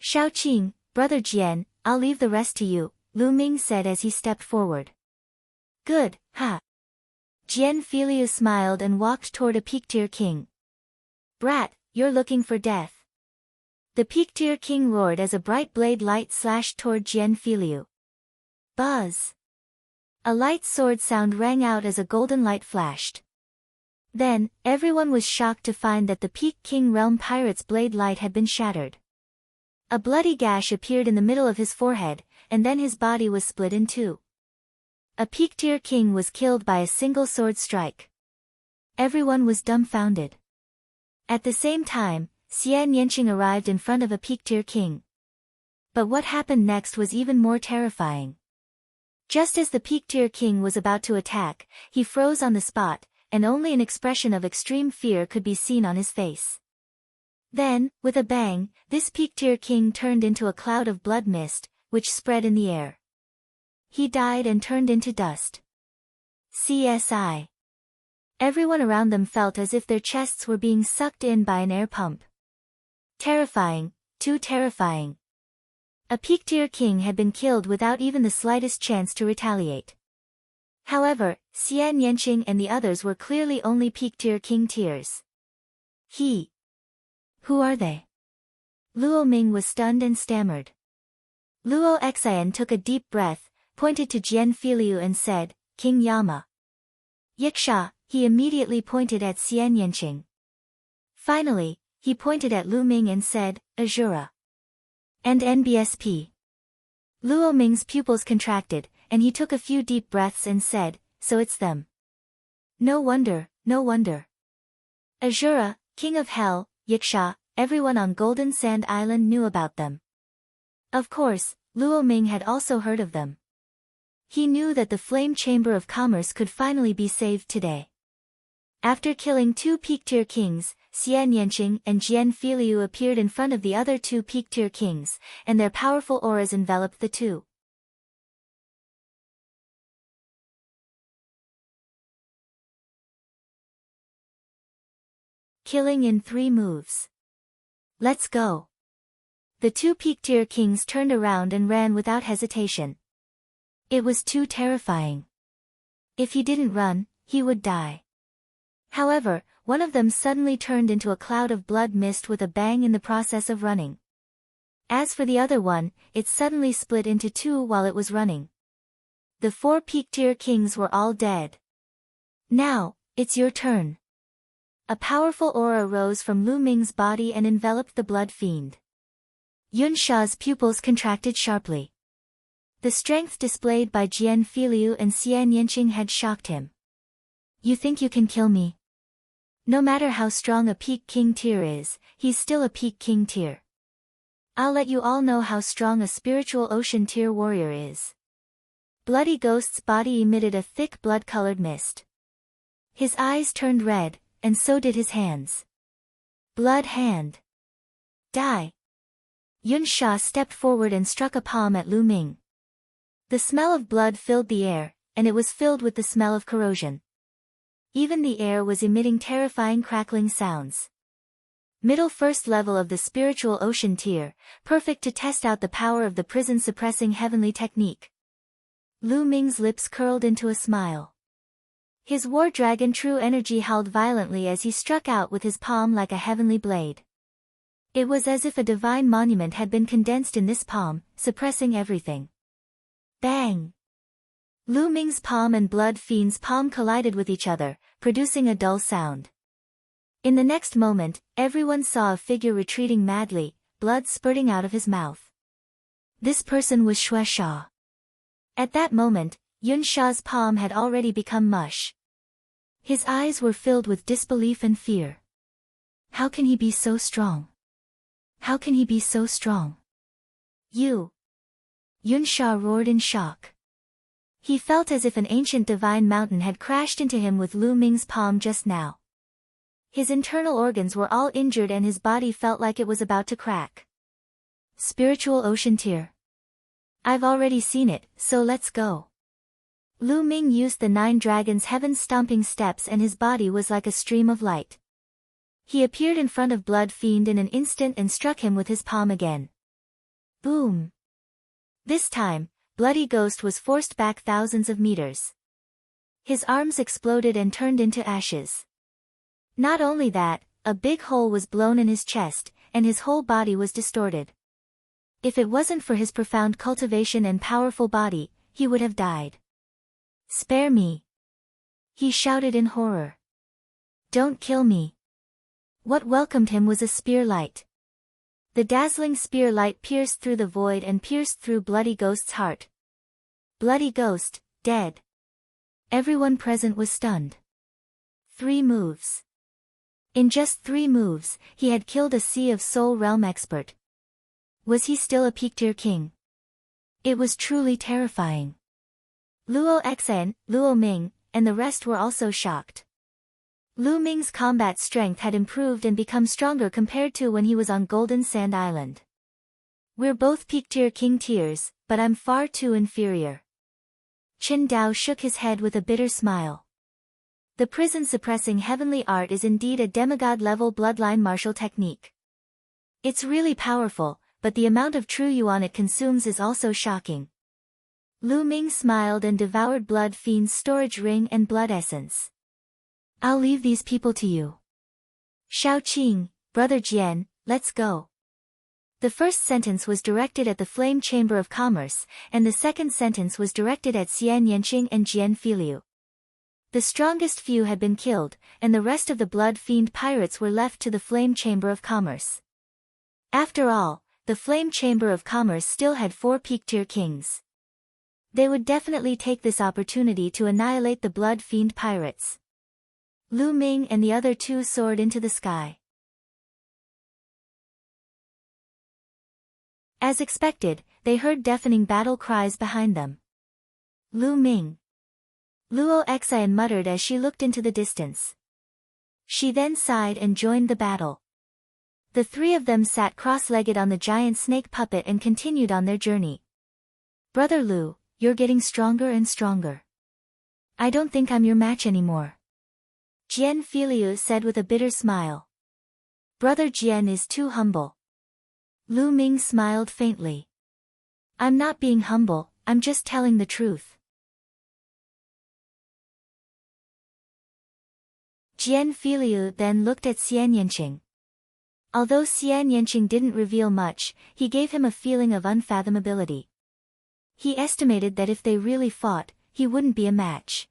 Shaoqing, Brother Jian, I'll leave the rest to you, Lu Ming said as he stepped forward. Good, ha. Jian Filiu smiled and walked toward a peak-tier king. Brat, you're looking for death. The peak-tier king roared as a bright blade light slashed toward Jian Filiu. Buzz. A light sword sound rang out as a golden light flashed. Then, everyone was shocked to find that the Peak King Realm Pirate's blade light had been shattered. A bloody gash appeared in the middle of his forehead, and then his body was split in two. A Peak-tier king was killed by a single sword strike. Everyone was dumbfounded. At the same time, Xian Yanqing arrived in front of a Peak-tier king. But what happened next was even more terrifying. Just as the Peak-tier king was about to attack, he froze on the spot, and only an expression of extreme fear could be seen on his face. Then, with a bang, this Peak-tier king turned into a cloud of blood mist, which spread in the air. He died and turned into dust. CSI. Everyone around them felt as if their chests were being sucked in by an air pump. Terrifying, too terrifying. A Peak-tier king had been killed without even the slightest chance to retaliate. However, Xian Yanqing and the others were clearly only Peak-tier king tiers. Who are they? Luo Ming was stunned and stammered. Luo Xian took a deep breath, pointed to Jian Filiu and said, King Yama. Yiksha, he immediately pointed at Xian Yanqing. Finally, he pointed at Lu Ming and said, Azura. And NBSP. Luo Ming's pupils contracted, and he took a few deep breaths and said, so it's them. No wonder, no wonder. Azura, King of Hell, Yiksha, everyone on Golden Sand Island knew about them. Of course, Luo Ming had also heard of them. He knew that the Flame Chamber of Commerce could finally be saved today. After killing two Peak-tier kings, Xian Yanqing and Jian Filiu appeared in front of the other two Peak-tier kings, and their powerful auras enveloped the two. Killing in 3 moves. Let's go. The two Peak-tier kings turned around and ran without hesitation. It was too terrifying. If he didn't run, he would die. However, one of them suddenly turned into a cloud of blood mist with a bang in the process of running. As for the other one, it suddenly split into 2 while it was running. The 4 Peak-tier kings were all dead. Now, it's your turn. A powerful aura rose from Lu Ming's body and enveloped the blood fiend. Yun Sha's pupils contracted sharply. The strength displayed by Jian Filiu and Xian Yanqing had shocked him. You think you can kill me? No matter how strong a Peak King tier is, he's still a Peak King tier. I'll let you all know how strong a spiritual ocean tier warrior is. Bloody Ghost's body emitted a thick blood-colored mist. His eyes turned red, and so did his hands. Blood Hand. Die. Yun Sha stepped forward and struck a palm at Lu Ming. The smell of blood filled the air, and it was filled with the smell of corrosion. Even the air was emitting terrifying crackling sounds. Middle first level of the spiritual ocean tier, perfect to test out the power of the prison-suppressing heavenly technique. Lu Ming's lips curled into a smile. His war dragon true energy howled violently as he struck out with his palm like a heavenly blade. It was as if a divine monument had been condensed in this palm, suppressing everything. Bang! Lu Ming's palm and Blood Fiend's palm collided with each other, producing a dull sound. In the next moment, everyone saw a figure retreating madly, blood spurting out of his mouth. This person was Xue Sha. At that moment, Yun Sha's palm had already become mush. His eyes were filled with disbelief and fear. How can he be so strong? How can he be so strong? You! Yun Sha roared in shock. He felt as if an ancient divine mountain had crashed into him with Lu Ming's palm just now. His internal organs were all injured and his body felt like it was about to crack. Spiritual ocean tier. I've already seen it, so let's go. Lu Ming used the 9 dragons' heaven-stomping steps and his body was like a stream of light. He appeared in front of Blood Fiend in an instant and struck him with his palm again. Boom! This time, Bloody Ghost was forced back thousands of meters. His arms exploded and turned into ashes. Not only that, a big hole was blown in his chest, and his whole body was distorted. If it wasn't for his profound cultivation and powerful body, he would have died. "Spare me!" he shouted in horror. "Don't kill me!" What welcomed him was a spear light. The dazzling spear light pierced through the void and pierced through Bloody Ghost's heart. Bloody Ghost, dead. Everyone present was stunned. 3 moves. In just 3 moves, he had killed a Sea of Soul Realm expert. Was he still a peak tier king? It was truly terrifying. Luo Xan, Luo Ming, and the rest were also shocked. Lu Ming's combat strength had improved and become stronger compared to when he was on Golden Sand Island. "We're both peak tier king tiers, but I'm far too inferior." Chen Dao shook his head with a bitter smile. The prison-suppressing heavenly art is indeed a demigod-level bloodline martial technique. It's really powerful, but the amount of true yuan it consumes is also shocking. Lu Ming smiled and devoured Blood Fiend's storage ring and blood essence. "I'll leave these people to you. Shao Qing, Brother Jian, let's go." The first sentence was directed at the Flame Chamber of Commerce, and the second sentence was directed at Xian Yanqing and Jian Filiu. The strongest few had been killed, and the rest of the Blood Fiend pirates were left to the Flame Chamber of Commerce. After all, the Flame Chamber of Commerce still had 4 peak-tier kings. They would definitely take this opportunity to annihilate the Blood Fiend pirates. Lu Ming and the other 2 soared into the sky. As expected, they heard deafening battle cries behind them. "Lu Ming!" Luo Xian muttered as she looked into the distance. She then sighed and joined the battle. The 3 of them sat cross-legged on the giant snake puppet and continued on their journey. "Brother Lu, you're getting stronger and stronger. I don't think I'm your match anymore," Jian Filiu said with a bitter smile. "Brother Jian is too humble." Lu Ming smiled faintly. "I'm not being humble, I'm just telling the truth." Jian Filiu then looked at Xian Yanqing. Although Xian Yanqing didn't reveal much, he gave him a feeling of unfathomability. He estimated that if they really fought, he wouldn't be a match.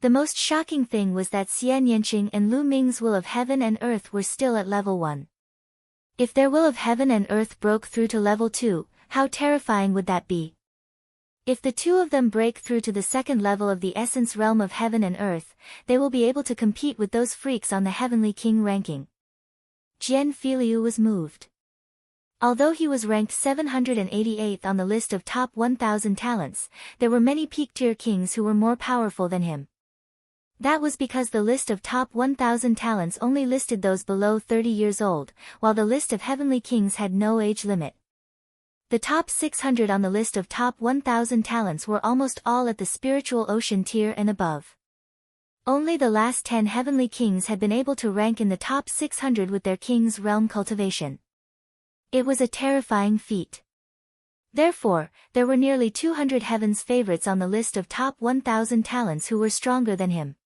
The most shocking thing was that Xian Yanqing and Lu Ming's will of heaven and earth were still at level 1. If their will of heaven and earth broke through to level 2, how terrifying would that be? If the 2 of them break through to the 2nd level of the essence realm of heaven and earth, they will be able to compete with those freaks on the heavenly king ranking. Jian Filiu was moved. Although he was ranked 788th on the list of top 1,000 talents, there were many peak-tier kings who were more powerful than him. That was because the list of top 1,000 talents only listed those below 30 years old, while the list of heavenly kings had no age limit. The top 600 on the list of top 1,000 talents were almost all at the spiritual ocean tier and above. Only the last 10 heavenly kings had been able to rank in the top 600 with their king's realm cultivation. It was a terrifying feat. Therefore, there were nearly 200 heaven's favorites on the list of top 1,000 talents who were stronger than him.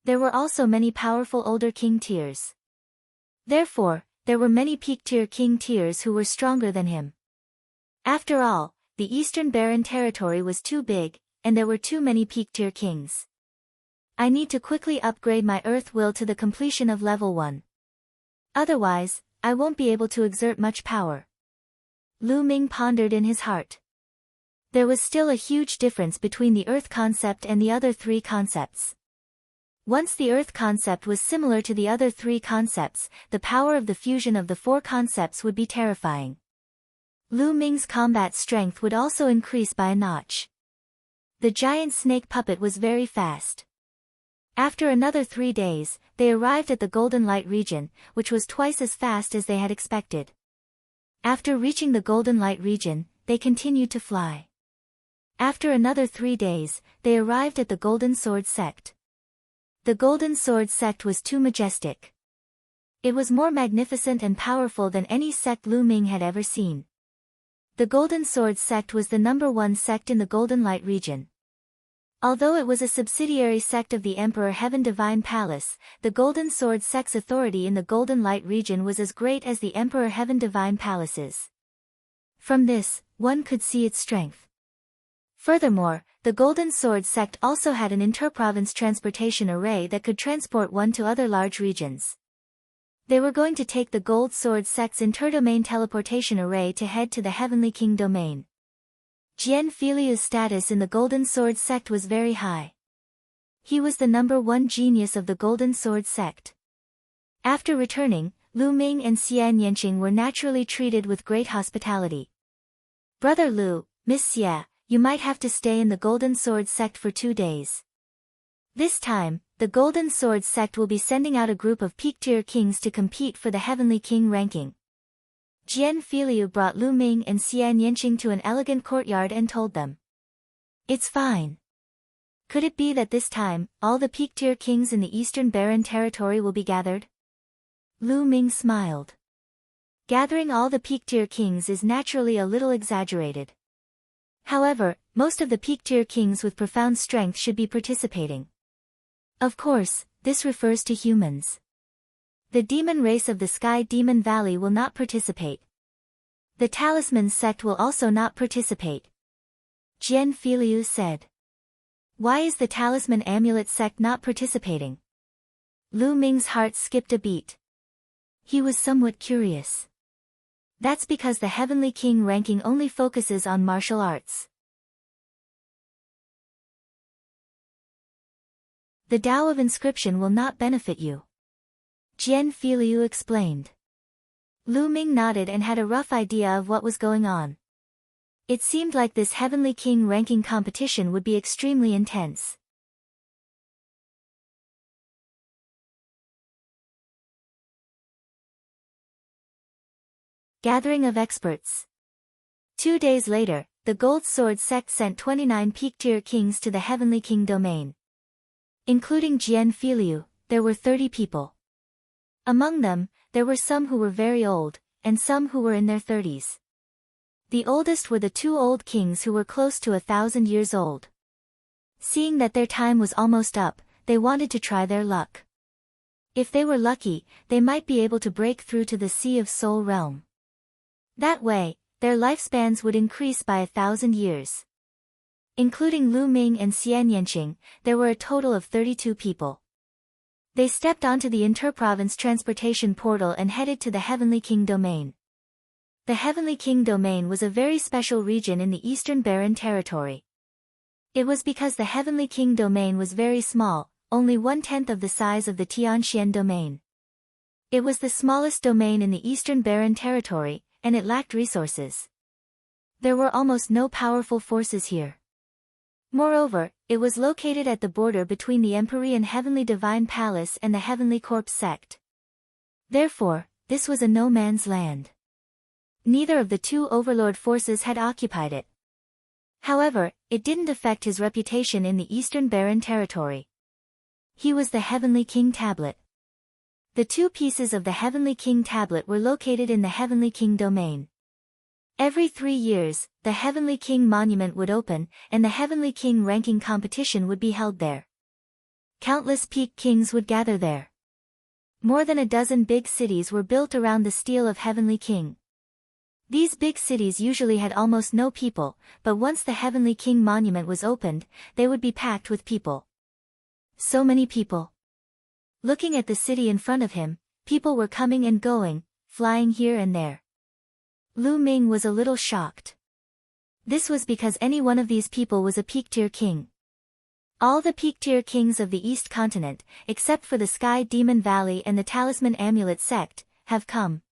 There were also many powerful older king tiers. Therefore, there were many peak-tier king tiers who were stronger than him. After all, the Eastern Barren territory was too big, and there were too many peak-tier kings. I need to quickly upgrade my earth will to the completion of level 1. Otherwise, I won't be able to exert much power. Lu Ming pondered in his heart. There was still a huge difference between the earth concept and the other 3 concepts. Once the earth concept was similar to the other 3 concepts, the power of the fusion of the 4 concepts would be terrifying. Lu Ming's combat strength would also increase by a notch. The giant snake puppet was very fast. After another 3 days, they arrived at the Golden Light region, which was twice as fast as they had expected. After reaching the Golden Light region, they continued to fly. After another 3 days, they arrived at the Golden Sword sect. The Golden Sword sect was too majestic. It was more magnificent and powerful than any sect Lu Ming had ever seen. The Golden Sword sect was the #1 sect in the Golden Light region. Although it was a subsidiary sect of the Emperor Heaven Divine Palace, the Golden Sword sect's authority in the Golden Light region was as great as the Emperor Heaven Divine Palace's. From this, one could see its strength. Furthermore, the Golden Sword sect also had an interprovince transportation array that could transport one to other large regions. They were going to take the Gold Sword sect's interdomain teleportation array to head to the Heavenly King domain. Jian Filiu's status in the Golden Sword sect was very high. He was the #1 genius of the Golden Sword sect. After returning, Lu Ming and Xian Yanqing were naturally treated with great hospitality. "Brother Lu, Miss Xia, you might have to stay in the Golden Sword sect for 2 days. This time, the Golden Sword sect will be sending out a group of peak-tier kings to compete for the Heavenly King ranking." Jian Filiu brought Lu Ming and Xian Yanqing to an elegant courtyard and told them, "It's fine. Could it be that this time, all the peak-tier kings in the Eastern Barren Territory will be gathered?" Lu Ming smiled. Gathering all the peak-tier kings is naturally a little exaggerated. However, most of the peak-tier kings with profound strength should be participating. Of course, this refers to humans. The demon race of the Sky Demon Valley will not participate. The Talisman sect will also not participate. Jian Filiu said. "Why is the Talisman Amulet sect not participating?" Lu Ming's heart skipped a beat. He was somewhat curious. That's because the Heavenly King ranking only focuses on martial arts. The Tao of Inscription will not benefit you. Jian Filiu explained. Lu Ming nodded and had a rough idea of what was going on. It seemed like this Heavenly King ranking competition would be extremely intense. Gathering of Experts. 2 days later, the Gold Sword sect sent 29 peak-tier kings to the Heavenly King domain. Including Jian Filiu, there were 30 people. Among them, there were some who were very old, and some who were in their 30s. The oldest were the 2 old kings who were close to 1,000 years old. Seeing that their time was almost up, they wanted to try their luck. If they were lucky, they might be able to break through to the Sea of Soul realm. That way, their lifespans would increase by 1,000 years. Including Lu Ming and Xian Yanqing, there were a total of 32 people. They stepped onto the interprovince transportation portal and headed to the Heavenly King domain. The Heavenly King domain was a very special region in the Eastern Barren Territory. It was because the Heavenly King domain was very small, only 1/10 of the size of the Tianxian domain. It was the smallest domain in the Eastern Barren Territory, and it lacked resources. There were almost no powerful forces here. Moreover, it was located at the border between the Empyrean Heavenly Divine Palace and the Heavenly Corpse sect. Therefore, this was a no-man's land. Neither of the 2 overlord forces had occupied it. However, it didn't affect his reputation in the Eastern Barren Territory. He was the Heavenly King Tablet. The 2 pieces of the Heavenly King Tablet were located in the Heavenly King domain. Every 3 years, the Heavenly King Monument would open, and the Heavenly King ranking competition would be held there. Countless peak kings would gather there. More than a dozen big cities were built around the stele of Heavenly King. These big cities usually had almost no people, but once the Heavenly King Monument was opened, they would be packed with people. So many people. Looking at the city in front of him, people were coming and going, flying here and there. Lu Ming was a little shocked. This was because any one of these people was a peak-tier king. All the peak-tier kings of the East Continent, except for the Sky Demon Valley and the Talisman Amulet sect, have come.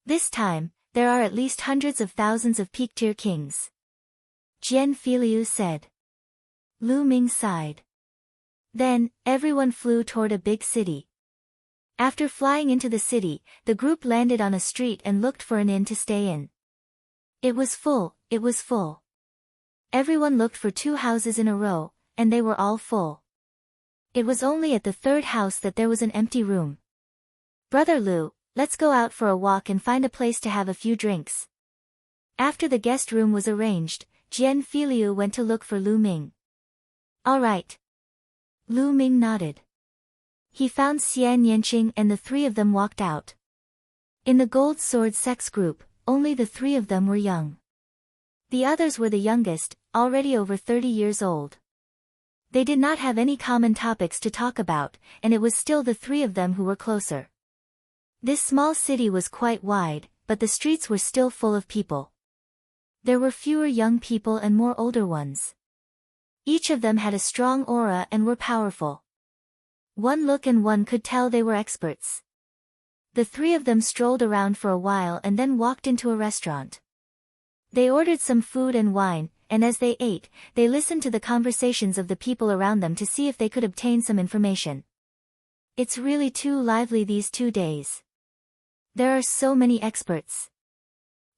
This time, there are at least hundreds of thousands of peak-tier kings. Jian Filiu said. Lu Ming sighed. Then, everyone flew toward a big city. After flying into the city, the group landed on a street and looked for an inn to stay in. It was full, it was full. Everyone looked for 2 houses in a row, and they were all full. It was only at the 3rd house that there was an empty room. "Brother Lu, let's go out for a walk and find a place to have a few drinks." After the guest room was arranged, Jian Filiu went to look for Lu Ming. All right. Lu Ming nodded. He found Xian Yanqing and the three of them walked out. In the gold sword sex group, only the three of them were young. The others were the youngest, already over 30 years old. They did not have any common topics to talk about, and it was still the three of them who were closer. This small city was quite wide, but the streets were still full of people. There were fewer young people and more older ones. Each of them had a strong aura and were powerful. One look and one could tell they were experts. The three of them strolled around for a while and then walked into a restaurant. They ordered some food and wine, and as they ate, they listened to the conversations of the people around them to see if they could obtain some information. It's really too lively these 2 days. There are so many experts.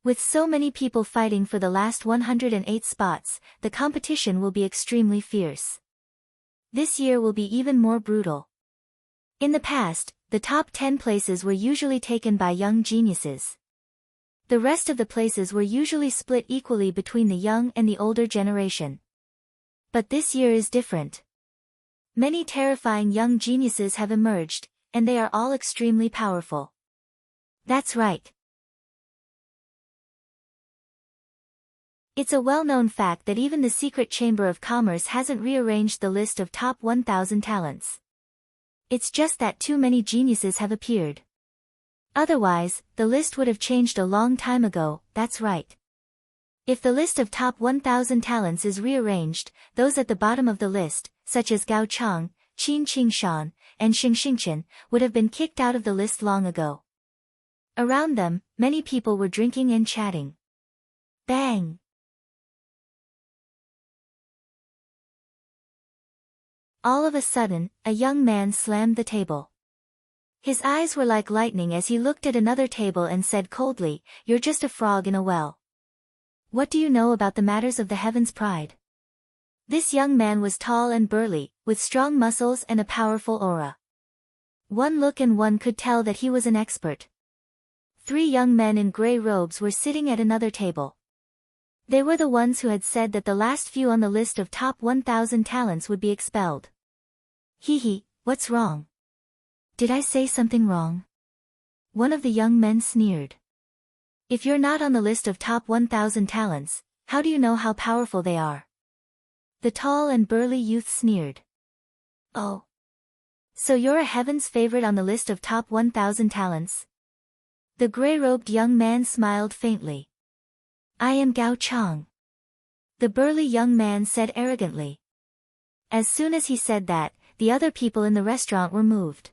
With so many people fighting for the last 108 spots, the competition will be extremely fierce. This year will be even more brutal. In the past, the top 10 places were usually taken by young geniuses. The rest of the places were usually split equally between the young and the older generation. But this year is different. Many terrifying young geniuses have emerged, and they are all extremely powerful. That's right. It's a well-known fact that even the Secret Chamber of Commerce hasn't rearranged the list of top 1,000 talents. It's just that too many geniuses have appeared. Otherwise, the list would have changed a long time ago, that's right. If the list of top 1,000 talents is rearranged, those at the bottom of the list, such as Gao Chang, Qin Qingshan, and Xing Xingchen, would have been kicked out of the list long ago. Around them, many people were drinking and chatting. Bang! All of a sudden, a young man slammed the table. His eyes were like lightning as he looked at another table and said coldly, "You're just a frog in a well. What do you know about the matters of the heaven's pride?" This young man was tall and burly, with strong muscles and a powerful aura. One look and one could tell that he was an expert. 3 young men in gray robes were sitting at another table. They were the ones who had said that the last few on the list of top 1,000 talents would be expelled. Hee, what's wrong? Did I say something wrong? One of the young men sneered. If you're not on the list of top 1,000 talents, how do you know how powerful they are? The tall and burly youth sneered. Oh. So you're a heaven's favorite on the list of top 1,000 talents? The gray-robed young man smiled faintly. I am Gao Chang. The burly young man said arrogantly. As soon as he said that, the other people in the restaurant were moved.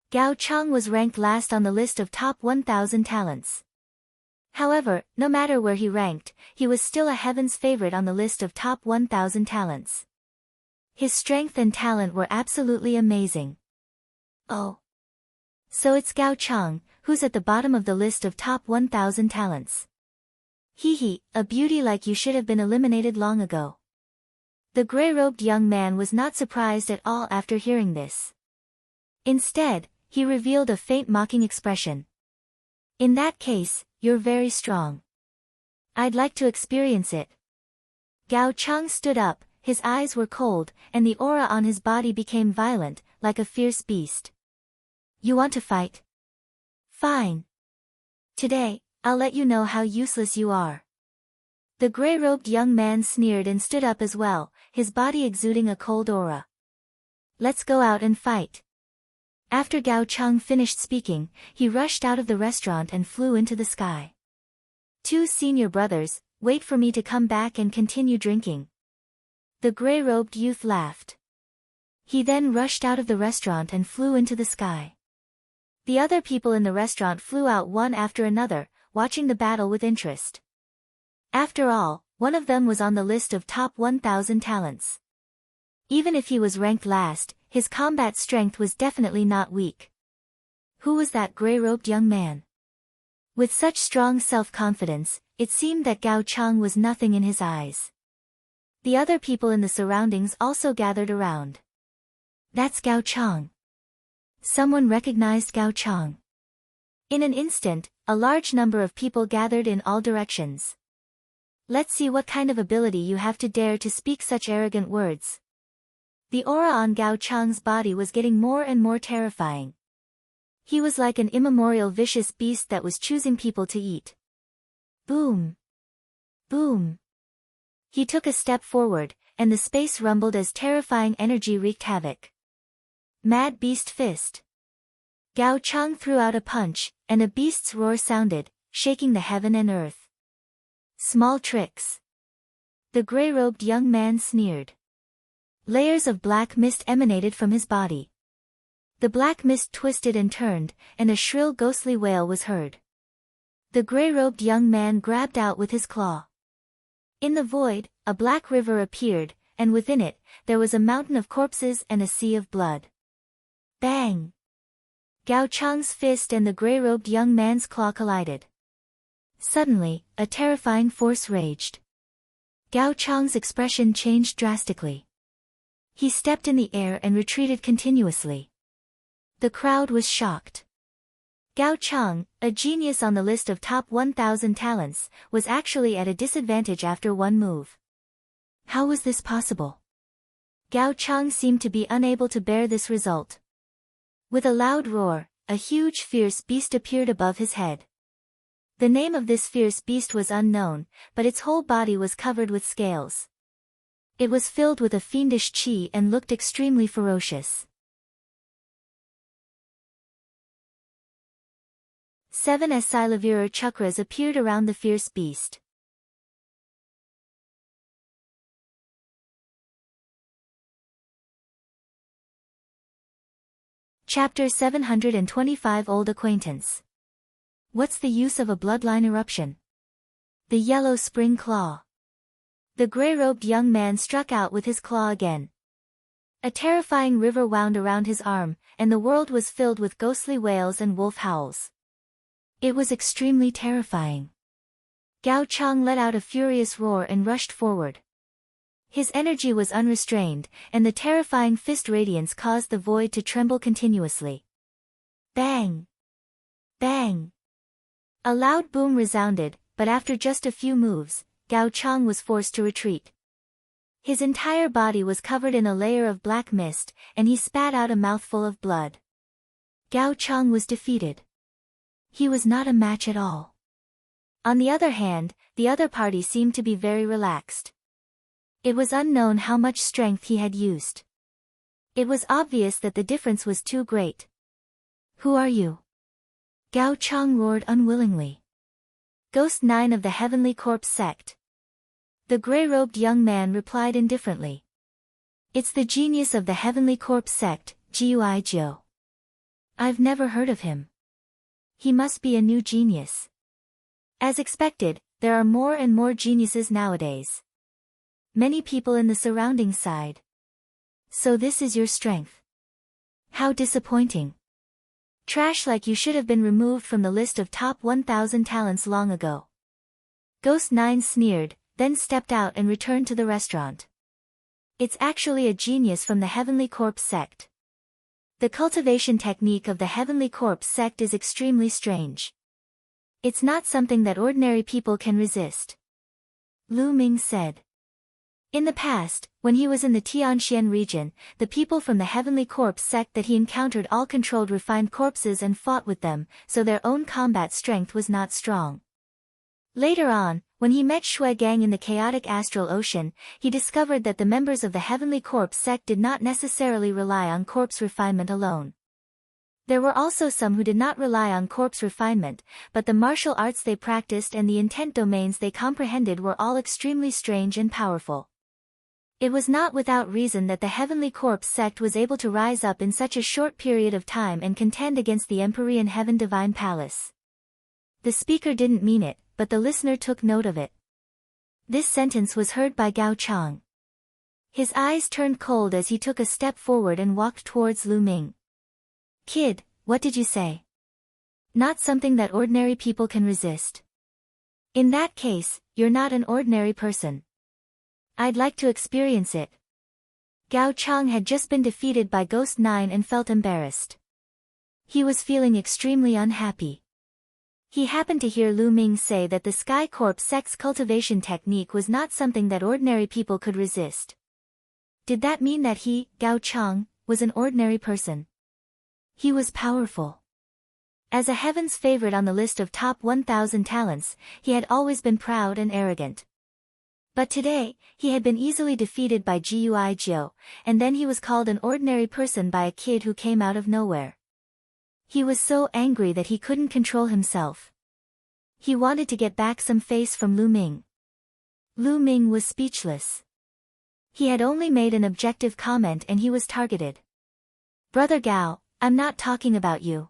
Gao Chang was ranked last on the list of top 1,000 talents. However, no matter where he ranked, he was still a heaven's favorite on the list of top 1,000 talents. His strength and talent were absolutely amazing. Oh. So it's Gao Chang, who's at the bottom of the list of top 1,000 talents. Hee, a beauty like you should have been eliminated long ago. The gray-robed young man was not surprised at all after hearing this. Instead, he revealed a faint mocking expression. In that case, you're very strong. I'd like to experience it. Gao Chang stood up, his eyes were cold, and the aura on his body became violent, like a fierce beast. You want to fight? Fine. Today, I'll let you know how useless you are. The gray-robed young man sneered and stood up as well, his body exuding a cold aura. Let's go out and fight. After Gao Chang finished speaking, he rushed out of the restaurant and flew into the sky. 2 senior brothers, wait for me to come back and continue drinking. The gray-robed youth laughed. He then rushed out of the restaurant and flew into the sky. The other people in the restaurant flew out one after another, watching the battle with interest. After all, one of them was on the list of top 1,000 talents. Even if he was ranked last, his combat strength was definitely not weak. Who was that gray-robed young man? With such strong self-confidence, it seemed that Gao Chang was nothing in his eyes. The other people in the surroundings also gathered around. That's Gao Chang. Someone recognized Gao Chang. In an instant, a large number of people gathered in all directions. Let's see what kind of ability you have to dare to speak such arrogant words. The aura on Gao Chang's body was getting more and more terrifying. He was like an immemorial vicious beast that was choosing people to eat. Boom! Boom! He took a step forward, and the space rumbled as terrifying energy wreaked havoc. Mad Beast Fist. Gao Chang threw out a punch, and a beast's roar sounded, shaking the heaven and earth. Small tricks. The gray-robed young man sneered. Layers of black mist emanated from his body. The black mist twisted and turned, and a shrill ghostly wail was heard. The gray-robed young man grabbed out with his claw. In the void, a black river appeared, and within it, there was a mountain of corpses and a sea of blood. Bang! Gao Chang's fist and the gray-robed young man's claw collided. Suddenly, a terrifying force raged. Gao Chang's expression changed drastically. He stepped in the air and retreated continuously. The crowd was shocked. Gao Chang, a genius on the list of top 1,000 talents, was actually at a disadvantage after one move. How was this possible? Gao Chang seemed to be unable to bear this result. With a loud roar, a huge fierce beast appeared above his head. The name of this fierce beast was unknown, but its whole body was covered with scales. It was filled with a fiendish qi and looked extremely ferocious. 7 Silavirar chakras appeared around the fierce beast. Chapter 725 Old Acquaintance. What's the use of a bloodline eruption? The yellow spring claw. The gray-robed young man struck out with his claw again. A terrifying river wound around his arm, and the world was filled with ghostly wails and wolf howls. It was extremely terrifying. Gao Chang let out a furious roar and rushed forward. His energy was unrestrained, and the terrifying fist radiance caused the void to tremble continuously. Bang! Bang! A loud boom resounded, but after just a few moves, Gao Chang was forced to retreat. His entire body was covered in a layer of black mist, and he spat out a mouthful of blood. Gao Chang was defeated. He was not a match at all. On the other hand, the other party seemed to be very relaxed. It was unknown how much strength he had used. It was obvious that the difference was too great. Who are you? Gao Chang roared unwillingly. Ghost 9 of the Heavenly Corpse sect. The gray-robed young man replied indifferently. It's the genius of the Heavenly Corpse sect, Gui Jiu. I've never heard of him. He must be a new genius. As expected, there are more and more geniuses nowadays. Many people in the surrounding side. So this is your strength. How disappointing. Trash, like you should have been removed from the list of top 1,000 talents long ago. Ghost 9 sneered, then stepped out and returned to the restaurant. It's actually a genius from the Heavenly Corpse sect. The cultivation technique of the Heavenly Corpse sect is extremely strange. It's not something that ordinary people can resist. Lu Ming said. In the past, when he was in the Tianxian region, the people from the Heavenly Corpse sect that he encountered all controlled refined corpses and fought with them, so their own combat strength was not strong. Later on, when he met Shui Gang in the chaotic astral ocean, he discovered that the members of the Heavenly Corpse sect did not necessarily rely on corpse refinement alone. There were also some who did not rely on corpse refinement, but the martial arts they practiced and the intent domains they comprehended were all extremely strange and powerful. It was not without reason that the Heavenly Corpse sect was able to rise up in such a short period of time and contend against the Empyrean Heaven Divine Palace. The speaker didn't mean it, but the listener took note of it. This sentence was heard by Gao Chang. His eyes turned cold as he took a step forward and walked towards Lu Ming. Kid, what did you say? Not something that ordinary people can resist. In that case, you're not an ordinary person. I'd like to experience it. Gao Chang had just been defeated by Ghost 9 and felt embarrassed. He was feeling extremely unhappy. He happened to hear Lu Ming say that the Sky Corp sex cultivation technique was not something that ordinary people could resist. Did that mean that he, Gao Chang, was an ordinary person? He was powerful. As a heaven's favorite on the list of top 1,000 talents, he had always been proud and arrogant. But today, he had been easily defeated by Gui Jiu, and then he was called an ordinary person by a kid who came out of nowhere. He was so angry that he couldn't control himself. He wanted to get back some face from Lu Ming. Lu Ming was speechless. He had only made an objective comment and he was targeted. Brother Gao, I'm not talking about you.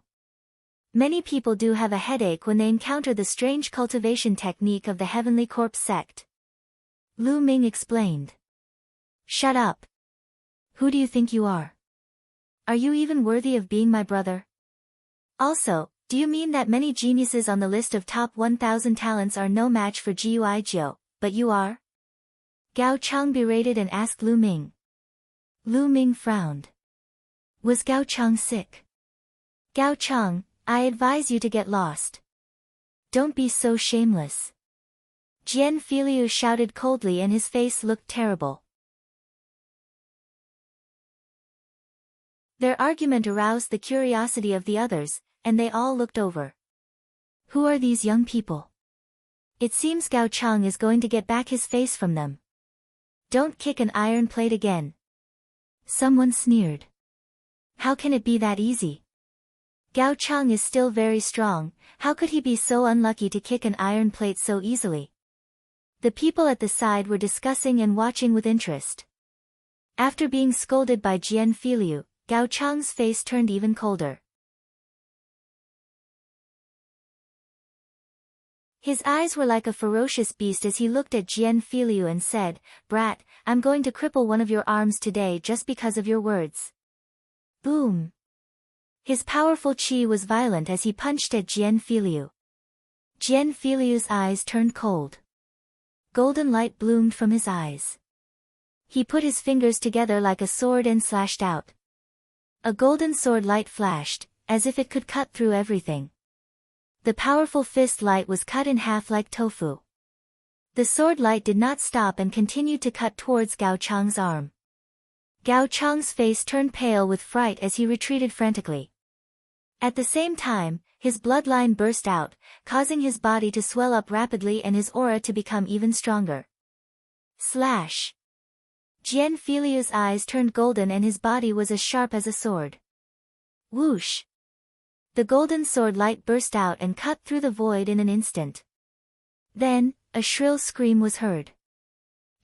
Many people do have a headache when they encounter the strange cultivation technique of the Heavenly Corpse sect. Lu Ming explained. Shut up. Who do you think you are? Are you even worthy of being my brother? Also, do you mean that many geniuses on the list of top 1,000 talents are no match for Gui Jiu, but you are? Gao Chang berated and asked Lu Ming. Lu Ming frowned. Was Gao Chang sick? Gao Chang, I advise you to get lost. Don't be so shameless. Jian Filiu shouted coldly and his face looked terrible. Their argument aroused the curiosity of the others, and they all looked over. Who are these young people? It seems Gao Chang is going to get back his face from them. Don't kick an iron plate again. Someone sneered. How can it be that easy? Gao Chang is still very strong, how could he be so unlucky to kick an iron plate so easily? The people at the side were discussing and watching with interest. After being scolded by Jian Filiu, Gao Chang's face turned even colder. His eyes were like a ferocious beast as he looked at Jian Filiu and said, Brat, I'm going to cripple one of your arms today just because of your words. Boom! His powerful chi was violent as he punched at Jian Filiu. Jian Filiu's eyes turned cold. Golden light bloomed from his eyes. He put his fingers together like a sword and slashed out. A golden sword light flashed, as if it could cut through everything. The powerful fist light was cut in half like tofu. The sword light did not stop and continued to cut towards Gao Chang's arm. Gao Chang's face turned pale with fright as he retreated frantically. At the same time, his bloodline burst out, causing his body to swell up rapidly and his aura to become even stronger. Slash! Jian Filiu's eyes turned golden and his body was as sharp as a sword. Whoosh! The golden sword light burst out and cut through the void in an instant. Then, a shrill scream was heard.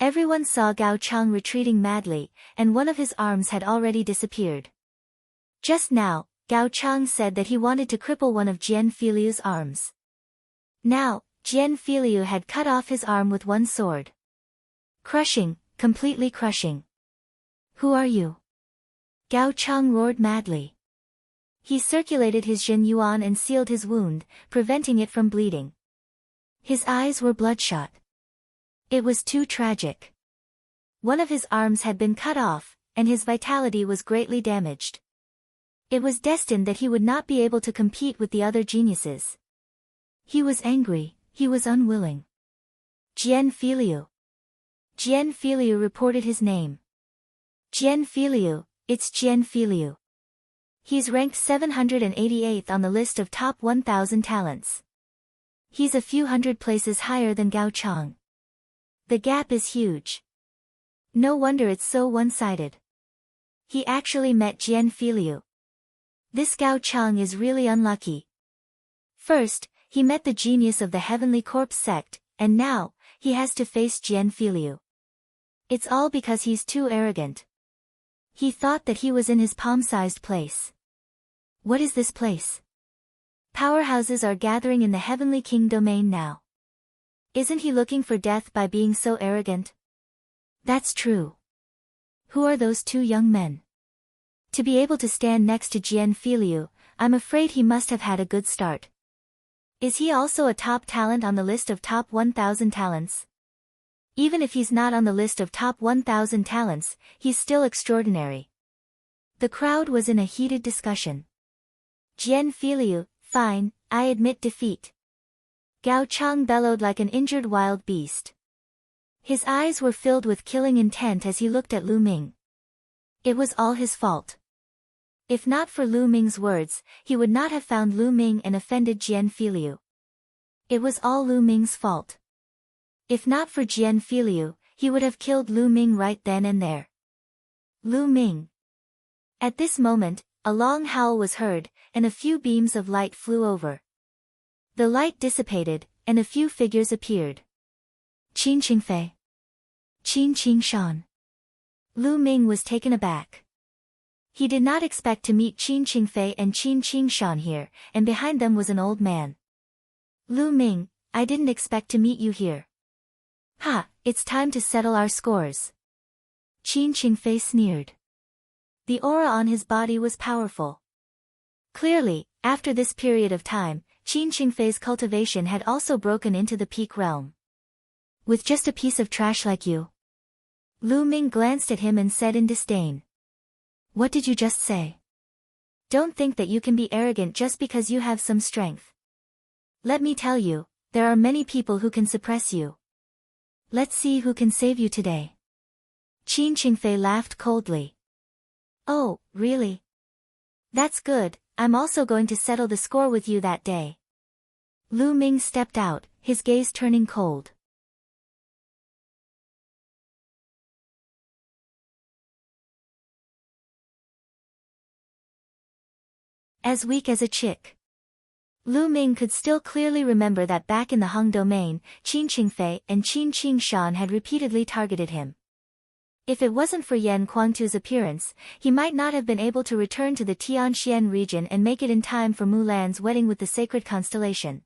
Everyone saw Gao Chang retreating madly, and one of his arms had already disappeared. Just now, Gao Chang said that he wanted to cripple one of Jian Filiu's arms. Now, Jian Filiu had cut off his arm with one sword. Crushing, completely crushing. Who are you? Gao Chang roared madly. He circulated his Jin Yuan and sealed his wound, preventing it from bleeding. His eyes were bloodshot. It was too tragic. One of his arms had been cut off, and his vitality was greatly damaged. It was destined that he would not be able to compete with the other geniuses. He was angry, he was unwilling. Jian Filiu. Jian Filiu reported his name. Jian Filiu, it's Jian Filiu. He's ranked 788th on the list of top 1,000 talents. He's a few hundred places higher than Gao Chang. The gap is huge. No wonder it's so one-sided. He actually met Jian Filiu. This Gao Chang is really unlucky. First, he met the genius of the Heavenly Corpse sect, and now, he has to face Jian Filiu. It's all because he's too arrogant. He thought that he was in his palm-sized place. What is this place? Powerhouses are gathering in the Heavenly King domain now. Isn't he looking for death by being so arrogant? That's true. Who are those two young men? To be able to stand next to Jian Filiu, I'm afraid he must have had a good start. Is he also a top talent on the list of top 1,000 talents? Even if he's not on the list of top 1,000 talents, he's still extraordinary. The crowd was in a heated discussion. Jian Filiu, fine, I admit defeat. Gao Chang bellowed like an injured wild beast. His eyes were filled with killing intent as he looked at Lu Ming. It was all his fault. If not for Lu Ming's words, he would not have found Lu Ming and offended Jian Filiu. It was all Lu Ming's fault. If not for Jian Filiu, he would have killed Lu Ming right then and there. Lu Ming. At this moment, a long howl was heard, and a few beams of light flew over. The light dissipated, and a few figures appeared. Qin Qingfei. Qin Qingshan. Lu Ming was taken aback. He did not expect to meet Qin Qingfei and Qin Qingshan here, and behind them was an old man. Lu Ming, I didn't expect to meet you here. Ha, it's time to settle our scores. Qin Qingfei sneered. The aura on his body was powerful. Clearly, after this period of time, Qin Qingfei's cultivation had also broken into the peak realm. With just a piece of trash like you? Lu Ming glanced at him and said in disdain. What did you just say? Don't think that you can be arrogant just because you have some strength. Let me tell you, there are many people who can suppress you. Let's see who can save you today. Qin Qingfei laughed coldly. Oh, really? That's good, I'm also going to settle the score with you that day. Lu Ming stepped out, his gaze turning cold. As weak as a chick. Lu Ming could still clearly remember that back in the Hung domain, Qin Qingfei and Qin Qingshan had repeatedly targeted him. If it wasn't for Yan Kuangtu's appearance, he might not have been able to return to the Tianxian region and make it in time for Mulan's wedding with the sacred constellation.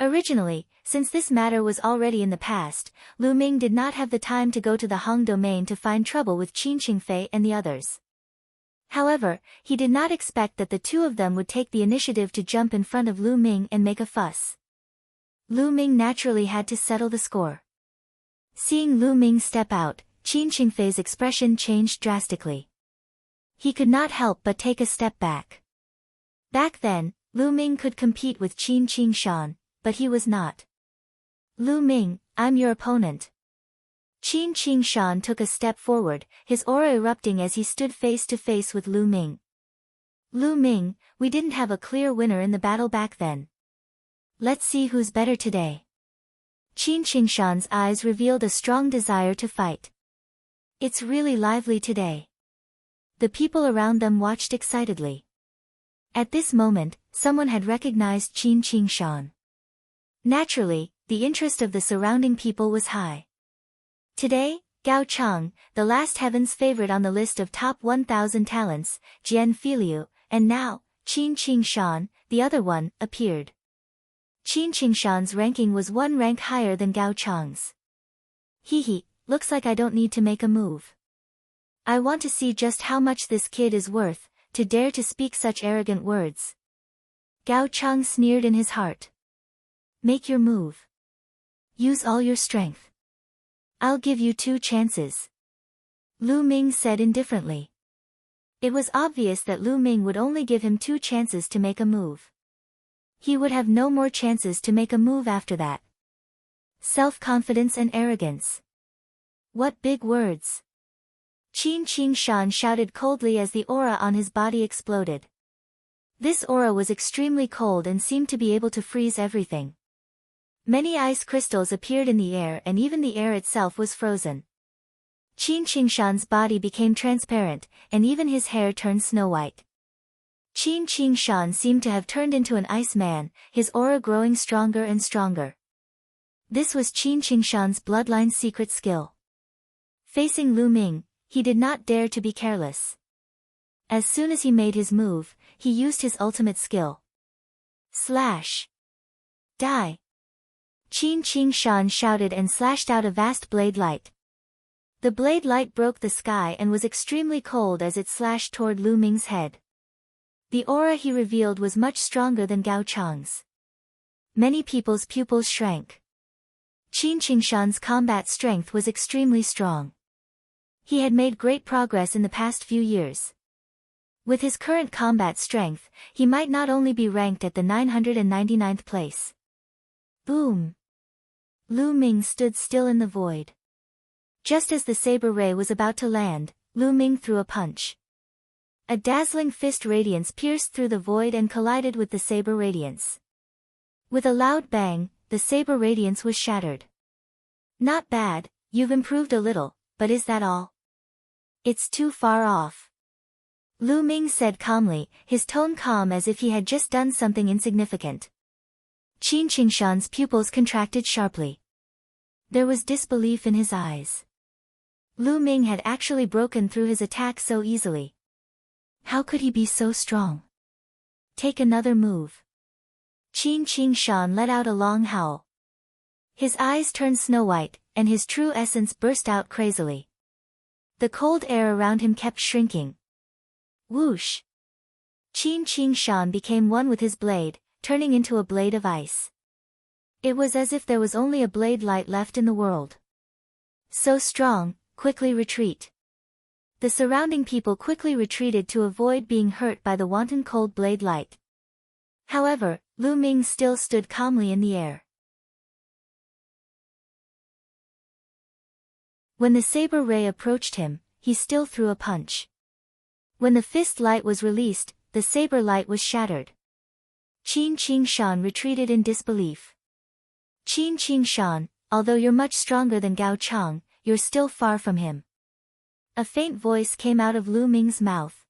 Originally, since this matter was already in the past, Lu Ming did not have the time to go to the Hung domain to find trouble with Qin Qingfei and the others. However, he did not expect that the two of them would take the initiative to jump in front of Lu Ming and make a fuss. Lu Ming naturally had to settle the score. Seeing Lu Ming step out, Qin Qingfei's expression changed drastically. He could not help but take a step back. Back then, Lu Ming could compete with Qin Qingshan, but he was not. Lu Ming, I'm your opponent. Qin Qingshan took a step forward, his aura erupting as he stood face to face with Lu Ming. Lu Ming, we didn't have a clear winner in the battle back then. Let's see who's better today. Qin Qingshan's eyes revealed a strong desire to fight. It's really lively today. The people around them watched excitedly. At this moment, someone had recognized Qin Qingshan. Naturally, the interest of the surrounding people was high. Today, Gao Chang, the last heaven's favorite on the list of top 1,000 talents, Jian Filiu, and now, Qin Qingshan, the other one, appeared. Qin Qingshan's ranking was one rank higher than Gao Chang's. Hee, looks like I don't need to make a move. I want to see just how much this kid is worth, to dare to speak such arrogant words. Gao Chang sneered in his heart. Make your move. Use all your strength. I'll give you 2 chances. Lu Ming said indifferently. It was obvious that Lu Ming would only give him 2 chances to make a move. He would have no more chances to make a move after that. Self-confidence and arrogance. What big words. Qin Qingshan shouted coldly as the aura on his body exploded. This aura was extremely cold and seemed to be able to freeze everything. Many ice crystals appeared in the air and even the air itself was frozen. Qin Qingshan's body became transparent, and even his hair turned snow-white. Qin Qingshan seemed to have turned into an ice man, his aura growing stronger and stronger. This was Qin Qingshan's bloodline secret skill. Facing Lu Ming, he did not dare to be careless. As soon as he made his move, he used his ultimate skill. Slash! Die! Qin Qingshan shouted and slashed out a vast blade light. The blade light broke the sky and was extremely cold as it slashed toward Lu Ming's head. The aura he revealed was much stronger than Gao Chang's. Many people's pupils shrank. Qin Qingshan's combat strength was extremely strong. He had made great progress in the past few years. With his current combat strength, he might not only be ranked at the 999th place. Boom! Lu Ming stood still in the void. Just as the saber ray was about to land, Lu Ming threw a punch. A dazzling fist radiance pierced through the void and collided with the saber radiance. With a loud bang, the saber radiance was shattered. Not bad, you've improved a little, but is that all? It's too far off. Lu Ming said calmly, his tone calm as if he had just done something insignificant. Qin Qingshan's pupils contracted sharply. There was disbelief in his eyes. Lu Ming had actually broken through his attack so easily. How could he be so strong? Take another move. Qin Qingshan let out a long howl. His eyes turned snow-white, and his true essence burst out crazily. The cold air around him kept shrinking. Whoosh! Qin Qingshan became one with his blade, turning into a blade of ice. It was as if there was only a blade light left in the world. So strong, quickly retreat. The surrounding people quickly retreated to avoid being hurt by the wanton cold blade light. However, Lu Ming still stood calmly in the air. When the saber ray approached him, he still threw a punch. When the fist light was released, the saber light was shattered. Qin Qingshan retreated in disbelief. Qin Qingshan, although you're much stronger than Gao Chang, you're still far from him. A faint voice came out of Lu Ming's mouth.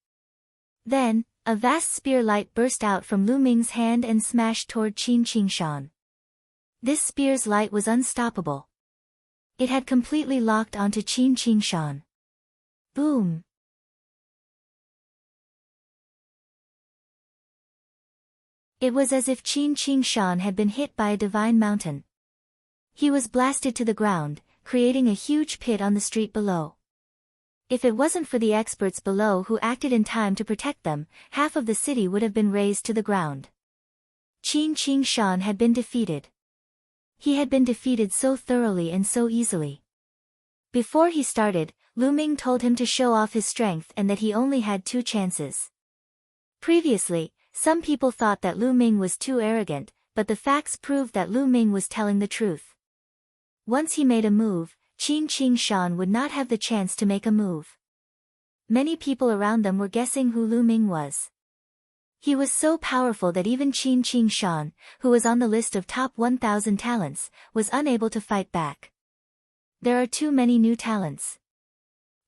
Then, a vast spear light burst out from Lu Ming's hand and smashed toward Qin Qingshan. This spear's light was unstoppable. It had completely locked onto Qin Qingshan. Boom! It was as if Qin Qingshan had been hit by a divine mountain. He was blasted to the ground, creating a huge pit on the street below. If it wasn't for the experts below who acted in time to protect them, half of the city would have been razed to the ground. Qin Qingshan had been defeated. He had been defeated so thoroughly and so easily. Before he started, Lu Ming told him to show off his strength and that he only had 2 chances. Previously, some people thought that Lu Ming was too arrogant, but the facts proved that Lu Ming was telling the truth. Once he made a move, Qin Qingshan would not have the chance to make a move. Many people around them were guessing who Lu Ming was. He was so powerful that even Qin Qingshan, who was on the list of top 1,000 talents, was unable to fight back. There are too many new talents.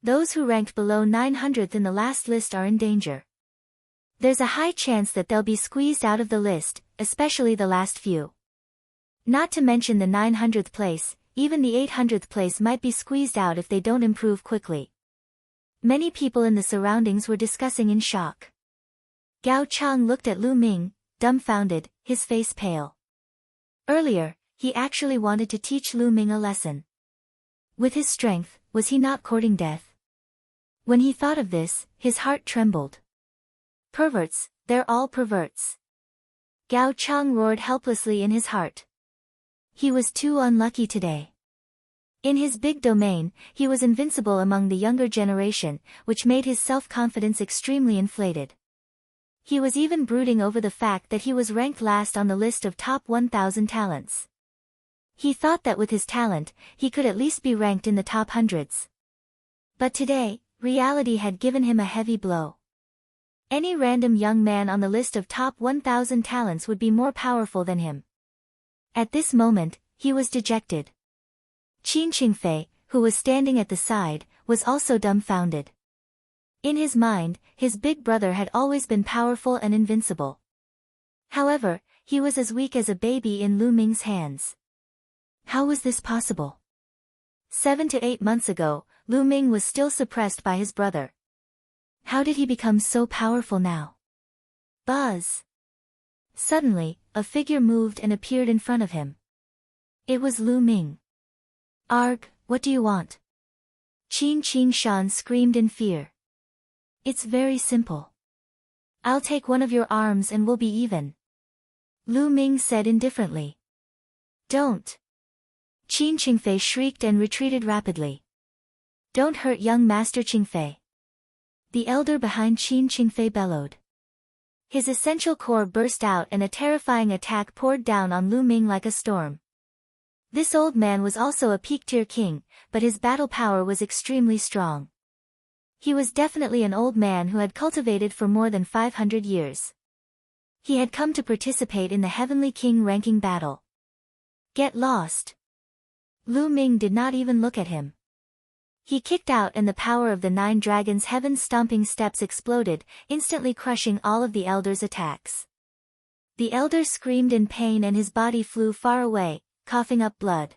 Those who ranked below 900th in the last list are in danger. There's a high chance that they'll be squeezed out of the list, especially the last few. Not to mention the 900th place, even the 800th place might be squeezed out if they don't improve quickly. Many people in the surroundings were discussing in shock. Gao Chang looked at Lu Ming, dumbfounded, his face pale. Earlier, he actually wanted to teach Lu Ming a lesson. With his strength, was he not courting death? When he thought of this, his heart trembled. Perverts, they're all perverts. Gao Chang roared helplessly in his heart. He was too unlucky today. In his big domain, he was invincible among the younger generation, which made his self-confidence extremely inflated. He was even brooding over the fact that he was ranked last on the list of top 1,000 talents. He thought that with his talent, he could at least be ranked in the top hundreds. But today, reality had given him a heavy blow. Any random young man on the list of top 1,000 talents would be more powerful than him. At this moment, he was dejected. Qin Qingfei, who was standing at the side, was also dumbfounded. In his mind, his big brother had always been powerful and invincible. However, he was as weak as a baby in Lu Ming's hands. How was this possible? 7 to 8 months ago, Lu Ming was still suppressed by his brother. How did he become so powerful now? Buzz! Suddenly, a figure moved and appeared in front of him. It was Lu Ming. Arg, what do you want? Qin Qingshan screamed in fear. It's very simple. I'll take one of your arms and we'll be even. Lu Ming said indifferently. Don't. Qin Qingfei shrieked and retreated rapidly. Don't hurt young Master Qingfei. The elder behind Qin Qingfei bellowed. His essential core burst out and a terrifying attack poured down on Lu Ming like a storm. This old man was also a peak-tier king, but his battle power was extremely strong. He was definitely an old man who had cultivated for more than 500 years. He had come to participate in the Heavenly King ranking battle. Get lost. Lu Ming did not even look at him. He kicked out and the power of the 9 dragons' heaven-stomping steps exploded, instantly crushing all of the elder's attacks. The elder screamed in pain and his body flew far away, coughing up blood.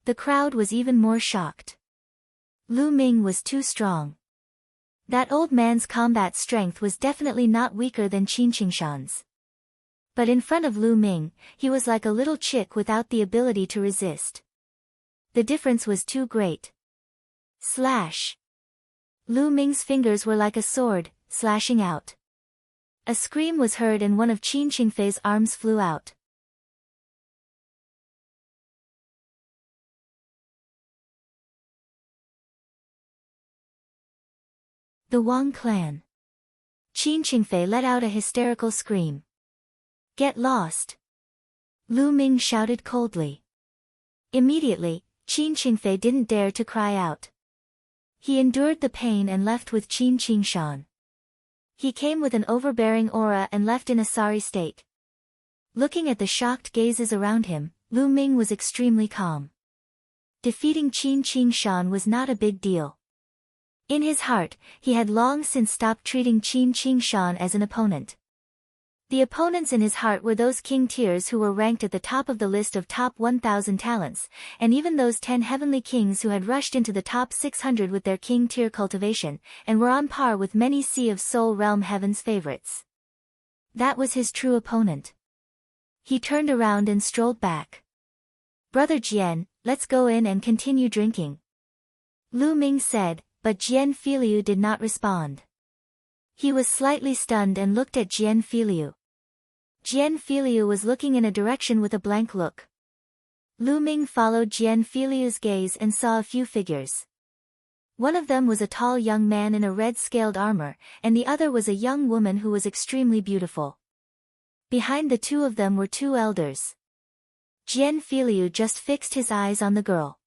The crowd was even more shocked. Lu Ming was too strong. That old man's combat strength was definitely not weaker than Qin Qingshan's. But in front of Lu Ming, he was like a little chick without the ability to resist. The difference was too great. Slash. Lu Ming's fingers were like a sword, slashing out. A scream was heard and one of Qin Qingfei's arms flew out. The Wang clan. Qin Qingfei let out a hysterical scream. Get lost. Lu Ming shouted coldly. Immediately, Qin Qingfei didn't dare to cry out. He endured the pain and left with Qin Qingshan. He came with an overbearing aura and left in a sorry state. Looking at the shocked gazes around him, Lu Ming was extremely calm. Defeating Qin Qingshan was not a big deal. In his heart, he had long since stopped treating Qin Qingshan as an opponent. The opponents in his heart were those king tiers who were ranked at the top of the list of top 1,000 talents, and even those 10 heavenly kings who had rushed into the top 600 with their king tier cultivation, and were on par with many Sea of Soul Realm Heaven's favorites. That was his true opponent. He turned around and strolled back. Brother Jian, let's go in and continue drinking. Lu Ming said, but Jian Filiu did not respond. He was slightly stunned and looked at Jian Filiu. Jian Filiu was looking in a direction with a blank look. Lu Ming followed Jian Filiu's gaze and saw a few figures. One of them was a tall young man in a red-scaled armor, and the other was a young woman who was extremely beautiful. Behind the two of them were 2 elders. Jian Filiu just fixed his eyes on the girl.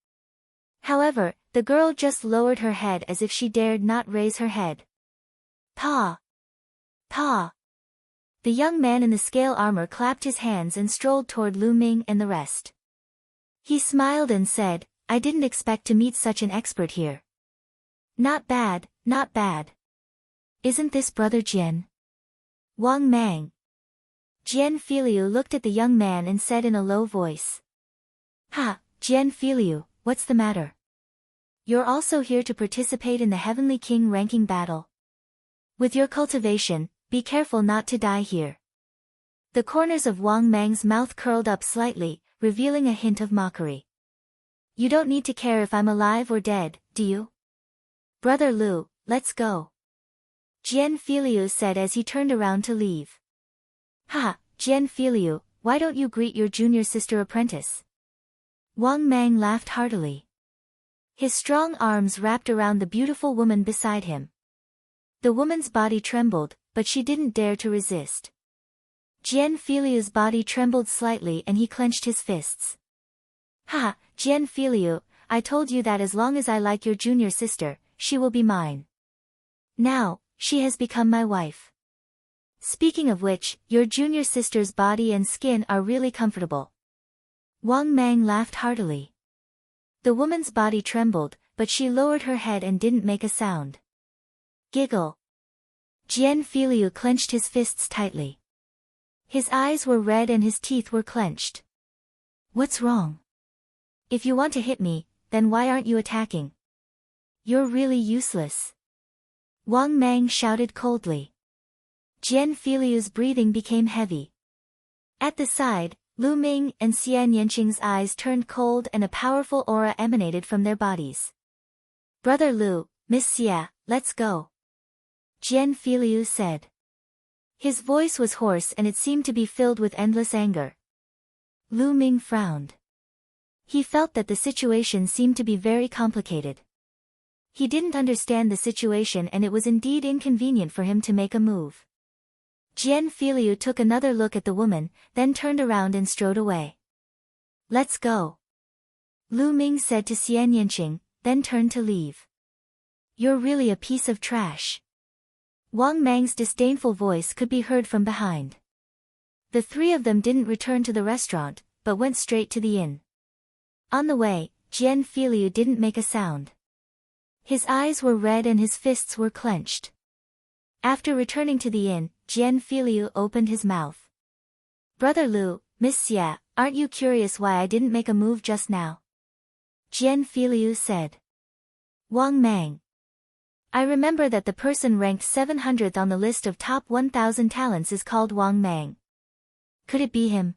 However, the girl just lowered her head as if she dared not raise her head. Pa! Pa! The young man in the scale armor clapped his hands and strolled toward Lu Ming and the rest. He smiled and said, I didn't expect to meet such an expert here. Not bad, not bad. Isn't this Brother Jian? Wang Mang. Jian Filiu looked at the young man and said in a low voice. Ha, Jian Filiu, what's the matter? You're also here to participate in the Heavenly King ranking battle. With your cultivation, be careful not to die here. The corners of Wang Mang's mouth curled up slightly, revealing a hint of mockery. You don't need to care if I'm alive or dead, do you? Brother Lu, let's go. Jian Filiu said as he turned around to leave. Ha, Jian Filiu, why don't you greet your junior sister apprentice? Wang Mang laughed heartily. His strong arms wrapped around the beautiful woman beside him. The woman's body trembled, but she didn't dare to resist. Jian Filiu's body trembled slightly and he clenched his fists. Ha, Jian Filiu, I told you that as long as I like your junior sister, she will be mine. Now, she has become my wife. Speaking of which, your junior sister's body and skin are really comfortable. Wang Mang laughed heartily. The woman's body trembled, but she lowered her head and didn't make a sound. Giggle. Jian Filiu clenched his fists tightly. His eyes were red and his teeth were clenched. What's wrong? If you want to hit me, then why aren't you attacking? You're really useless. Wang Mang shouted coldly. Jian Filiu's breathing became heavy. At the side, Lu Ming and Xian Yanqing's eyes turned cold and a powerful aura emanated from their bodies. Brother Lu, Miss Xia, let's go. Jian Filiu said. His voice was hoarse and it seemed to be filled with endless anger. Lu Ming frowned. He felt that the situation seemed to be very complicated. He didn't understand the situation and it was indeed inconvenient for him to make a move. Jian Filiu took another look at the woman, then turned around and strode away. Let's go. Lu Ming said to Xian Yanqing, then turned to leave. You're really a piece of trash. Wang Mang's disdainful voice could be heard from behind. The three of them didn't return to the restaurant, but went straight to the inn. On the way, Jian Filiu didn't make a sound. His eyes were red and his fists were clenched. After returning to the inn, Jian Filiu opened his mouth. Brother Lu, Miss Xia, aren't you curious why I didn't make a move just now? Jian Filiu said. Wang Mang. I remember that the person ranked 700th on the list of top 1,000 talents is called Wang Mang. Could it be him?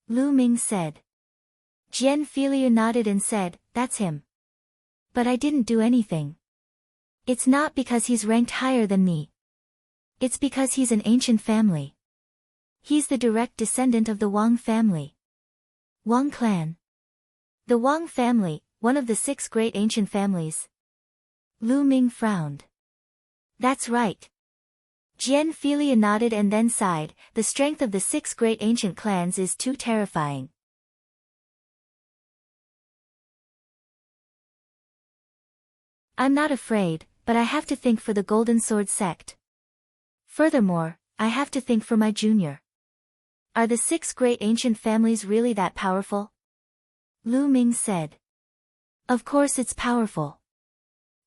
Lu Ming said. Jian Filiu nodded and said, that's him. But I didn't do anything. It's not because he's ranked higher than me. It's because he's an ancient family. He's the direct descendant of the Wang family. Wang clan. The Wang family, one of the 6 great ancient families. Lu Ming frowned. That's right. Jian Filiu nodded and then sighed, the strength of the 6 great ancient clans is too terrifying. I'm not afraid, but I have to think for the Golden Sword sect. Furthermore, I have to think for my junior. Are the 6 great ancient families really that powerful? Lu Ming said. Of course it's powerful.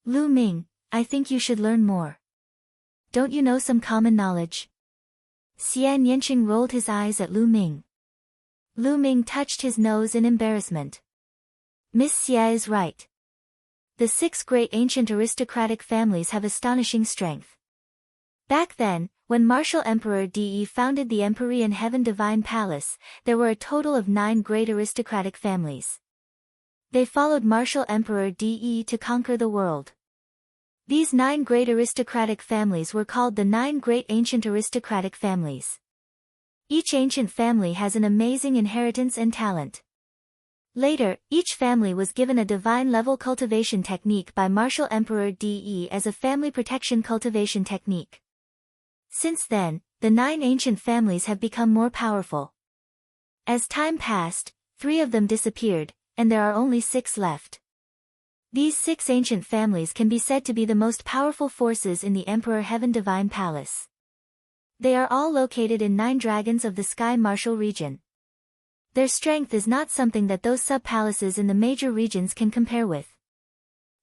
Lu Ming, I think you should learn more. Don't you know some common knowledge? Xian Yanqing rolled his eyes at Lu Ming. Lu Ming touched his nose in embarrassment. Miss Xia is right. The 6 great ancient aristocratic families have astonishing strength. Back then, when Martial Emperor De founded the Empyrean Heaven Divine Palace, there were a total of 9 great aristocratic families. They followed Martial Emperor De to conquer the world. These 9 great aristocratic families were called the 9 great ancient aristocratic families. Each ancient family has an amazing inheritance and talent. Later, each family was given a divine-level cultivation technique by Martial Emperor De as a family protection cultivation technique. Since then, the 9 ancient families have become more powerful. As time passed, 3 of them disappeared, and there are only 6 left. These 6 ancient families can be said to be the most powerful forces in the Emperor Heaven Divine Palace. They are all located in 9 dragons of the Sky Martial region. Their strength is not something that those sub-palaces in the major regions can compare with.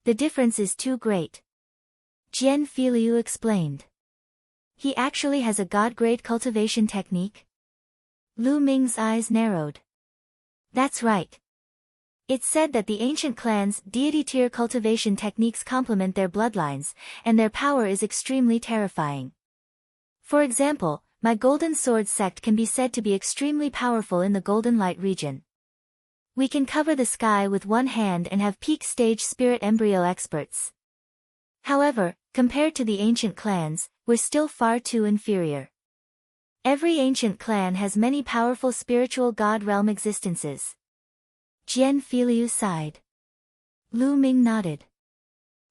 The difference is too great. Jian Filiu explained. He actually has a god-grade cultivation technique? Lu Ming's eyes narrowed. That's right. It's said that the ancient clans' deity-tier cultivation techniques complement their bloodlines, and their power is extremely terrifying. For example, my Golden Sword sect can be said to be extremely powerful in the Golden Light region. We can cover the sky with one hand and have peak stage spirit embryo experts. However, compared to the ancient clans, we're still far too inferior. Every ancient clan has many powerful spiritual god realm existences. Jian Filiu sighed. Lu Ming nodded.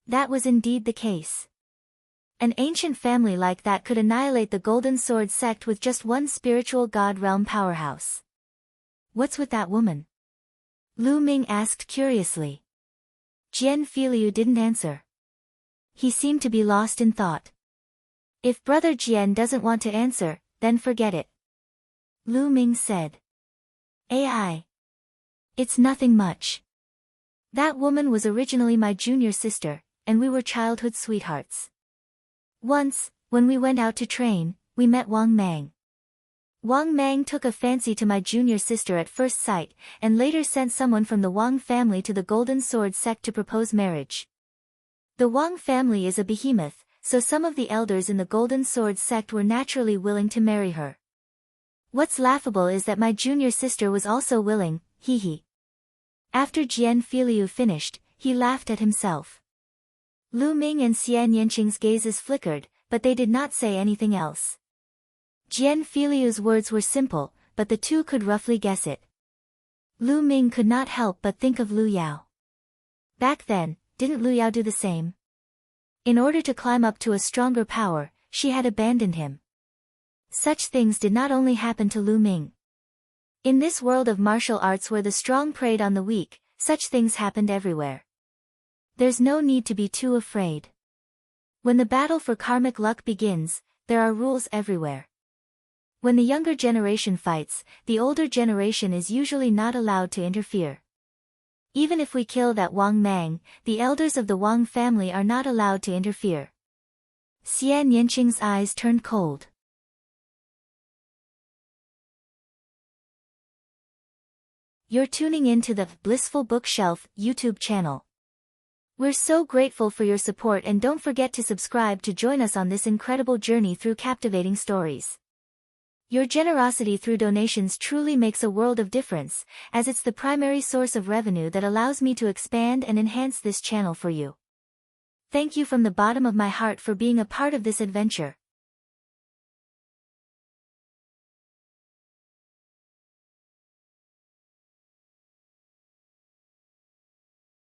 That was indeed the case. An ancient family like that could annihilate the Golden Sword sect with just one spiritual god realm powerhouse. What's with that woman? Lu Ming asked curiously. Jian Filiu didn't answer. He seemed to be lost in thought. If Brother Jian doesn't want to answer, then forget it. Lu Ming said. AI. It's nothing much. That woman was originally my junior sister, and we were childhood sweethearts. Once, when we went out to train, we met Wang Mang. Wang Mang took a fancy to my junior sister at first sight, and later sent someone from the Wang family to the Golden Sword sect to propose marriage. The Wang family is a behemoth, so some of the elders in the Golden Sword sect were naturally willing to marry her. What's laughable is that my junior sister was also willing, hee hee. After Jian Filiu finished, he laughed at himself. Lu Ming and Xian Yanqing's gazes flickered, but they did not say anything else. Jian Filiu's words were simple, but the two could roughly guess it. Lu Ming could not help but think of Lu Yao. Back then, didn't Lu Yao do the same? In order to climb up to a stronger power, she had abandoned him. Such things did not only happen to Lu Ming. In this world of martial arts where the strong preyed on the weak, such things happened everywhere. There's no need to be too afraid. When the battle for karmic luck begins, there are rules everywhere. When the younger generation fights, the older generation is usually not allowed to interfere. Even if we kill that Wang Mang, the elders of the Wang family are not allowed to interfere. Xian Yanqing's eyes turned cold. You're tuning in to the Blissful Bookshelf YouTube channel. We're so grateful for your support, and don't forget to subscribe to join us on this incredible journey through captivating stories. Your generosity through donations truly makes a world of difference, as it's the primary source of revenue that allows me to expand and enhance this channel for you. Thank you from the bottom of my heart for being a part of this adventure.